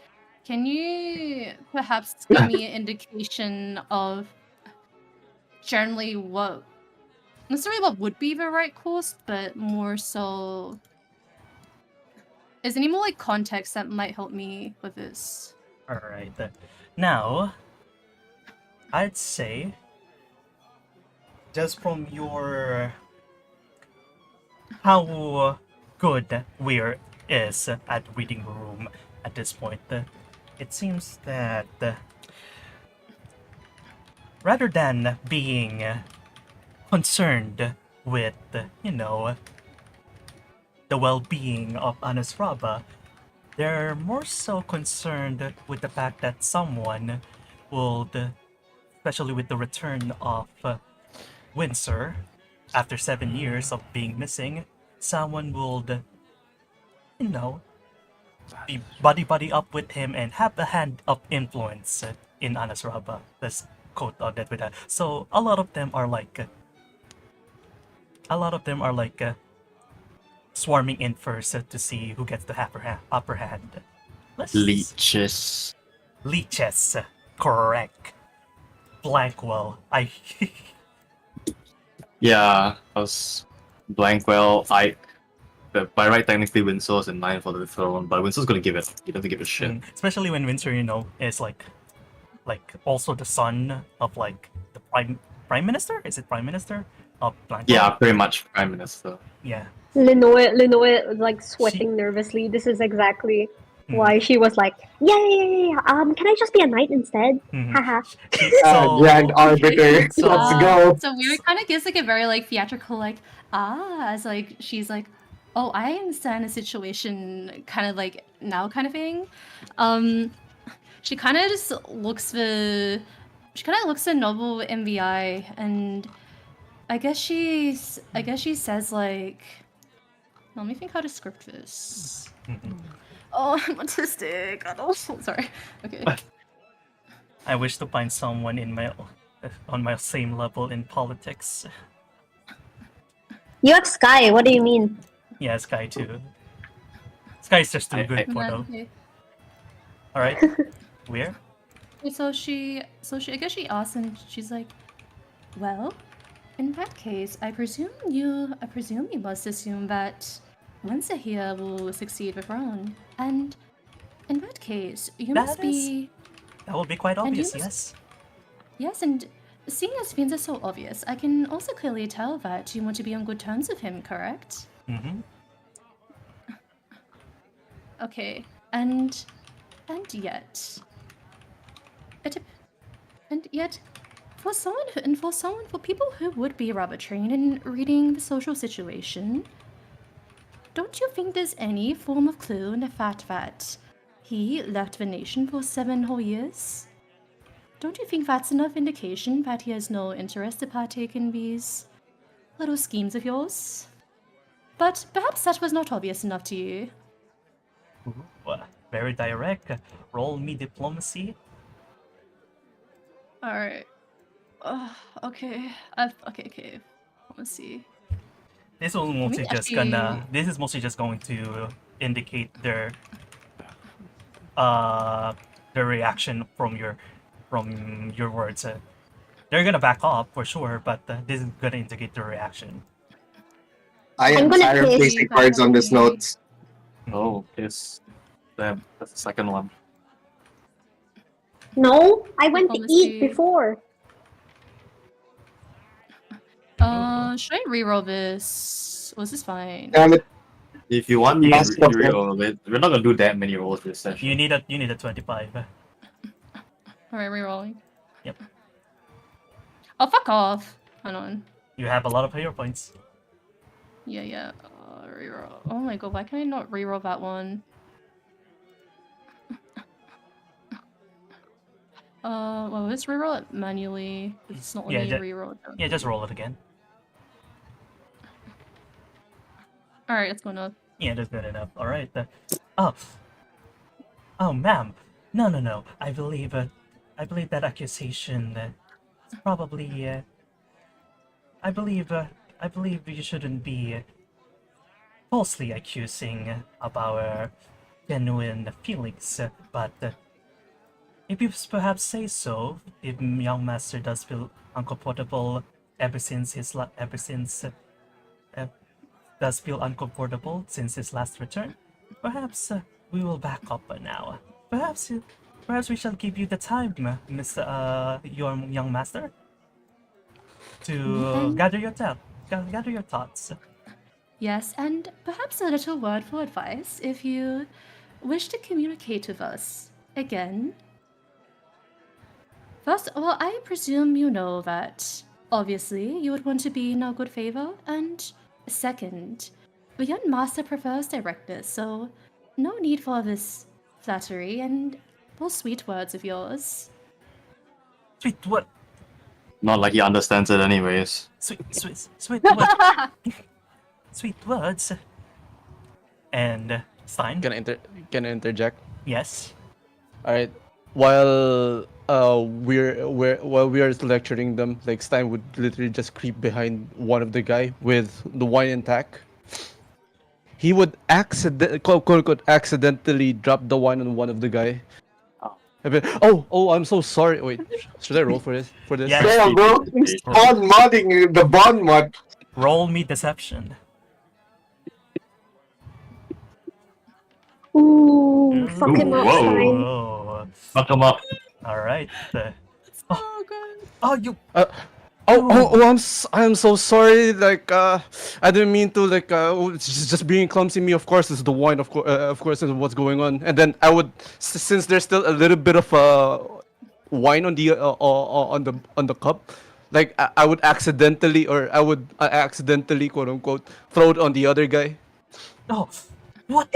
can you perhaps give me an indication of generally what necessarily what would be the right course, but more so is there any more like context that might help me with this? Alright. Now, I'd say, just from your how good Weir is at reading the room at this point, it seems that rather than being concerned with, the well-being of Anasraba, they're more so concerned with the fact that someone would, especially with the return of Windsor, after 7 years of being missing, someone would, be buddy up with him and have a hand of influence in Anasraba. Let's quote on that with that. So a lot of them are like swarming in first to see who gets the upper hand. Leeches. Leeches, correct. Blankwell, Yeah, I was Blankwell. By right, technically Windsor's in line for the throne, but Windsor's gonna give it. He doesn't give a shit. especially when Windsor, is like also the son of like the prime minister. Is it prime minister of Blankwell? Yeah, pretty much Prime Minister. Yeah. Linoe was like sweating nervously. This is exactly why she was like, yeah. Can I just be a knight instead? Haha. Grand Arbiter. So- Let's go. So Weird kind of gives like a very like theatrical like as like she's like, oh, I understand the situation kind of like now kind of thing. She kind of just looks the novel in the eye, and I guess she says like, let me think how to script this. Oh, I'm autistic. I don't. Sorry. Okay. I wish to find someone on my same level in politics. You have Sky. What do you mean? Yeah, Sky too. Sky's just too good for though. Okay. All right, where? So she I guess she asks, and she's like, well, in that case, I presume you must assume that Windsor here will succeed the throne, and in that case, you must be. That will be quite And you obvious, must- yes. Yes, and seeing as things are so obvious, I can also clearly tell that you want to be on good terms with him, correct? Mm-hmm. Okay, and yet, for people who would be rather trained in reading the social situation, don't you think there's any form of clue in the fact that he left the nation for 7 whole years? Don't you think that's enough indication that he has no interest to partake in these little schemes of yours? But perhaps that was not obvious enough to you. Very direct. Roll me diplomacy. Alright. Okay. Okay. Let's see. This is mostly Me just actually- This is mostly just going to indicate their reaction from your words. They're gonna back off for sure, but this is gonna indicate their reaction. I I'm am gonna tired of piss. placing cards on this note. Oh, yes. Damn, that's the second one. No, I went to Diplomacy. eat before. Should I reroll this? Was this fine? Damn it. If you want, you can Last one. reroll it. We're not gonna do that many rolls this session. You need a 25. Alright, rerolling. Yep. Oh, fuck off. Hold on. You have a lot of hero points. Yeah. reroll. Oh my god, why can I not reroll that one? Well, let's reroll it manually. It's not Yeah, letting me ju- reroll it. Yeah, just roll it again. Alright, that's going on. Yeah, that's good enough. All right. Oh, oh, ma'am. No. I believe that accusation is probably. I believe you shouldn't be falsely accusing of our genuine feelings. But if you perhaps say so, if young master does feel uncomfortable does feel uncomfortable since his last return, perhaps we will back up now. Perhaps we shall give you the time, your young master, to gather your thoughts. Yes, and perhaps a little word for advice if you wish to communicate with us again. First, well, I presume you know that obviously you would want to be in our good favor, and second, the young master prefers directness, so no need for this flattery and those sweet words of yours. Sweet what? Not like he understands it anyways. Sweet words. Sweet words. And Stein. Can I interject? Yes. All right. While we are lecturing them, like Stein would literally just creep behind one of the guy with the wine intact. He would quote unquote accidentally drop the wine on one of the guy. Oh, I'm so sorry. Wait, should I roll for this? Yeah. Yeah, bro. Spawn modding the bond mod. Roll me deception. Ooh, fuck him up, Whoa. Stein. Oh. Fuck him up. All right. Oh, good. Oh, you. I'm so sorry. Like, I didn't mean to. Like, it's just being clumsy. Me, of course, is the wine. Of course, is what's going on. And then I would, since there's still a little bit of wine on the cup, like I would accidentally, quote unquote, throw it on the other guy. Oh. What?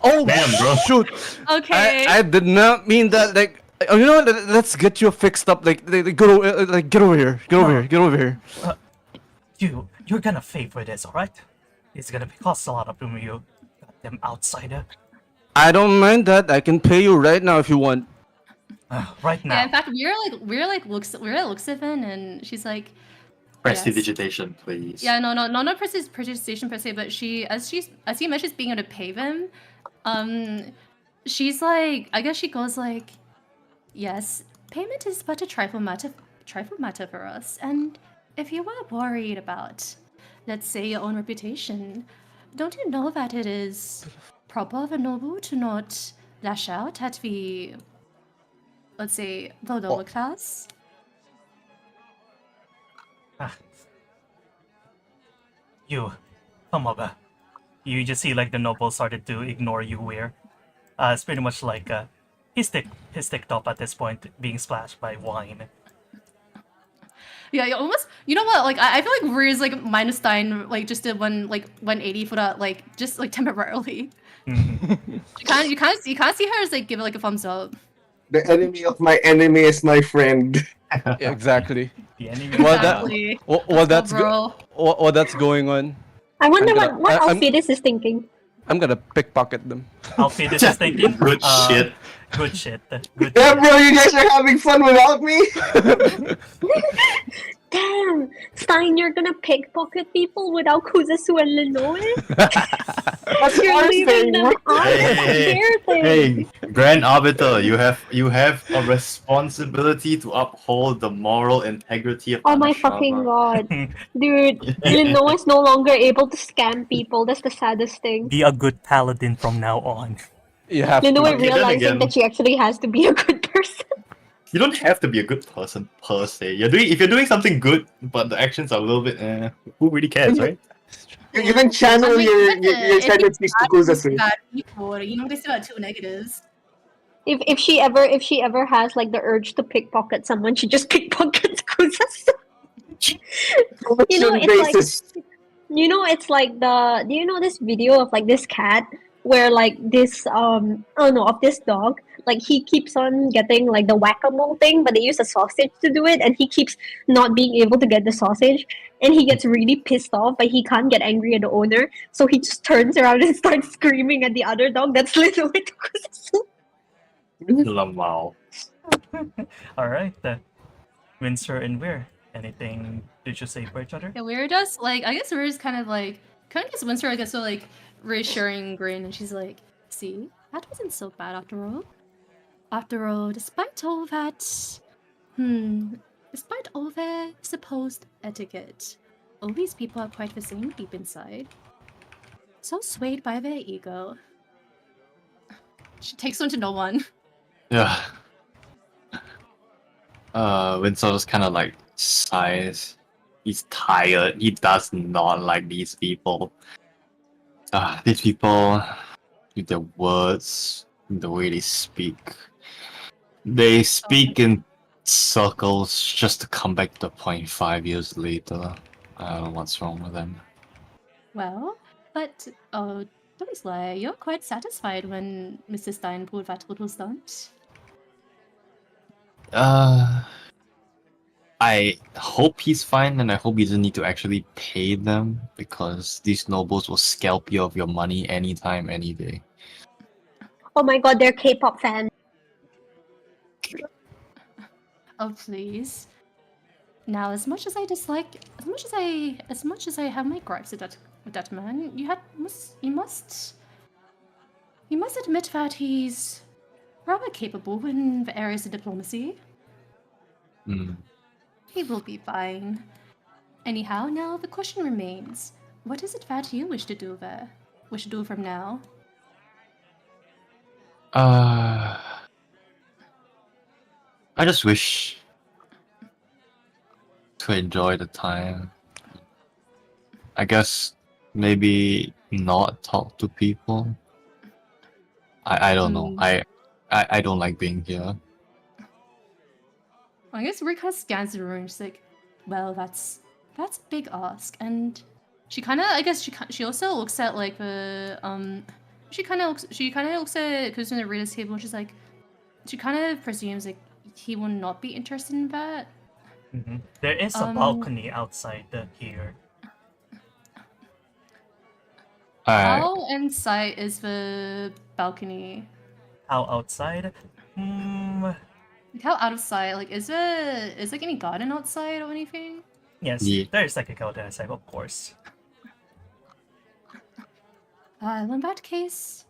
Oh, Damn, bro. shoot. Okay. I did not mean that. Like, you know, let's get you fixed up. Like, get over here. Get over here. You're gonna pay for this, all right? It's gonna cost a lot of room, you goddamn outsider. I don't mind that. I can pay you right now if you want. Right now. Yeah, in fact, we're at Luxivin, and she's like, Prestidigitation, please. yeah, not prestidigitation per se, but as he mentions being able to pay them, she's like, I guess she goes like, yes, payment is but a trifle matter for us, and if you were worried about, let's say, your own reputation, don't you know that it is proper and noble to not lash out at the, let's say, the lower class? You, come over. You just see like the noble started to ignore you here. It's pretty much like he's ticked up at this point, being splashed by wine. Yeah, almost. You know what? Like, I feel like Riz like Stein like just did 180 for that, like just like temporarily. Mhm. You can't see her as like give it like a thumbs up. The enemy of my enemy is my friend. Yeah, exactly. The enemy. Exactly. While that's bro. while that's going on, I wonder I'm what I'm- Alpheus is thinking. I'm gonna pickpocket them. Alpheus is thinking. Good shit. Good shit. Good Yeah, shit. bro, you guys are having fun without me. Damn, Stein, you're gonna pickpocket people without Kuzasu and Linoe? That's You're our leaving thing. them out. That's their thing. Hey, Grand Arbiter, you have a responsibility to uphold the moral integrity of Oh my Anashama. fucking god. Dude, Linoe is no longer able to scam people. That's the saddest thing. Be a good paladin from now on. You have Linoe to. then realizing again- that she actually has to be a good person. You don't have to be a good person per se. If you're doing something good, but the actions are a little bit, who really cares, right? You can channel your tendencies to Kuzasu. Bad people, you know they still have two negatives. If she ever has like the urge to pickpocket someone, she just pickpockets Kuzasu. You know, it's like You know, it's like the. Do you know this video of like this cat where like this oh no of this dog like he keeps on getting like the whack-a-mole thing, but they use a sausage to do it, and he keeps not being able to get the sausage, and he gets really pissed off, but he can't get angry at the owner, so he just turns around and starts screaming at the other dog. That's literally Lamau. All right. Windsor and Weir. Anything did you say for each other? Yeah, Weir does like I guess Weir's kind of gives Winsor I guess a like reassuring grin, and she's like, "See, that wasn't so bad after all. After all, despite all that, despite all their supposed etiquette, all these people are quite the same deep inside. So swayed by their ego." She takes one to no one. Yeah. Winsor just kind of like sighs. He's tired. He does not like these people. These people, with their words, the way they speak. They speak in circles just to come back to the point 5 years later. I don't know what's wrong with them. Well, but don't lie, you're quite satisfied when Mr. Stein pulled that little stunt. I hope he's fine, and I hope he doesn't need to actually pay them, because these nobles will scalp you of your money anytime, any day. Oh my god, they're K-pop fans. Oh please. Now, as much as I have my gripes with that man, you must admit that he's rather capable in the areas of diplomacy. He will be fine. Anyhow, now the question remains: what is it that you wish to do there? Wish to do from now? I just wish to enjoy the time. I guess maybe not talk to people. I don't know. I don't like being here. I guess Rick kind of scans the room. She's like, "Well, that's a big ask." And she kind of, I guess she also looks at like the she kind of looks at who's in the reader's table. And she's like, she kind of presumes like he will not be interested in that. Mm-hmm. There is a balcony outside here. How inside is the balcony? How outside? Like how out of sight? Like is like any garden outside or anything? Yes, Yeah. there's like a garden outside, of course. Well, in that case,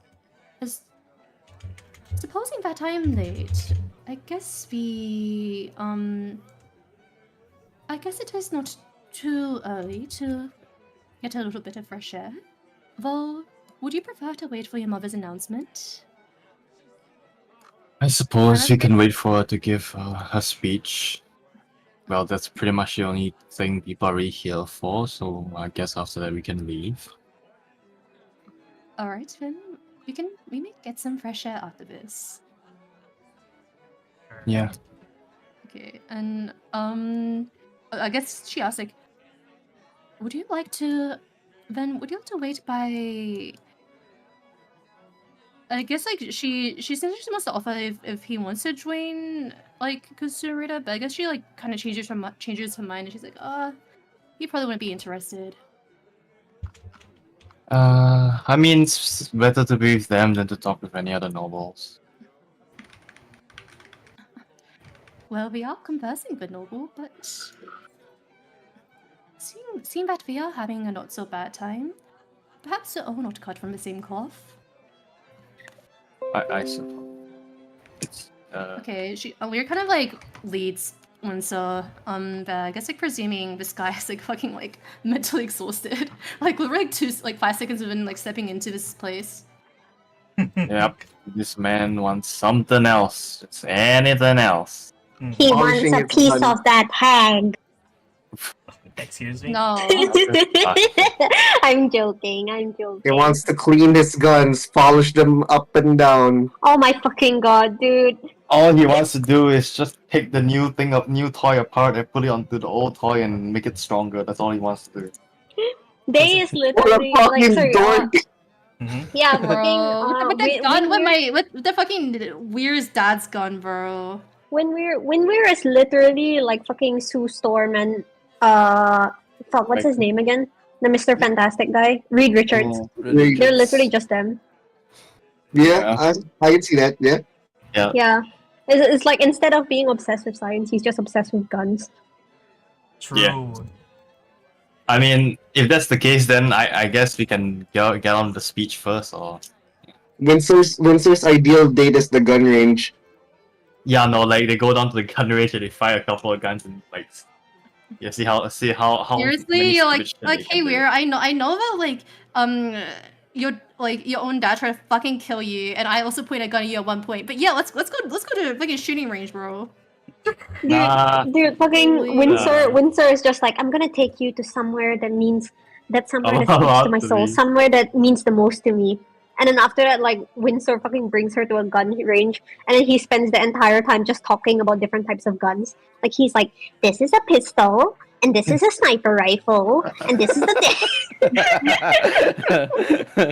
supposing that I am late, I guess I guess it is not too early to get a little bit of fresh air. Though, would you prefer to wait for your mother's announcement? I suppose we can wait for her to give her speech. Well, that's pretty much the only thing people are really here for, so I guess after that we can leave. Alright, then. We may get some fresh air after this. Yeah. Okay, and I guess she asked like, would you like to wait by? I guess like she said she wants to offer if he wants to join like Kusurita, but I guess she like kind of changes her mind, and she's like, he probably wouldn't be interested. I mean, it's better to be with them than to talk with any other nobles. Well, we are conversing with noble, but seem that we are having a not so bad time. Perhaps we're all not cut from the same cloth. I suppose. Okay, we're kind of like leads Windsor. I guess like presuming this guy is like fucking like mentally exhausted. Like we're like 5 seconds within like stepping into this place. Yep, this man wants something else. It's anything else. He Polishing wants a his piece gun. of that hag. Excuse me? No. I'm joking. He wants to clean his guns, polish them up and down. Oh my fucking god, dude. All he wants to do is just take the new toy apart and put it onto the old toy and make it stronger. That's all he wants to do. Day is What a literally like fucking sorry. dork! Mhm. Yeah, Bro, fucking. with the gun, with the fucking Weir's dad's gun, bro. Winweir is literally like fucking Sue Storm and fuck, what's his name again? The Mr. Fantastic guy, Reed Richards. Really They're just- literally just them. Yeah, I can see that. Yeah. Yeah, it's like instead of being obsessed with science, he's just obsessed with guns. True. I mean, if that's the case, then I guess we can get on the speech first, or Windsor's ideal date is the gun range. yeah, no, like they go down to the gun range and they fire a couple of guns and like, yeah, see how many Seriously, you're stupid shit they like, can hey, do. Weir, I know that your own dad tried to fucking kill you, and I also pointed a gun at you at one point. But yeah, let's go to the fucking shooting range, bro. Nah. Dude, fucking Holy- Windsor is just like, I'm gonna take you to somewhere that means somewhere that Allowed speaks to my to soul, be. somewhere that means the most to me. And then after that, like Windsor fucking brings her to a gun range, and then he spends the entire time just talking about different types of guns. Like he's like, this is a pistol, and this is a sniper rifle, and this is the.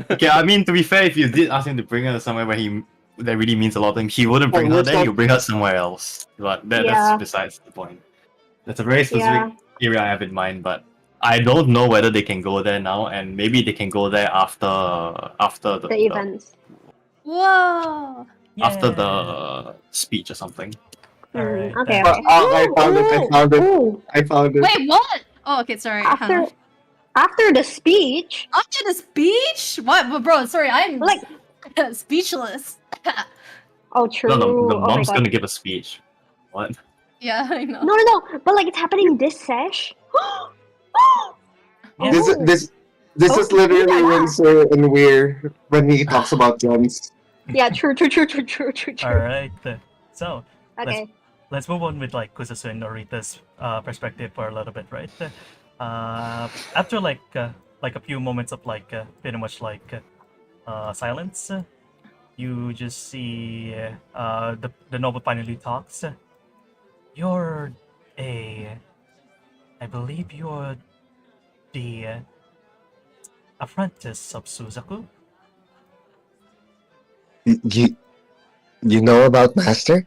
Okay, I mean, to be fair, if you did ask him to bring her somewhere where that really means a lot to him, he wouldn't bring her let's there. not- He'll bring her somewhere else. But Yeah. that's besides the point. That's a very specific area I have in mind, but I don't know whether they can go there now, and maybe they can go there after the events. Whoa. after Yeah. the speech or something. Alright, Okay. then. Okay. I found it. Ooh. I found it. Wait, what? Oh, okay, sorry. After the speech, After the speech? What, bro? Sorry, I'm like, speechless. oh, true. No, the Oh my mom's God. gonna give a speech. What? Yeah, I know. No, but like it's happening this sesh. Yeah. This Oh, is literally yeah. Windsor and Weir when he talks about guns. Yeah, true. Alright. So Okay. let's move on with like Kusasu and Norita's perspective for a little bit, right? After like a few moments of like pretty much like silence, you just see the noble finally talks. You're I believe you're the apprentice of Suzaku. You know about Master?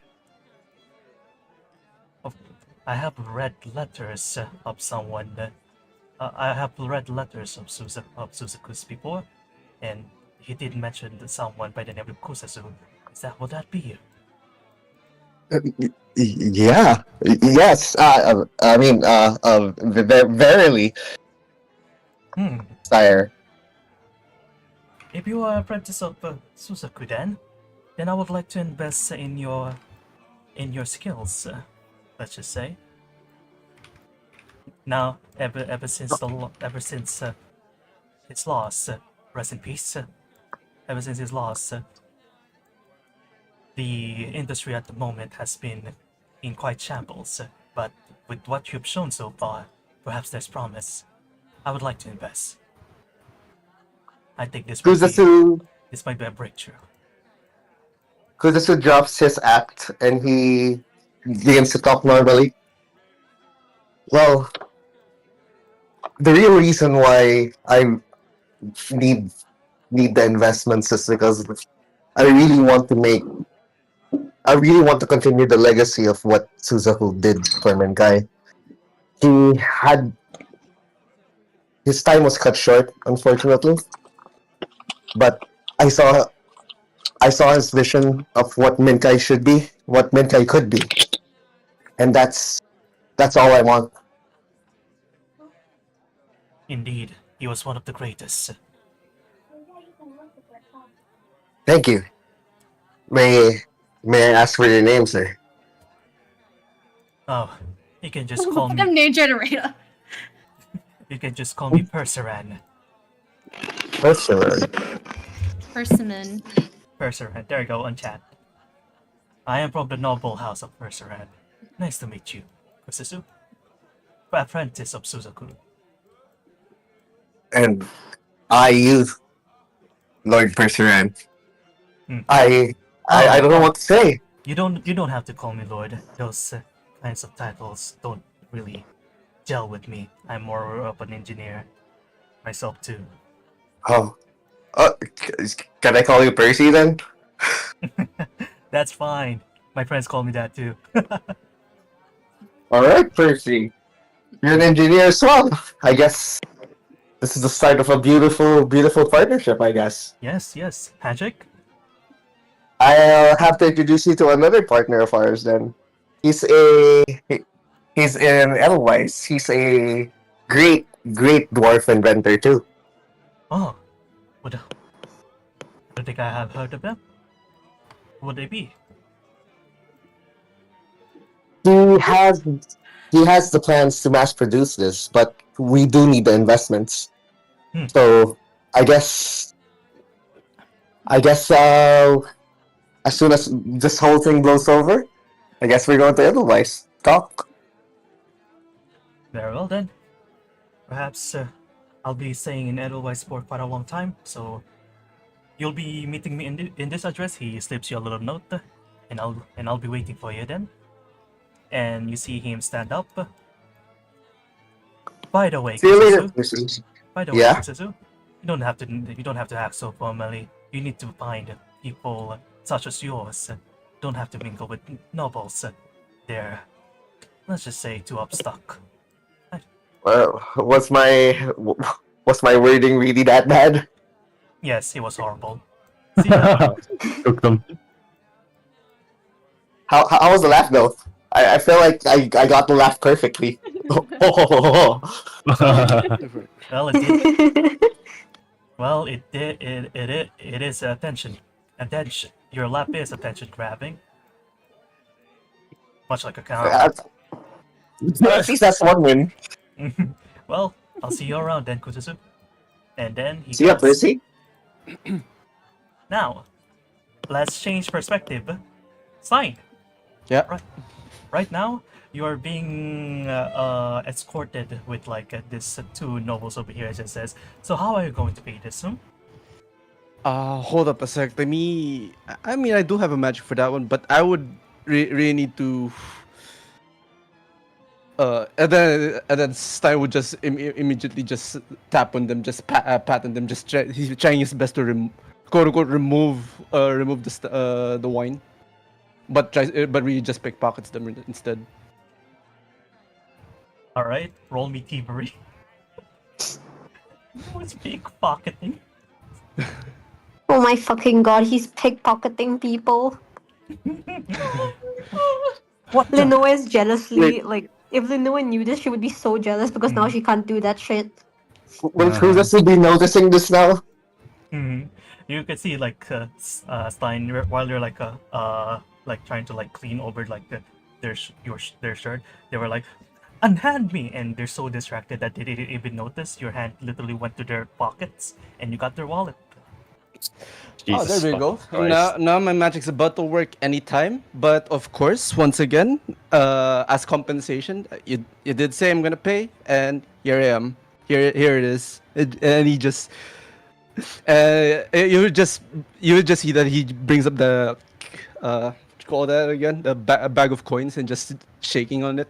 I have read letters of someone. I have read letters of Suzaku's before, and he did mention someone by the name of Kusasu. Would that be you? Yeah. Yes. I mean, verily, Hmm. sire. If you are apprentice of Suzaku, then I would like to invest in your skills. Let's just say. Now, ever since his loss, rest in peace. Ever since his loss, the industry at the moment has been in quite shambles. But with what you've shown so far, perhaps there's promise. I would like to invest. I think this might be a breakthrough. Kuzasu drops his act and he begins to talk normally. Well, the real reason why I need the investments is because I really want to continue the legacy of what Suzaku did for Menkai. His time was cut short, unfortunately. But I saw his vision of what Menkai should be, what Menkai could be. And that's all I want. Indeed, he was one of the greatest. Thank you. May I ask for your name, sir? Oh, you can just call I'm me. name generator. You can just call me Perseran. Persimmon. Perseran. There you go on chat. I am from the noble house of Perseran. Nice to meet you, Kusasu. Apprentice of Suzaku. And you, Lord Perseran. Hmm. I don't know what to say. You don't have to call me Lord. Those kinds of titles don't really gel with me. I'm more of an engineer. Myself too. Oh, can I call you Percy then? That's fine. My friends call me that too. All right, Percy. You're an engineer as well. I guess this is the start of a beautiful, beautiful partnership. I guess Yes. Magic? I'll have to introduce you to another partner of ours. Then he's in Edelweiss. He's a great, great dwarf inventor too. Oh, what? I don't think I have heard of them. What would they be? He has he has the plans to mass produce this, but we do need the investments. Hmm. So I guess as soon as this whole thing blows over, I guess we're going to Edelweiss. Talk. Very well then. Perhaps I'll be staying in Edelweiss for quite a long time, so you'll be meeting me in this address. He slips you a little note, and I'll be waiting for you then. And you see him stand up. By the way, See you later. Kususu. By the way, Yeah. Kususu, you don't have to act so formally. You need to find people such as yours. Don't have to mingle with nobles. They're, let's just say, too upstuck. Well, was my wording really that bad? Yes, it was horrible. See ya. Took them. How was the laugh though? I feel like I got the laugh perfectly. Well, it did. Well, it did. It is attention. Attention. Your lap is attention grabbing. Much like a cow. At least that's one win. Well, I'll see you around then, Kuzuzu. And then he See ya, goes. Percy. Now, let's change perspective. Sign. Yeah. Right now, you're being escorted with like this two nobles over here, as it says. So how are you going to pay this? Hold up a sec. I mean, I do have a magic for that one, but I would really need to. And then Stein would just immediately just tap on them, just pat on them, he's trying his best to quote unquote remove the wine, but really just pickpockets them instead. All right, roll me thievery. What's pickpocketing? Oh my fucking god, he's pickpocketing people. What? The? Linoa is jealously like, if Linoa knew this, she would be so jealous because now she can't do that shit. Will Cruzus be noticing this now? Mhm. You could see like Stein while you're like trying to like clean over like their shirt. They were like, unhand me, and they're so distracted that they didn't even notice your hand literally went to their pockets and you got their wallet. Oh, Jesus there we go. fucking Christ. Now my magic's about to work anytime. But of course, once again, as compensation, you did say I'm gonna pay, and here I am. Here it is. And he just, you would just see that he brings up the, what you call that again? The bag of coins and just shaking on it.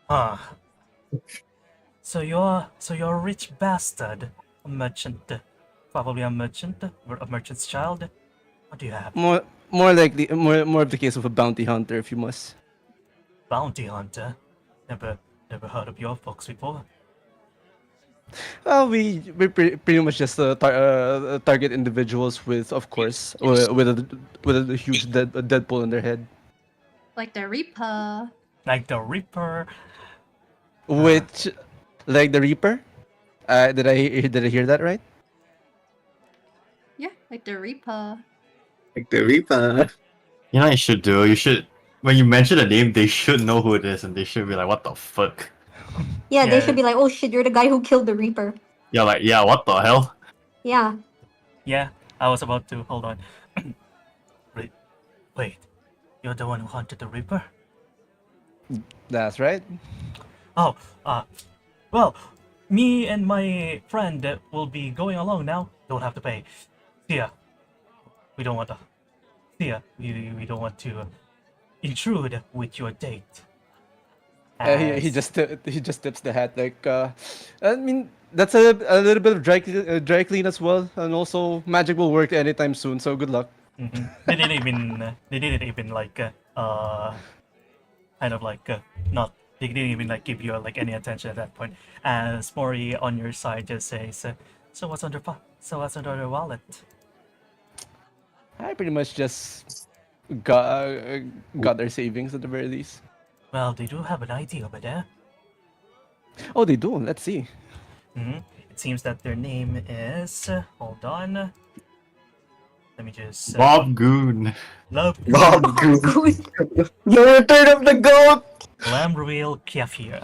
Ah. So you're a rich bastard, a merchant, probably a merchant's child. What do you have? More likely, more of the case of a bounty hunter, if you must. Bounty hunter? Never heard of your folks before. We pretty much just target individuals with, of course, with a huge Deadpool in their head. Like the Reaper. Like the Reaper. Which, like the Reaper? Did I hear that right? Yeah, like the Reaper. Like the Reaper. You know what you should do? You should, when you mention a name, they should know who it is, and they should be like, "What the fuck?" Yeah, they Yeah. should be like, oh shit, you're the guy who killed the Reaper. Yeah, like, yeah, what the hell? Yeah. Yeah, I was about to. Hold on. Wait, you're the one who hunted the Reaper? That's right. Oh, well, me and my friend will be going along now. Don't have to pay. See ya. We don't want to. See ya. We don't want to intrude with your date. He As- he just tips the hat like I mean that's a little bit of dry clean as well, and also magic will work anytime soon. So good luck. They didn't even like kind of like not they didn't even like give you like any attention at that point. As Mori on your side just says, so what's under your wallet? I pretty much just got their savings at the very least. Well, they do have an ID over there. Oh, they do. Let's see. It seems that their name is hold on. Let me just Bob Goon. Love Bob Goon. The return of the goat. Lamruil Kiafir.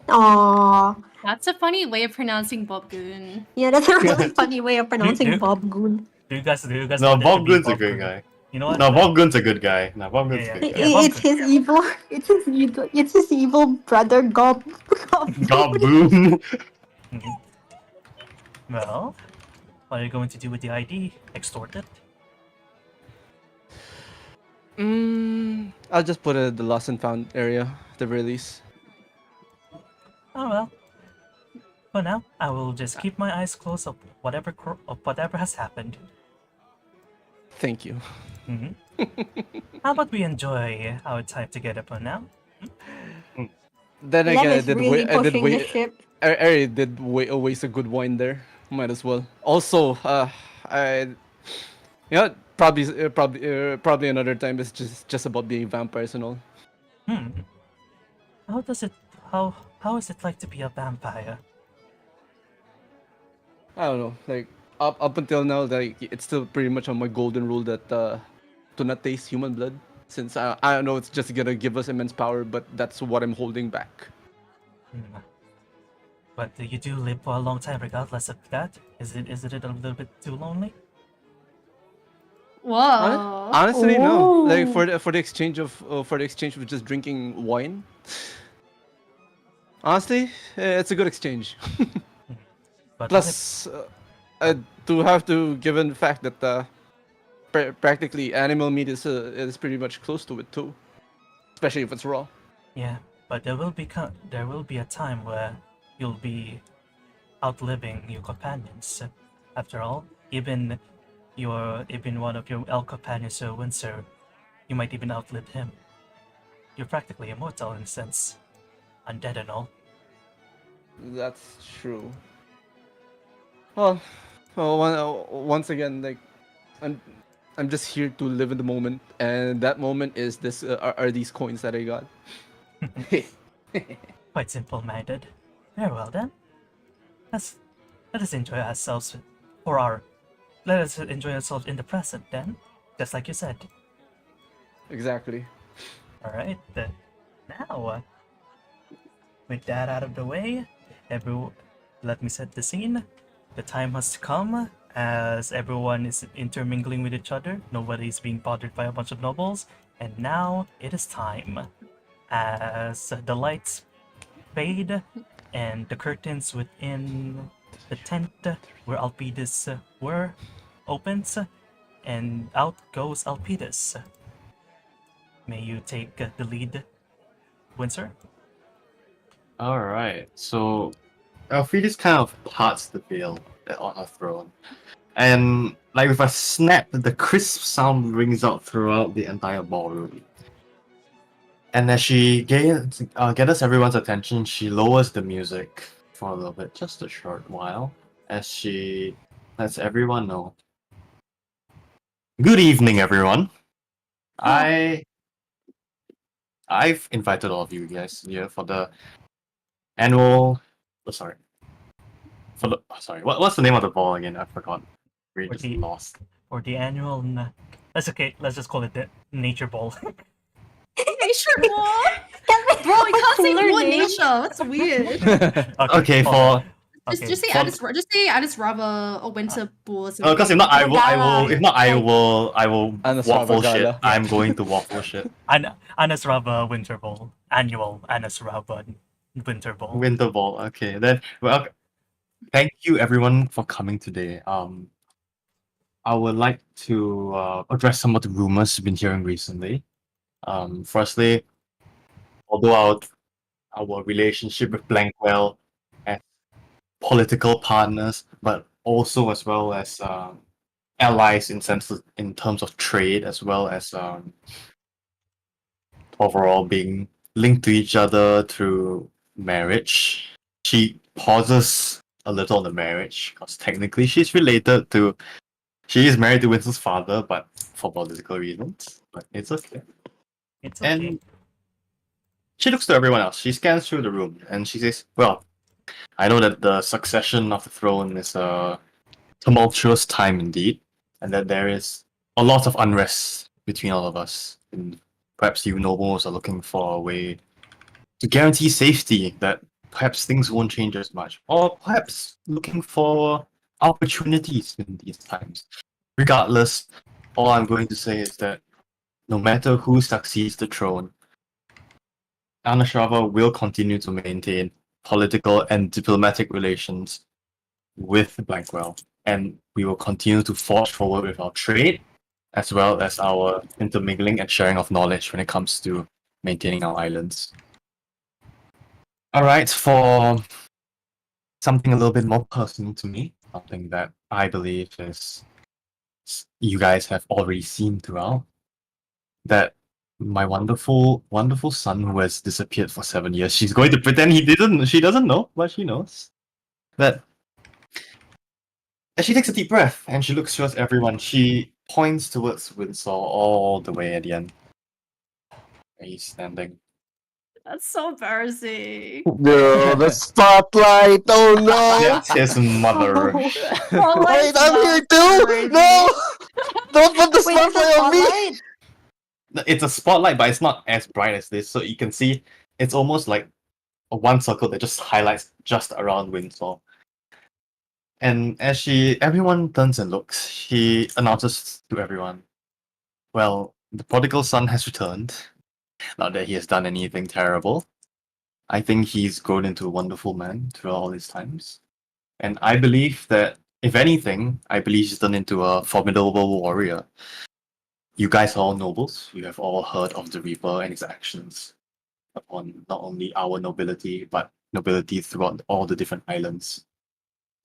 Aww. That's a funny way of pronouncing Bob Goon. Yeah, that's a really funny way of pronouncing Dude. Bob Goon. Do you guys No, want it to Bob be Goon's a Bob good Goon? guy. You know what? No, Bob Goon's a good guy. No, Bob Goon's Yeah, a good yeah. guy. Bob It's his evil. It's his evil brother Gob. Bob Boon. Mhm. Well, what are you going to do with the ID? Extort it? I'll just put it in the lost and found area at the very least. Oh well. For now, I will just keep my eyes closed of whatever has happened. Thank you. How about we enjoy our time together for now? Then Lem again, is really pushing the ship. I did waste a good wine there. Might as well. Also, probably another time. It's just about being vampires and all. How does it how is it like to be a vampire? I don't know. Like up until now, like it's still pretty much on my golden rule that do not taste human blood. Since I know it's just gonna give us immense power, but that's what I'm holding back. But you do live for a long time regardless of that. Isn't it a little bit too lonely? Whoa. Honestly, no. Like Oh. for the exchange of with just drinking wine. Honestly, it's a good exchange. But Plus, I do have to, given the fact that practically animal meat is pretty much close to it too, especially if it's raw. yeah, but there will be a time where you'll be outliving your companions. After all, even one of your elk companions, Sir Windsor, you might even outlive him. You're practically immortal in a sense, undead and all. That's true. Well, once again, like I'm just here to live in the moment, and that moment is this are these coins that I got. Quite simple-minded. Very well then. Let us enjoy ourselves let us enjoy ourselves in the present then, just like you said. Exactly. All right. Now, with that out of the way, let me set the scene. The time has come as everyone is intermingling with each other. Nobody's being bothered by a bunch of nobles, and now it is time. As the lights fade and the curtains within the tent where Alpides were opens, and out goes Alpides. May you take the lead, Windsor? Alright, so Elfrides kind of parts the veil on her throne. And like with a snap, the crisp sound rings out throughout the entire ballroom. And as she gathers everyone's attention, she lowers the music for a little bit, just a short while, as she lets everyone know. Good evening, everyone. I've invited all of you guys here for the annual. Sorry. What's the name of the ball again? I forgot. We just the- lost. For the annual. That's okay. Let's just call it the Nature Ball. Nature Ball? Bro, you can't say Cooler one name. nature. That's weird. Okay, hold on. for Okay. Just say Addis Rava or Winter Ball. because if not, I will. If not, I will Anas waffle Rava shit. Gala. I'm going to waffle shit. Anasrava Winter Ball. Annual Anasrava Winter Ball. Winter ball. Okay, then. Well, thank you everyone for coming today. I would like to address some of the rumors we've been hearing recently. Firstly, although our relationship with Blankwell as political partners, but also as well as allies in terms of trade, as well as overall being linked to each other through marriage. She pauses a little on the marriage because technically she is married to Winston's father, but for political reasons. But it's okay. It's okay. And she looks to everyone else. She scans through the room and she says, "Well, I know that the succession of the throne is a tumultuous time indeed, and that there is a lot of unrest between all of us. And perhaps you nobles are looking for a way to guarantee safety, that perhaps things won't change as much, or perhaps looking for opportunities in these times. Regardless, all I'm going to say is that no matter who succeeds the throne, Anashava will continue to maintain political and diplomatic relations with Blankwell, and we will continue to forge forward with our trade, as well as our intermingling and sharing of knowledge when it comes to maintaining our islands." Alright, for something a little bit more personal to me, something that I believe is you guys have already seen throughout, that my wonderful, wonderful son who has disappeared for 7 years, she's going to pretend she doesn't know, but she knows. That as she takes a deep breath and she looks towards everyone, she points towards Windsor all the way at the end. Where he's standing. That's so embarrassing. No, the spotlight. Oh no! That's his mother. Wait, I'm here too. No, don't put the Wait, there's a spotlight on me. spotlight? It's a spotlight, but it's not as bright as this, so you can see it's almost like a one circle that just highlights just around Windsor. And as everyone turns and looks, she announces to everyone, "Well, the prodigal son has returned. Not that he has done anything terrible. I think he's grown into a wonderful man throughout all these times. And I believe that, if anything, I believe he's turned into a formidable warrior. You guys are all nobles. You have all heard of the Reaper and his actions upon not only our nobility, but nobility throughout all the different islands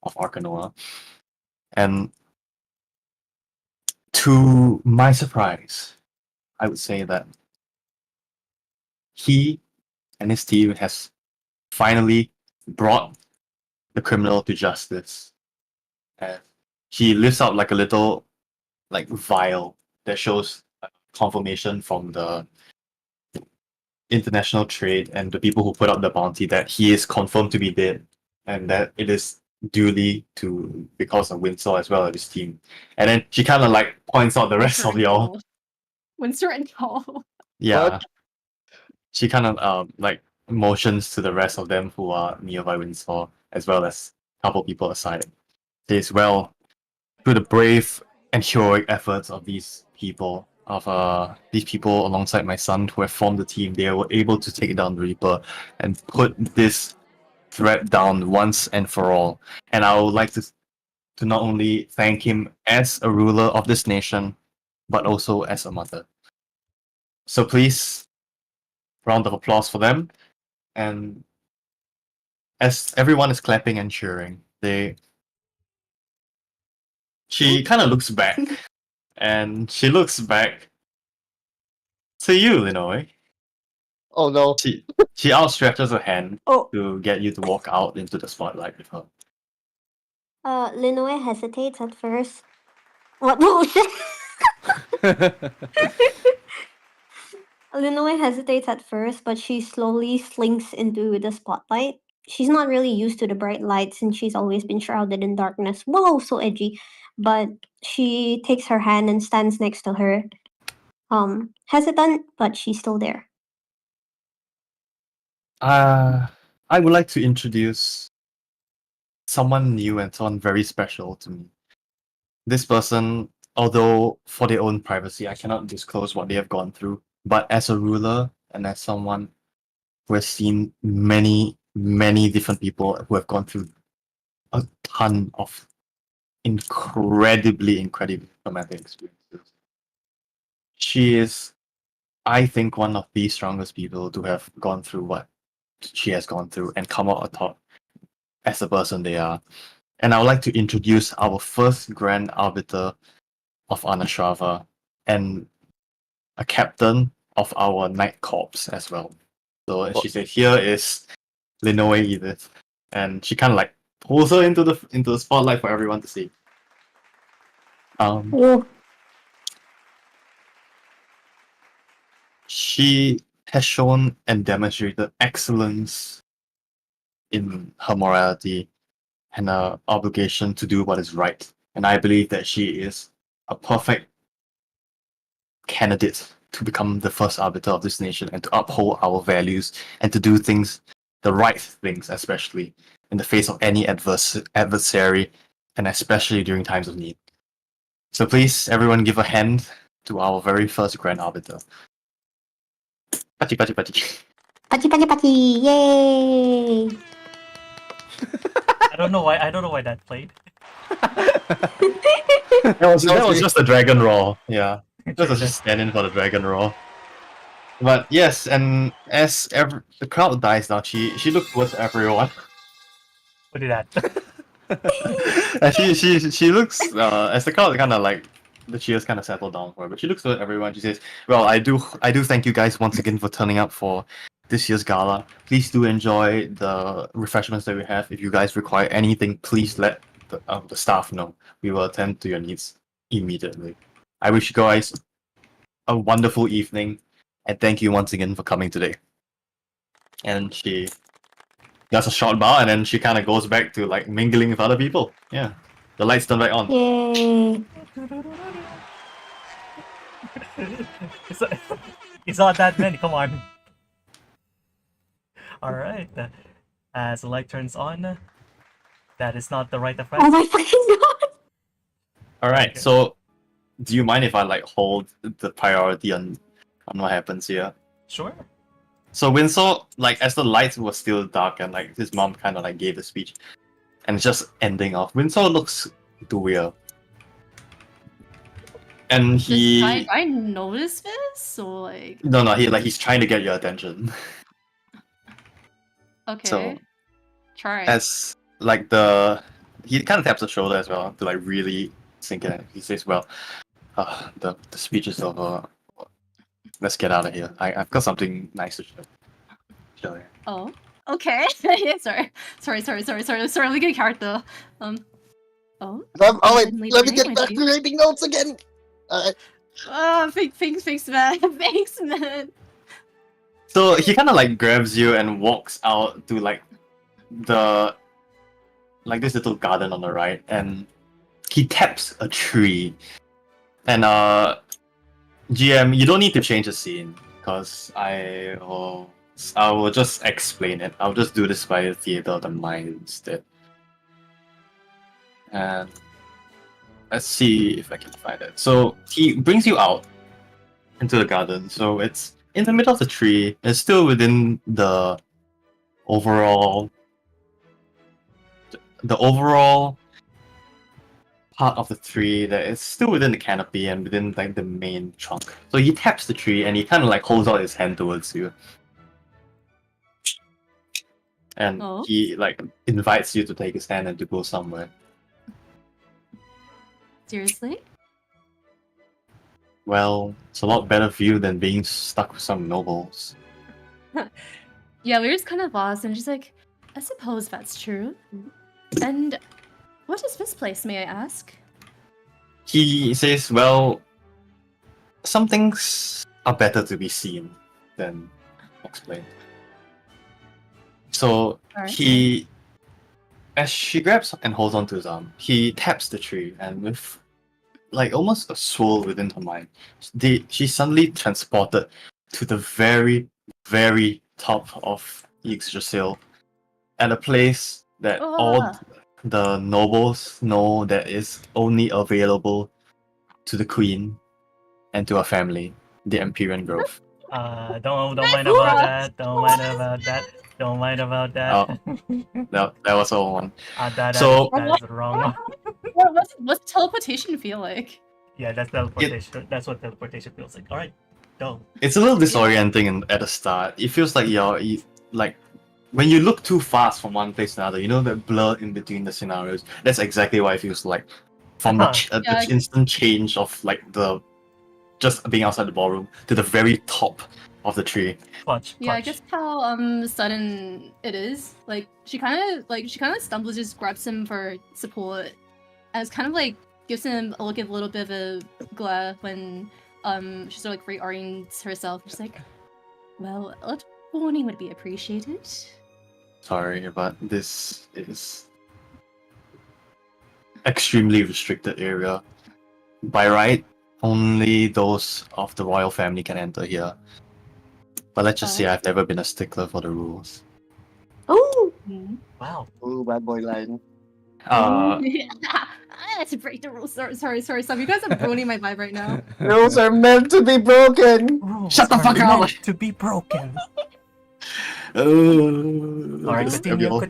of Arkanoa. And to my surprise, I would say that he and his team has finally brought the criminal to justice. And he lifts out like a little vial that shows confirmation from the international trade and the people who put up the bounty that he is confirmed to be dead, and that it is duly to because of Winsor as well as his team. And then she kind of like points out the rest of y'all. Winsor and Cole. Yeah. What? She kind of like motions to the rest of them who are nearby Windsor, as well as a couple people aside. Says, "Well, through the brave and heroic efforts of these people alongside my son who have formed the team, they were able to take down the Reaper and put this threat down once and for all. And I would like to not only thank him as a ruler of this nation, but also as a mother. So please, round of applause for them." And as everyone is clapping and cheering, she kind of looks back, and she looks back to you, Linoy. Oh no. She outstretches her hand Oh, to get you to walk out into the spotlight with her. Linoe hesitates at first. What? No, shit! Linoe hesitates at first, but she slowly slinks into the spotlight. She's not really used to the bright light since she's always been shrouded in darkness. Whoa, so edgy. But she takes her hand and stands next to her. Hesitant, but she's still there. I would like to introduce someone new and someone very special to me. This person, although for their own privacy, I cannot disclose what they have gone through, but as a ruler and as someone who has seen many, many different people who have gone through a ton of incredibly traumatic experiences. She is I think, one of the strongest people to have gone through what she has gone through and come out on top as the person they are. And I would like to introduce our first Grand Arbiter of Anashrava and a captain of our Night Corps as well. So and she said, "Here is Linoe Edith," and she kind of like pulls her into the spotlight for everyone to see. Oh, She has shown and demonstrated excellence in her morality and her obligation to do what is right. And I believe that she is a perfect candidate to become the first arbiter of this nation and to uphold our values and to do things, the right things, especially in the face of any adversary and especially during times of need. So please, everyone, give a hand to our very first Grand Arbiter. Pachi, pachi, pachi. Pachi pachi pachi! Yay! I don't know why that played. That was just a dragon roar. Yeah, just stand in for the dragon roar. But yes, and as the crowd dies down, she looks towards everyone. What did that? And she looks as the crowd kind of like the cheers kind of settle down for her, but she looks at everyone. She says, "Well, I do thank you guys once again for turning up for this year's gala. Please do enjoy the refreshments that we have. If you guys require anything, please let the staff know. We will attend to your needs immediately. I wish you guys a wonderful evening, and thank you once again for coming today." And she does a short bow, and then she kind of goes back to like mingling with other people. Yeah, the lights turn back on. Yay! It's not that many. Come on. All right. As the light turns on, that is not the right effect. Oh my fucking god! All right. Okay. So, do you mind if I like hold the priority on what happens here? Sure. So Winsor, like as the lights were still dark and like his mom kind of like gave the speech, and it's just ending off. Winsor looks weird, and he I noticed this, or like no he's trying to get your attention. okay, So try. as like he kind of taps the shoulder as well to like really sink in. He says, "Well, the speech is over. Let's get out of here. I've got something nice to show you." Oh, okay. Yeah, sorry. Let me get a character. Oh. Oh wait, Suddenly let me break get my back teeth. to writing notes again. Thanks, man. Thanks, man. So he kind of like grabs you and walks out to like this little garden on the right, and he taps a tree. And GM, you don't need to change the scene because I will just explain it. I'll just do this by the theater of the mind instead. And let's see if I can find it. So he brings you out into the garden. So it's in the middle of the tree. It's still within the overall part of the tree that is still within the canopy and within like the main trunk. So he taps the tree and he kind of like holds out his hand towards you. And Oh. he like invites you to take his hand and to go somewhere. Seriously? Well, it's a lot better view than being stuck with some nobles. Yeah, we were just kind of lost, and she's like, I suppose that's true. And what is this place, may I ask? He says, well, some things are better to be seen than explained. So Alright. he, as she grabs and holds onto his arm, he taps the tree, and with like almost a swirl within her mind, she's suddenly transported to the very, very top of Yggdrasil, at a place that all Ah. the nobles know that is only available to the queen and to her family, the Empyrean Grove. Don't mind about that. Don't mind about that. Don't mind about that. Oh. that was all one. That So- is the wrong one. What's teleportation feel like? Yeah, that's teleportation. That's what teleportation feels like. All right. No. It's a little disorienting at the start. It feels like like when you look too fast from one place to another. You know the blur in between the scenarios. That's exactly what it feels like. From the Yeah. instant change of like the just being outside the ballroom to the very top of the tree. Clutch. Yeah, I guess how sudden it is. Like she kind of stumbles, just grabs him for support, and it's kind of like gives him a little bit of a glare when she sort of like reorients herself. She's like, "Well, a little warning would be appreciated." Sorry, but this is extremely restricted area. By right, only those of the royal family can enter here. But let's just say I've never been a stickler for the rules. Oh, Wow. Ooh, bad boy line. Let's break the rules. Sorry. Some you guys are ruining my vibe right now. Rules are meant to be broken. Rules Shut the are fuck up! meant to be broken. Alright, This is continue. terrible.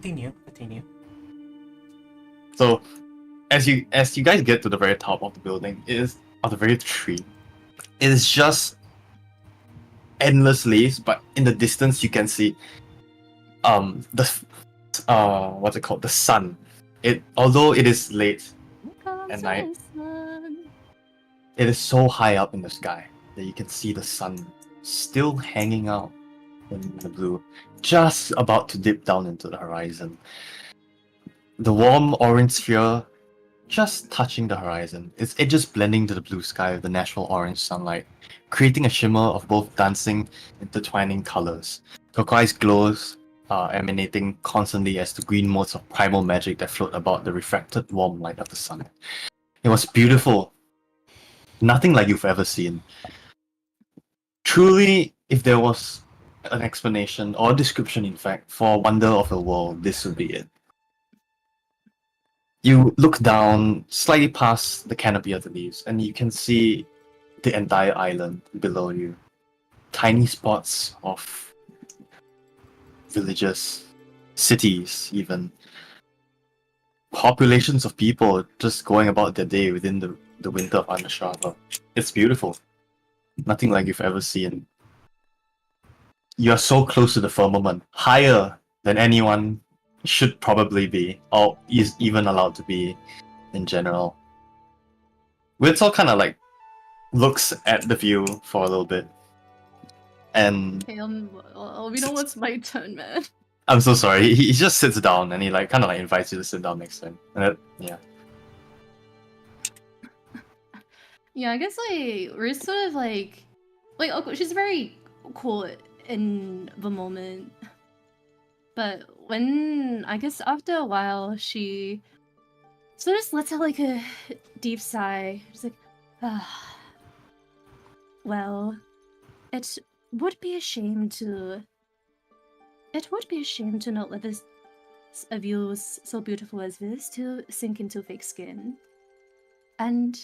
Continue. So, as you guys get to the very top of the building, of the very tree, it is just endless leaves. But in the distance, you can see what's it called? The sun. Although it is late at night, it is so high up in the sky that you can see the sun still hanging out in the blue, just about to dip down into the horizon. The warm orange sphere just touching the horizon, its edges blending to the blue sky with the natural orange sunlight, creating a shimmer of both dancing, intertwining colors. Turquoise glows emanating constantly as the green motes of primal magic that float about the refracted warm light of the sun. It was beautiful. Nothing like you've ever seen. Truly, if there was an explanation or description, in fact, for a wonder of the world, this would be it. You look down slightly past the canopy of the leaves, and you can see the entire island below you. Tiny spots of villages, cities, even. Populations of people just going about their day within the winter of Anashava. It's beautiful. Nothing like you've ever seen. You are so close to the firmament, higher than anyone should probably be, or is even allowed to be in general. Witzel kind of like looks at the view for a little bit, and Okay, we know it's my turn, man. I'm so sorry. He just sits down and he like kind of like invites you to sit down next to him. And yeah. Yeah, I guess like we're sort of like okay, she's very cool in the moment, but when I guess after a while she sort of lets out like a deep sigh. She's like, ah, well, it would be a shame to not let this a view so beautiful as this to sink into fake skin. And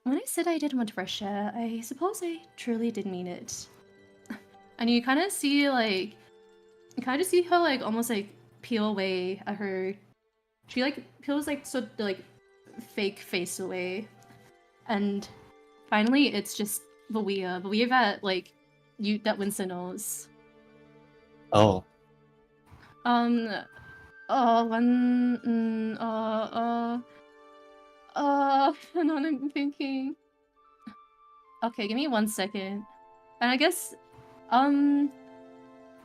when I said I didn't want fresh air, I suppose I truly did mean it. And you kind of see like, her like almost like peel away at her. She like peels like sort of like fake face away, and finally it's just the weave that like that Winston knows. Oh. And then I'm thinking. Okay, give me 1 second. And I guess,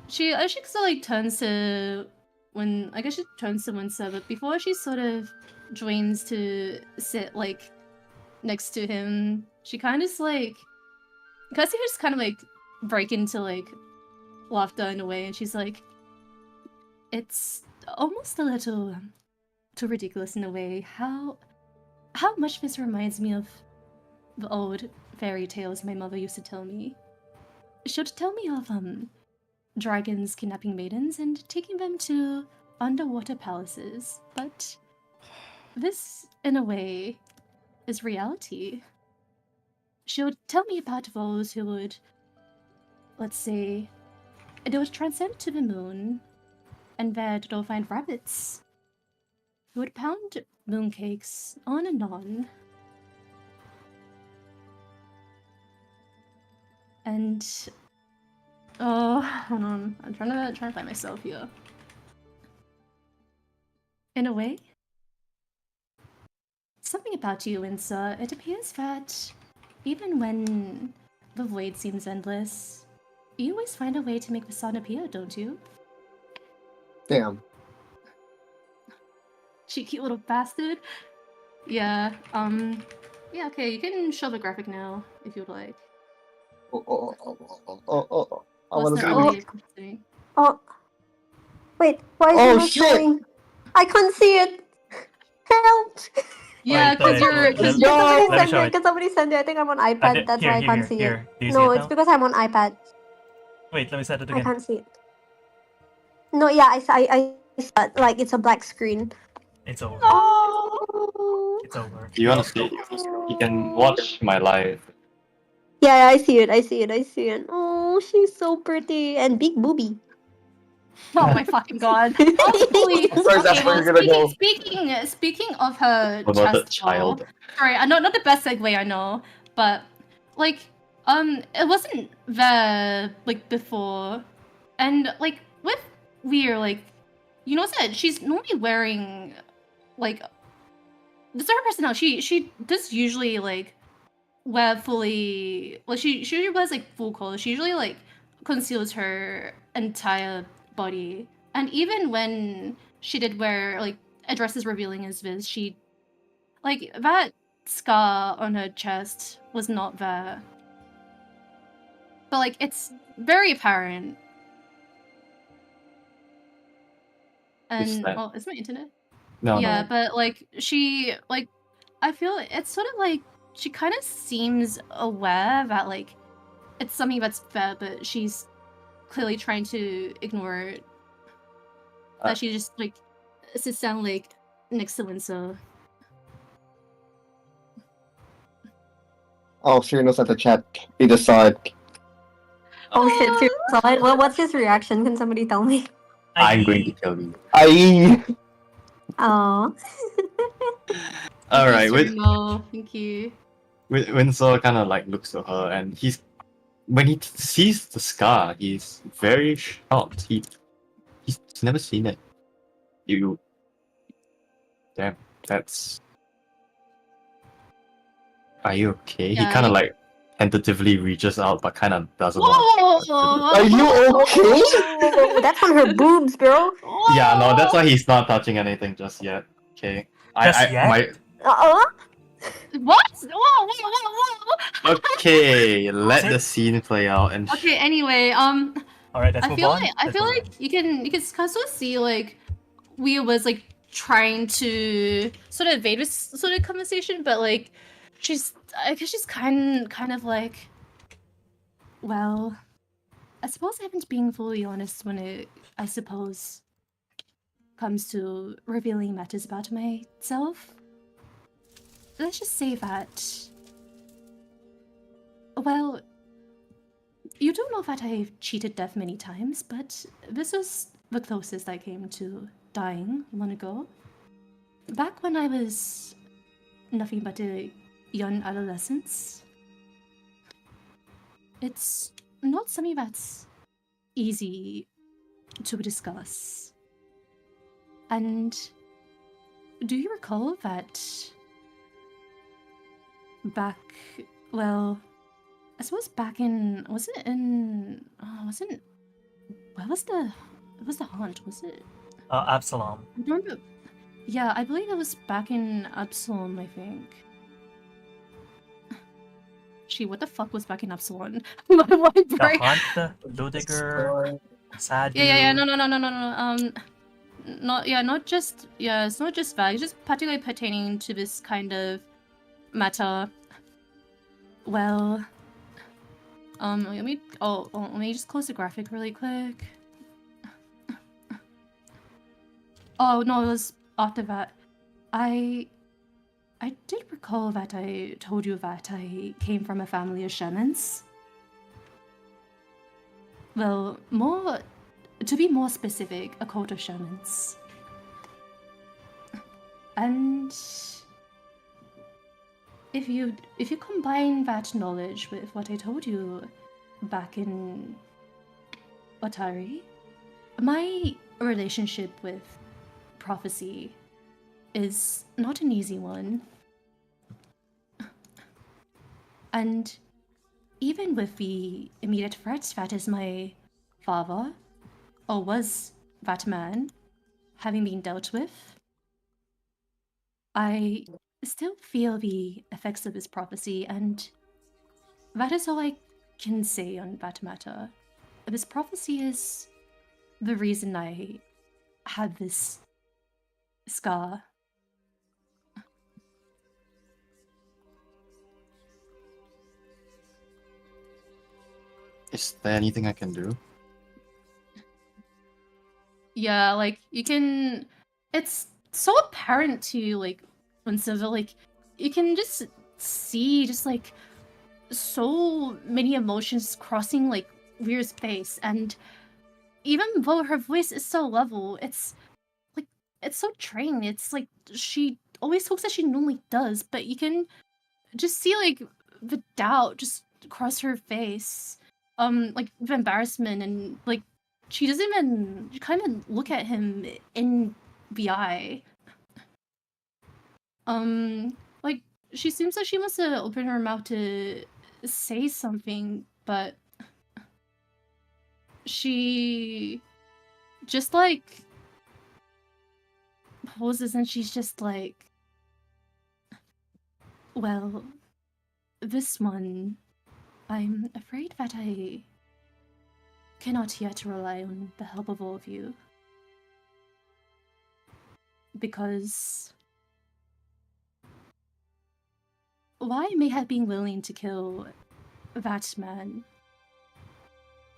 she sort of like turns to she turns to Winsor, but before she sort of joins to sit like next to him, she kind of like, because he just kind of like break into like laughter in a way, and she's like, it's almost a little too ridiculous in a way. How much this reminds me of the old fairy tales my mother used to tell me. She'd tell me of dragons kidnapping maidens and taking them to underwater palaces, but this, in a way, is reality. She would tell me about those who would, let's say, they would transcend to the moon, and there they'll find rabbits who would pound mooncakes, on and on. And oh, hold on. I'm trying to find myself here. In a way, something about you, Windsor. It appears that even when the void seems endless, you always find a way to make the sun appear, don't you? Damn. Cheeky little bastard. Yeah. Yeah. Okay, you can show the graphic now if you'd like. I Plus, wanna that see. really is interesting. Oh, wait. Why is Oh, it not shit! showing? I can't see it. Help! Yeah, Wait, because you're let- because let- you're Somebody Let me send show it. it. Can somebody send it? I think I'm on iPad. That's why I can't see it. Do you see No, it it's now? because I'm on iPad. Wait, let me set it I again. can't see it. No, yeah, I saw it. Like it's a black screen. It's over. Oh. It's over. Do you want to see? You can watch my live. Yeah, I see it. I see it. I see it. Oh, she's so pretty and big booby. oh my fucking god. Holy. Of course, that's Okay, where well, you're gonna go. speaking of her What about the chest, though, child? sorry, I know not the best segue, I know, but like, it wasn't there like before, and like with Weir, like, you know, that she's normally wearing like this is her personality. She does usually like wear fully like she usually wears like full clothes. She usually like conceals her entire body. And even when she did wear like a dress is revealing his viz, she like that scar on her chest was not there. But like it's very apparent. Is And that- oh, is my internet? No, yeah, no. but like she like I feel it's sort of like she kind of seems aware that like it's something that's fair, but she's clearly trying to ignore it. That she just like sits down like next to Windsor. Oh, Cyrano's at the chat. He just saw it. Oh shit! Seriously, what's his reaction? Can somebody tell me? I'm going to kill you. Aye. Oh. All right. Thank you. Winsor kind of like looks to her, and when he sees the scar, he's very shocked. He's never seen it. Damn, that's. Are you okay? Yeah, he kind of you- like tentatively reaches out, but kind of doesn't Whoa! want. Are you okay? Oh, that's on her boobs, girl. Yeah, no, that's why he's not touching anything just yet. Okay. Just yet? Uh-oh. What? Whoa! Okay, let the scene play out and. Okay. Anyway, Alright, let's I move feel on. like I Let's feel move like you can kind of sort of see like we was like trying to sort of evade this sort of conversation, but like I guess she's kind of like, well, I suppose I haven't been fully honest when it I suppose comes to revealing matters about myself. Let's just say that. Well, you do know that I've cheated death many times, but this was the closest I came to dying long ago. Back when I was nothing but a young adolescent. It's not something that's easy to discuss. And do you recall that back, well, I suppose back in, where was the haunt, was it? Absalom. I don't remember. Yeah, I believe it was back in Absalom, I think. Gee, what the fuck was back in Absalom? my The brain. Hunt, Ludiger, Sadu. Yeah, no. Not just it's not just that. It's just particularly pertaining to this kind of matter. Well, let me just close the graphic really quick. Oh no, it was after that. I did recall that I told you that I came from a family of shamans. Well, to be more specific, a cult of shamans. And if you combine that knowledge with what I told you, back in Atari, my relationship with prophecy is not an easy one. And even with the immediate threat that is my father, or was that man, having been dealt with, I still feel the effects of his prophecy, and that is all I can say on that matter. This prophecy is the reason I had this scar. Is there anything I can do? Yeah, like you can. It's so apparent to like when Silva, like you can just see just like so many emotions crossing like Weir's face, and even though her voice is so level, it's like it's so trained. It's like she always talks as she normally does, but you can just see like the doubt just cross her face, like the embarrassment, and like she doesn't even kind of look at him in the eye. Like she seems like she wants to open her mouth to say something, but she just like pauses and she's just like, well, this one, I'm afraid that I cannot yet rely on the help of all of you. Because while I may have been willing to kill that man,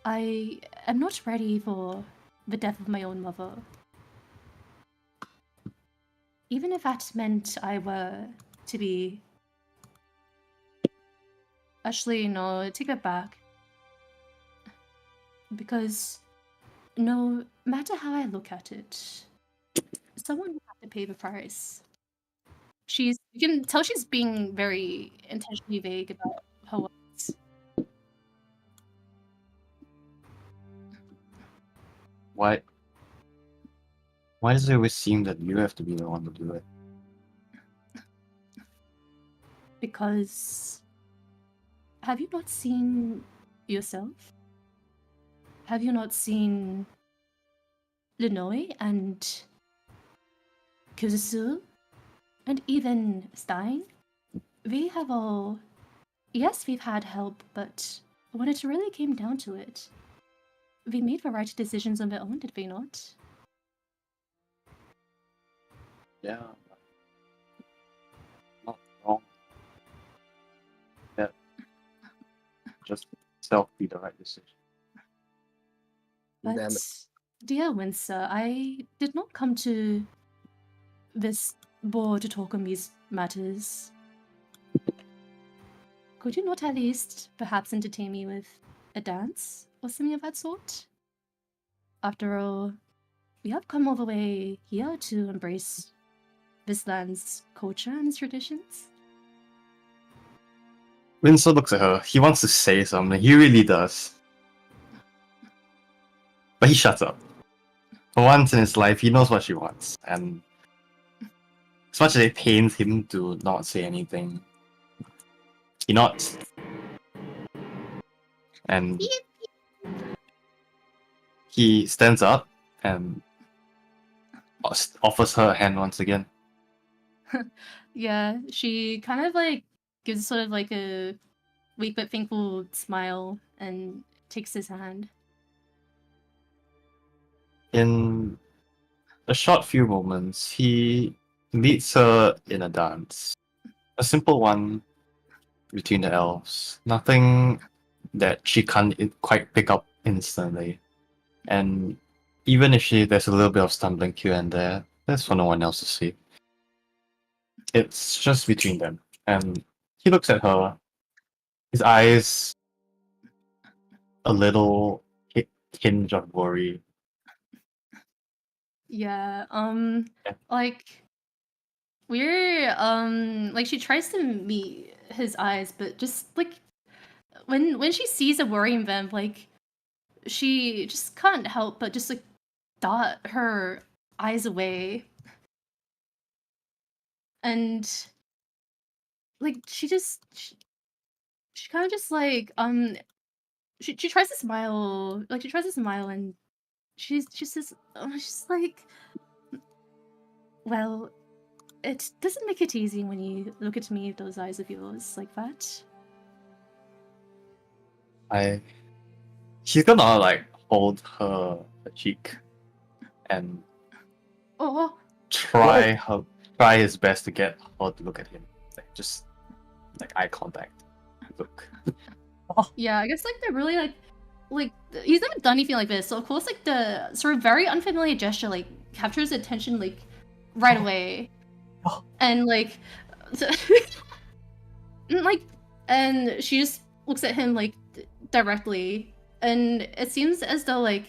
I am not ready for the death of my own mother. Even if that meant I were to be... Actually, no, take that back. Because no matter how I look at it, someone will have to pay the price. You can tell she's being very intentionally vague about her words. Why? Why does it always seem that you have to be the one to do it? Because have you not seen yourself? Have you not seen Linoy and Kuzusu and even Stein? They have all... Yes, we've had help, but when it really came down to it, they made the right decisions on their own, did they not? Yeah. Not wrong. Yeah. Just self be the right decision. But, Damn it. dear Windsor, I did not come to this board to talk on these matters. Could you not at least perhaps entertain me with a dance or something of that sort? After all, we have come all the way here to embrace this land's culture and its traditions. Winslow looks at her. He wants to say something. He really does. But he shuts up. For once in his life, he knows what she wants. And as much as it pains him to not say anything, he nods. And he stands up and offers her a hand once again. Yeah, she kind of like gives sort of like a weak but thankful smile and takes his hand. In a short few moments, he leads her in a dance. A simple one between the elves. Nothing that she can't quite pick up instantly. And even if there's a little bit of stumbling here and there, that's for no one else to see. It's just between them. And he looks at her, his eyes a little tinge of worry. Yeah, Yeah. like we're like she tries to meet his eyes, but just like when she sees a worrying vamp, like she just can't help but just like dot her eyes away, and like she kind of just like she tries to smile, like she tries to smile, and she says, she's like, well, it doesn't make it easy when you look at me with those eyes of yours like that. He's gonna like hold her cheek and Oh, try his best to get her to look at him. Like just like eye contact. Look. yeah, I guess like they're really like he's never done anything like this, so of course like the sort of very unfamiliar gesture like captures attention like right away, and like like, and she just looks at him like directly, and it seems as though like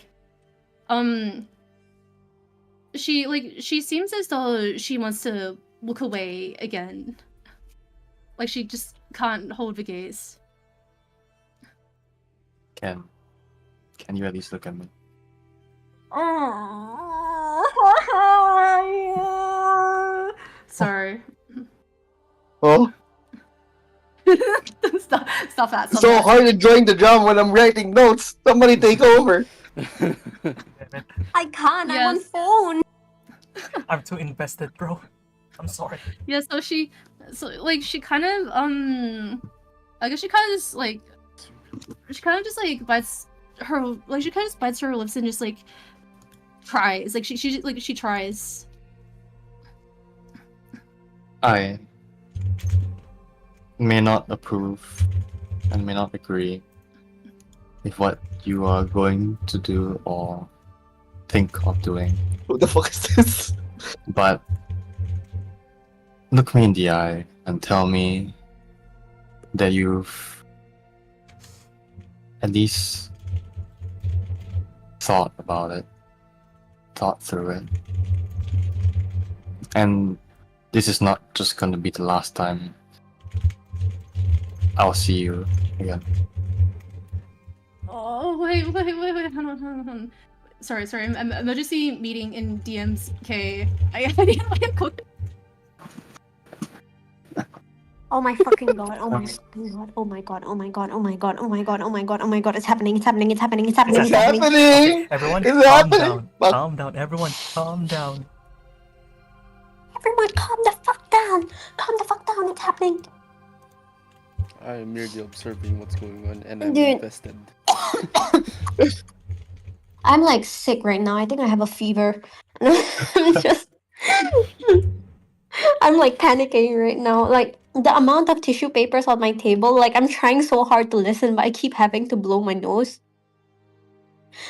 she seems as though she wants to look away again, like she just can't hold the gaze. Can you at least look at me? Sorry. Oh, Stop that. Stop so that. hard to join the drum when I'm writing notes. Somebody take over. I can't. I'm on Yes. phone. I'm too invested, bro. I'm sorry. Yeah, so she kind of I guess she kind of just like bites her, like she kind of just bites her lips and just like tries, like she tries. I may not approve and may not agree with what you are going to do or think of doing, Who the fuck is this? but look me in the eye and tell me that you've at least thought about it, thought through it. And this is not just gonna be the last time I'll see you again. Oh wait, hold on. Sorry, emergency meeting in DM's K. I am going. Oh my fucking god. Oh my fucking god. Oh my god. Oh my god. Oh my god. Oh my god. Oh my god. Oh my god. It's happening. It's happening. It's happening. It's happening. It's It's happening. happening. Everyone, It's calm happening. down. Fuck. Calm down. Everyone, calm down. Everyone, calm the fuck down. Calm the fuck down. It's happening. I am merely observing what's going on, and I'm Dude. invested. I'm like sick right now. I think I have a fever. I'm just. I'm like panicking right now. Like the amount of tissue papers on my table, like I'm trying so hard to listen, but I keep having to blow my nose.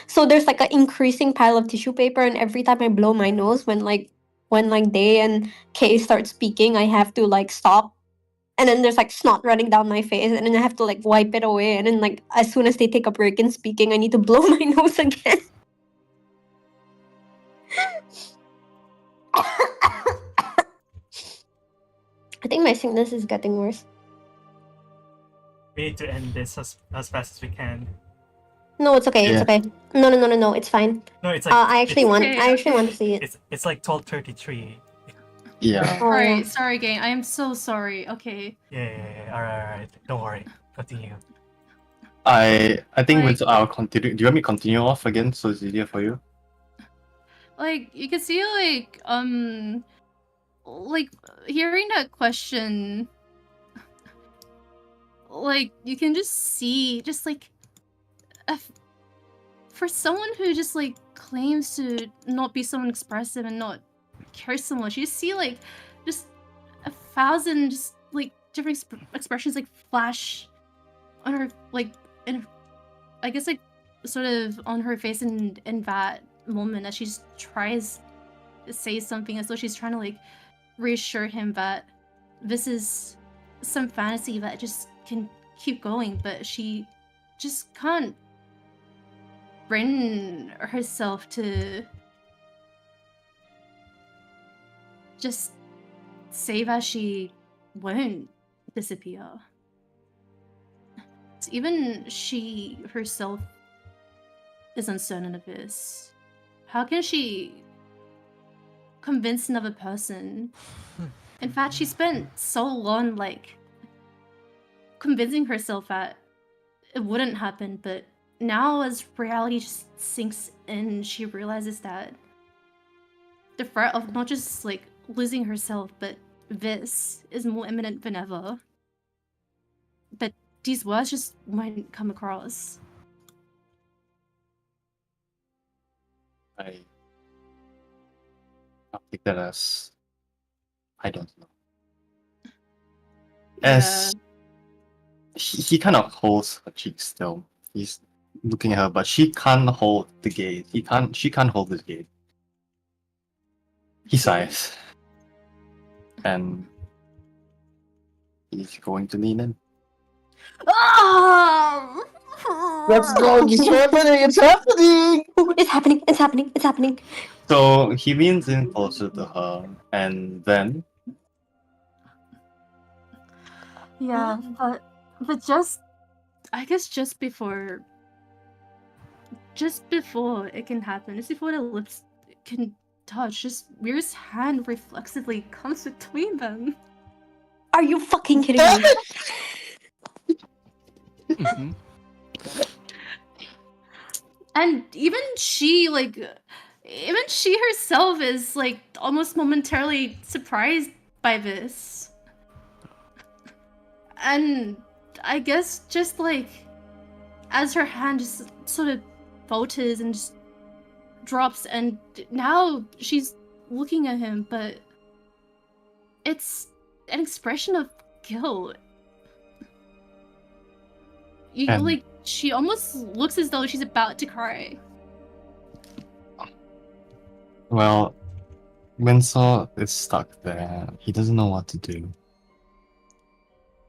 So there's like an increasing pile of tissue paper, and every time I blow my nose, when Day and Kay start speaking, I have to like stop. And then there's like snot running down my face, and then I have to like wipe it away. And then like as soon as they take a break in speaking, I need to blow my nose again. I think my sickness is getting worse. We need to end this as fast as we can. No, it's okay. It's Yeah. okay. No. It's fine. No, it's like I actually it's, want. okay, I actually want to see it. It's like 12:33. Yeah. Oh, Alright, yeah. sorry gang, I am so sorry. Okay. Yeah. All right. Don't worry. Continue. I think Like- I'll continue. Do you want me to continue off again so it's easier for you? Like you can see like hearing that question, like you can just see just like for someone who just like claims to not be someone expressive and not care so much, you see like just 1,000 just like different expressions like flash on her, like in I guess like sort of on her face in that moment as she just tries to say something as though she's trying to like reassure him that this is some fantasy that just can keep going, but she just can't bring herself to just say that she won't disappear. even she herself is uncertain of this. How can she convince another person? In fact, she spent so long like convincing herself that it wouldn't happen, but now as reality just sinks in, she realizes that the threat of not just like losing herself, but this is more imminent than ever. But these words just won't come across. I'll take that as I don't know. As he kind of holds her cheek still. He's looking at her, but she can't hold the gaze. She can't hold the gaze. He sighs. And he's going to lean in. Let's go! It's happening! It's happening! It's happening! It's happening! It's happening! So he leans in closer to her, and then Yeah, but just I guess just before it can happen, just before the lips can touch, just Weir's hand reflexively comes between them. Are you fucking kidding me? Mhm. And even she herself is like almost momentarily surprised by this. And I guess just like as her hand just sort of falters and just drops, and now she's looking at him, but it's an expression of guilt. And- She almost looks as though she's about to cry. well, Winsor is stuck there. He doesn't know what to do.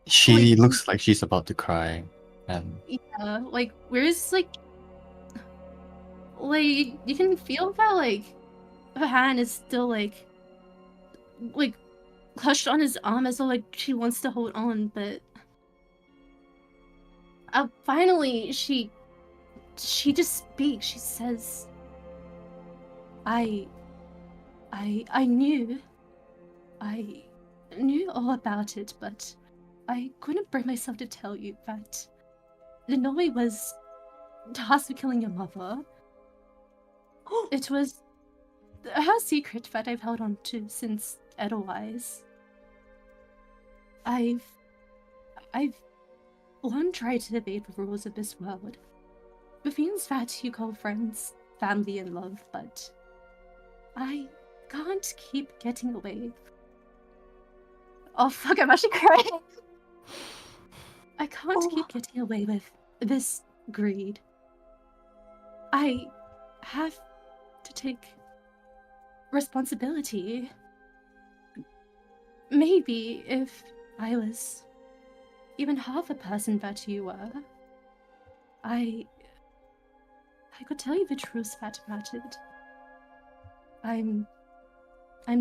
She Like- looks like she's about to cry, and Yeah, like where's like you can feel that like her hand is still like clutched on his arm as though like she wants to hold on, but finally she just speaks. She says, I knew all about it, but I couldn't bring myself to tell you that Linoe was tasked with killing your mother. It was her secret that I've held on to since Edelweiss. I've long tried to evade the rules of this world. The things that you call friends, family, and love, but I can't keep getting away. Oh fuck, I'm actually crying. I can't keep getting away with this greed. I have to take responsibility. Maybe if I was even half a person that you were, I could tell you the truth that mattered. I'm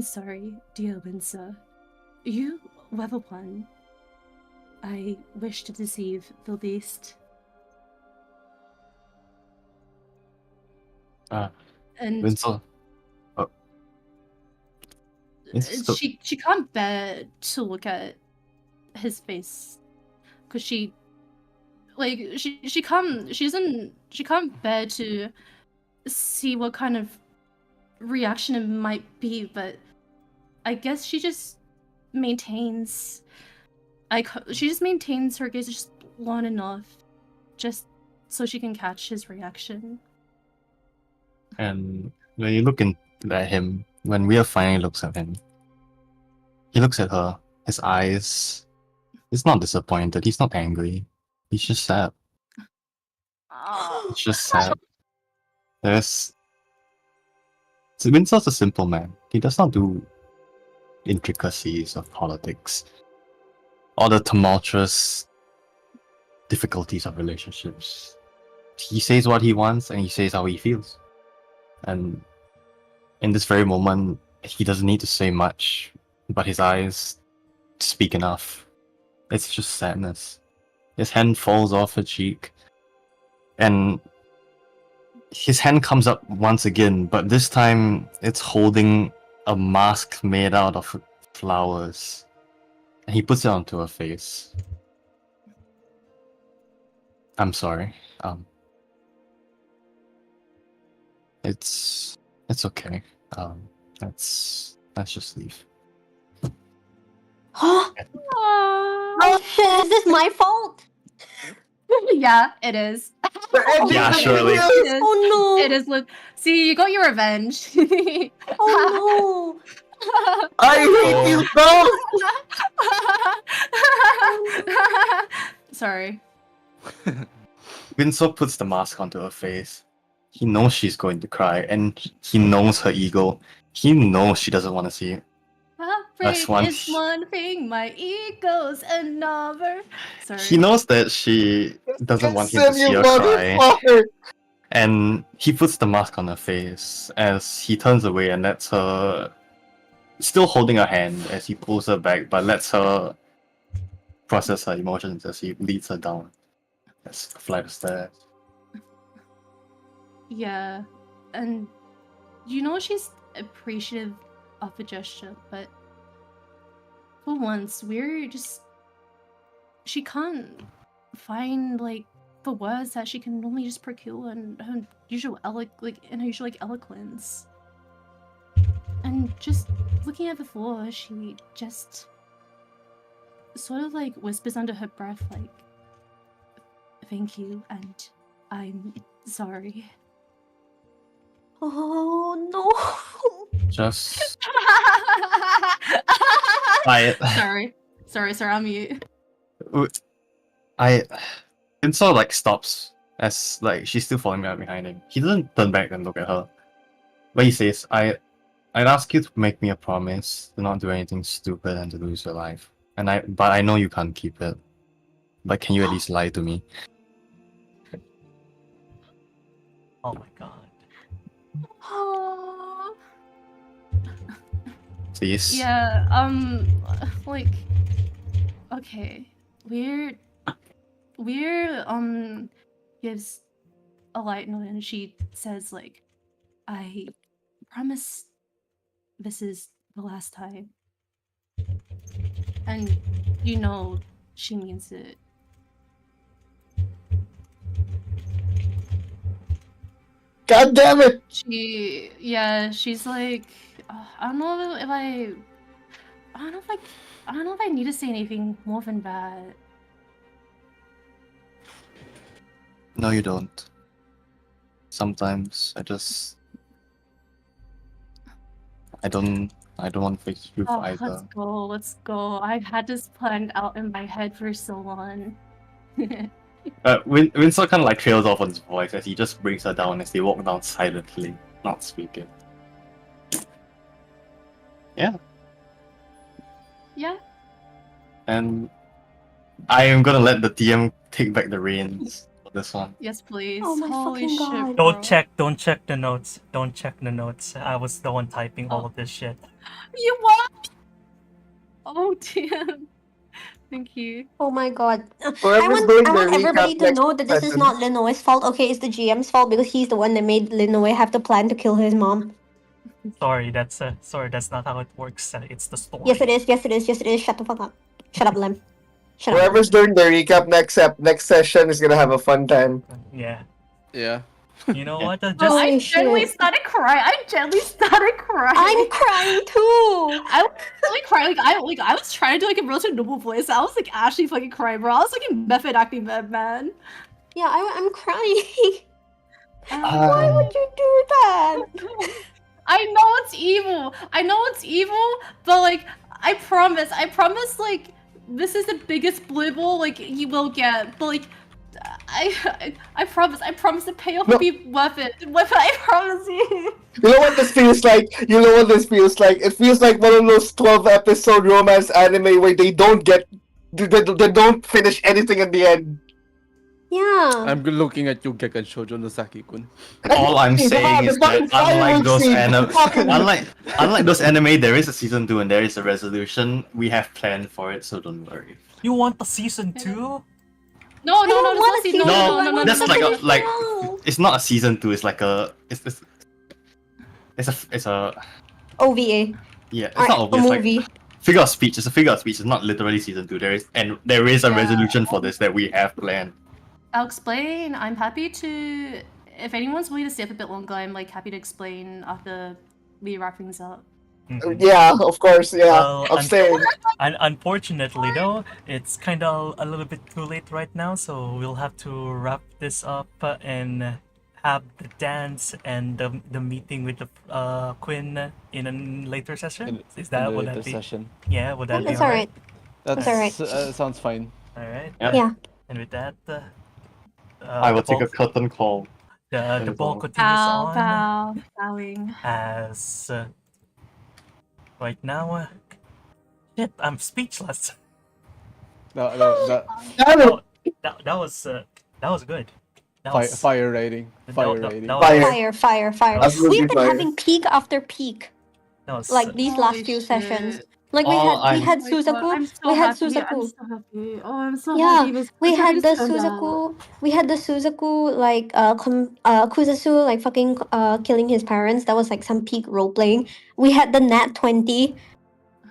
sorry, dear Windsor. You were the one I wish to deceive the least. And Winsor. Oh. It's so- she can't bear to look at his face, because she can't bear to see what kind of reaction it might be, but I guess she just maintains her gaze just long enough just so she can catch his reaction. And when you look at him, when Rhea finally looks at him, he looks at her. His eyes. He's not disappointed. He's not angry. He's just sad. He's just sad. Winsor's a simple man. He does not do intricacies of politics or the tumultuous difficulties of relationships. He says what he wants and he says how he feels. And in this very moment, he doesn't need to say much, but his eyes speak enough. It's just sadness. His hand falls off her cheek, and his hand comes up once again, but this time it's holding a mask made out of flowers. And he puts it onto her face. I'm sorry. It's okay. Let's just leave. Huh? Aww. Oh shit, is this my fault? Yeah, it is. Yeah, surely. It is. Oh no. It is. See, you got your revenge. Oh I hate you both! Sorry. Winsor puts the mask onto her face. He knows she's going to cry, and he knows her ego. He knows she doesn't want to see it. That's Heartbreak one. is one thing, my ego's another. Sorry. He knows that she doesn't want him to Listen, see you her cry. motherfucker! And he puts the mask on her face as he turns away and lets her, still holding her hand as he pulls her back, but lets her process her emotions as he leads her down a flight of stairs. Yeah, and you know she's appreciative of the gesture, but for once, she can't find like the words that she can normally just procure in her usual eloquence. And just looking at the floor, she just sort of like whispers under her breath, like, "Thank you, and I'm sorry." no. Oh no. Just Sorry, I'm mute. Winsor like stops as like she's still falling back behind him. He doesn't turn back and look at her, but he says, I'd ask you to make me a promise to not do anything stupid and to lose your life. But I know you can't keep it. But can you at least lie to me?" Oh my god. Aww. Please. Yeah, like, okay, we're gives a light note and she says like, "I promise this is the last time," and you know she means it. God damn it! She's like, I don't know if I need to say anything more than that. No, you don't. Sometimes I don't want to face truth Oh, either. let's go. I've had this planned out in my head for so long. Winsor kind of like trails off on his voice as he just brings her down as they walk down silently, not speaking. Yeah. Yeah. And I am gonna let the DM take back the reins for this one. Yes, please. Oh my Holy fucking shit, God. bro. Don't check the notes. Don't check the notes. I was the one typing all of this shit. You what? Oh damn. Thank you. Oh my god. Whoever's doing I the want everybody recap to next know that this is session. not Linoe's fault. Okay, it's the GM's fault because he's the one that made Linoe have to plan to kill his mom. Sorry, that's not how it works. It's the story. Yes, it is. Yes, it is. Yes, it is. Shut the fuck up. Shut up, Lem. Shut up. Whoever's doing the recap next session is gonna have a fun time. Yeah. Yeah. You know what? Oh, Just I Holy genuinely shit. started crying. I genuinely started crying. I'm crying too. I was really crying. I was trying to do like a relatively noble voice. I was like actually fucking crying, bro. I was like in method acting that man. Yeah, I'm crying. Uh, Why would you do that? I know it's evil. I know it's evil, but like I promise, like this is the biggest blibble like you will get. But like I promise the payoff will be worth it. I promise you. You know what this feels like? It feels like one of those 12-episode romance anime where they don't finish anything at the end. Yeah. I'm looking at you, Gekan Shoujo Nosaki-kun. all I'm saying is that unlike those anime, there is a season 2 and there is a resolution. We have planned for it, so don't worry. you want the season 2? No, I don't no, want that's a not season no, two, I no, no, want no, that's no, like no, a like. No. It's not a season 2. It's like it's a OVA. yeah. It's Or not a obvious. Like movie. figure of speech. It's a figure of speech. It's not literally season 2. There is a Yeah. resolution for this that we have planned. I'll explain. I'm happy to. If anyone's willing to stay up a bit longer, I'm like happy to explain after we wrap things up. Mhm. Yeah, of course. Yeah, Well, I'm staying. Unfortunately, though, it's kind of a little bit too late right now, so we'll have to wrap this up and have the dance and the meeting with the Quinn in a later session. Is that would that be? session? Yeah, would that be It's alright. That's alright. Sounds fine. All right. Yeah. And with that, I will the take ball, a curtain call. the ball Bow, continues on Bowing. as right now. Shit, I'm speechless. No, that Oh, that was good. That was fire rating. Fire that rating. was- Fire. Fire. Absolutely We've been fire. having peak after peak, that was like these last Holy few shit. sessions. Like Oh, we I'm- had Oh my Suzaku. God, I'm so We had happy. I'm Suzaku. so happy. Oh, I'm so Yeah, happy. we I'm so happy had the this turned out. Suzaku. We had the Suzaku like Kuzasu like fucking killing his parents. That was like some peak role playing. We had the Nat 20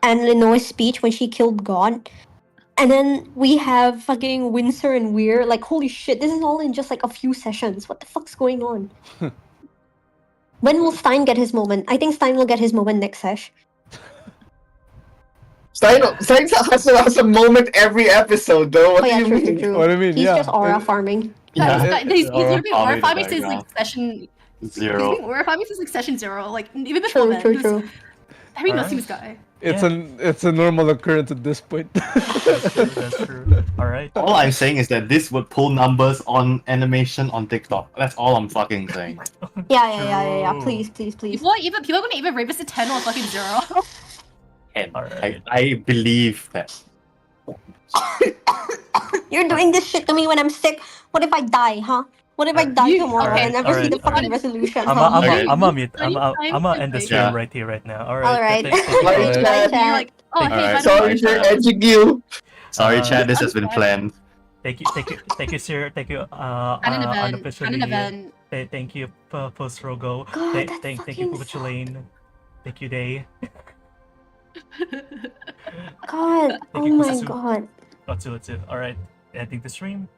and Lenore's speech when she killed God. And then we have fucking Windsor and Weir. Like holy shit, this is all in just like a few sessions. What the fuck's going on? When will Stein get his moment? I think Stein will get his moment next sesh. Stein has a moment every episode, though. What Oh yeah, do you mean? true. What do you mean? He's Yeah. just aura farming. Yeah, He's literally Farming aura the farming since background. like session. He's Zero. been aura farming since like session 0. Like even before that. True. Very Alright. nothing this guy. It's a normal occurrence at this point. That's true. All right. All I'm saying is that this would pull numbers on animation on TikTok. That's all I'm fucking saying. Yeah. True. Please. People are gonna even rate this a 10 or fucking 0. And Alright. I believe that. You're doing this shit to me when I'm sick. What if I die, huh? What if I die You- tomorrow alright, and never see the alright. fucking resolution, I'm huh? Okay. gonna mute. Any I'm time gonna to end the like- stream Yeah. right here, right now. All right. Alright. Thank you Sorry, guys. Chad. And you're like, oh hey, Alright. by the Sorry way, for Alright. edging you. Sorry, Uh, Chad. This has been planned. Thank you, sir. Thank you. Had an event. Unofficially. Had an event. Thank you, Post Rogo. God, that Thank you, fucking Puchulain. Thank you, Day. God. Thank Oh you, my Kusasu. god. Otsu. All right. Ending the stream.